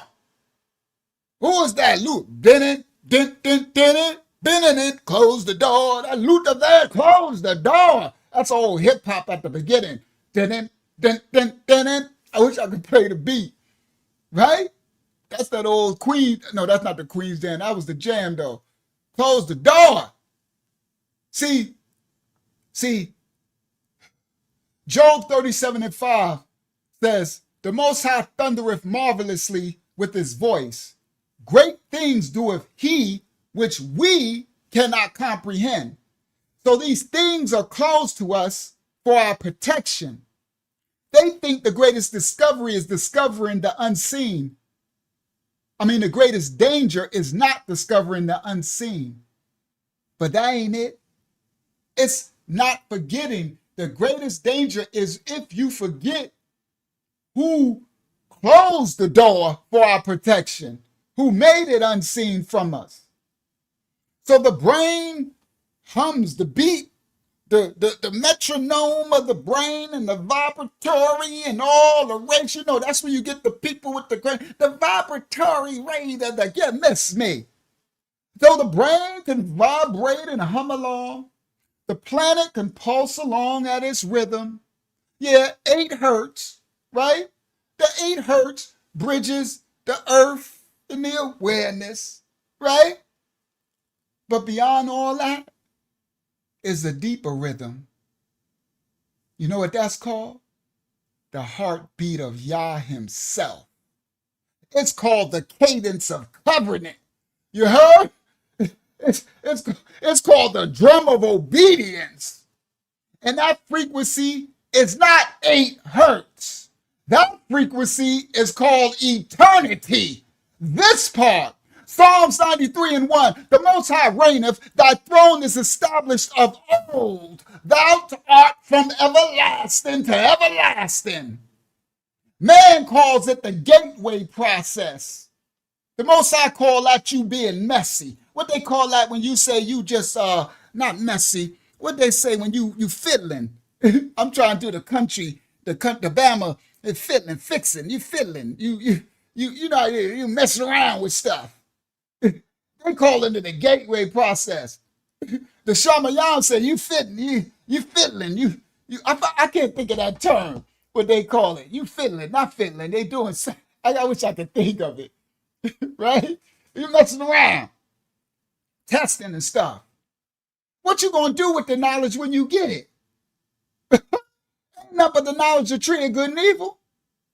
Who is that? Luke. Bennett, Bennett, close the door. That Luther there, close the door. That's old hip hop at the beginning. I wish I could play the beat, right? That's that old Queen. No, that's not the Queen's Jam. That was the jam, though. Close the door. See, Job 37:5 says, the Most High thundereth marvelously with his voice. Great things doeth he which we cannot comprehend. So these things are closed to us for our protection. They think the greatest discovery is discovering the unseen. The greatest danger is not discovering the unseen. But that ain't it. It's not forgetting. The greatest danger is if you forget who closed the door for our protection, who made it unseen from us. So the brain hums the beat, the metronome of the brain and the vibratory and all the rays. That's where you get the people with the vibratory ray that get miss me. So the brain can vibrate and hum along. The planet can pulse along at its rhythm. 8 hertz, right? The 8 hertz bridges the earth and the awareness, right? But beyond all that is a deeper rhythm. You know what that's called? The heartbeat of Yah himself. It's called the cadence of covenant. You heard? It's called the drum of obedience. And that frequency is not 8 hertz. That frequency is called eternity. This part, Psalms 93:1, the Most High reigneth, thy throne is established of old. Thou art from everlasting to everlasting. Man calls it the gateway process. The Most High call that you being messy. What they call that when you say you just not messy? What they say when you fiddling? I'm trying to do the country, the Bama, fiddling, fixing. You fiddling. You messing around with stuff. They call it the gateway process. The Shamayam said you fitting, you fiddling, I can't think of that term. What they call it? You fiddling, not fiddling. They doing. I wish I could think of it. Right? You messing around, testing and stuff. What you gonna do with the knowledge when you get it? Ain't nothing but the knowledge of tree of good and evil.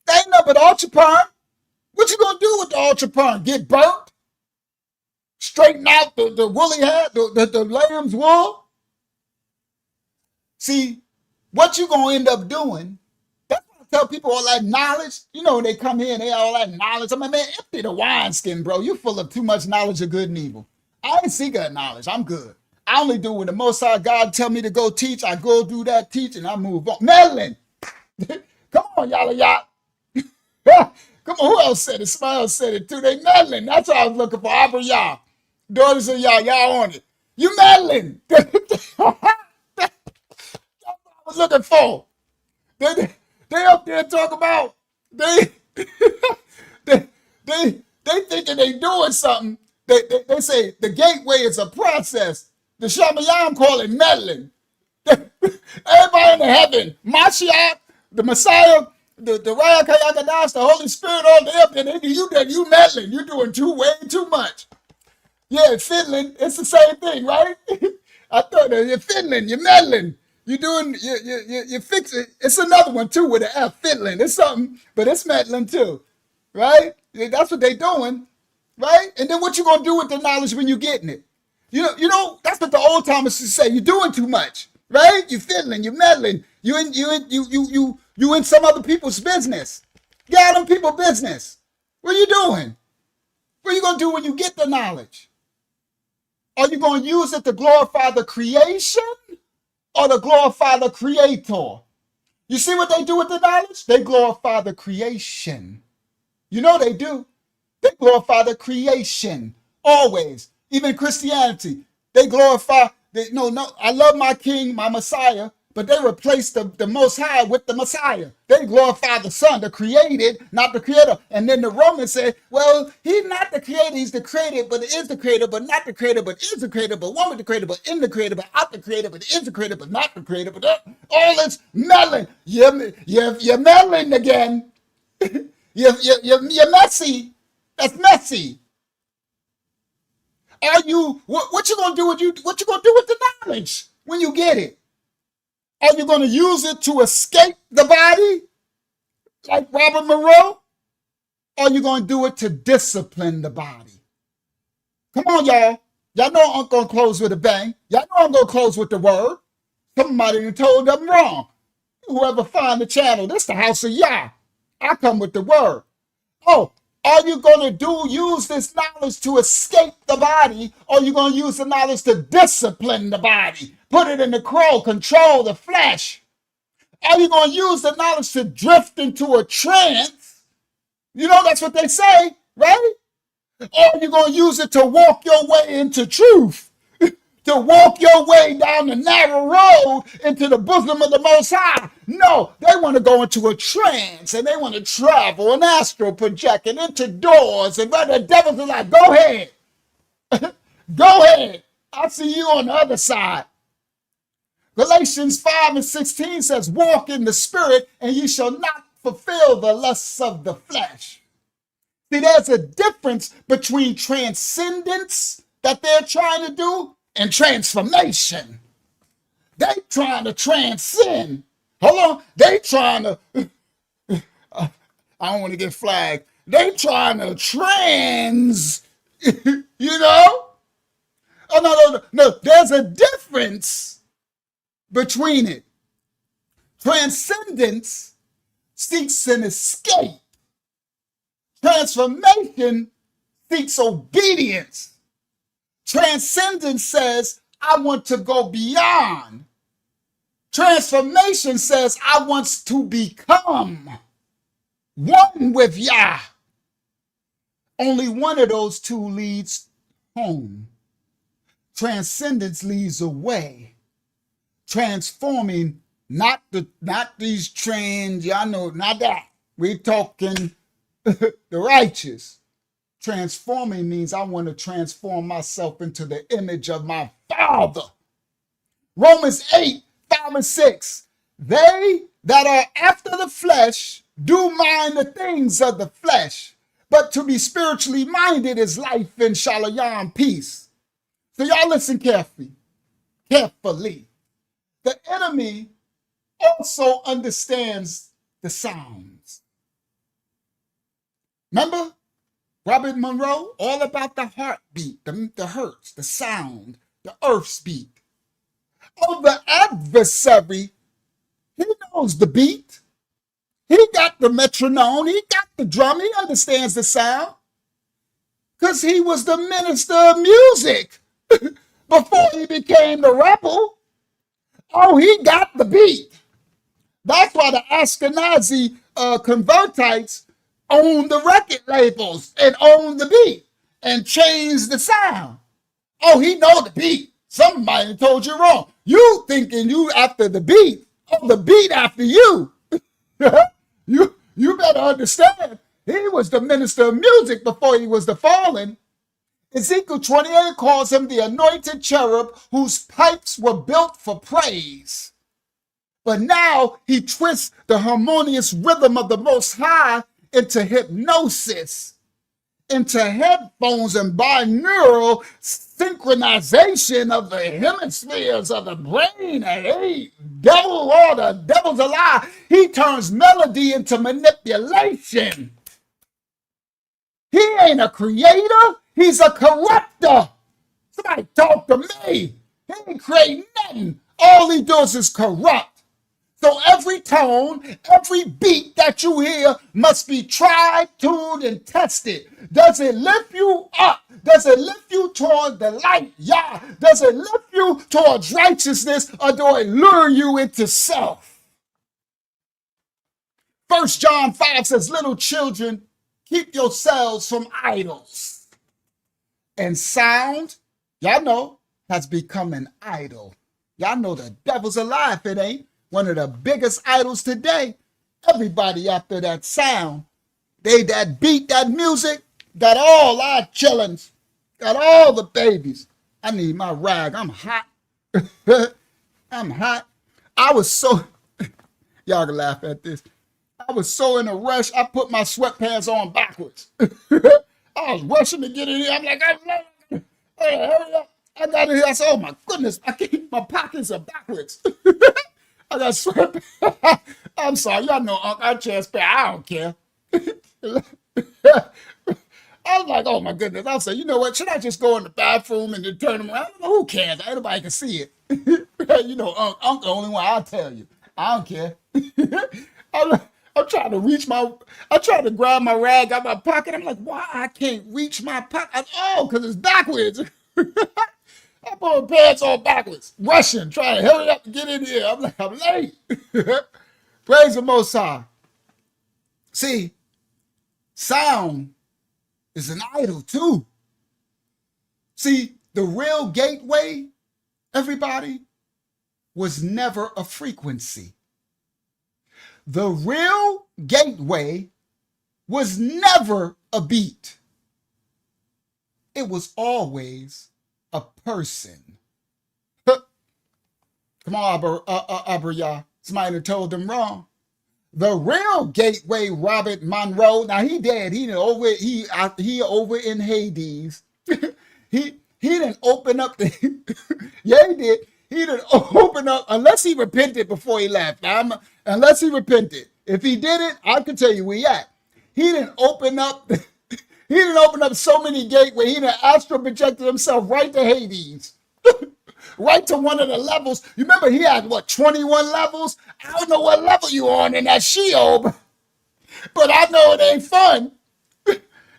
That ain't nothing but ultraperm. What you gonna do with the ultraperm? Get burnt? Straighten out the woolly head, the lamb's wool? See, what you gonna end up doing? That's why I tell people all that knowledge. When they come here and they all that knowledge. Man, empty the wineskin, bro. You full of too much knowledge of good and evil. I ain't see good knowledge. I'm good. I only do when the Most High God tell me to go teach. I go do that teaching. I move on. Madeline, come on, y'all. Come on, who else said it? Somebody else said it too. They meddling. That's what I was looking for. Abra y'all. Daughters of y'all on it. You meddling. That's what I was looking for. They up there talk about they thinking they doing something. They say the gateway is a process. The Shamayam call it meddling. Everybody in the heaven, Mashiach, the Messiah, the Rayakayakadas, the Holy Spirit, all them, and you meddling. You're doing way too much. Yeah, fiddling, it's the same thing, right? I thought that you're fiddling, you're meddling. You're doing, you fix it. It's another one too with an F, fiddling. It's something, but it's meddling too, right? That's what they doing, right? And then what you gonna do with the knowledge when you're getting it? You know, that's what the old timers used to say. You're doing too much, right? You're fiddling, you're meddling. You in some other people's business. Get out of people's business. What are you doing? What are you gonna do when you get the knowledge? Are you going to use it to glorify the creation or to glorify the creator? You see what they do with the knowledge? They glorify the creation. You know they do. They glorify the creation always. Even Christianity, they glorify. I love my King, my Messiah, but they replace the Most High with the Messiah. They glorify the Son, the created, not the creator. And then the Romans say, well, he's not the creator, he's the created, but is the creator, but not the creator, but is the creator, but one with the creator, but in the creator, but out the creator, but is the creator, but not the creator, but all this meddling. You're meddling again. You're messy. That's messy. Are you what you gonna do with what you gonna do with the knowledge when you get it? Are you gonna use it to escape the body, like Robert Monroe? Or are you gonna do it to discipline the body? Come on, y'all. Y'all know I'm gonna close with a bang. Y'all know I'm gonna close with the word. Somebody done told them wrong. Whoever find the channel, this the house of Yah. I come with the word. Oh, are you going to use this knowledge to escape the body, or are you going to use the knowledge to discipline the body, put it in the control the flesh? Are you going to use the knowledge to drift into a trance? You know, that's what they say, right? Or are you going to use it to walk your way into truth? To walk your way down the narrow road into the bosom of the Most High. No, they want to go into a trance and they want to travel and astral project and into doors. And the devils are like, go ahead. Go ahead. I'll see you on the other side. Galatians 5:16 says, walk in the spirit and you shall not fulfill the lusts of the flesh. See, there's a difference between transcendence that they're trying to do and transformation. They trying to transcend. Hold on. They trying to, I don't want to get flagged. They trying to you know? Oh, no. There's a difference between it. Transcendence seeks an escape. Transformation seeks obedience. Transcendence says, I want to go beyond. Transformation says, I want to become one with Yah. Only one of those two leads home. Transcendence leads away. Transforming, not these trends, y'all know, not that. We're talking the righteous. Transforming means I want to transform myself into the image of my Father. Romans 8:5-6. They that are after the flesh do mind the things of the flesh, but to be spiritually minded is life and shalom, peace. So y'all listen carefully. The enemy also understands the sounds. Remember? Robert Monroe, all about the heartbeat, the hertz, the sound, the earth's beat. Oh, the adversary, he knows the beat. He got the metronome, he got the drum, he understands the sound. Because he was the minister of music before he became the rebel. Oh, he got the beat. That's why the Ashkenazi convertites own the record labels and own the beat and change the sound. Oh, he know the beat. Somebody told you wrong. You thinking you after the beat. Oh, the beat after you. You better understand. He was the minister of music before he was the fallen. Ezekiel 28 calls him the anointed cherub whose pipes were built for praise. But now he twists the harmonious rhythm of the Most High into hypnosis, into headphones and binaural synchronization of the hemispheres of the brain. Hey, devil, Lord, the devil's a lie. He turns melody into manipulation. He ain't a creator. He's a corrupter. Somebody talk to me. He ain't create nothing. All he does is corrupt. So every tone, every beat that you hear must be tried, tuned, and tested. Does it lift you up? Does it lift you toward the light? Yeah. Does it lift you towards righteousness, or do it lure you into self? 1 John 5 says, little children, keep yourselves from idols. And sound, y'all know, has become an idol. Y'all know the devil's a lie if it ain't. One of the biggest idols today. Everybody after that sound. They that beat, that music, got all our chillins, got all the babies. I need my rag. I'm hot. I'm hot. I was so, y'all can laugh at this. I was so in a rush, I put my sweatpants on backwards. I was rushing to get in here. I'm like, hey, hurry up. I got in here. I said, oh my goodness, my pockets are backwards. I got sweat. I'm sorry, y'all know I'm transparent. I don't care. I was like, oh my goodness. I was like, you know what? Should I just go in the bathroom and then turn them around? Who cares? Everybody can see it. You know, I'm the only one. I'll tell you. I don't care. I'm trying to reach I tried to grab my rag out my pocket. I'm like, why I can't reach my pocket? Oh, because it's backwards. I put my pants on backwards, rushing, trying to hurry up and get in here. I'm like, I'm late. Praise the Most High. See, sound is an idol too. See, the real gateway, everybody, was never a frequency. The real gateway was never a beat. It was always a person. Come on, Abraya. Somebody told them wrong. The real gateway, Robert Monroe. Now he dead. He over in Hades. he didn't open up the. Yeah, he did. He didn't open up unless he repented before he left. Unless he repented. If he didn't, I can tell you where he at. He didn't open up. He didn't open up so many gateways. He didn't astral projected himself right to Hades. Right to one of the levels. You remember he had, 21 levels? I don't know what level you on in that Sheol, but I know it ain't fun.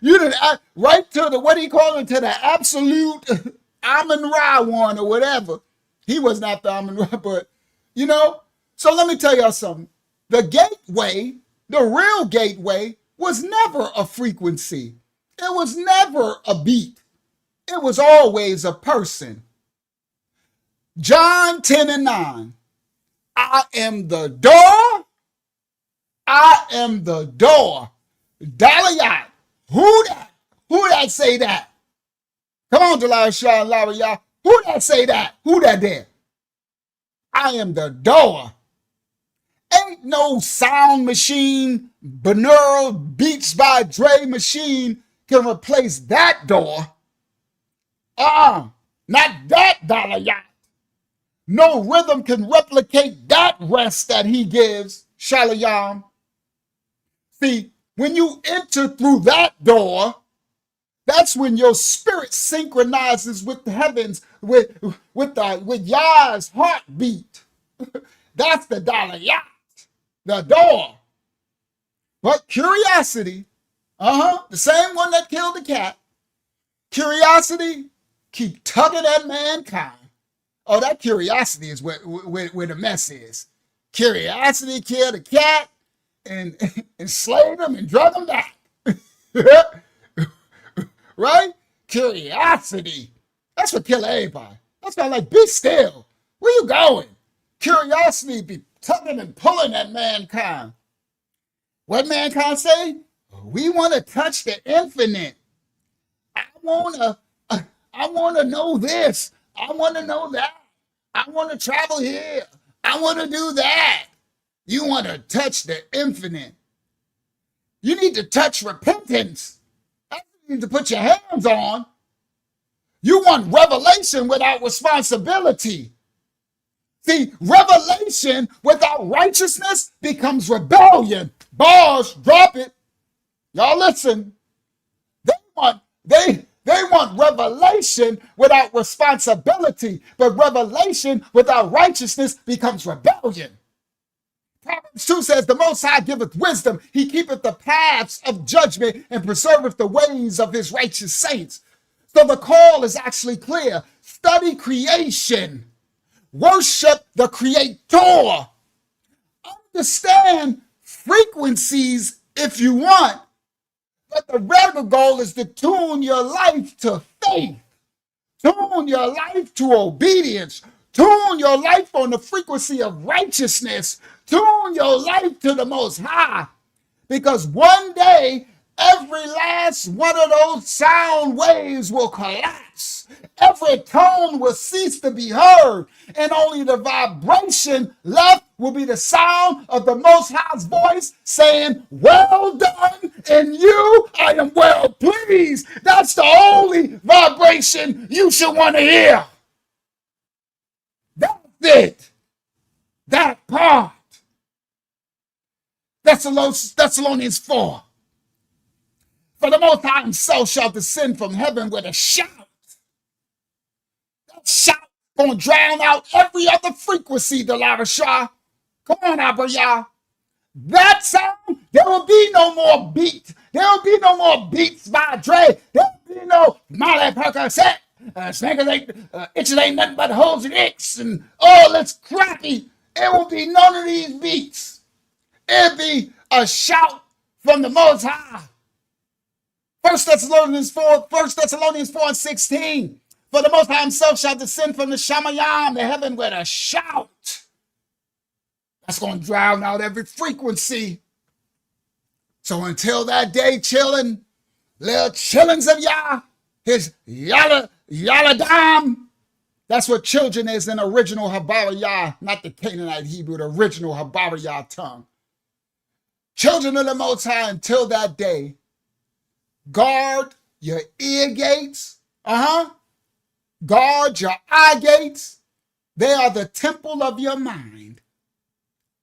You didn't, right to the, what do you call it, to the absolute Amun-Ra one or whatever. He wasn't after Amun-Ra, but, so let me tell y'all something. The gateway, the real gateway, was never a frequency. It was never a beat. It was always a person. John 10:9. I am the door. I am the door. Daliyat. Who that? Who that say that? Come on, Delilah Shah and Larry, y'all. Who that say that? Who that there? I am the door. Ain't no sound machine, binaural Beats by Dre machine can replace that door. Not that Daliyat. No rhythm can replicate that rest that he gives, Shalayam. See, when you enter through that door, that's when your spirit synchronizes with the heavens, with Yah's heartbeat. That's the Daliyat, the door. But curiosity, the same one that killed the cat, curiosity keep tugging at mankind. Oh, that curiosity is where the mess is. Curiosity killed the cat and enslaved him and drug him back. Right? Curiosity. That's what killed everybody. That's why, like, be still. Where you going? Curiosity be tugging and pulling at mankind. What mankind say? We want to touch the infinite. I want to I want to know this. I want to know that. I want to travel here. I want to do that. You want to touch the infinite. You need to touch repentance. That's what you need to put your hands on. You want revelation without responsibility. See, revelation without righteousness becomes rebellion. Bars, drop it. Y'all listen. They want revelation without responsibility, but revelation without righteousness becomes rebellion. Proverbs 2 says, the Most High giveth wisdom. He keepeth the paths of judgment and preserveth the ways of his righteous saints. So the call is actually clear. Study creation. Worship the Creator. Understand frequencies if you want, but the real goal is to tune your life to faith. Tune your life to obedience. Tune your life on the frequency of righteousness. Tune your life to the Most High. Because one day, every last one of those sound waves will collapse. Every tone will cease to be heard. And only the vibration left will be the sound of the Most High's voice saying, well done, in you I am well pleased. That's the only vibration you should want to hear. That's it. That part. Thessalonians 4. For the Most High himself shall descend from heaven with a shout. That shout gonna drown out every other frequency, Delara Shah. Come on, Abraya. That sound, there will be no more beat. There will be no more beats by Dre. There will be no Molly Percocet. Snackers ain't, itches ain't nothing but holes and icks and all this crappy. It will be none of these beats. It'll be a shout from the Most High. 1 Thessalonians 4:16. For the Most High himself shall descend from the Shamayam, the heaven, with a shout. That's going to drown out every frequency. So until that day, chilling, little chillings of Yah, his Yaladam. That's what children is in original Habariyah, not the Canaanite Hebrew, the original Habariyah tongue. Children of the Most High, until that day, guard your ear gates. Guard your eye gates. They are the temple of your mind.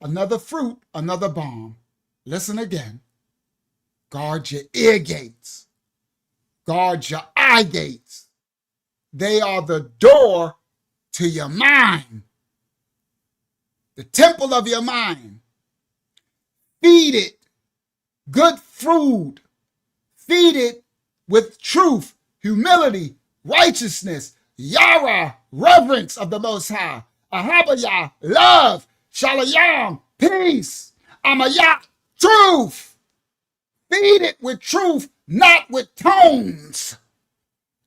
Another fruit, another balm. Listen again. Guard your ear gates. Guard your eye gates. They are the door to your mind. The temple of your mind. Feed it good food. Feed it with truth, humility, righteousness, Yara, reverence of the Most High, Ahabayah, love, Shalayam, peace, Amayah, truth. Feed it with truth, not with tones,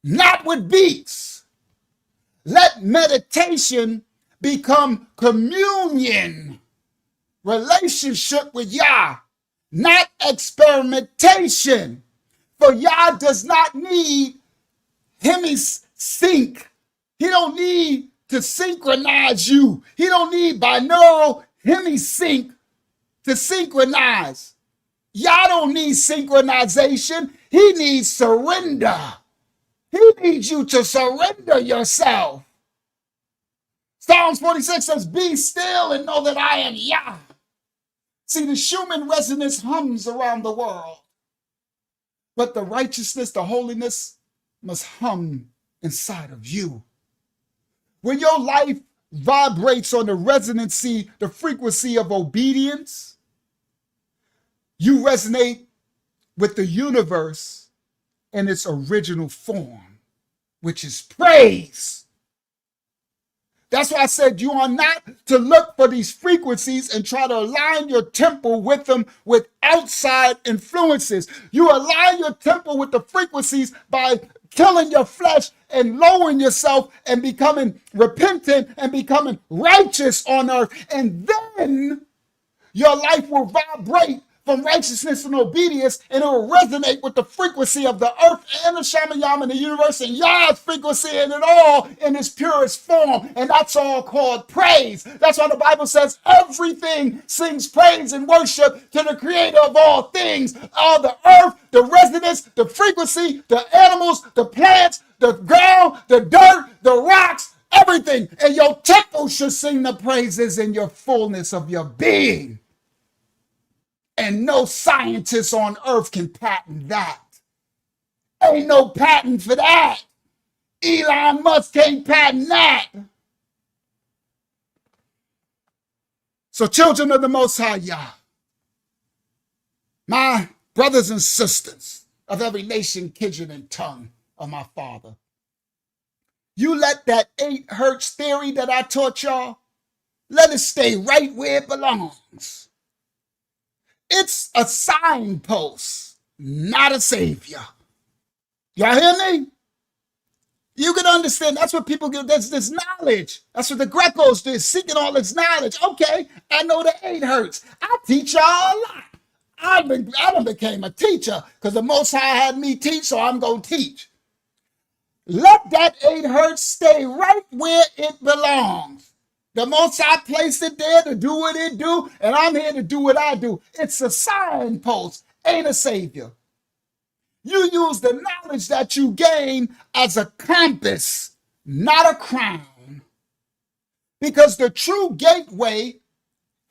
not with beats. Let meditation become communion, relationship with Yah, not experimentation. For Yah does not need hemisync. He don't need to synchronize you. He don't need binaural hemisync to synchronize. Yah don't need synchronization. He needs surrender. He needs you to surrender yourself. Psalms 46 says, be still and know that I am Yah. See, the Schumann resonance hums around the world. But the righteousness, the holiness must hum inside of you. When your life vibrates on the resonancy, the frequency of obedience, you resonate with the universe in its original form, which is praise. That's why I said you are not to look for these frequencies and try to align your temple with them with outside influences. You align your temple with the frequencies by killing your flesh and lowering yourself and becoming repentant and becoming righteous on earth. And then your life will vibrate from righteousness and obedience, and it will resonate with the frequency of the earth and the Shamayam and the universe and Yah's frequency and it all in its purest form. And that's all called praise. That's why the Bible says everything sings praise and worship to the creator of all things. All the earth, the resonance, the frequency, the animals, the plants, the ground, the dirt, the rocks, everything. And your temple should sing the praises in your fullness of your being. And no scientist on earth can patent that. Ain't no patent for that. Elon Musk can't patent that. So children of the Most High Yah, my brothers and sisters of every nation, kindred, and tongue of my Father, you let that 8 hertz theory that I taught y'all, let it stay right where it belongs. It's a signpost, not a savior. Y'all hear me? You can understand. That's what people get. That's this knowledge. That's what the Grecos did, seeking all this knowledge. Okay, I know the 8 hertz. I teach y'all a lot. I done became a teacher because the Most High had me teach, so I'm going to teach. Let that 8 hertz stay right where it belongs. The Most High placed it there to do what it do, and I'm here to do what I do. It's a signpost, ain't a savior. You use the knowledge that you gain as a compass, not a crown. Because the true gateway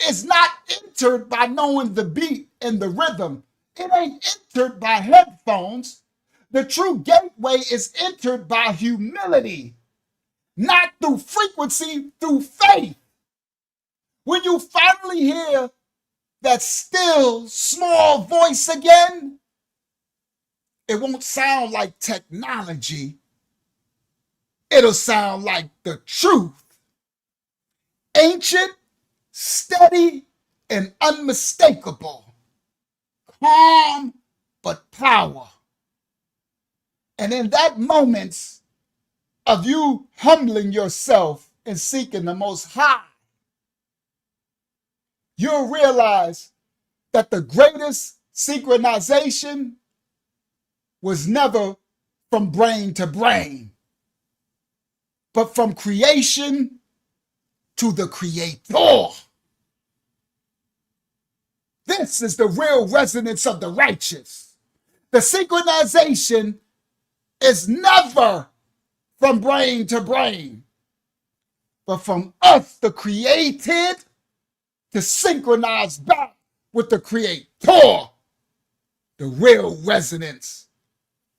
is not entered by knowing the beat and the rhythm. It ain't entered by headphones. The true gateway is entered by humility, not through frequency, through faith. When you finally hear that still small voice again, it won't sound like technology. It'll sound like the truth. Ancient, steady, and unmistakable. Calm, but power. And in that moment of you humbling yourself and seeking the Most High, you'll realize that the greatest synchronization was never from brain to brain, but from creation to the creator. This is the real resonance of the righteous. The synchronization is never from brain to brain, but from us, the created, to synchronize back with the creator, the real resonance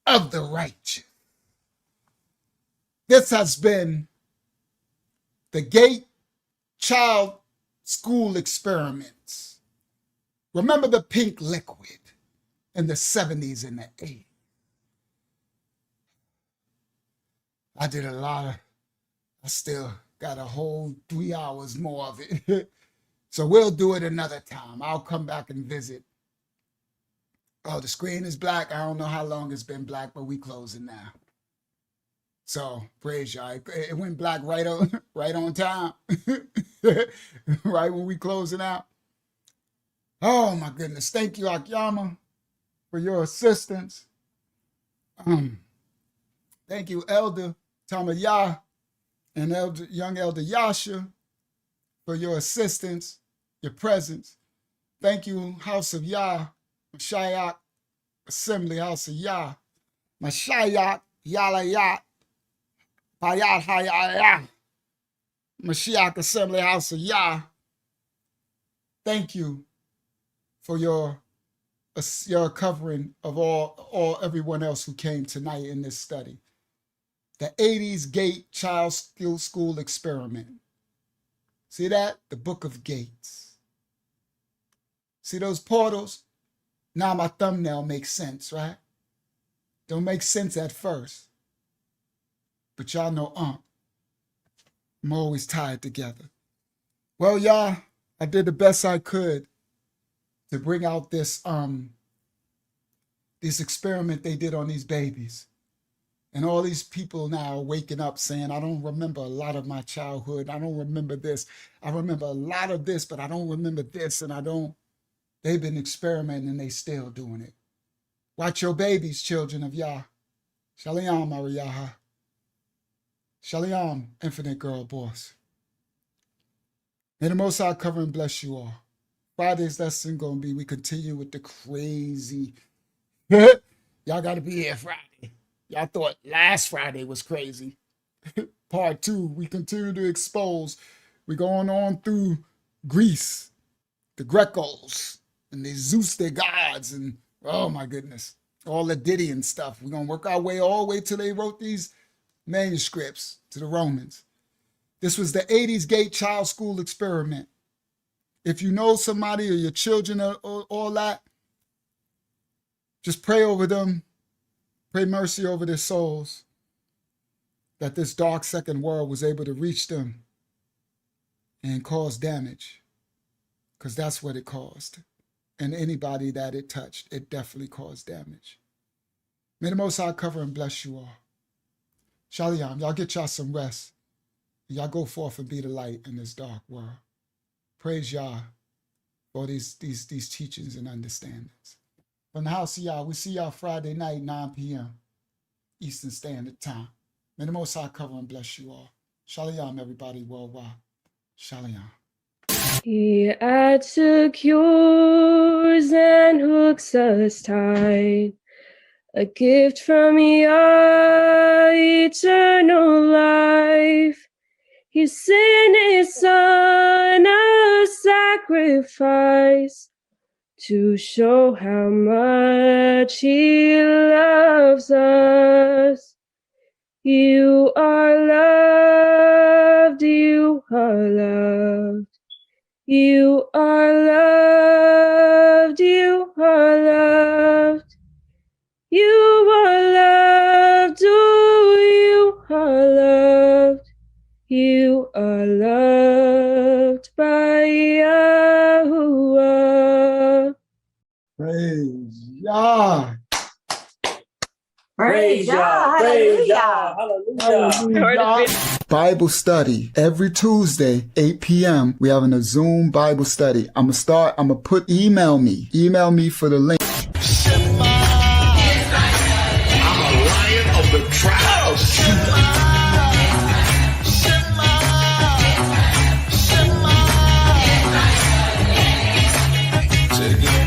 of the righteous. This has been the Gate Child School Experiments. Remember the pink liquid in the 70s and the 80s. I did a lot of, I still got a whole 3 hours more of it. So we'll do it another time. I'll come back and visit. Oh, the screen is black. I don't know how long it's been black, but we closing now. So praise y'all. It went black right on time. Right when we closing out. Oh my goodness. Thank you, Akyama, for your assistance. Thank you, Elder Tamayah and young Elder Yasha, for your assistance, your presence. Thank you, House of Yah, Mashiach Assembly, House of Yah, Mashiach Yalayat, Payat Hayayah, Mashiach Assembly, House of Yah. Thank you for your covering of everyone else who came tonight in this study. The 80s Gate Child School Experiment. See that? The Book of Gates. See those portals? Now my thumbnail makes sense, right? Don't make sense at first. But y'all know I'm always tied together. Well, y'all, I did the best I could to bring out this experiment they did on these babies. And all these people now are waking up saying, I don't remember a lot of my childhood. I don't remember this. I remember a lot of this, but I don't remember this. And I don't. They've been experimenting and they still doing it. Watch your babies, children of Yah. Shalom, Mariyaha. Shalom, infinite girl boss. May the Most High cover and bless you all. Friday's lesson going to be, we continue with the crazy. Y'all got to be here Friday. Y'all thought last Friday was crazy. Part 2, we continue to expose. We're going on through Greece, the Grecos, and they Zeus, their gods, and oh my goodness, all the Didion stuff. We're going to work our way all the way till they wrote these manuscripts to the Romans. This was the 80s Gate Child School experiment. If you know somebody or your children or all that, just pray over them, pray mercy over their souls, that this dark second world was able to reach them and cause damage, because that's what it caused. And anybody that it touched, it definitely caused damage. May the Most High cover and bless you all. Shalom, y'all get y'all some rest. Y'all go forth and be the light in this dark world. Praise Yah for these teachings and understandings. From the house of Yah, we see y'all Friday night, 9 p.m. Eastern Standard Time. May the Most High cover and bless you all. Shalom, everybody worldwide. Shalom. He adds secures and hooks us tight. A gift from Yah, eternal life. He sent his son a sacrifice to show how much he loves us. You are loved, you are loved. You are loved, you are loved. You are loved, oh, you are loved. You are loved by Yahuwah. Praise Yah. Praise Yah. Praise Yah. Hallelujah. Bible study every Tuesday, 8 p.m. We having a Zoom Bible study. I'm gonna put email me for the link. I'm a lion of the tribe of Judah. Say it again.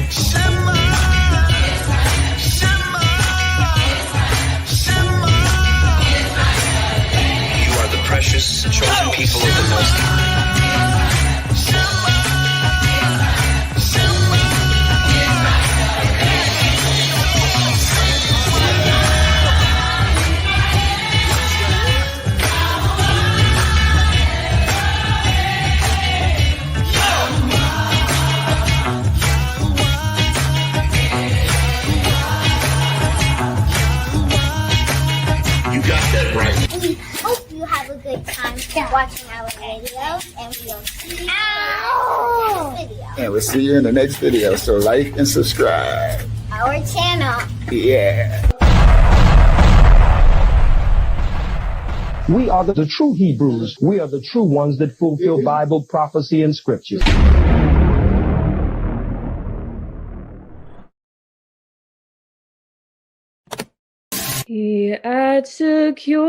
You are the precious chosen people of the Most High. We hope you have a good time watching our videos, and we'll see you in the next video. And we'll see you in the next video. So like and subscribe. Our channel. Yeah. We are the true Hebrews. We are the true ones that fulfill Bible prophecy and scripture. He adds secure.